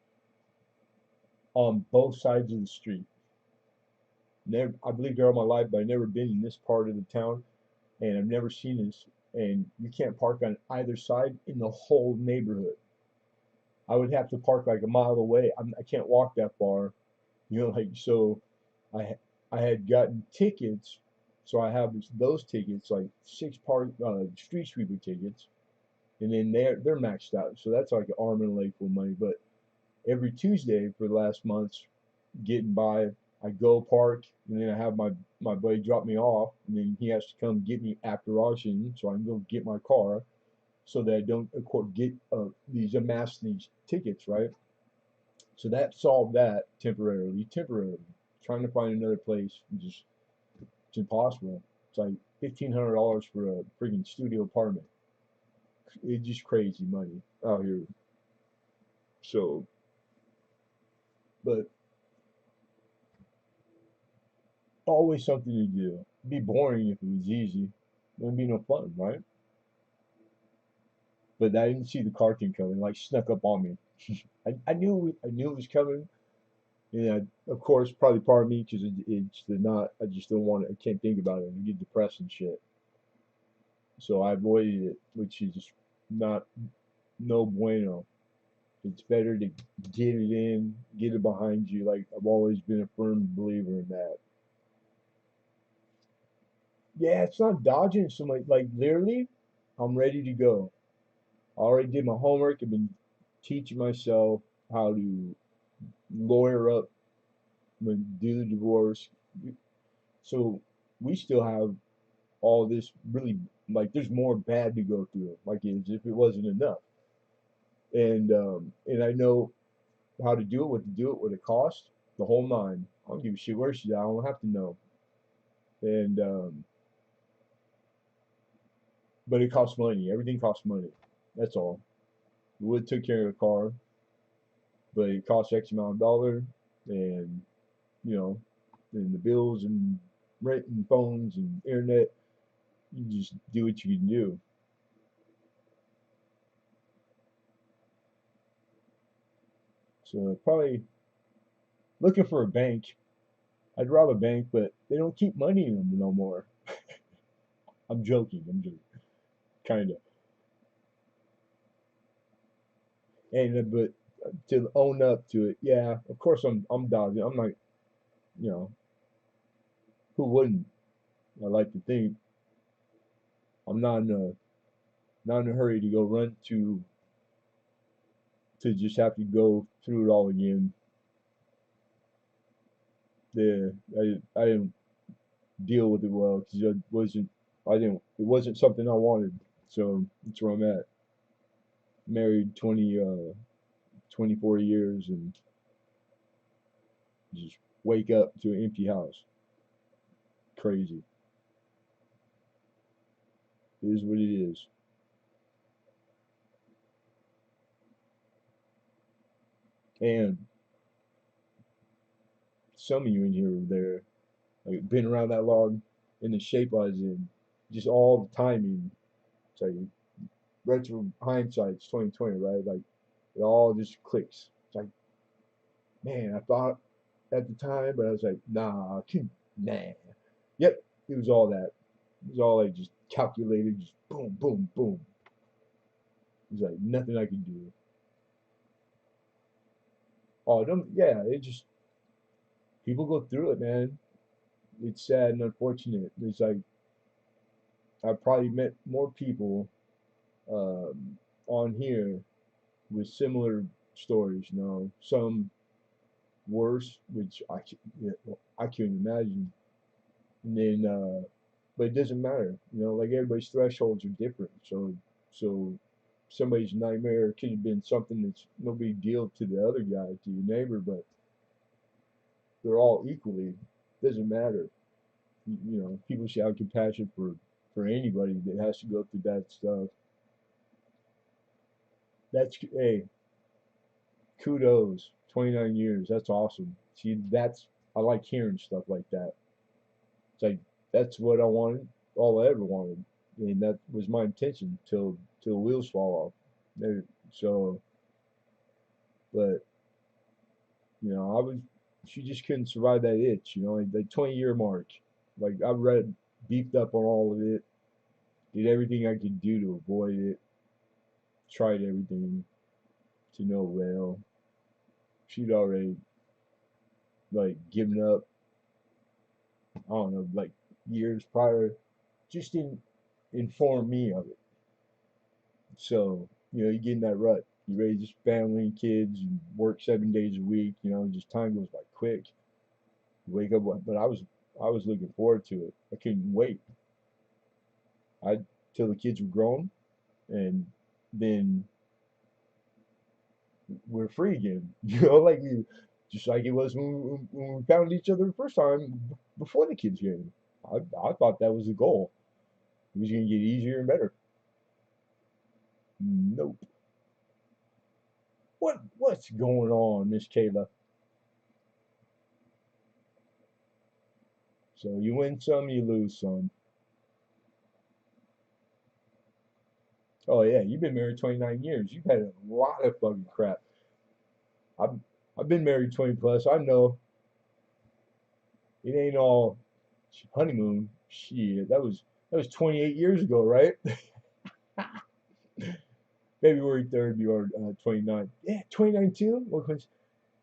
on both sides of the street. Never, I believe there all my life, but I've never been in this part of the town, and I've never seen this. And you can't park on either side in the whole neighborhood. I would have to park like a mile away. I can't walk that far, like so. I I had gotten tickets, so I have those tickets, like six park street sweeper tickets, and then they're maxed out. So that's like an arm and a leg full of money. But every Tuesday for the last months, getting by, I go park, and then I have my buddy drop me off, and then he has to come get me after auction, so I can go get my car, so that I don't, of course, get amass these tickets, right? So that solved that temporarily. Temporarily, trying to find another place, just it's impossible. It's like $1,500 for a freaking studio apartment. It's just crazy money out here. So, but always something to do. It'd be boring if it was easy. Wouldn't be no fun, right? But I didn't see the cartoon coming. Like snuck up on me. I knew it was coming. And of course, probably part of me because it's the not. I just don't want it. I can't think about it. I get depressed and shit. So I avoided it, which is not no bueno. It's better to get it in, get it behind you. Like I've always been a firm believer in that. Yeah, it's not dodging so much. Like literally, I'm ready to go. I already did my homework. I've been teaching myself how to lawyer up and do the divorce. So we still have all this really, like there's more bad to go through. Like as if it wasn't enough. And I know how to do it, what to do it, what it costs, the whole nine. I don't give a shit where she's at. I don't have to know. And but it costs money. Everything costs money. That's all. We would took care of the car, but it costs X amount of dollar, and you know, and the bills and rent and phones and internet. You just do what you can do. So probably looking for a bank. I'd rob a bank, but they don't keep money in them no more. I'm joking. I'm joking. Kind of. And but to own up to it, yeah. Of course, I'm dodging. I'm like, you know, who wouldn't? I like to think I'm not in a hurry to go run to just have to go through it all again. I didn't deal with it well because I didn't it wasn't something I wanted. So that's where I'm at. Married 24 years and just wake up to an empty house. Crazy. It is what it is. And some of you in here were there, like been around that long, in the shape I was in, just all the timing. It's like retro hindsight, it's 2020, right? Like it all just clicks. It's like, man, I thought at the time, but I was like, nah, nah. Yep, it was all that. It was all like just calculated, just boom, boom, boom. It was like nothing I could do. Oh, don't, yeah, it just people go through it, man. It's sad and unfortunate. It's like I've probably met more people on here with similar stories. You know, some worse, which yeah, well, I can't imagine. And then, but it doesn't matter. You know, like everybody's thresholds are different. So somebody's nightmare could have been something that's no big deal to the other guy, to your neighbor, but they're all equally. Doesn't matter. You know, people should have compassion for anybody that has to go through that stuff. That's hey. kudos. 29 years. That's awesome. See, I like hearing stuff like that. It's like that's what I wanted, all I ever wanted, and that was my intention till the wheels fall off. There, so, but I was she just couldn't survive that itch. Like the 20-year mark. Like I read, beefed up on all of it, did everything I could do to avoid it, tried everything to no avail. She'd already like given up. I don't know, like years prior, just didn't inform me of it. So, you get in that rut. You raise this family and kids, you work 7 days a week, just time goes by quick. You wake up, but I was looking forward to it. I couldn't wait. I till the kids were grown, and then we're free again. Like just like it was when we found each other the first time before the kids came. I thought that was the goal. It was gonna get easier and better. Nope. What's going on, Miss Kayla? So you win some, you lose some. Oh yeah, you've been married 29 years. You've had a lot of fucking crap. I've I've been married 20 plus. I know it ain't all honeymoon. Shit, that was 28 years ago, right? February 3rd, you are 29. Yeah, 29 too?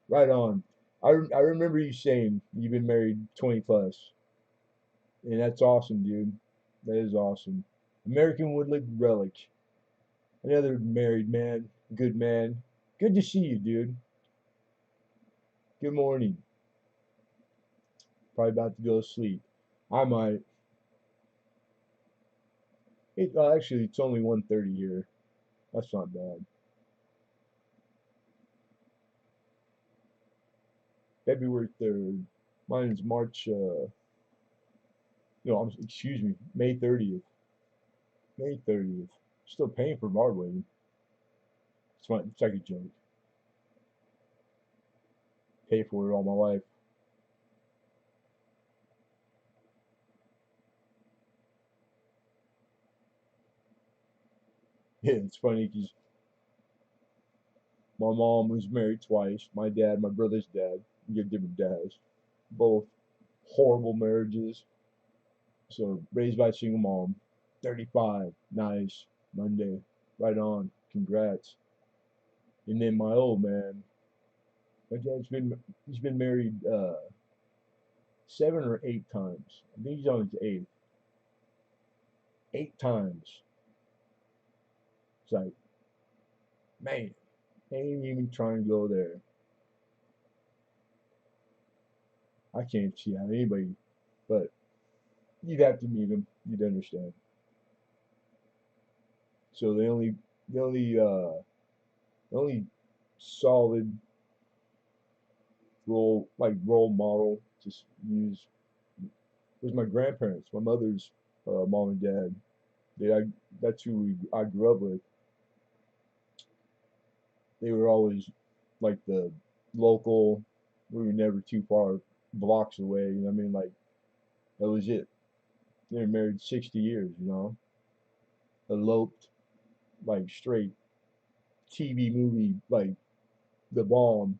Right on. I remember you saying you've been married 20 plus. And that's awesome, dude. That is awesome. American Woodland Relic. Another married man. Good man. Good to see you, dude. Good morning. Probably about to go to sleep. I might. Actually, it's only 1:30 here. That's not bad. February 3rd. Mine's March, no, excuse me, May 30th. May 30th. Still paying for bar waiting. It's like a joke. Pay for it all my life. Yeah, it's funny because my mom was married twice. My dad, my brother's dad, we get different dads. Both horrible marriages. So raised by a single mom. 35. Nice. Monday. Right on. Congrats. And then my old man, my dad's he's been married 7 or 8 times. I think he's on his eighth. 8 times. It's like, man, I ain't even trying to go there. I can't see how anybody, but you'd have to meet him. You'd understand. So the only, the only solid role model to use was my grandparents, my mother's mom and dad. That's who I grew up with. They were always like the local. We were never too far blocks away. I mean? Like that was it. They were married 60 years. Eloped like straight TV movie like the bomb,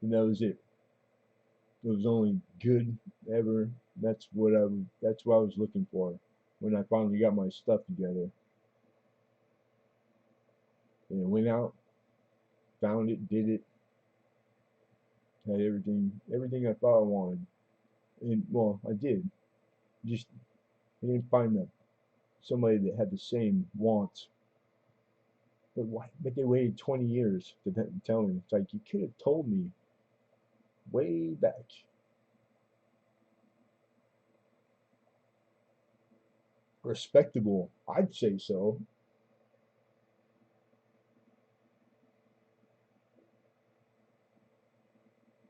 and that was it. It was only good ever. That's what I was looking for when I finally got my stuff together. And I went out, found it, did it, had everything I thought I wanted. And well, I did. Just I didn't find somebody that had the same wants. But why? But they waited 20 years to tell me. It's like you could have told me way back. Respectable, I'd say so.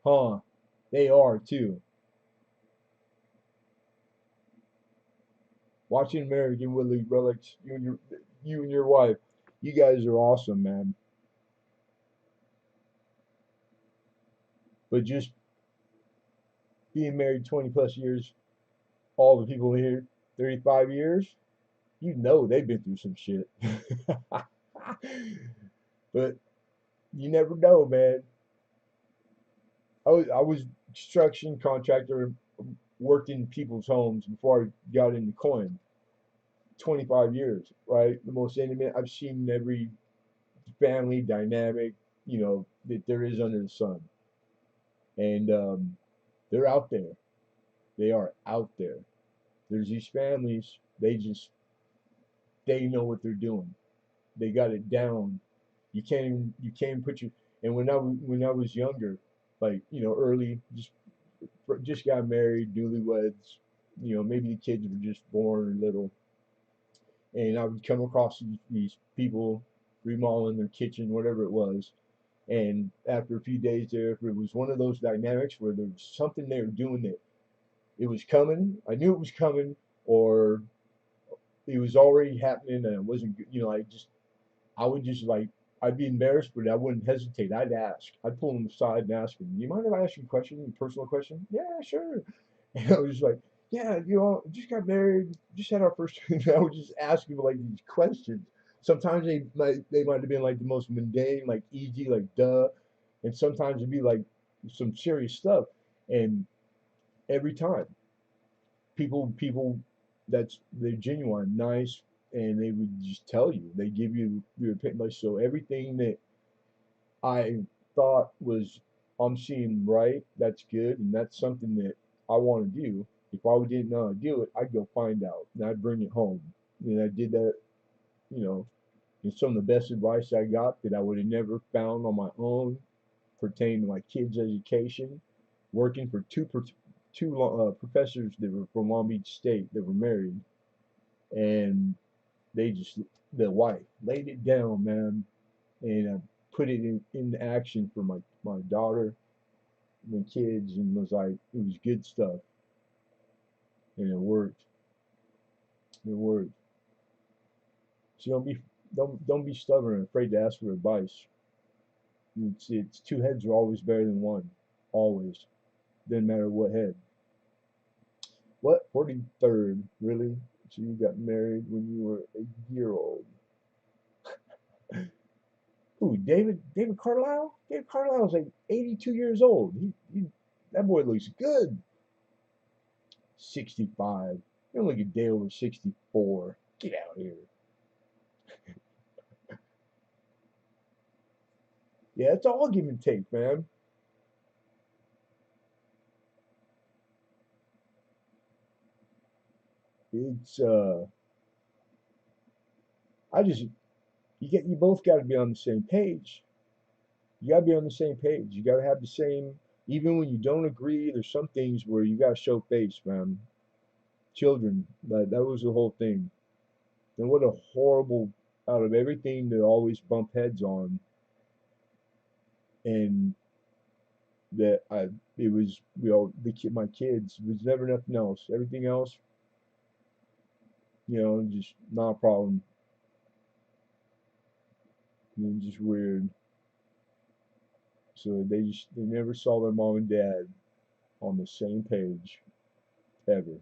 Huh? They are too. Watching American Woodley Relics, you and your wife, you guys are awesome, man. But just being married 20 plus years, all the people here 35 years, you know they've been through some shit. But you never know, man. I was construction contractor, worked in people's homes before I got into coin. 25 years, right? The most intimate. I've seen every family dynamic, that there is under the sun, and they're out there. They are out there. There's these families. They know what they're doing. They got it down. You can't even put you. And when I was younger, like early, just got married, newlyweds. Maybe the kids were just born little, and I would come across these people remodeling their kitchen, whatever it was. And after a few days there, if it was one of those dynamics where there was something they were doing that it was coming, I knew it was coming, or it was already happening and it wasn't, I would just like, I'd be embarrassed, but I wouldn't hesitate. I'd ask. I'd pull them aside and ask them, "Do you mind if I ask you a question, a personal question?" "Yeah, sure." And I was like, "Yeah, just got married, just had our first." I would just ask people like these questions. Sometimes they might have been like the most mundane, like easy, like duh, and sometimes it'd be like some serious stuff. And every time, people they're genuine, nice, and they would just tell you. They give you your opinion. Like, so everything that I thought was I'm seeing right, that's good, and that's something that I want to do. If I didn't know how to do it, I'd go find out and I'd bring it home. And I did that, you know, and some of the best advice I got that I would have never found on my own pertained to my kids' education, working for two professors that were from Long Beach State that were married, and they just the wife laid it down, man, and put it in action for my daughter, my kids, and was like, it was good stuff, and it worked. It worked. So don't be stubborn and afraid to ask for advice. It's two heads are always better than one, always. Doesn't matter what head. What 43rd really? So you got married when you were a year old. Ooh, David Carlisle? David Carlisle's like 82 years old. That boy looks good. 65. You don't look a day over 64. Get out of here. Yeah, it's all give and take, man. It's I just you both got to be on the same page. You got to be on the same page. You got to have the same. Even when you don't agree, there's some things where you got to show face, man. Children, that was the whole thing. And what a horrible, out of everything to always bump heads on, and that it was, my kids, it was never nothing else. Everything else, just not a problem. Just weird. So they never saw their mom and dad on the same page ever,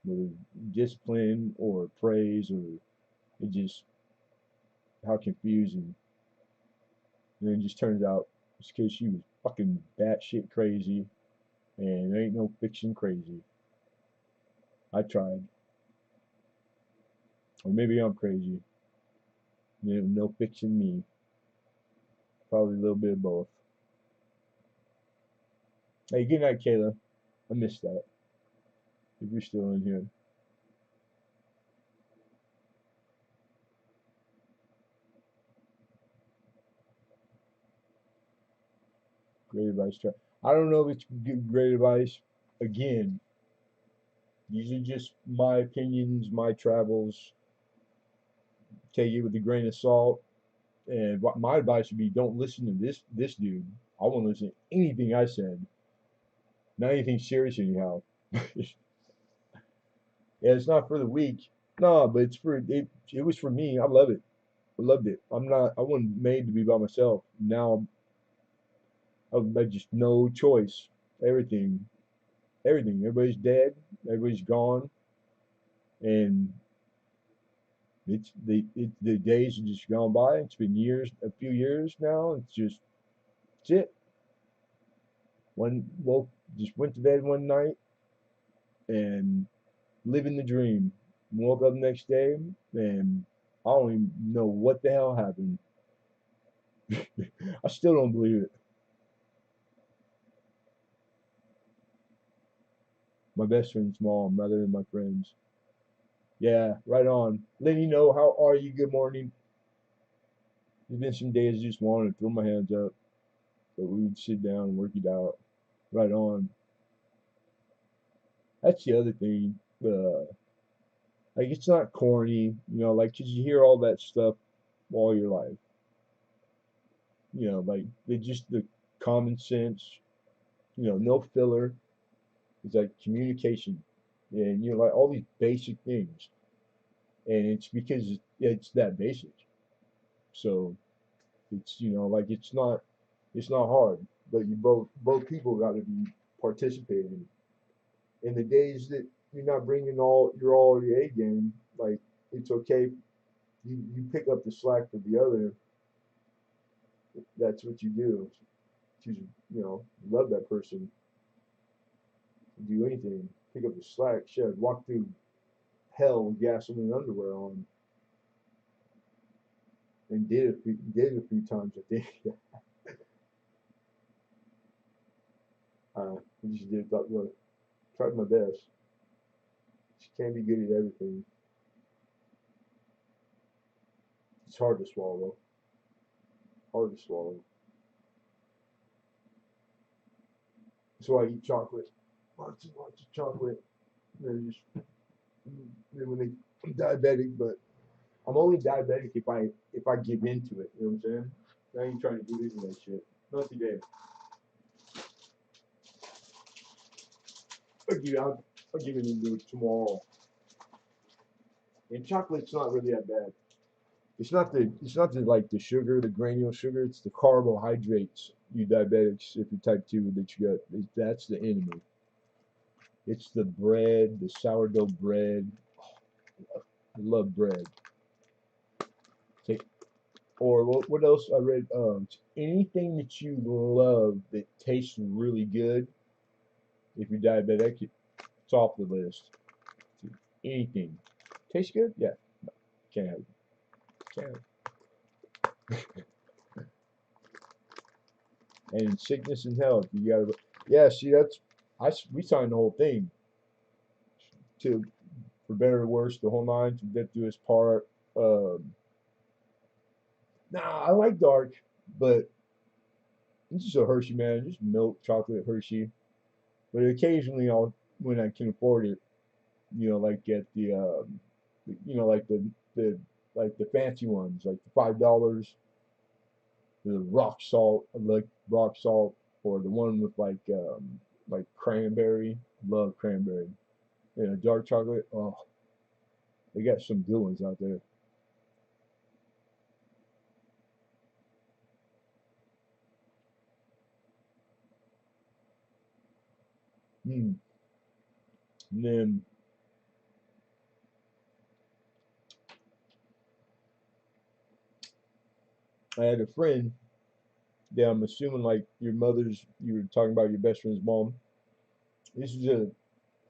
whether discipline or praise, or it just, how confusing. And then it just turns out it's because she was fucking batshit crazy, and there ain't no fiction crazy. I tried, or maybe I'm crazy. No fiction me. Probably a little bit of both. Hey, good night, Kayla. I missed that. If you're still in here, great advice. Try. I don't know if it's great advice. Again, these are just my opinions, my travels. Take it with a grain of salt. And what my advice would be: don't listen to this dude. I won't listen to anything I said. Not anything serious, anyhow. Yeah, it's not for the weak. No, but it. It was for me. I love it. I loved it. I wasn't made to be by myself. Now I just no choice. Everything, everything. Everybody's dead. Everybody's gone, and the days have just gone by. It's been years, a few years now. It's it. One woke, just went to bed one night and living the dream. Woke up the next day and I don't even know what the hell happened. I still don't believe it. My best friend's mom, rather than my friends. Yeah, right on. Letting you know, how are you? Good morning. There's been some days I just wanted to throw my hands up, but we would sit down and work it out. Right on. That's the other thing. Like it's not corny, like 'cause you hear all that stuff all your life. Like they just the common sense. No filler. It's like communication, and like all these basic things, and it's because it's that basic. So it's like it's not hard, but you both people got to be participating. In the days that you're not bringing all your A game, like it's okay. You pick up the slack for the other. That's what you do. Because love that person, do anything, pick up the slack. Shit, walk through hell with gasoline underwear on, and did it a few times. I think. I just did thought, look, tried my best. Just can't be good at everything. It's hard to swallow. Hard to swallow. That's why I eat chocolate. Lots and lots of chocolate. Just when I'm diabetic, but I'm only diabetic if I give into it. You know what I'm saying? I ain't trying to do into that shit. Not today. I'll give it into it tomorrow. And chocolate's not really that bad. It's not the like the sugar, the granule sugar. It's the carbohydrates. You diabetics, if you're type 2, that you got, that's the enemy. It's the bread, the sourdough bread. I love bread. Take or what else I read? Anything that you love that tastes really good. If you're diabetic, it's off the list. Anything tastes good, yeah, can't have it. Can't have it. And in sickness and health, you gotta. Yeah, see, we signed the whole thing to, for better or worse, the whole nine, to get through his part. Um, nah, I like dark, but it's just a Hershey, man, just milk chocolate Hershey. But occasionally, when I can afford it, like get like the like the fancy ones, like the $5, the rock salt, I like rock salt, or the one with like cranberry. Love cranberry. And dark chocolate. Oh, they got some good ones out there. Mm. And then I had a friend that I'm assuming like your mother's. You were talking about your best friend's mom. This is a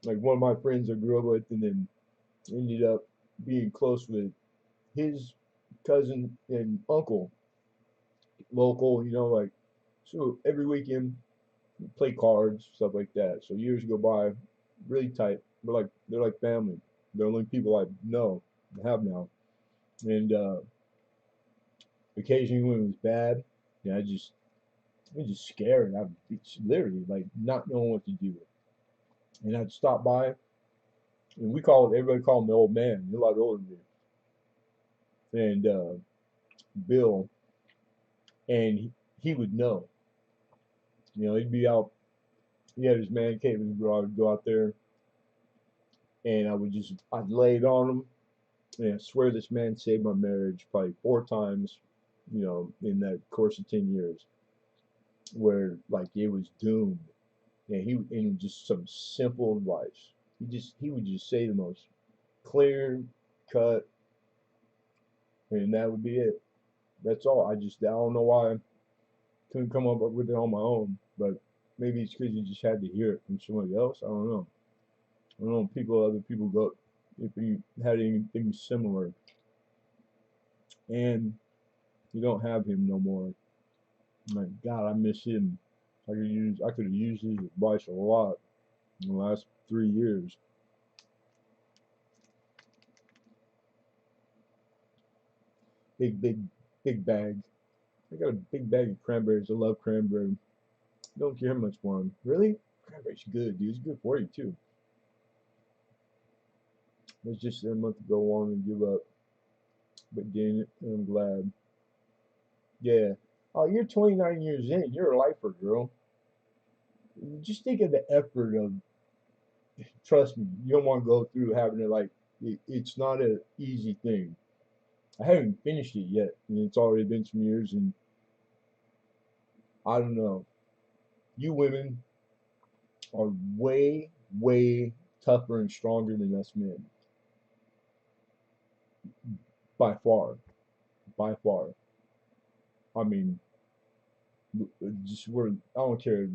like one of my friends I grew up with, and then ended up being close with his cousin and uncle, local. Like so every weekend we play cards, stuff like that. So years go by, really tight. They're like family. They're the only people I know, have now. And occasionally when it was bad, I was just scared. I was literally like not knowing what to do. And I'd stop by, and everybody called him the old man. He's a lot older than me. And Bill, and he would know. He'd be out. He had his man cave, and I would go out there, and I'd lay it on him. And I swear this man saved my marriage probably 4 times, in that course of 10 years. where like it was doomed. And he and just some simple advice. He would just say the most clear cut, and that would be it. That's all. I don't know why I couldn't come up with it on my own, but maybe it's because you just had to hear it from somebody else. I don't know. I don't know other people go if you had anything similar, and you don't have him no more. My God, I miss him. I could have used his advice a lot in the last 3 years. Big, big, big bag. I got a big bag of cranberries. I love cranberry. Don't care much for them. Really? Cranberry's good, dude. It's good for you too. It's just a month ago wanting to give up, but didn't, and I'm glad. Yeah. Oh, you're 29 years in. You're a lifer, girl. Just think of the effort of. Trust me, you don't want to go through having to like. It's not an easy thing. I haven't finished it yet, and it's already been some years, and I don't know. You women are way, way tougher and stronger than us men, by far, by far. I mean, just we're. I don't care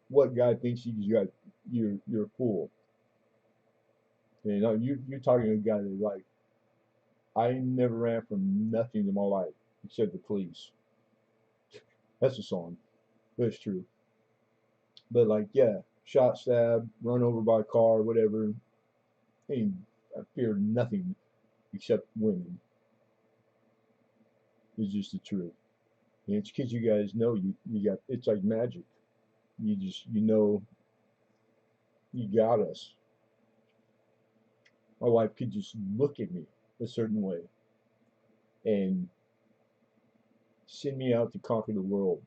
what guy thinks he's got. You're a fool. You know, you're talking to a guy that like I never ran from nothing in my life except the police. That's a song, but it's true. But like, yeah, shot, stab, run over by a car, whatever. Hey, I fear nothing except women. It's just the truth. And it's because you guys know you got. It's like magic. You know you got us. My wife could just look at me a certain way and send me out to conquer the world.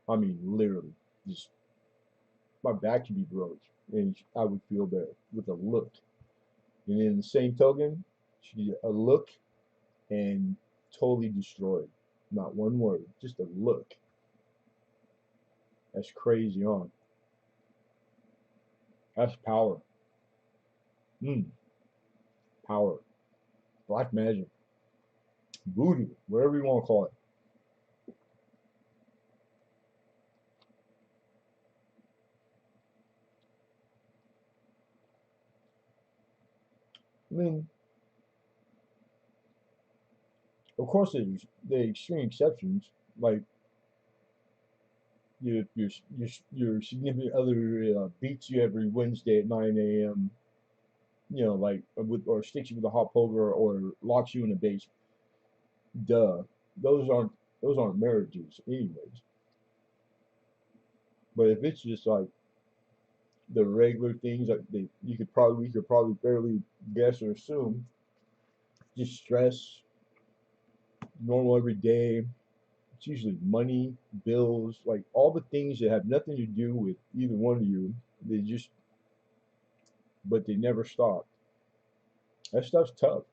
I mean, literally, just my back could be broke, and I would feel better with a look. And in the same token, she a look and totally destroyed. Not one word, just a look. That's crazy, huh? That's power. Mm, power. Black magic. Voodoo, whatever you want to call it. I mean, of course, there's the extreme exceptions, like your your your significant other beats you every Wednesday at 9 a.m. You know, like or sticks you with a hot poker or locks you in a basement. Duh, those aren't those aren't marriages, anyways. But if it's just like the regular things that we could probably barely guess or assume, just stress, normal every day. It's usually money, bills, like all the things that have nothing to do with either one of you. They just, but they never stop. That stuff's tough.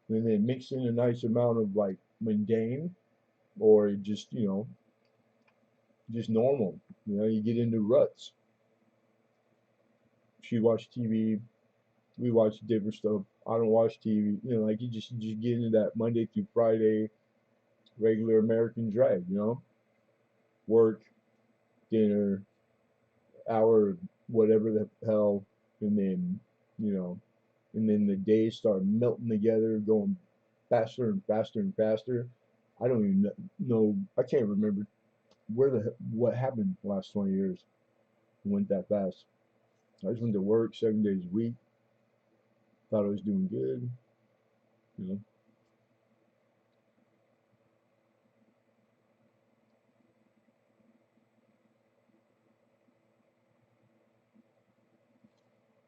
And then mix in a nice amount of like mundane or just, just normal. You get into ruts. She watch TV, we watch different stuff. I don't watch TV. Like you just get into that Monday through Friday regular American drag. Work, dinner, hour, whatever the hell, and then you know, and then the days start melting together, going faster and faster and faster. I don't even know. I can't remember what happened the last 20 years. It went that fast. I just went to work 7 days a week. Thought I was doing good. You know.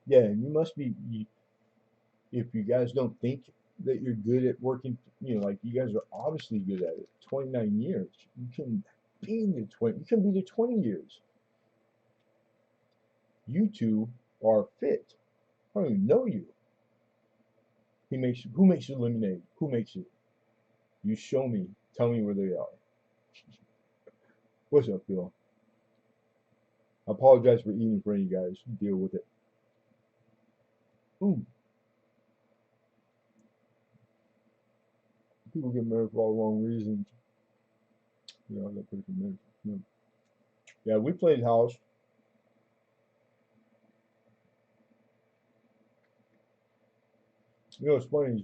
Yeah, and you must be. If you guys don't think that you're good at working, like you guys are obviously good at it. 29 years. You can be in your 20. You can be there 20 years. You two are fit. I don't even know you. Who makes the lemonade? Who makes it? You show me. Tell me where they are. What's up, Phil? I apologize for eating in front of you guys. Deal with it. Ooh, people get married for all the wrong reasons. You know, that person married. Yeah, yeah, we played house. You know, what's funny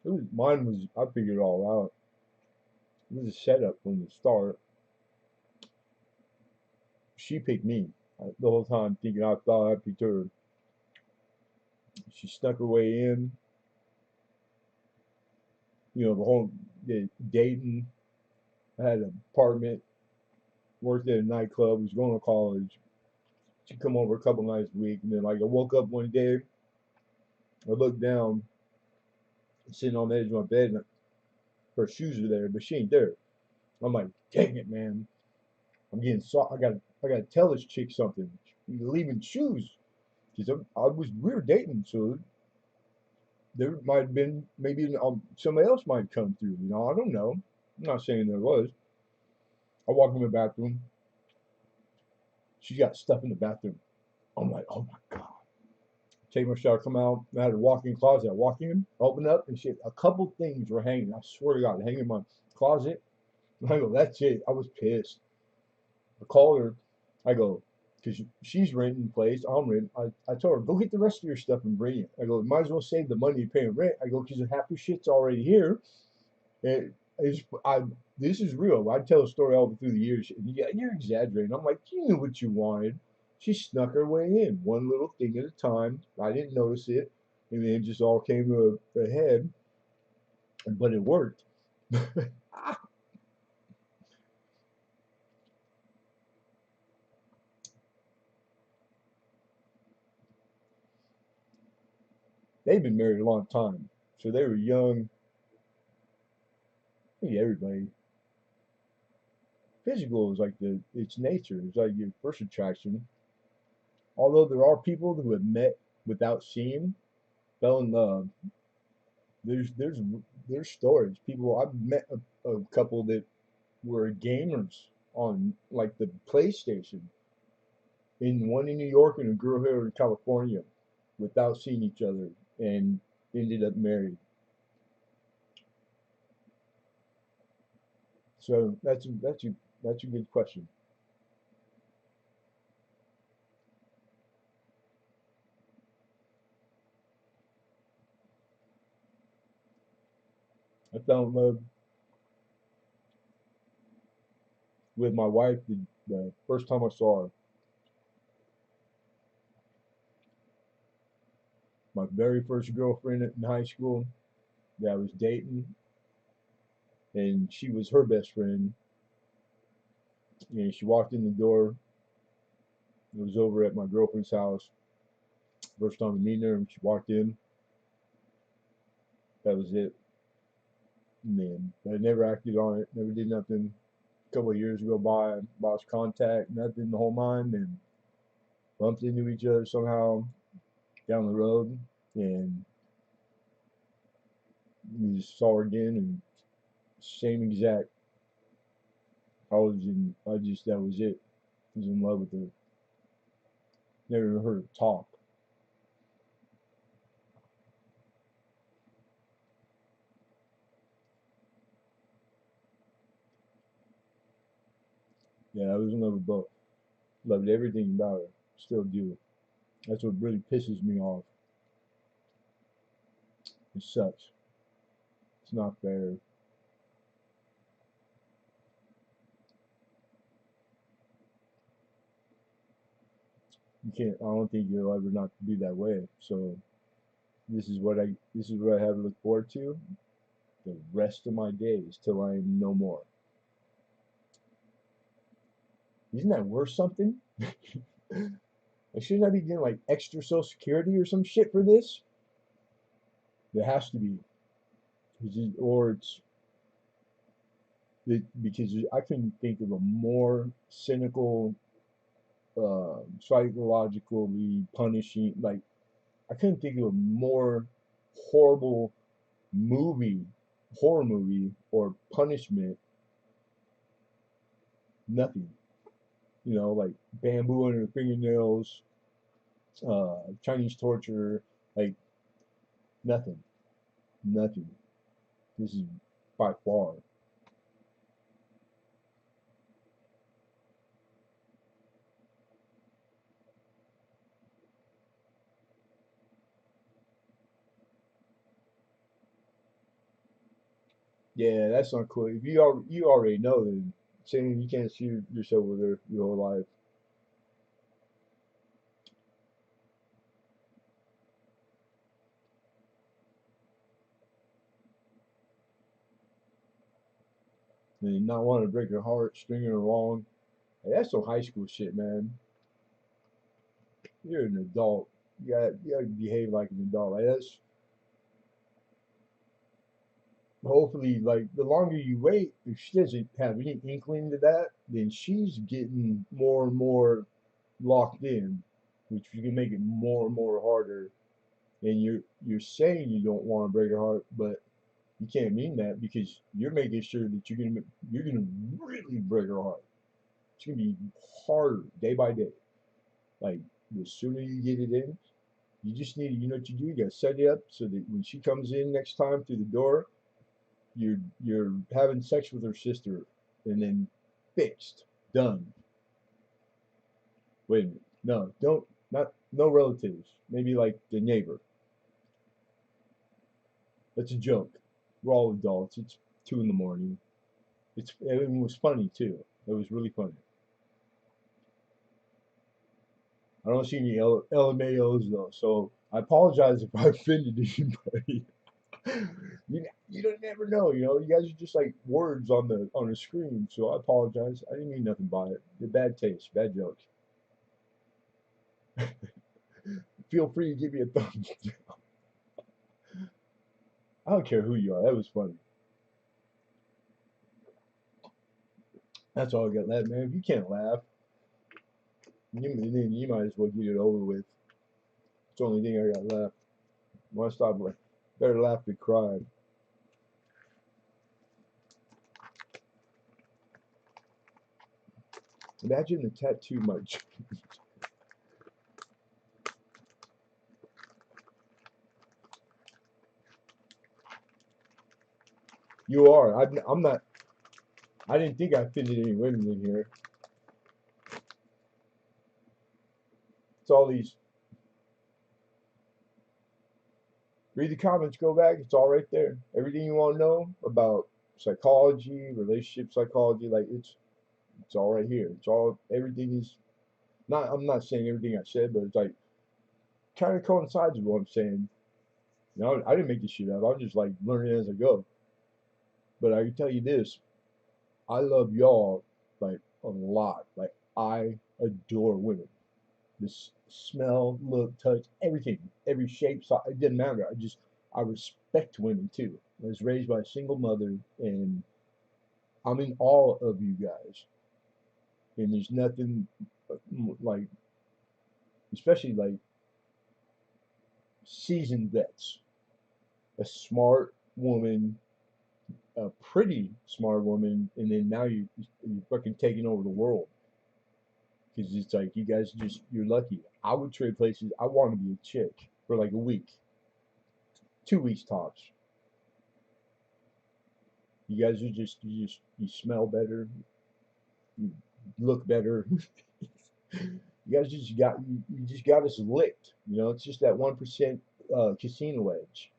is mine was, I figured it all out. It was a setup from the start. She picked me the whole time, thinking I thought I picked her. She snuck her way in. You know, the dating. I had an apartment, worked at a nightclub, was going to college. She'd come over a couple nights a week, and then like I woke up one day, I looked down, sitting on the edge of my bed, and her shoes are there, but she ain't there. I'm like, dang it, man! I'm getting so I gotta tell this chick something. You're leaving shoes because we were dating, so there might have been maybe somebody else might come through. You know, I don't know. I'm not saying there was. I walk in the bathroom. She's got stuff in the bathroom. I'm like, oh my god. Take my shower, come out. I had a walk-in closet. I walk in, open up, and shit. A couple things were hanging. I swear to God, hanging in my closet. I go, that's it. I was pissed. I called her. I go, because she's renting a place. I'm renting. I told her, go get the rest of your stuff and bring it. I go, might as well save the money you're paying rent. I go, because half your shit's already here. And this is real. I tell a story all through the years. And yeah, you're exaggerating. I'm like, you knew what you wanted. She snuck her way in, one little thing at a time. I didn't notice it, and then it just all came to a head. But it worked. They've been married a long time, so they were young. I think everybody. Physical is like its nature. It's like your first attraction. Although there are people who have met without seeing, fell in love. There's there's there's stories. People I've met a couple that were gamers on like the PlayStation, in one in New York and a girl here in California, without seeing each other, and ended up married. So that's a good question. I fell in love with my wife the first time I saw her. My very first girlfriend in high school that I was dating, and she was her best friend. And she walked in the door. It was over at my girlfriend's house. First time meeting her, and she walked in. That was it. And then I never acted on it. Never did nothing. A couple of years go by, lost contact, nothing, the whole mind, and bumped into each other somehow down the road, and we just saw her again, and same exact. That was it. I was in love with her. Never even heard her talk. Yeah, I was in love with both. Loved everything about her. Still do. That's what really pisses me off. It sucks. It's not fair. You can't. I don't think you'll ever not be that way. So this is what I have to look forward to the rest of my days till I am no more. Isn't that worth something? I shouldn't I be getting like extra social security or some shit for this? There has to be, or because I couldn't think of a more cynical, psychologically punishing. Like I couldn't think of a more horrible movie, horror movie, or punishment Nothing. Like bamboo under her fingernails, Chinese torture, like nothing, nothing. This is by far. Yeah, that's not cool. If you already know, then saying you can't see yourself with her your whole life, and not want to break her heart, string her along. Hey, that's some high school shit, man. You're an adult. You gotta behave like an adult. Like that's hopefully like the longer you wait, if she doesn't have any inkling to that, then she's getting more and more locked in, which you can make it more and more harder. And you're saying you don't want to break her heart, but you can't mean that because you're making sure that you're gonna really break her heart. It's gonna be harder day by day. Like the sooner you get it in, you just need you know what you do. You gotta set it up so that when she comes in next time through the door, you're having sex with her sister, and then fixed, done. Wait a minute, no, don't not no relatives. Maybe like the neighbor. That's a joke. We're all adults. It's 2 in the morning. It was funny too. It was really funny. I don't see any LMAOs though, so I apologize if I offended anybody. You don't never know, You guys are just like words on the screen, so I apologize. I didn't mean nothing by it. The bad taste, bad jokes. Feel free to give me a thumbs. I don't care who you are. That was funny. That's all I got left, man. If you can't laugh, you might as well get it over with. It's the only thing I got left. Want to stop? Better laugh than cry. Imagine the tattoo much. You are. I'm not. I didn't think I offended any women in here. It's all these. Read the comments. Go back. It's all right there. Everything you want to know about psychology, relationship psychology, like it's all right here. It's all everything is not. I'm not saying everything I said, but it's like kind of coincides with what I'm saying. I didn't make this shit up. I'm just like learning as I go. But I can tell you this: I love y'all like a lot. Like I adore women. This smell, look, touch, everything, every shape, size, it didn't matter. I respect women too. I was raised by a single mother, and I'm in awe of you guys. And there's nothing like, especially like seasoned vets, a smart woman, a pretty smart woman, and then now you're fucking taking over the world. Because it's like you guys you're lucky. I would trade places. I want to be a chick for like a week, 2 weeks tops. You guys are you smell better, you look better. You guys you just got us licked. It's just that 1% casino edge.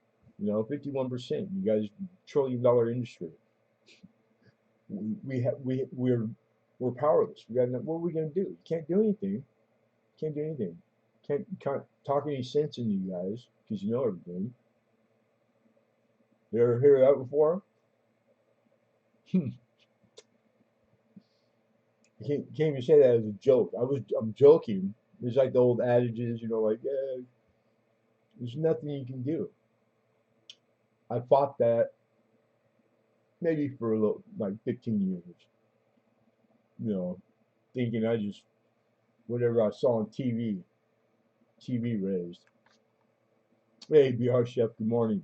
51%. You guys $1 trillion industry. We have we're powerless. What are we gonna do? You can't do anything. Can't do anything. Can't talk any sense into you guys because you know everything. You ever hear that before? Can't even say that as a joke. I'm joking. It's like the old adages, like there's nothing you can do. I fought that maybe for a little like 15 years, you know, thinking I just whatever I saw on TV raised. Hey, BR Chef, good morning.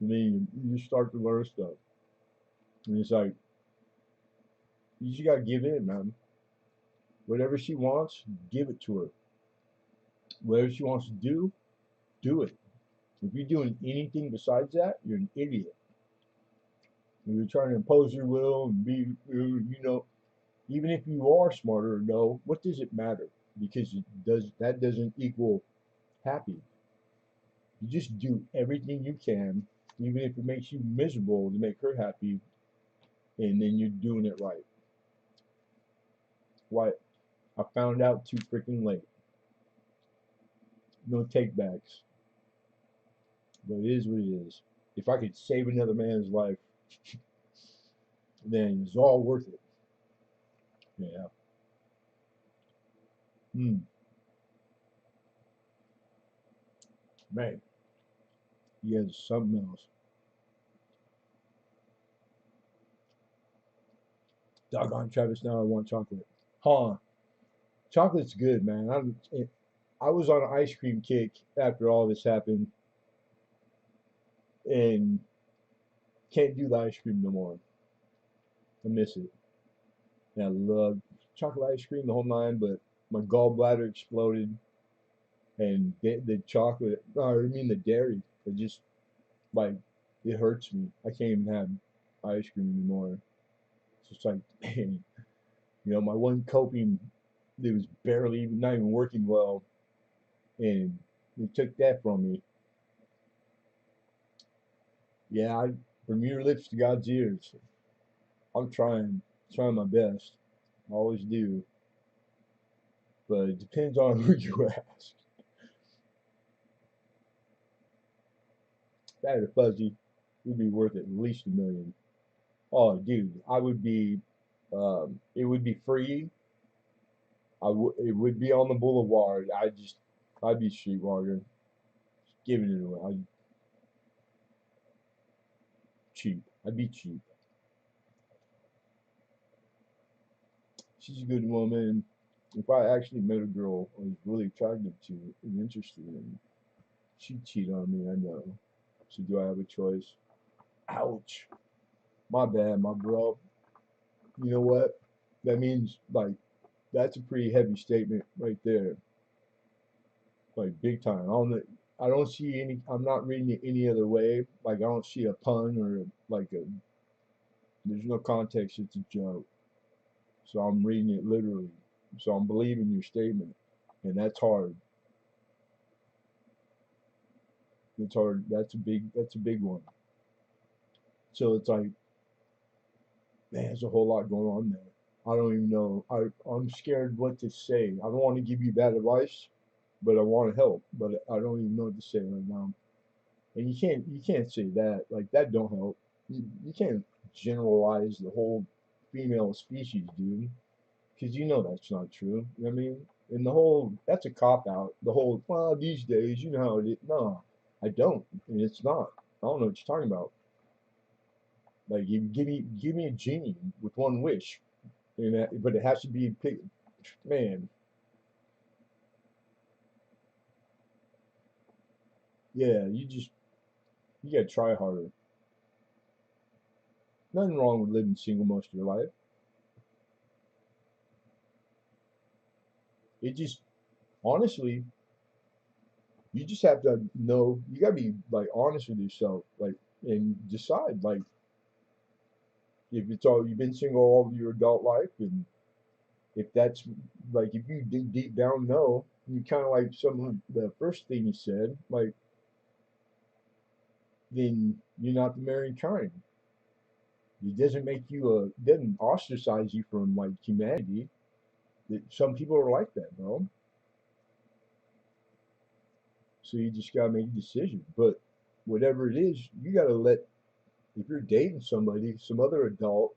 I mean, you start to learn stuff, and it's like You just gotta give in, man. Whatever she wants, give it to her. Whatever she wants to do it. If you're doing anything besides that, you're an idiot. If you're trying to impose your will and be, even if you are smarter, no, what does it matter? Because that doesn't equal happy. You just do everything you can, even if it makes you miserable to make her happy, and then you're doing it right. Why? I found out too freaking late. No takebacks, but it is what it is. If I could save another man's life, then it's all worth it. Yeah. Hmm. Man, yeah, there's something else. Doggone Travis, now I want chocolate. Huh? Chocolate's good, man. I was on an ice cream kick after all this happened, and can't do the ice cream no more. I miss it. And I love chocolate ice cream the whole nine, but my gallbladder exploded, and the chocolate, or I mean the dairy, it just like it hurts me. I can't even have ice cream anymore. It's just like, man, my one coping, it was barely not even working well, and they took that from me. Yeah, from your lips to God's ears. I'm trying my best. I always do, but it depends on who you ask. If I had a fuzzy, it would be worth at least $1 million. Oh, dude, I would be. It would be free. It would be on the boulevard. I'd be streetwalker, giving it away. I'd cheap. I'd be cheap. She's a good woman. If I actually met a girl I was really attracted to and interested in, she'd cheat on me. I know. So do I have a choice? Ouch. My bad, my bro. You know what? That means like that's a pretty heavy statement right there. Like big time. I don't see any. I'm not reading it any other way. Like I don't see a pun or like a. There's no context. It's a joke. So I'm reading it literally. So I'm believing your statement, and that's hard. It's hard. That's a big. That's a big one. So it's like, man, there's a whole lot going on there. I don't even know. I'm scared what to say. I don't want to give you bad advice, but I want to help. But I don't even know what to say right now. And you can't say that like that don't help. You can't generalize the whole female species, dude, because you know that's not true. You know what I mean? And the whole that's a cop out. The whole well these days, you know how it is. No, I don't, and it's not. I don't know what you're talking about. Like you give me a genie with one wish, and but it has to be man. Yeah, you gotta try harder. Nothing wrong with living single most of your life. It just honestly, you just have to know. You gotta be like honest with yourself, like and decide like if it's all you've been single all of your adult life, and if that's like if you deep down know, you kind of like some of the first thing you said, like then you're not the married kind. It doesn't make you doesn't ostracize you from like humanity. Some people are like that, bro. So you just gotta make a decision. But whatever it is, you gotta let if you're dating somebody, some other adult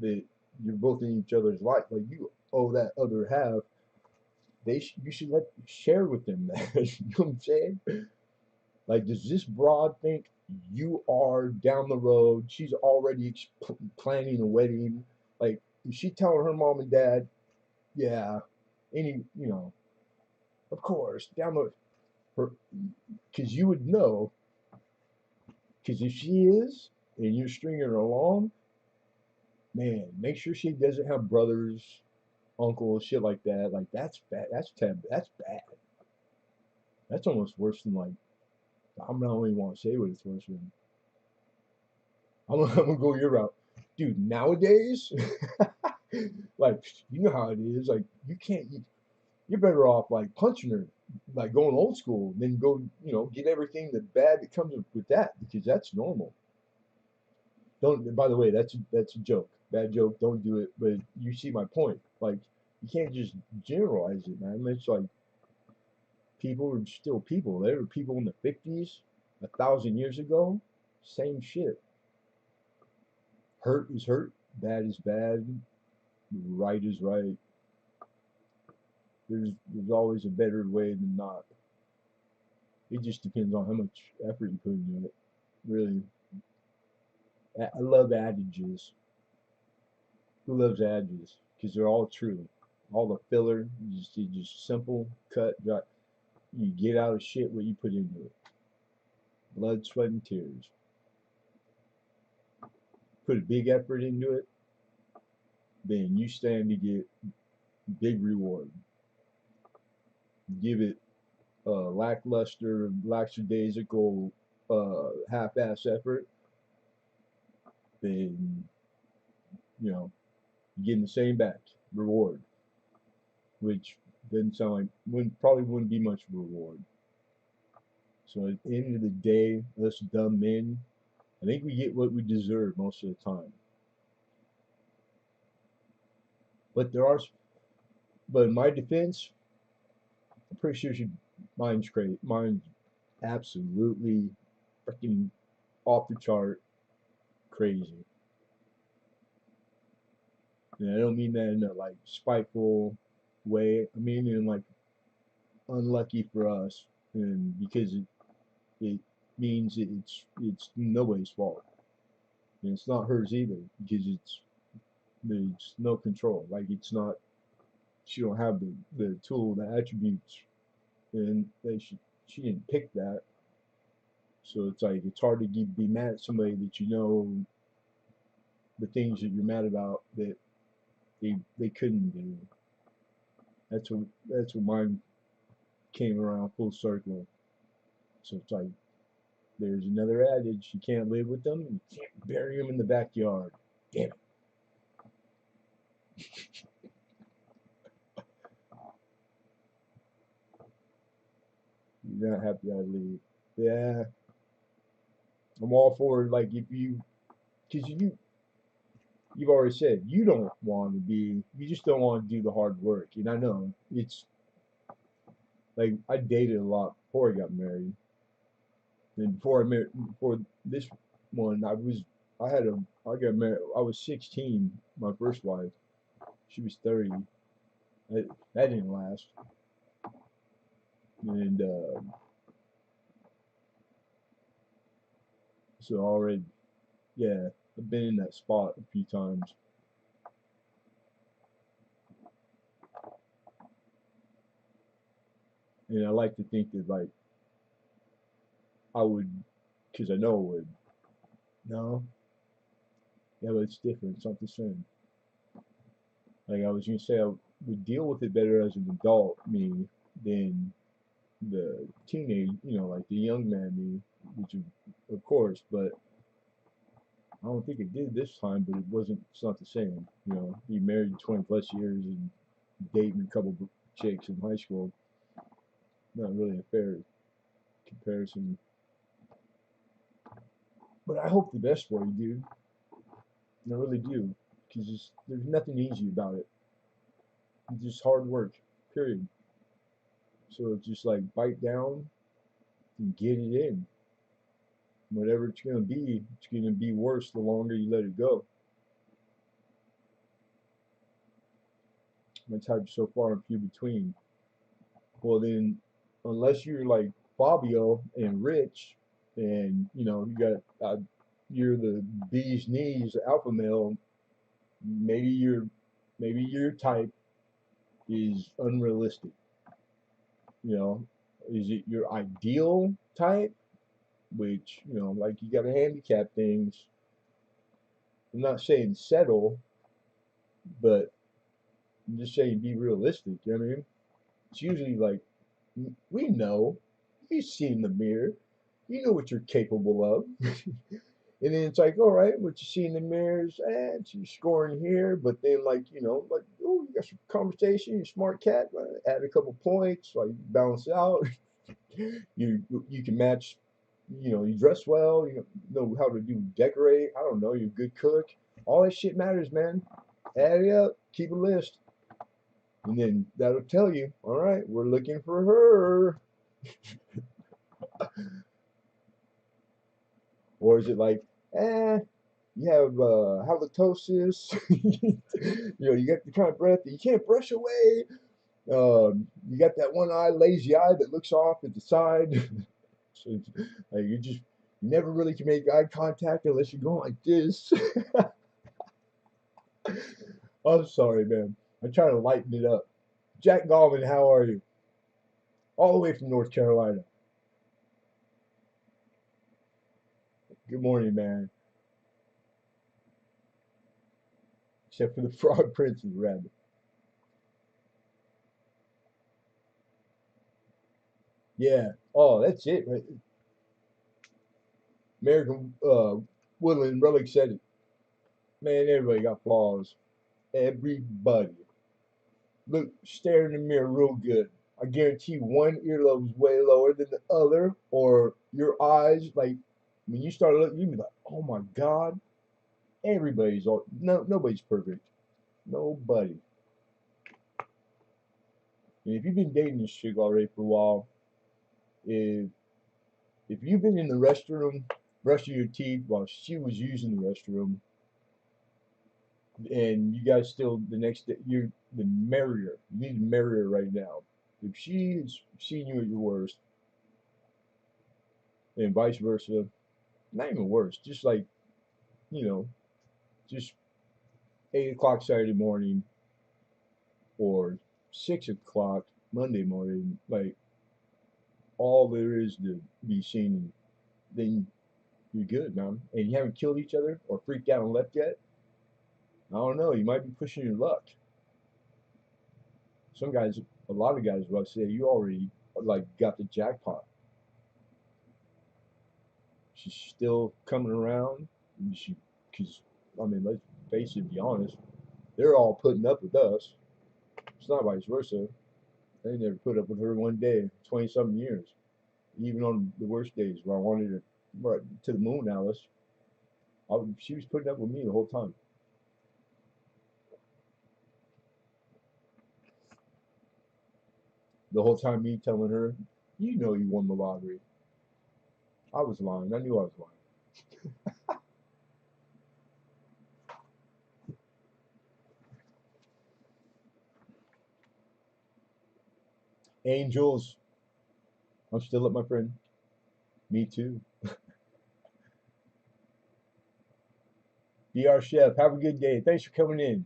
that you're both in each other's life, like you owe that other half. You should let share with them that. You know what I'm saying? Like, does this broad think you are down the road? She's already planning a wedding. Like, is she telling her mom and dad, yeah, of course, down the her, because you would know, because if she is and you're stringing her along, man, make sure she doesn't have brothers, uncles, shit like that. Like that's bad. That's bad. That's almost worse than like I'm not even want to say what it's worse than. I'm gonna go your route, dude. Nowadays, like you know how it is. Like you can't. You're better off like punching her, like going old school, than go get everything the bad that comes with that because that's normal. Don't. By the way, that's a joke. Bad joke. Don't do it. But you see my point. Like you can't just generalize it, man. It's like people are still people. There were people in the 50s, 1,000 years ago. Same shit. Hurt is hurt. Bad is bad. Right is right. There's always a better way than not. It just depends on how much effort you put into it. Really, I love adages. Who loves adages? Because they're all true. All the filler, you just simple cut. Dry. You get out of shit what you put into it. Blood, sweat, and tears. Put a big effort into it, then you stand to get big reward. Give it a lackluster, lackadaisical, half-ass effort, then you're getting the same back reward, which doesn't sound like probably wouldn't be much reward. So at the end of the day, us dumb men, I think we get what we deserve most of the time. But but in my defense, I'm pretty sure mine's great. Mine's absolutely freaking off the chart crazy. And I don't mean that in a like spiteful way. I mean in like unlucky for us, and because it means it's nobody's fault, and it's not hers either because there's no control. Like it's not she don't have the tool, the attributes, and she didn't pick that. So it's like it's hard to be mad at somebody that the things that you're mad about that they couldn't do. That's what mine came around full circle. So it's like there's another adage: you can't live with them, and you can't bury them in the backyard. Damn it! You're not happy I leave. Yeah, I'm all for it. Like if because you've already said you don't want to be, you just don't want to do the hard work. And I know it's like I dated a lot before I got married, and before this one, I got married. I was 16. My first wife, she was 30. That didn't last, and so already, yeah, I've been in that spot a few times, and I like to think that like I would, because I know I would. No, yeah, but it's different. It's not the same. Like I was gonna say, I would deal with it better as an adult me than the teenage, like the young man me, which of course, but I don't think it did this time. But it's not the same. Be married 20 plus years and dating a couple chicks in high school, not really a fair comparison. But I hope the best for you, dude. I really do, because there's nothing easy about it. It's just hard work, period. So it's just like bite down and get it in. Whatever it's gonna be worse the longer you let it go. My type so far and few between. Well then, unless you're like Fabio and Rich, and you're the bee's knees alpha male. Maybe your type is unrealistic. You know, is it your ideal type? Which like you got to handicap things. I'm not saying settle, but I'm just saying be realistic. You know what I mean? It's usually like, we know, you see in the mirror, you know what you're capable of. And then it's like, all right, what you see in the mirrors, you're scoring here, but then like, like, oh, you got some conversation, you're a smart cat, add a couple points, like balance it out. You can match, you dress well, you know how to do decorate. I don't know, you're a good cook. All that shit matters, man. Add it up, keep a list, and then that'll tell you, all right, we're looking for her. Or is it like, you have halitosis, you got the kind of breath that you can't brush away. You got that one eye, lazy eye that looks off at the side. So it's, like you never really can make eye contact unless you're going like this. I'm sorry, man. I'm trying to lighten it up. Jack Gallman, how are you? All the way from North Carolina. Good morning, man. Except for the Frog Prince and the Rabbit. Yeah. Oh, that's it, right? American Woodland Relic said it. Man, everybody got flaws. Everybody. Look, stare in the mirror real good. I guarantee one earlobe is way lower than the other, or your eyes, like when you start looking, you be like, oh my God, everybody's all, no, nobody's perfect. Nobody. And if you've been dating this chick already for a while, if if you've been in the restroom brushing your teeth while she was using the restroom, and you guys still the next day, you're the merrier. You need to marry her right now. If she's seen you at your worst, and vice versa, not even worse, just like, you know, just 8 o'clock Saturday morning or 6 o'clock Monday morning, like all there is to be seen, then you're good, man. And you haven't killed each other or freaked out and left yet. I don't know. You might be pushing your luck. Some guys, a lot of guys, will say you already like got the jackpot. She's still coming around. She, because I mean, let's face it, be honest. They're all putting up with us. It's not vice versa. They never put up with her one day, 20 something years. Even on the worst days where I wanted her right to the moon, Alice, she was putting up with me the whole time. The whole time, me telling her, you know, you won the lottery. I was lying. I knew I was lying. Angels, I'm still up, my friend. Me too. Be our chef. Have a good day. Thanks for coming in.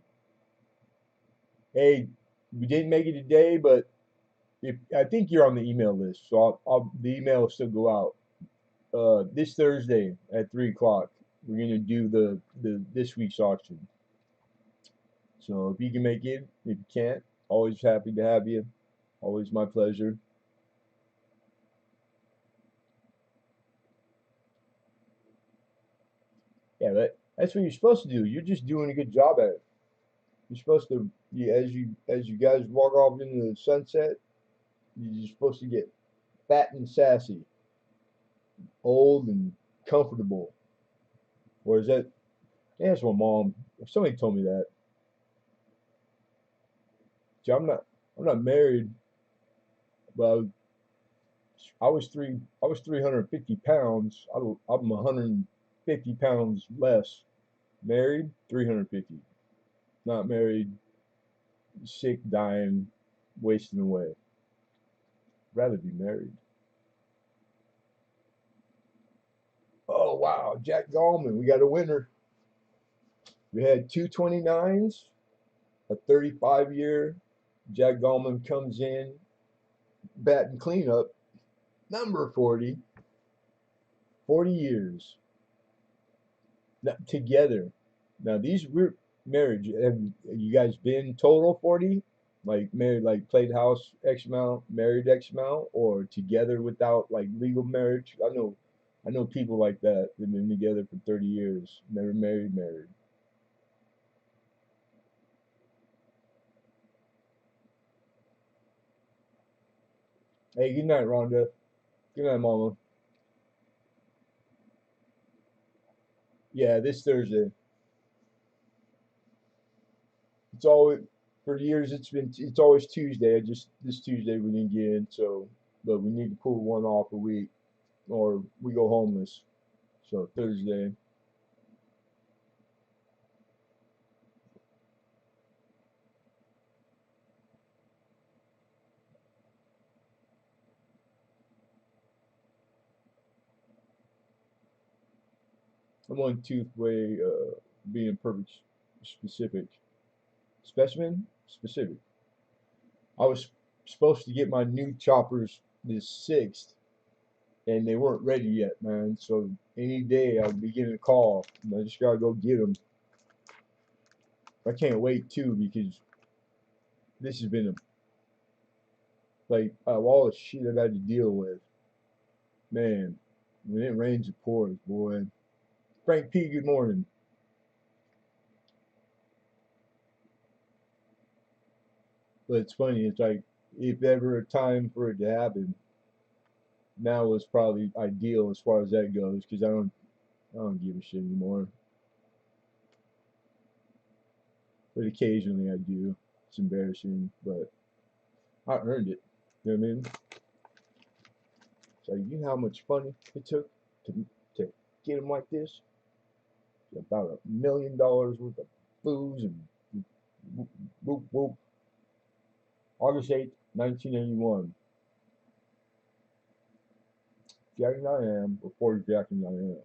Hey, we didn't make it today, but if I think you're on the email list, so the email will still go out. This Thursday at 3 o'clock, we're gonna do the this week's auction. So if you can make it, if you can't, always happy to have you. Always my pleasure. Yeah, that's what you're supposed to do. You're just doing a good job at it. You're supposed to, as you guys walk off into the sunset, you're supposed to get fat and sassy, old and comfortable. Or is that? Yeah, that's my mom. Somebody told me that. See, I'm not married, but I was 350 pounds. I'm 150 pounds less. Married, 350. Not married, sick, dying, wasting away. Rather be married. Oh wow, Jack Gallman, we got a winner. We had 229s, a 35-year. Jack Gallman comes in, batting cleanup, number 40, 40 years together. Now these we're marriage. Have you guys been total 40? Like married, like played house X amount, married X amount, or together without like legal marriage? I know people like that. They've been together for 30 years, never married, married. Hey, good night, Rhonda. Good night, Mama. Yeah, this Thursday. It's always for years. It's always Tuesday. I just this Tuesday we didn't get in, so but we need to pull one off a week, or we go homeless. So Thursday. I'm on tooth way being perfect specific specimen specific. I was supposed to get my new choppers this sixth, and they weren't ready yet, man. So any day I'll be getting a call, and I just gotta go get them. I can't wait too because this has been a like all the shit I've had to deal with, man. When it rains, it pours, boy. Frank P, good morning. But it's funny. It's like if ever a time for it to happen, now is probably ideal as far as that goes because I don't give a shit anymore. But occasionally I do. It's embarrassing, but I earned it. You know what I mean? So you know how much fun it took to get them like this? About $1 million worth of booze and whoop, whoop, whoop. August 8th, 1981. Jacking I am before Jacking I am.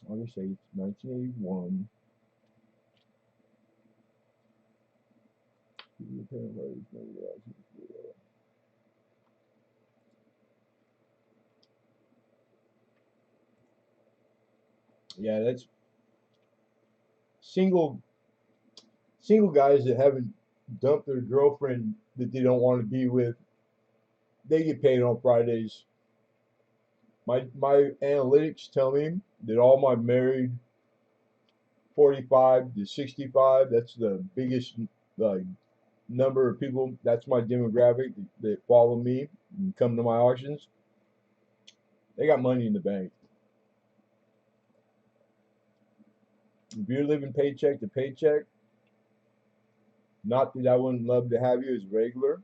August 8th, 1981. Yeah, that's single single guys that haven't dumped their girlfriend that they don't want to be with. They get paid on Fridays. My analytics tell me that all my married 45 to 65, that's the biggest like number of people. That's my demographic that follow me and come to my auctions. They got money in the bank. If you're living paycheck to paycheck, not that I wouldn't love to have you as regular.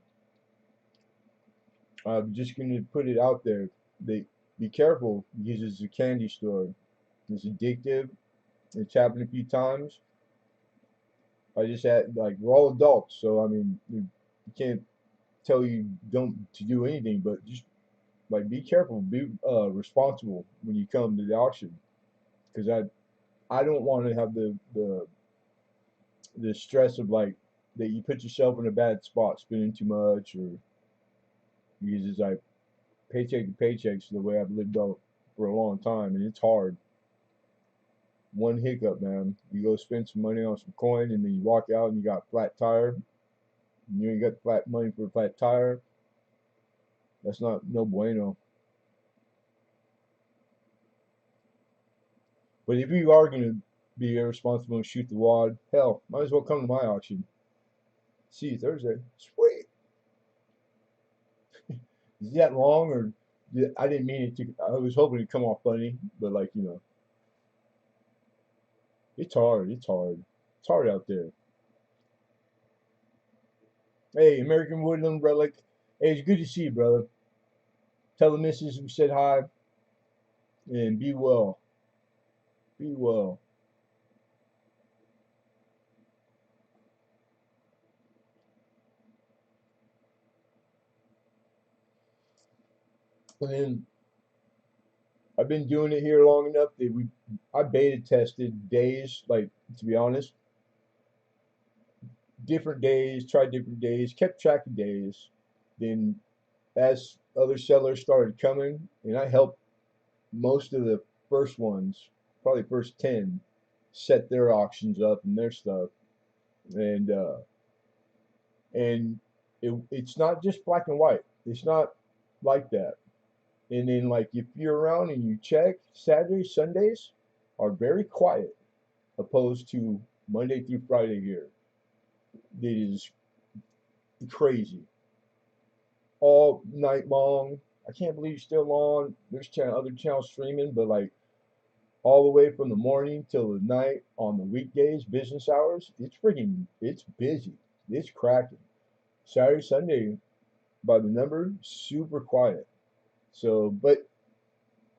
I'm just going to put it out there. They be careful because it's a candy store. It's addictive. It's happened a few times. I just had like we're all adults, so I mean you can't tell you don't to do anything, but just like be careful, be responsible when you come to the auction, because I don't want to have the stress of like that you put yourself in a bad spot spending too much or because it's like paycheck to paycheck is the way I've lived up for a long time and it's hard. One hiccup, man. You go spend some money on some coin and then you walk out and you got a flat tire. And you ain't got flat money for a flat tire. That's not no bueno. But if you are gonna be irresponsible and shoot the wad, hell, might as well come to my auction. See you Thursday. Sweet. Is that long or I didn't mean it to? I was hoping it'd come off funny, but like it's hard. It's hard. It's hard out there. Hey, American Woodland Relic. Hey, it's good to see you, brother. Tell the missus we said hi and be well. Be well. And then I've been doing it here long enough that I beta tested days, like to be honest, different days, tried different days, kept track of days. Then as other settlers started coming, and I helped most of the first ones, probably first 10, set their auctions up and their stuff. And it's not just black and white. It's not like that. And then like if you're around and you check, Saturdays, Sundays are very quiet opposed to Monday through Friday here. It is crazy. All night long. I can't believe it's still on. There's other channels streaming, but like all the way from the morning till the night on the weekdays, business hours, it's busy. It's cracking. Saturday, Sunday, by the number, super quiet. So, but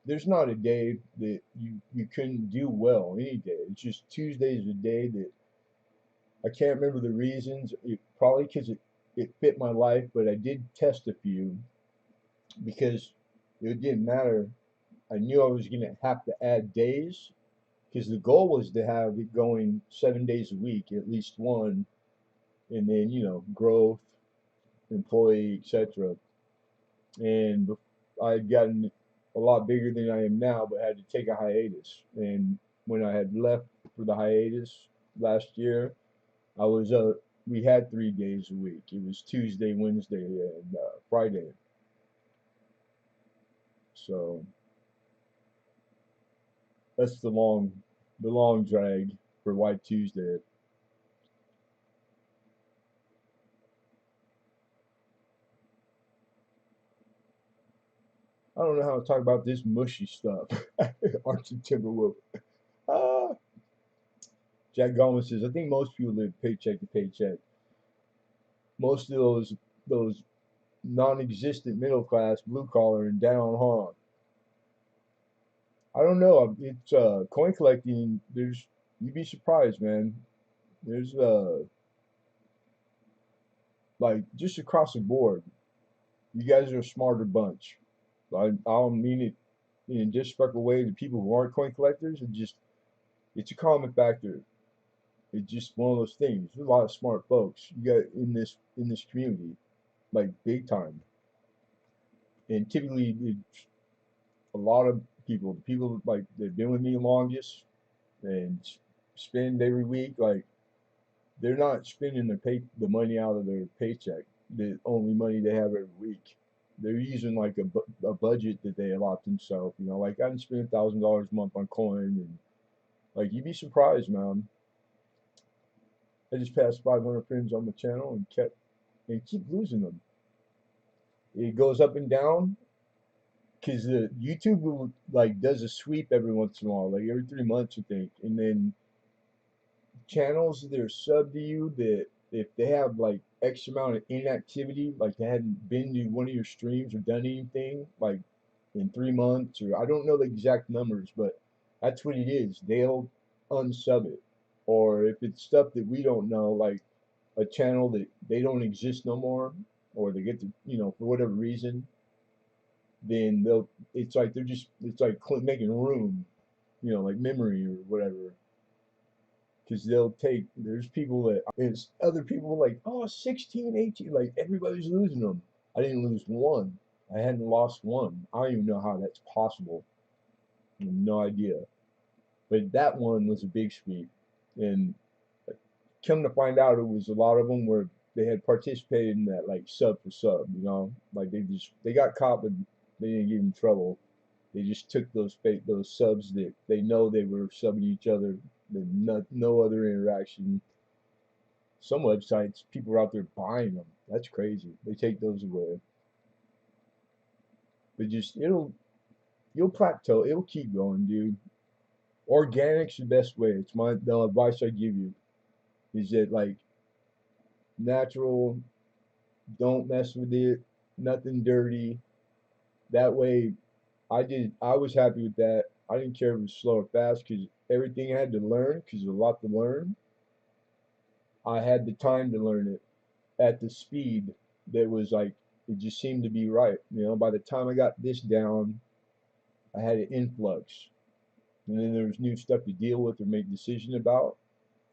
there's not a day that you couldn't do well any day. It's just Tuesday's a day that I can't remember the reasons. Probably because it fit my life, but I did test a few because it didn't matter. I knew I was going to have to add days because the goal was to have it going 7 days a week, at least one, and then growth, employee, etc. And I had gotten a lot bigger than I am now, but had to take a hiatus. And when I had left for the hiatus last year, I was we had 3 days a week. It was Tuesday, Wednesday, and Friday. So that's the long drag for White Tuesday. I don't know how to talk about this mushy stuff. Archie Timberwolf. Ah, Jack Gomez says, I think most people live paycheck to paycheck. Most of those non-existent middle class, blue collar, and down, huh? I don't know. It's coin collecting. You'd be surprised, man. There's like just across the board. You guys are a smarter bunch. I don't mean it in a disrespectful way to people who aren't coin collectors. It's a common factor. It's just one of those things. There's a lot of smart folks you got in this community, like big time. And typically, it's a lot of people, the people like they've been with me the longest and spend every week, like they're not spending the money out of their paycheck, the only money they have every week. They're using like a budget that they allot themselves. Like I can spend $1,000 a month on coin, and like you'd be surprised, man. I just passed 500 friends on the channel and keep losing them. It goes up and down because the YouTube will, like does a sweep every once in a while, like every 3 months, I think, and then channels that are sub to you that if they have like X amount of inactivity, like they hadn't been to one of your streams or done anything like in 3 months, or I don't know the exact numbers, but that's what it is. They'll unsub it. Or if it's stuff that we don't know, like a channel that they don't exist no more, or they get to, for whatever reason, then it's like it's like making room, like memory or whatever. Because there's people that, there's other people like, oh, 16, 18, like everybody's losing them. I didn't lose one. I hadn't lost one. I don't even know how that's possible. I have no idea. But that one was a big sweep. And come to find out, it was a lot of them where they had participated in that, like sub for sub, like they got caught, but they didn't get in trouble. They just took those subs that they know they were subbing each other, no other interaction. Some websites, people are out there buying them. That's crazy. They take those away. But just you'll plateau. It'll keep going, dude. Organic's the best way. It's the advice I give you is that like natural, don't mess with it, nothing dirty. That way, I was happy with that. I didn't care if it was slow or fast because everything I had to learn, because there's a lot to learn, I had the time to learn it at the speed that was like, it just seemed to be right. By the time I got this down, I had an influx. And then there was new stuff to deal with or make decisions about.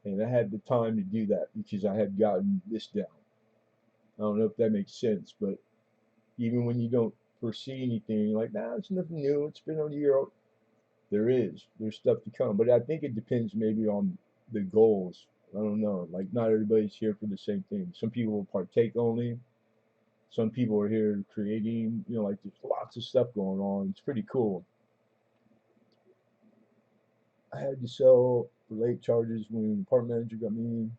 And I had the time to do that because I had gotten this down. I don't know if that makes sense, but even when you don't foresee anything. Like, nah, it's nothing new. It's been a year. There's stuff to come, but I think it depends maybe on the goals. I don't know. Like, not everybody's here for the same thing. Some people will partake only. Some people are here creating. Like there's lots of stuff going on. It's pretty cool. I had to sell for late charges when the apartment manager got me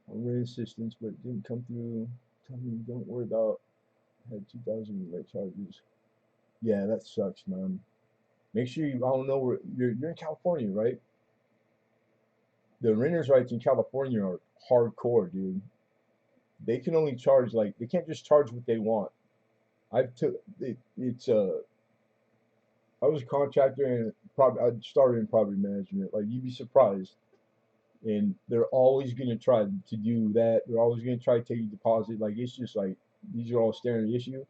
on rent assistance, but it didn't come through. Tell me, don't worry about. I had 2,000 late charges. Yeah, that sucks, man. Make sure you. I don't know where you're in California, right? The renters' rights in California are hardcore, dude. They can only charge like they can't just charge what they want. I've took it, it's I was a contractor and I started in property management. Like you'd be surprised, and they're always gonna try to do that. They're always gonna try to take your deposit. Like it's just like these are all standard issue,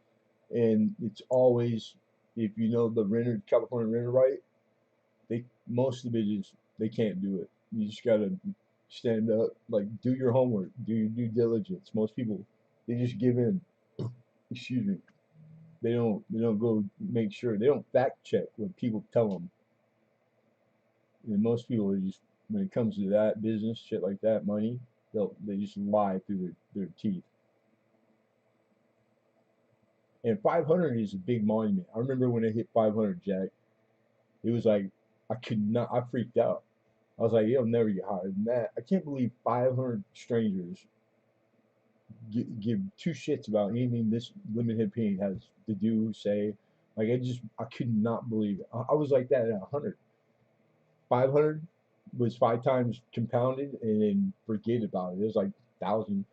and it's always if you know the renter California renter right, they most of it is they can't do it. You just gotta stand up, like do your homework, do your due diligence. Most people they just give in. Excuse me. They don't go make sure. They don't fact check what people tell them. And most people are just when it comes to that business shit like that money, they just lie through their teeth. And 500 is a big monument. I remember when it hit 500, Jack. It was like I could not. I freaked out. I was like, it'll never get higher than that. I can't believe 500 strangers give two shits about anything this Lemonhead painting has to do, say. Like I could not believe it. I was like that at 100. 500 was 5 times compounded, and then forget about it. It was like 1,000.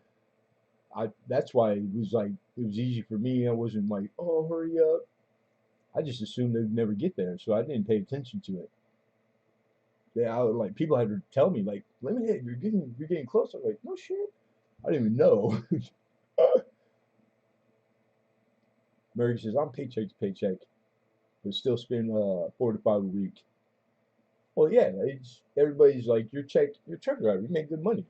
That's why it was easy for me. I wasn't like, oh, hurry up. I just assumed they'd never get there, so I didn't pay attention to it. Like people had to tell me like, Lemonhead, you're getting close. I'm like, no shit. I didn't even know. Mary says I'm paycheck to paycheck, but still spend 4 to 5 a week. Well, yeah, it's everybody's like your truck driver, you make good money,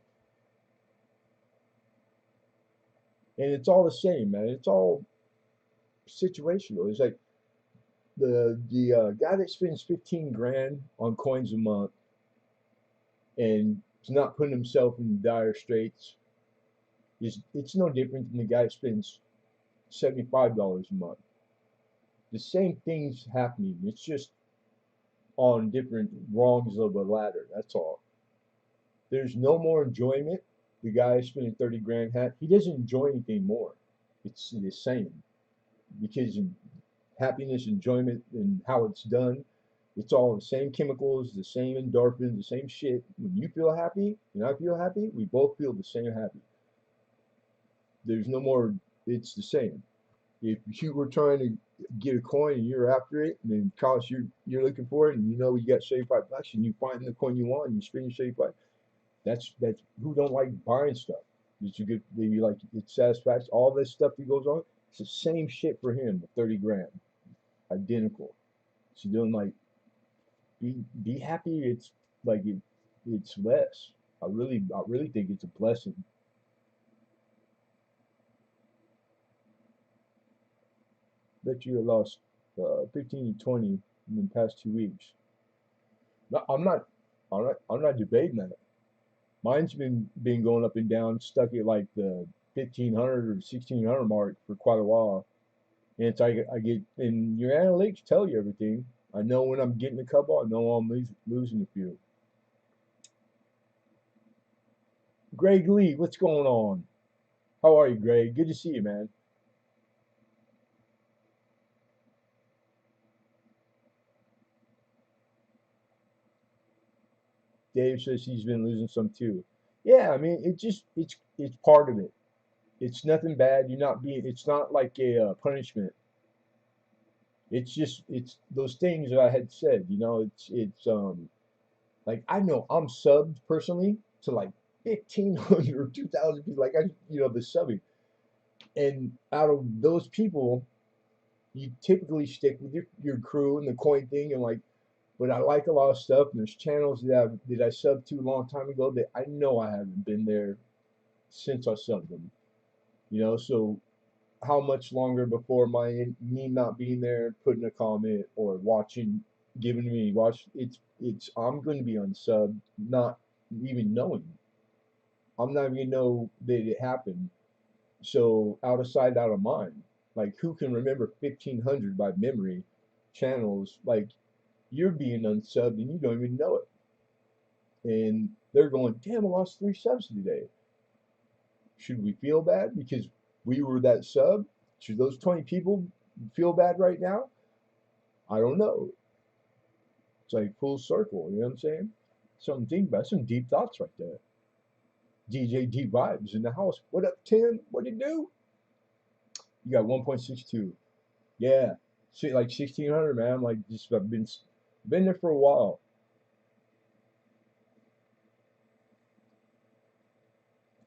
and it's all the same, man. It's all situational. It's like the guy that spends 15 grand on coins a month and is not putting himself in dire straits is it's no different than the guy that spends $75 a month. The same thing's happening. It's just on different rungs of a ladder. That's all. There's no more enjoyment. The guy spending 30 grand he doesn't enjoy anything more. It's the same because happiness, enjoyment, and how it's done, it's all the same chemicals, the same endorphins, the same shit. When you feel happy and I feel happy, we both feel the same happy. There's no more, it's the same. If you were trying to get a coin and you're after it, and then cost you're looking for it, and you know you got $75, and you find the coin you want, and you spend your 75. That's who don't like buying stuff. It's a good, maybe like it satisfaction. All this stuff that goes on, it's the same shit for him. 30 grand, identical. So doing like be happy. It's like it's less. I really think it's a blessing. Bet you lost 15 to 20 in the past 2 weeks. No, I'm not debating that. Mine's been going up and down, stuck at like the 1,500 or 1,600 mark for quite a while. And it's like I get and your analytics tell you everything. I know when I'm getting a couple. I know I'm losing a few. Greg Lee, what's going on? How are you, Greg? Good to see you, man. Dave says he's been losing some too. Yeah, I mean, it's part of it. It's nothing bad. You're not being. It's not like a punishment. It's just it's those things that I had said. It's like I know I'm subbed personally to like 1,500 or 2,000 people. Like the subbing, and out of those people, you typically stick with your crew and the coin thing and like. But I like a lot of stuff, and there's channels that I subbed to a long time ago that I know I haven't been there since I subbed them. So how much longer before me not being there, putting a comment or watching, giving me watch. It's I'm going to be unsub, not even knowing. I'm not even gonna know that it happened. So out of sight, out of mind. Like who can remember 1,500 by memory channels? Like you're being unsubbed and you don't even know it. And they're going, damn, I lost 3 subs today. Should we feel bad because we were that sub? Should those 20 people feel bad right now? I don't know. It's like full circle, you know what I'm saying? Something to think about, some deep thoughts right there. DJ D Vibes in the house. What up, Tim? What do you do? You got 1.62. Yeah. See, like 1,600, man. I'm like, just I've been there for a while.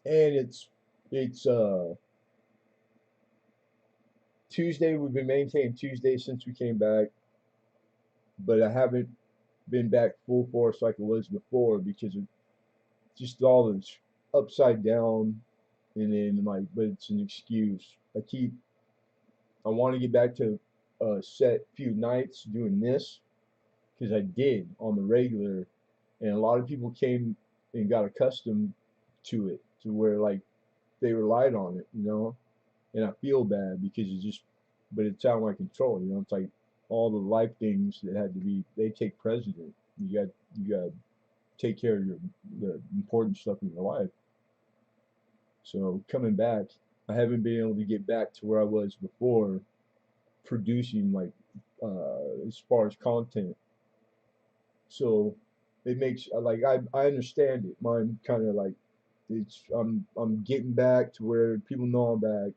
And it's Tuesday. We've been maintaining Tuesday since we came back, but I haven't been back full force like it was before because of just all this upside down, and then like, but it's an excuse. I want to get back to a set few nights doing this because I did on the regular, and a lot of people came and got accustomed to it to where like they relied on it, you know, and I feel bad because it's just, but it's out of my control, you know. It's like all the life things that had to be, they take precedent. You got to take care of the important stuff in your life. So coming back, I haven't been able to get back to where I was before producing like as far as content. So it makes like I understand it. Mine kind of like it's I'm getting back to where people know I'm back.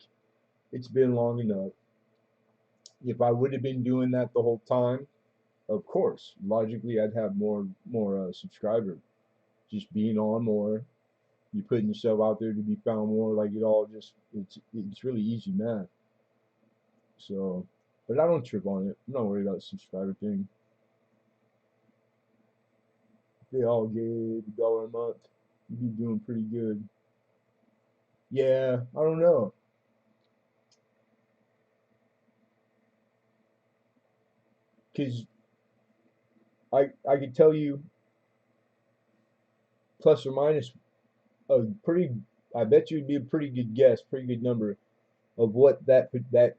It's been long enough. If I would have been doing that the whole time, of course, logically I'd have more subscribers. Just being on more, you putting yourself out there to be found more. Like it all just it's really easy math. So, but I don't trip on it. I'm not worried about the subscriber thing. They all gave $1 a month. You'd be doing pretty good. Yeah, I don't know, cause I could tell you plus or minus a pretty. I bet you would be a pretty good guess, pretty good number of what that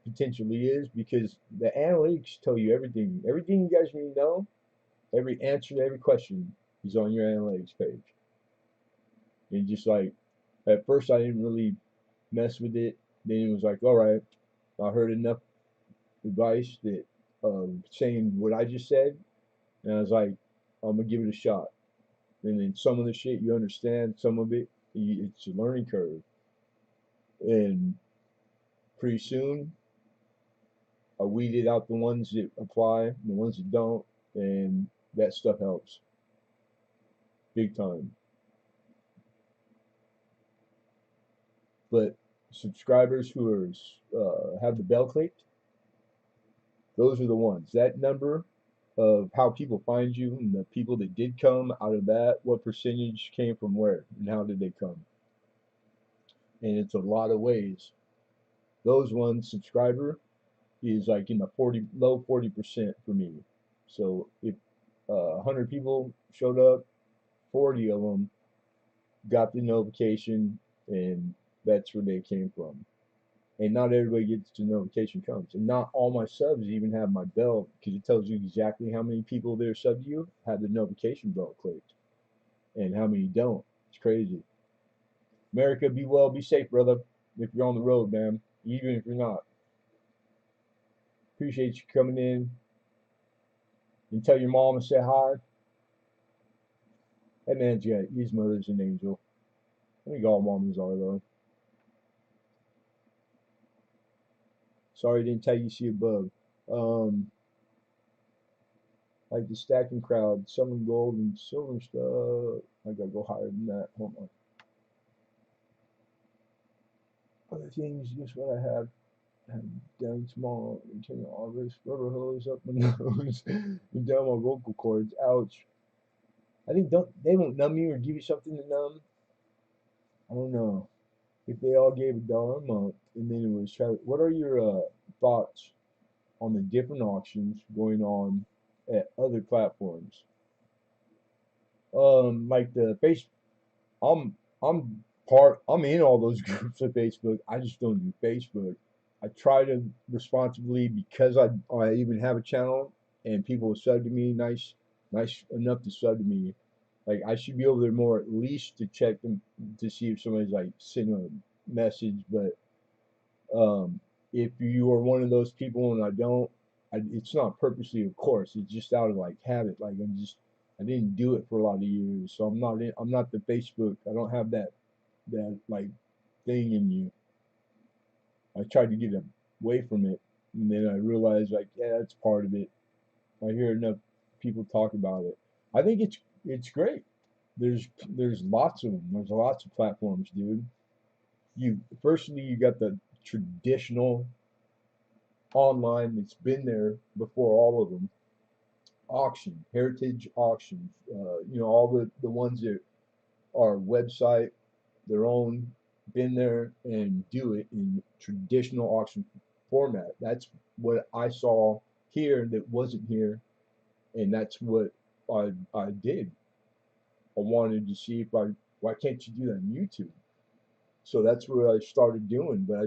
potentially is because the analytics tell you everything. Everything you guys need to know, every answer to every question is on your analytics page. And just like at first I didn't really mess with it. Then it was like, all right, I heard enough advice that saying what I just said, and I was like, I'm gonna give it a shot. And then some of the shit you understand, some of it it's a learning curve, and pretty soon I weeded out the ones that apply, and the ones that don't, and that stuff helps big time. But subscribers who are have the bell clicked, those are the ones. That number of how people find you and the people that did come out of that, what percentage came from where and how did they come? And it's a lot of ways. Those ones, subscriber, is like in the 40 low 40% for me. So if 100 people showed up, 40 of them got the notification, and that's where they came from. And not everybody gets the notification comes. And not all my subs even have my bell because it tells you exactly how many people that are sub to you have the notification bell clicked and how many don't. It's crazy. America, be well, be safe, brother. If you're on the road, man, even if you're not, appreciate you coming in and tell your mom and say hi. That man's got his mother's an angel. I think all moms are though. Sorry I didn't tell you see above. Um, like the stacking crowd, some gold and silver stuff. I gotta go higher than that. Hold on. Other things, guess what I have done tomorrow. Turn all this rubber hose up my nose and down my vocal cords. Ouch. I think don't they won't numb you or give you something to numb. I don't know. if they all gave $1 a month, and then it was what are your thoughts on the different auctions going on at other platforms? Like the face, I'm in all those groups of Facebook. I just don't do Facebook. I try to responsibly because I even have a channel and people sub to me nice enough to sub to me. Like I should be over there more at least to check them to see if somebody's like sending a message. But if you are one of those people and I don't, it's not purposely, of course. It's just out of like habit. Like I didn't do it for a lot of years, so I'm not the Facebook. I don't have that like thing in you. I tried to get away from it, and then I realized like, yeah, that's part of it. I hear enough people talk about it. I think it's great. There's lots of them. There's lots of platforms, dude. Firstly you got the traditional online that's been there before all of them. Auction, heritage auctions, all the ones that are website, their own, been there and do it in traditional auction format. That's what I saw here that wasn't here, and that's what I did. I wanted to see if why can't you do that on YouTube? So that's what I started doing. But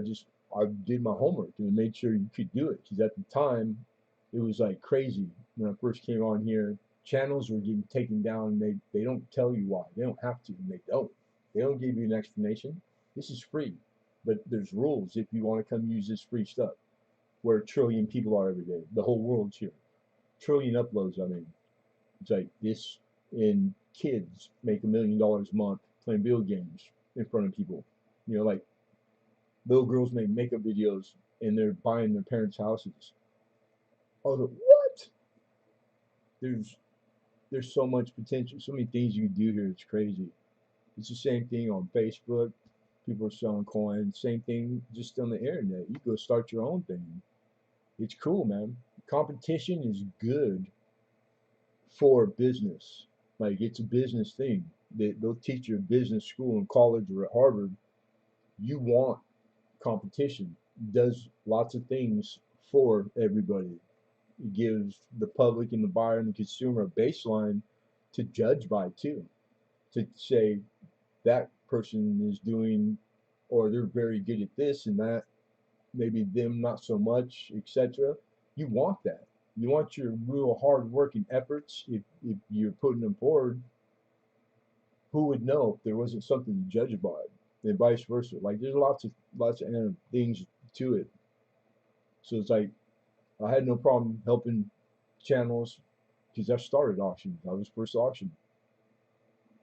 I did my homework and made sure you could do it because at the time it was like crazy when I first came on here. Channels were getting taken down. And they don't tell you why. They don't have to, and they don't. They don't give you an explanation. This is free, but there's rules if you want to come use this free stuff. Where a trillion people are every day, the whole world's here. Trillion uploads. I mean, it's like this, and kids make $1 million a month playing video games in front of people. Like little girls make makeup videos and they're buying their parents' houses. Oh, what? There's there's so much potential, so many things you can do here. It's crazy. It's the same thing on Facebook. People are selling coins. Same thing just on the internet. You go start your own thing. It's cool, man. Competition is good for business. Like it's a business thing. They'll teach you in business school in college or at Harvard. You want competition. It does lots of things for everybody. It gives the public and the buyer and the consumer a baseline to judge by too. To say that person is doing or they're very good at this and that, maybe them not so much, etc. You want that. You want your real hard working efforts. If you're putting them forward, who would know if there wasn't something to judge about it? And vice versa. Like there's lots of things to it. So it's like I had no problem helping channels because I started auctions. I was first auction,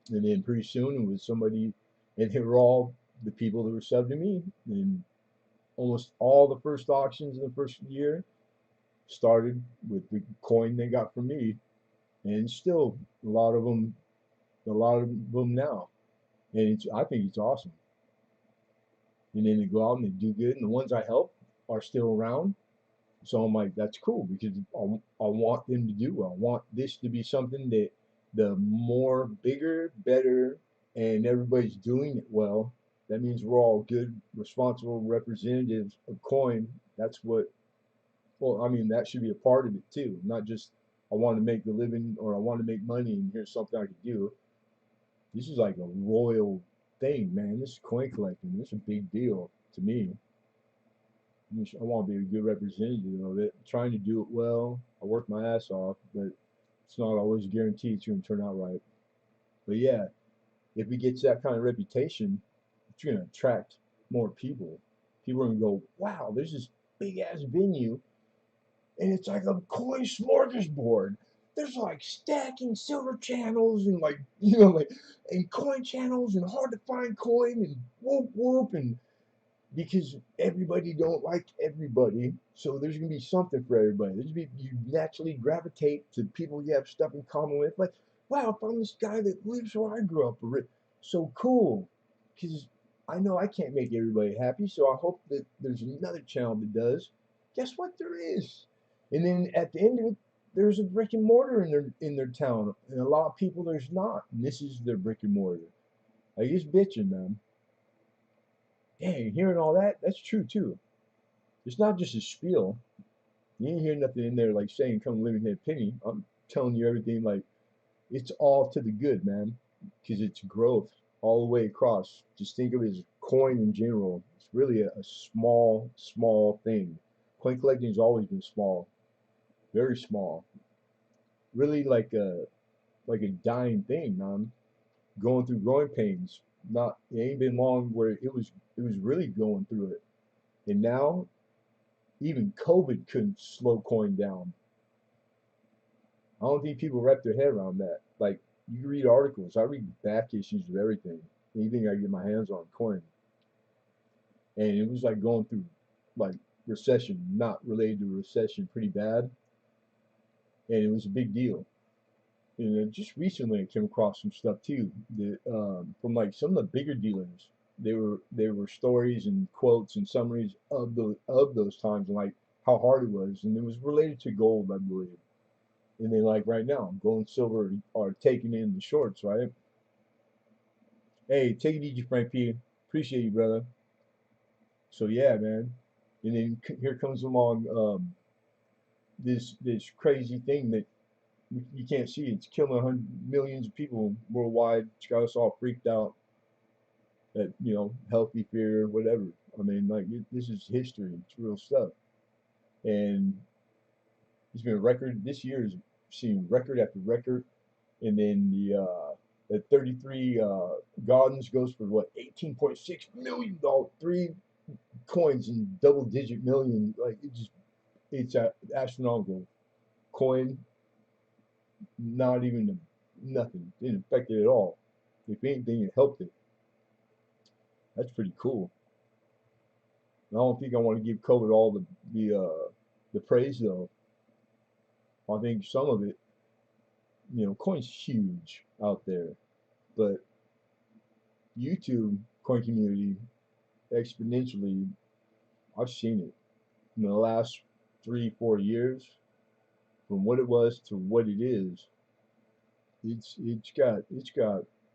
and then pretty soon it was somebody, and they were all the people that were subbed to me. And almost all the first auctions in the first year started with the coin they got from me, and still a lot of them now, and I think it's awesome. And then they go out and they do good, and the ones I help are still around. So I'm like, that's cool because I want them to do well. I want this to be something that the more bigger, better, and everybody's doing it well. That means we're all good, responsible representatives of coin. That's what, well, I mean, that should be a part of it too. Not just I want to make the living or I want to make money and here's something I could do. This is like a royal thing, man. This is coin collecting. This is a big deal to me. I want to be a good representative of it, trying to do it well. I work my ass off, but it's not always guaranteed it's going to turn out right. But yeah, if it gets that kind of reputation, it's going to attract more people. People are going to go, wow, there's this big ass venue, and it's like a coin smorgasbord. There's like stacking silver channels and like, like, and coin channels and hard to find coin and whoop whoop and because everybody don't like everybody. So there's gonna be something for everybody. There's gonna be you naturally gravitate to people you have stuff in common with. Like, wow, I found this guy that lives where I grew up. So cool. Because I know I can't make everybody happy, so I hope that there's another channel that does. Guess what? There is. And then at the end of it, there's a brick and mortar in their town, and a lot of people there's not. And this is their brick and mortar. Like it's bitching, man. Dang, hearing all that, that's true too. It's not just a spiel. You ain't hear nothing in there like saying come live in that penny. I'm telling you everything like it's all to the good, man, because it's growth all the way across. Just think of it as coin in general. It's really a small, small thing. Coin collecting has always been small, very small. Really like a dying thing, man. Going through growing pains. Not it ain't been long where it was really going through it. And now even COVID couldn't slow coin down. I don't think people wrap their head around that. Like you can read articles. I read back issues of everything. Anything I get my hands on coin. And it was like going through like recession, not related to recession, pretty bad. And it was a big deal. And then just recently I came across some stuff too that from like some of the bigger dealers. They were stories and quotes and summaries of those times and like how hard it was, and it was related to gold, I believe. And then like right now, gold and silver are taking in the shorts, right? Hey, take it easy, Frank P. Appreciate you, brother. So yeah, man. And then here comes along this crazy thing that you can't see. It's killing millions of people worldwide. It's got us all freaked out. That healthy fear, whatever. I mean, like this is history. It's real stuff. And it's been a record. This year has seen record after record. And then the 33 Gardens goes for what 18.6 million dollars. Three coins in double digit million. Like it's astronomical. Coin, not even nothing. Didn't affect it at all. If anything, it helped it. That's pretty cool. And I don't think I want to give COVID all the praise though. I think some of it, coin's huge out there, but YouTube coin community exponentially, I've seen it in the last 3 4 years from what it was to what it is. It's got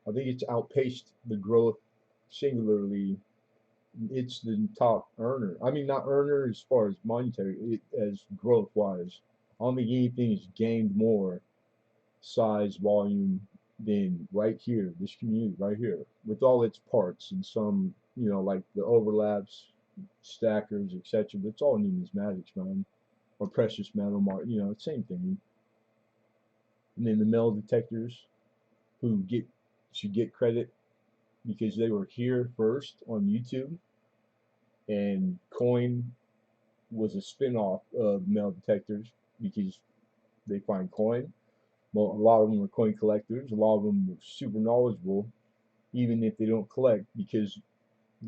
I think it's outpaced the growth singularly. It's the top earner. I mean, not earner as far as monetary, as growth wise. I don't think anything has gained more size, volume than right here, this community right here, with all its parts and some, like the overlaps, stackers, etc. But it's all numismatics, man, or precious metal, same thing. And then the metal detectors, who get should get credit because they were here first on YouTube, and Coin was a spin-off of metal detectors because they find coin. Well, a lot of them are coin collectors. A lot of them are super knowledgeable, even if they don't collect because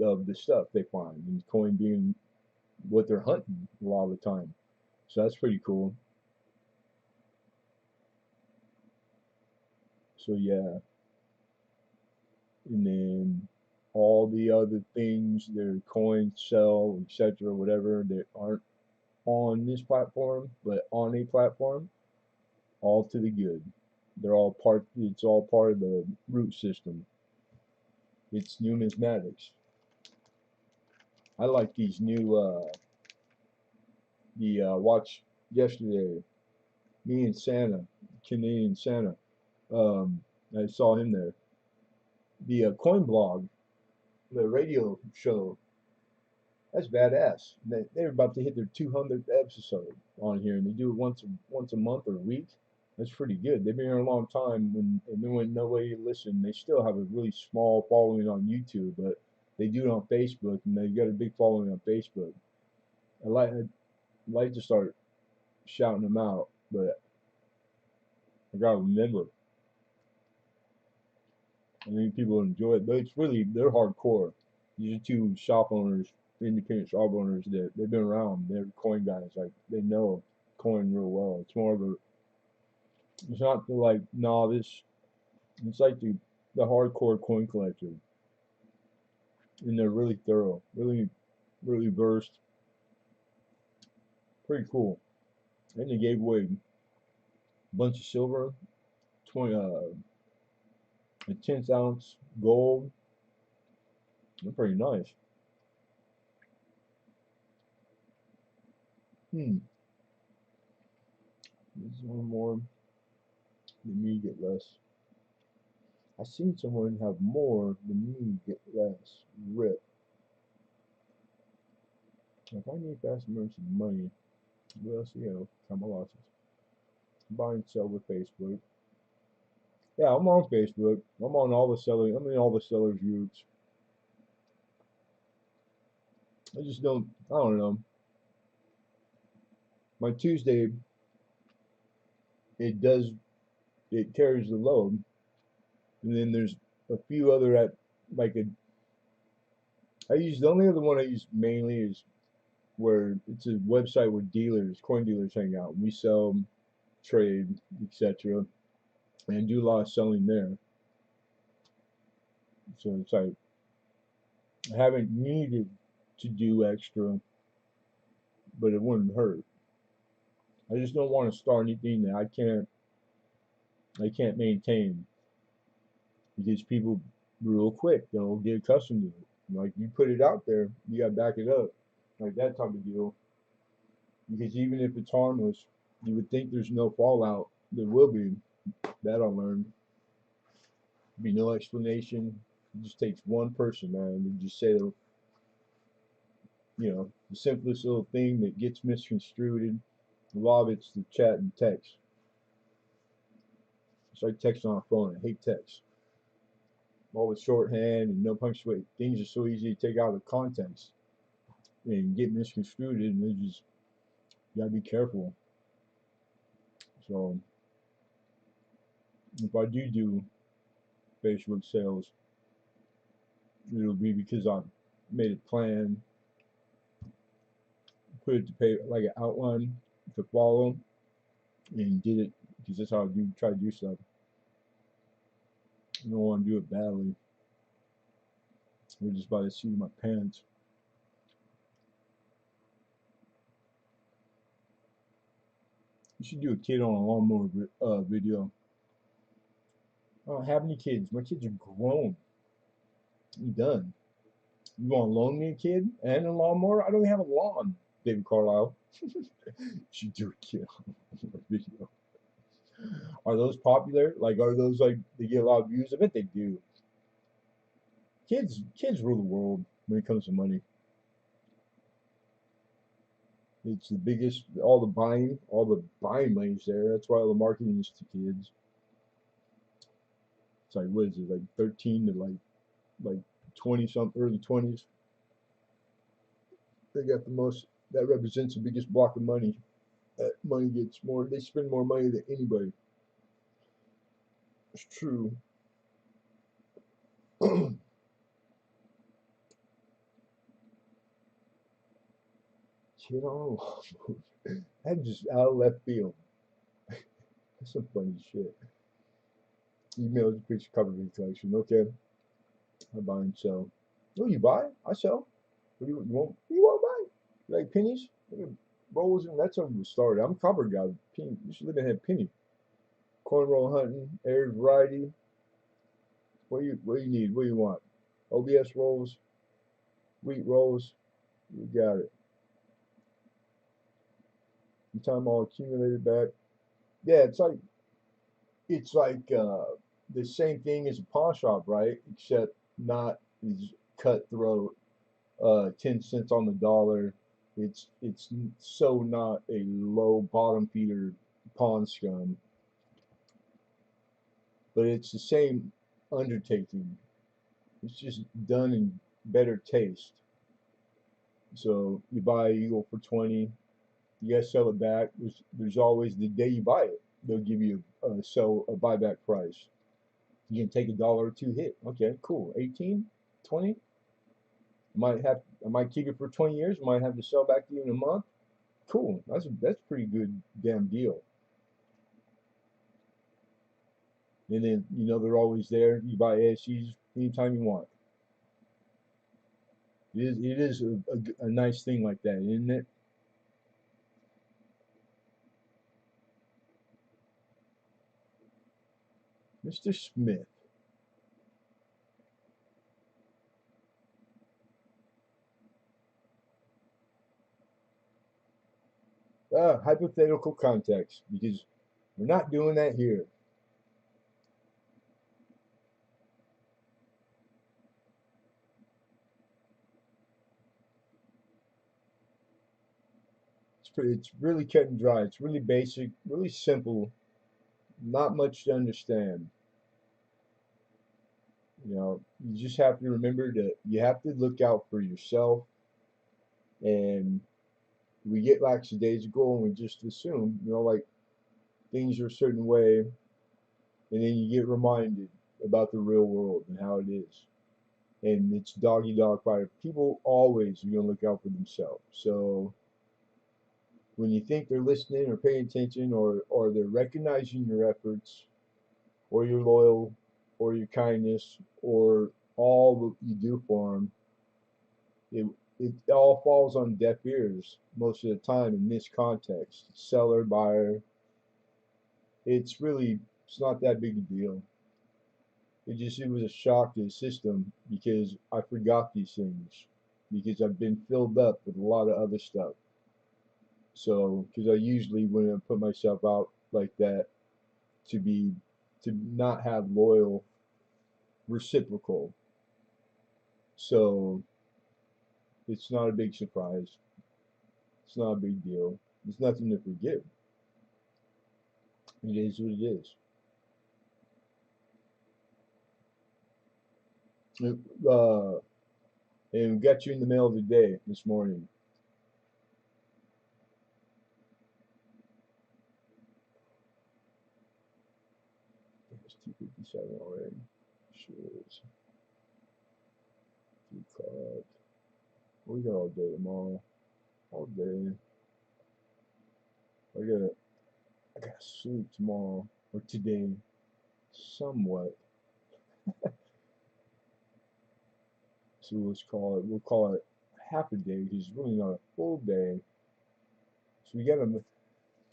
of the stuff they find, and coin being what they're hunting a lot of the time. So that's pretty cool. So yeah, and then all the other things, their coin sell, etc., whatever, that aren't on this platform, but on a platform, all to the good. They're all part. It's all part of the root system. It's numismatics. I like these new. The watch yesterday. Me and Santa, Canadian Santa. Um, I saw him there. The Coin Blog, the radio show. That's badass. They're about to hit their 200th episode on here, and they do it once a month or a week. That's pretty good. They've been here a long time, and then when nobody listened, they still have a really small following on YouTube, but they do it on Facebook, and they got a big following on Facebook. I'd like to start shouting them out, but I gotta remember. I think people enjoy it, but it's really they're hardcore. These are two shop owners, independent shop owners that they've been around. They're coin guys, like they know coin real well. It's more of a, it's not the like novice. It's like the hardcore coin collector, and they're really thorough, really versed. Pretty cool. And they gave away a bunch of silver, 20 a 10th ounce gold. They're pretty nice. Hmm. There's one more. The me get less. I seen someone have more than me get less. Rip. If I need fast emergency money, what else you know? Count my losses. Buy and sell with Facebook. Yeah, I'm on Facebook. I'm on all the sellers. I'm in all the sellers groups. I just don't. I don't know. My Tuesday, it does. It carries the load, and then there's a few other at like a. I use the only other one I use mainly is where it's a website where dealers, coin dealers, hang out. We sell, trade, etc., and do a lot of selling there. So it's like I haven't needed to do extra, but it wouldn't hurt. I just don't want to start anything that I can't maintain because people real quick they'll get accustomed to it. Like you put it out there, you gotta back it up, like that type of deal. Because even if it's harmless, you would think there's no fallout. There will be. That I learned. Be no explanation. It just takes one person, man, to just say, the simplest little thing that gets misconstrued. A lot of it's the chat and text. It's like text on a phone. I hate text. All with shorthand and no punctuation. Things are so easy to take out of context and get misconstrued, and it just you gotta be careful. So if I do Facebook sales, it'll be because I made a plan, put it to pay like an outline to follow, and did it because that's how I do try to do stuff. I don't want to do it badly. We're just by the seat of my pants. You should do a kid on a lawnmower video. I don't have any kids. My kids are grown. I'm done. You want to loan me a kid and a lawnmower? I don't even have a lawn, David Carlisle. You should do a kid on a lawnmower video. Are those popular? Like, are those like they get a lot of views? I bet they do. Kids rule the world when it comes to money. It's the biggest. All the buying money's there. That's why all the marketing is to kids. It's like what is it, like 13 to like 20 something, early 20s. They got the most. That represents the biggest block of money. That money gets more. They spend more money than anybody. It's true. Kid on that just out of left field. That's some funny shit. Email picture cover collection. Okay, I buy and sell. Oh, you buy? I sell. What do you want to buy? You like pennies? Rolls and that's how we started. I'm a copper guy. Penny. You should live in a penny. Corn roll hunting, air variety. What do you need? What do you want? OBS rolls, wheat rolls. You got it. In time all accumulated back. Yeah, it's like the same thing as a pawn shop, right? Except not as cutthroat. 10 cents on the dollar. It's so not a low bottom feeder pawn scum, but it's the same undertaking. It's just done in better taste. So you buy Eagle for 20, you gotta sell it back. There's always the day you buy it, they'll give you a buyback price. You can take a dollar or two hit. Okay, cool. 18, 20. I might keep it for 20 years. I might have to sell back to you in a month. Cool. That's a pretty good damn deal. And then they're always there. You buy ASCs anytime you want. It is a nice thing like that, isn't it? Mr. Smith. hypothetical context, because we're not doing that here. It's really cut and dry. It's really basic, really simple, not much to understand. You know, you just have to remember that you have to look out for yourself. And we get lackadaisical and we just assume, you know, like things are a certain way, and then you get reminded about the real world and how it is. And it's doggy dog fight. People always are going to look out for themselves. So when you think they're listening or paying attention, or they're recognizing your efforts or your loyal or your kindness or all that you do for them, it, it all falls on deaf ears most of the time in this context. Seller, buyer, it's not that big a deal. It was a shock to the system because I forgot these things because I've been filled up with a lot of other stuff. So, because I usually wouldn't put myself out like that to be to not have loyal reciprocal. So it's not a big surprise. It's not a big deal. There's nothing to forgive. It is what it is. Uh, and we got you in the mail today, this morning. It's 2:57 already. Sure is. Too caught. We got all day tomorrow. All day. I gotta I gotta sleep tomorrow or today. Somewhat. So we'll call it half a day because it's really not a full day. So we got a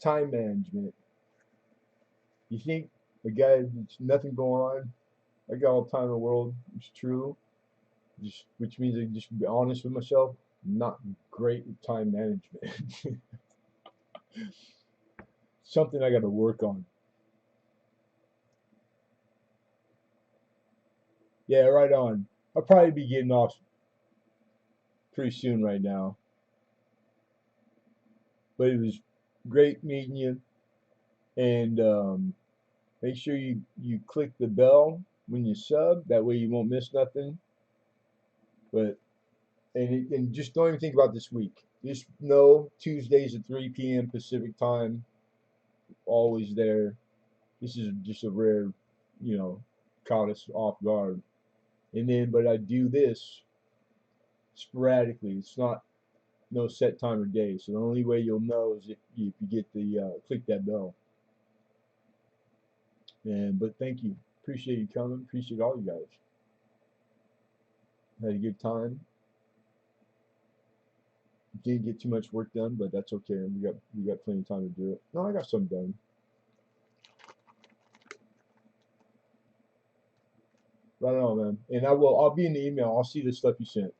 time management. You think a guy that's nothing going on, I got all the time in the world, it's true. Just which means I just be honest with myself. Not great with time management. Something I got to work on. Yeah, right on. I'll probably be getting off pretty soon right now. But it was great meeting you. And make sure you click the bell when you sub. That way you won't miss nothing. But and just don't even think about this week. Just know Tuesdays at 3 p.m. Pacific time, always there. This is just a rare, you know, caught us off guard. And then, but I do this sporadically. It's not no set time or day. So the only way you'll know is if you get the click that bell. And but thank you. Appreciate you coming. Appreciate all you guys. Had a good time. Didn't get too much work done, but that's okay. We got plenty of time to do it. No, I got some done. Right on, man. And I'll be in the email. I'll see the stuff you sent.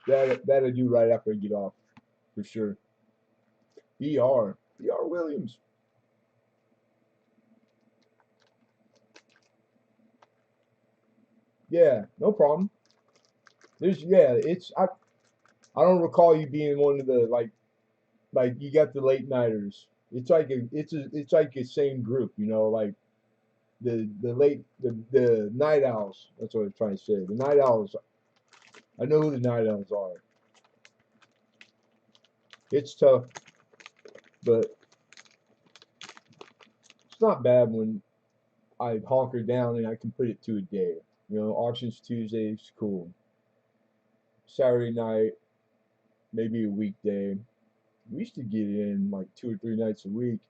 That I do right after I get off, for sure. BR Williams. Yeah, no problem. I don't recall you being one of the like you got the late nighters. It's like the same group, you know, like the night owls. That's what I was trying to say. The night owls. I know who the night owls are. It's tough, but it's not bad when I honker down and I can put it to a day. You know, auctions Tuesdays, cool. Saturday night, maybe a weekday. We used to get in like 2 or 3 nights a week.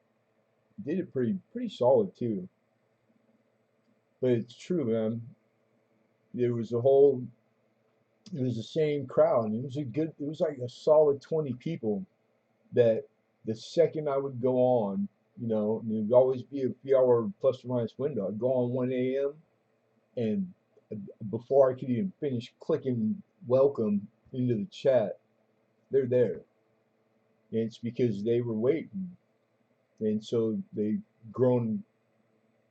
Did it pretty solid too. But it's true, man. There was a whole it was the same crowd. And it was like a solid 20 people that the second I would go on, you know, and it would always be a few hour plus or minus window. I'd go on 1 a.m. and before I could even finish clicking welcome into the chat, they're there. And it's because they were waiting, and so they grown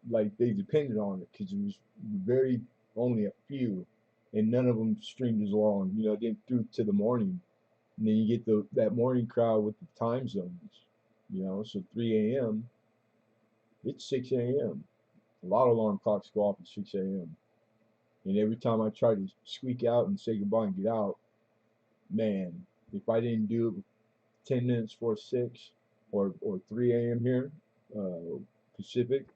like they depended on it because it was very only a few, and none of them streamed as long. You know, it didn't through to the morning, and then you get the that morning crowd with the time zones. You know, so 3 a.m. it's 6 a.m. A lot of alarm clocks go off at 6 a.m. And every time I try to squeak out and say goodbye and get out, man, if I didn't do it 10 minutes before 6 or 3 a.m. here, Pacific,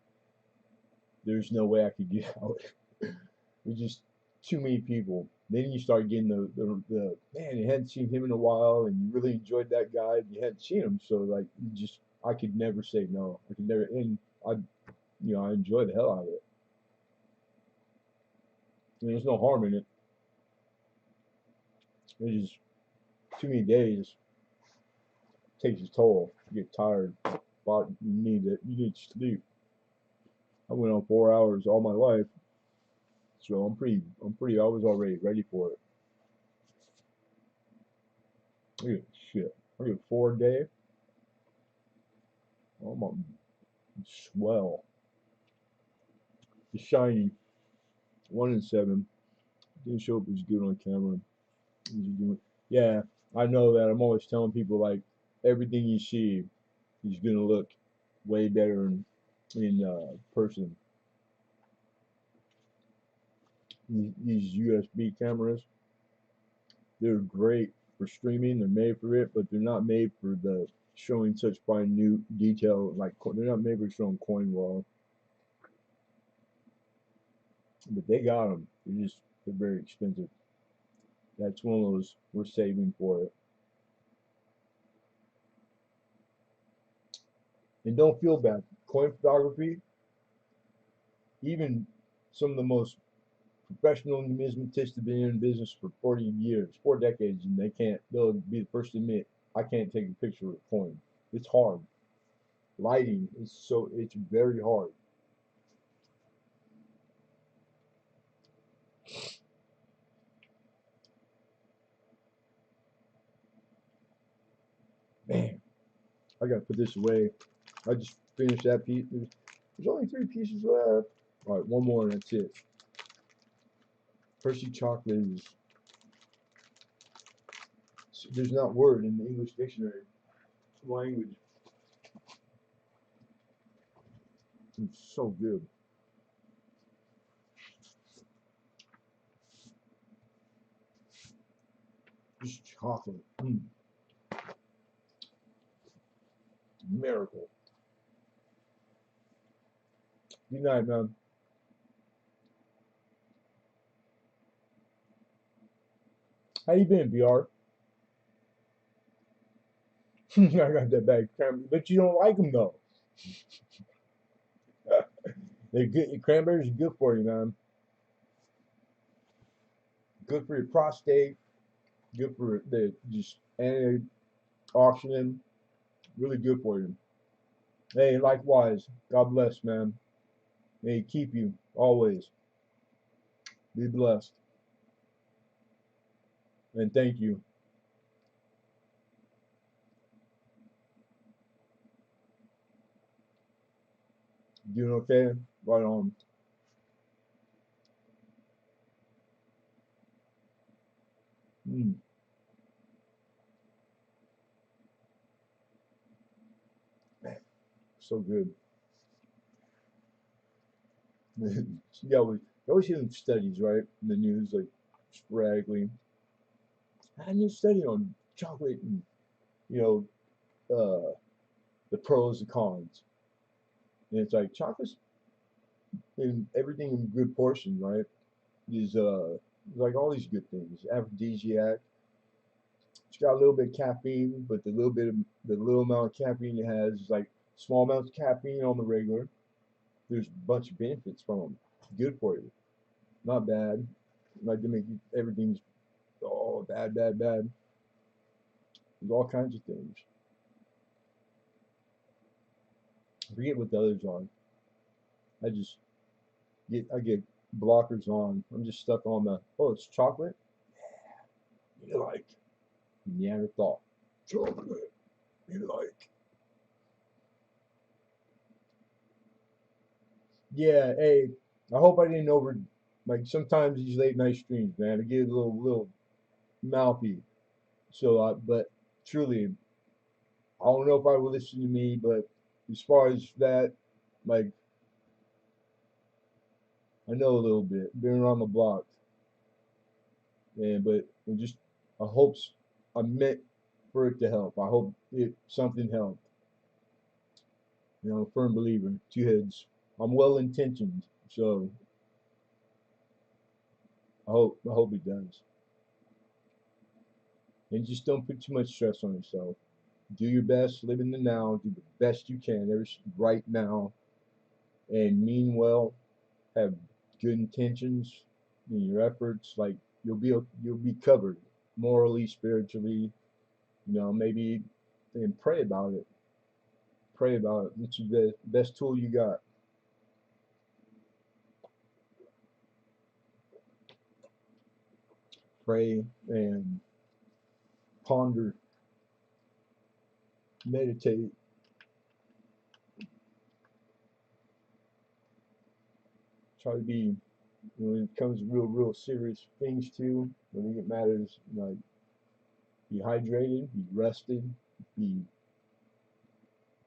there's no way I could get out. There's just too many people. Then you start getting the man, you hadn't seen him in a while and you really enjoyed that guy and you hadn't seen him. So like you just I could never say no. I could never and I I enjoy the hell out of it. And there's no harm in it. It's just too many days takes its toll. You get tired. But you need it. You need sleep. I went on 4 hours all my life, so I was already ready for it. I get shit. I get 4 a day. I'm on swell. The shiny 1 in 7 didn't show up as good on camera. Yeah, I know that. I'm always telling people like everything you see is gonna look way better in person. These USB cameras, they're great for streaming. They're made for it, but they're not made for the showing such fine new detail. Like they're not made for showing coin raw, but they got them. They're very expensive. That's one of those we're saving for it. And don't feel bad. Coin photography, even some of the most professional numismatists have been in business for 40 years, 4 decades, and they'll be the first to admit, I can't take a picture of a coin. It's hard. Lighting it's very hard. Man, I gotta put this away. I just finished that piece. There's only 3 pieces left. All right, one more and that's it. Hershey chocolate is, there's not word in the English dictionary language. It's so good. Just chocolate. Miracle. Good night, man. How you been, BR? I got that bag, but you don't like them though. They're good. Cranberries are good for you, man. Good for your prostate. Good for the just antioxidant. Really good for you. Hey, likewise. God bless, man. May He keep you always. Be blessed. And thank you. Doing okay? Right on. Mm, man, so good. Yeah, you always hear them studies, right? In the news, like sporadically. A new study on chocolate and, you uh, the pros and cons. And it's like chocolate's in everything in good portion, right? Is like all these good things. Aphrodisiac. It's got a little bit of caffeine, but the little amount of caffeine it has is like small amounts of caffeine on the regular. There's a bunch of benefits from them. Good for you. Not bad. Like to make everything's bad, bad, bad. There's all kinds of things. I forget what the others are. I just I get blockers on. I'm just stuck on the it's chocolate. You like Neanderthal chocolate. You're like, yeah, hey, I hope I didn't over. Like sometimes these late night streams, man, I get a little mouthy. So, but truly, I don't know if I would listen to me, but as far as that, like I know a little bit, been around the block, and but I just I hope I meant for it to help. I hope it something helped. You know, I'm a firm believer. Two heads. I'm well intentioned, so I hope it does. And just don't put too much stress on yourself. Do your best, live in the now, do the best you can right now, and mean well, have good intentions in your efforts. Like you'll be covered morally, spiritually. You know, maybe and pray about it. Pray about it. It's the best tool you got. Pray and ponder, meditate. Try to be when it comes to real serious things too. I think it matters. Like be hydrated, be rested, be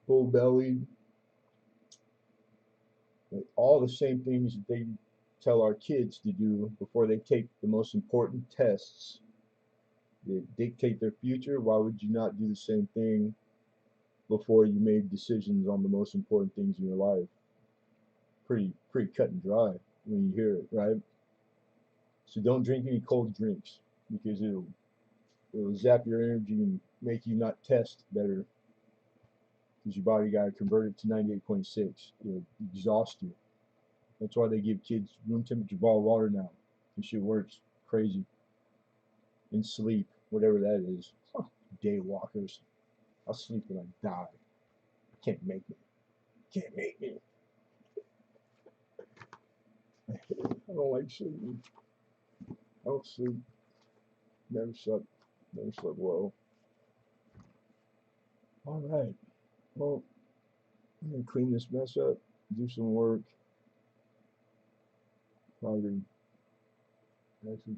full bellied, like all the same things that they tell our kids to do before they take the most important tests that dictate their future. Why would you not do the same thing before you made decisions on the most important things in your life? Pretty cut and dry when you hear it, right? So don't drink any cold drinks because it'll zap your energy and make you not test better because your body got to convert it to 98.6. It'll exhaust you. That's why they give kids room temperature bottled water now. This shit works crazy. And sleep, whatever that is. Huh. Day walkers. I'll sleep when I die. Can't make me. Can't make me. I don't like sleeping. I don't sleep. Never slept. Never slept well. All right. Well, I'm gonna clean this mess up. Do some work. Probably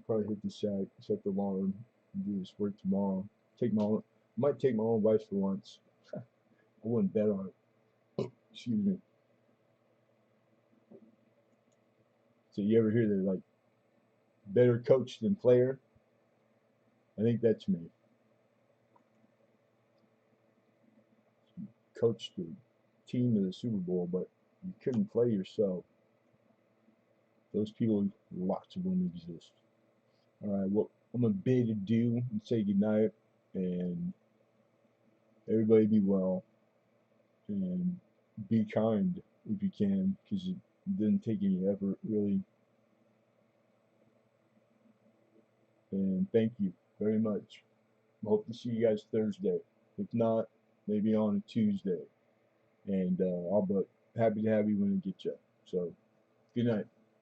probably hit the shack. Set the alarm. And do this work tomorrow. Might take my own advice for once. I wouldn't bet on it. Excuse me. So you ever hear that like better coach than player? I think that's me. Coached the team to the Super Bowl, but you couldn't play yourself. Those people, lots of them exist. All right, well, I'm gonna bid adieu and say goodnight, and everybody be well and be kind if you can, because it didn't take any effort really. And thank you very much. Hope to see you guys Thursday. If not, maybe on a Tuesday. And I'll be happy to have you when I get you. So, good night.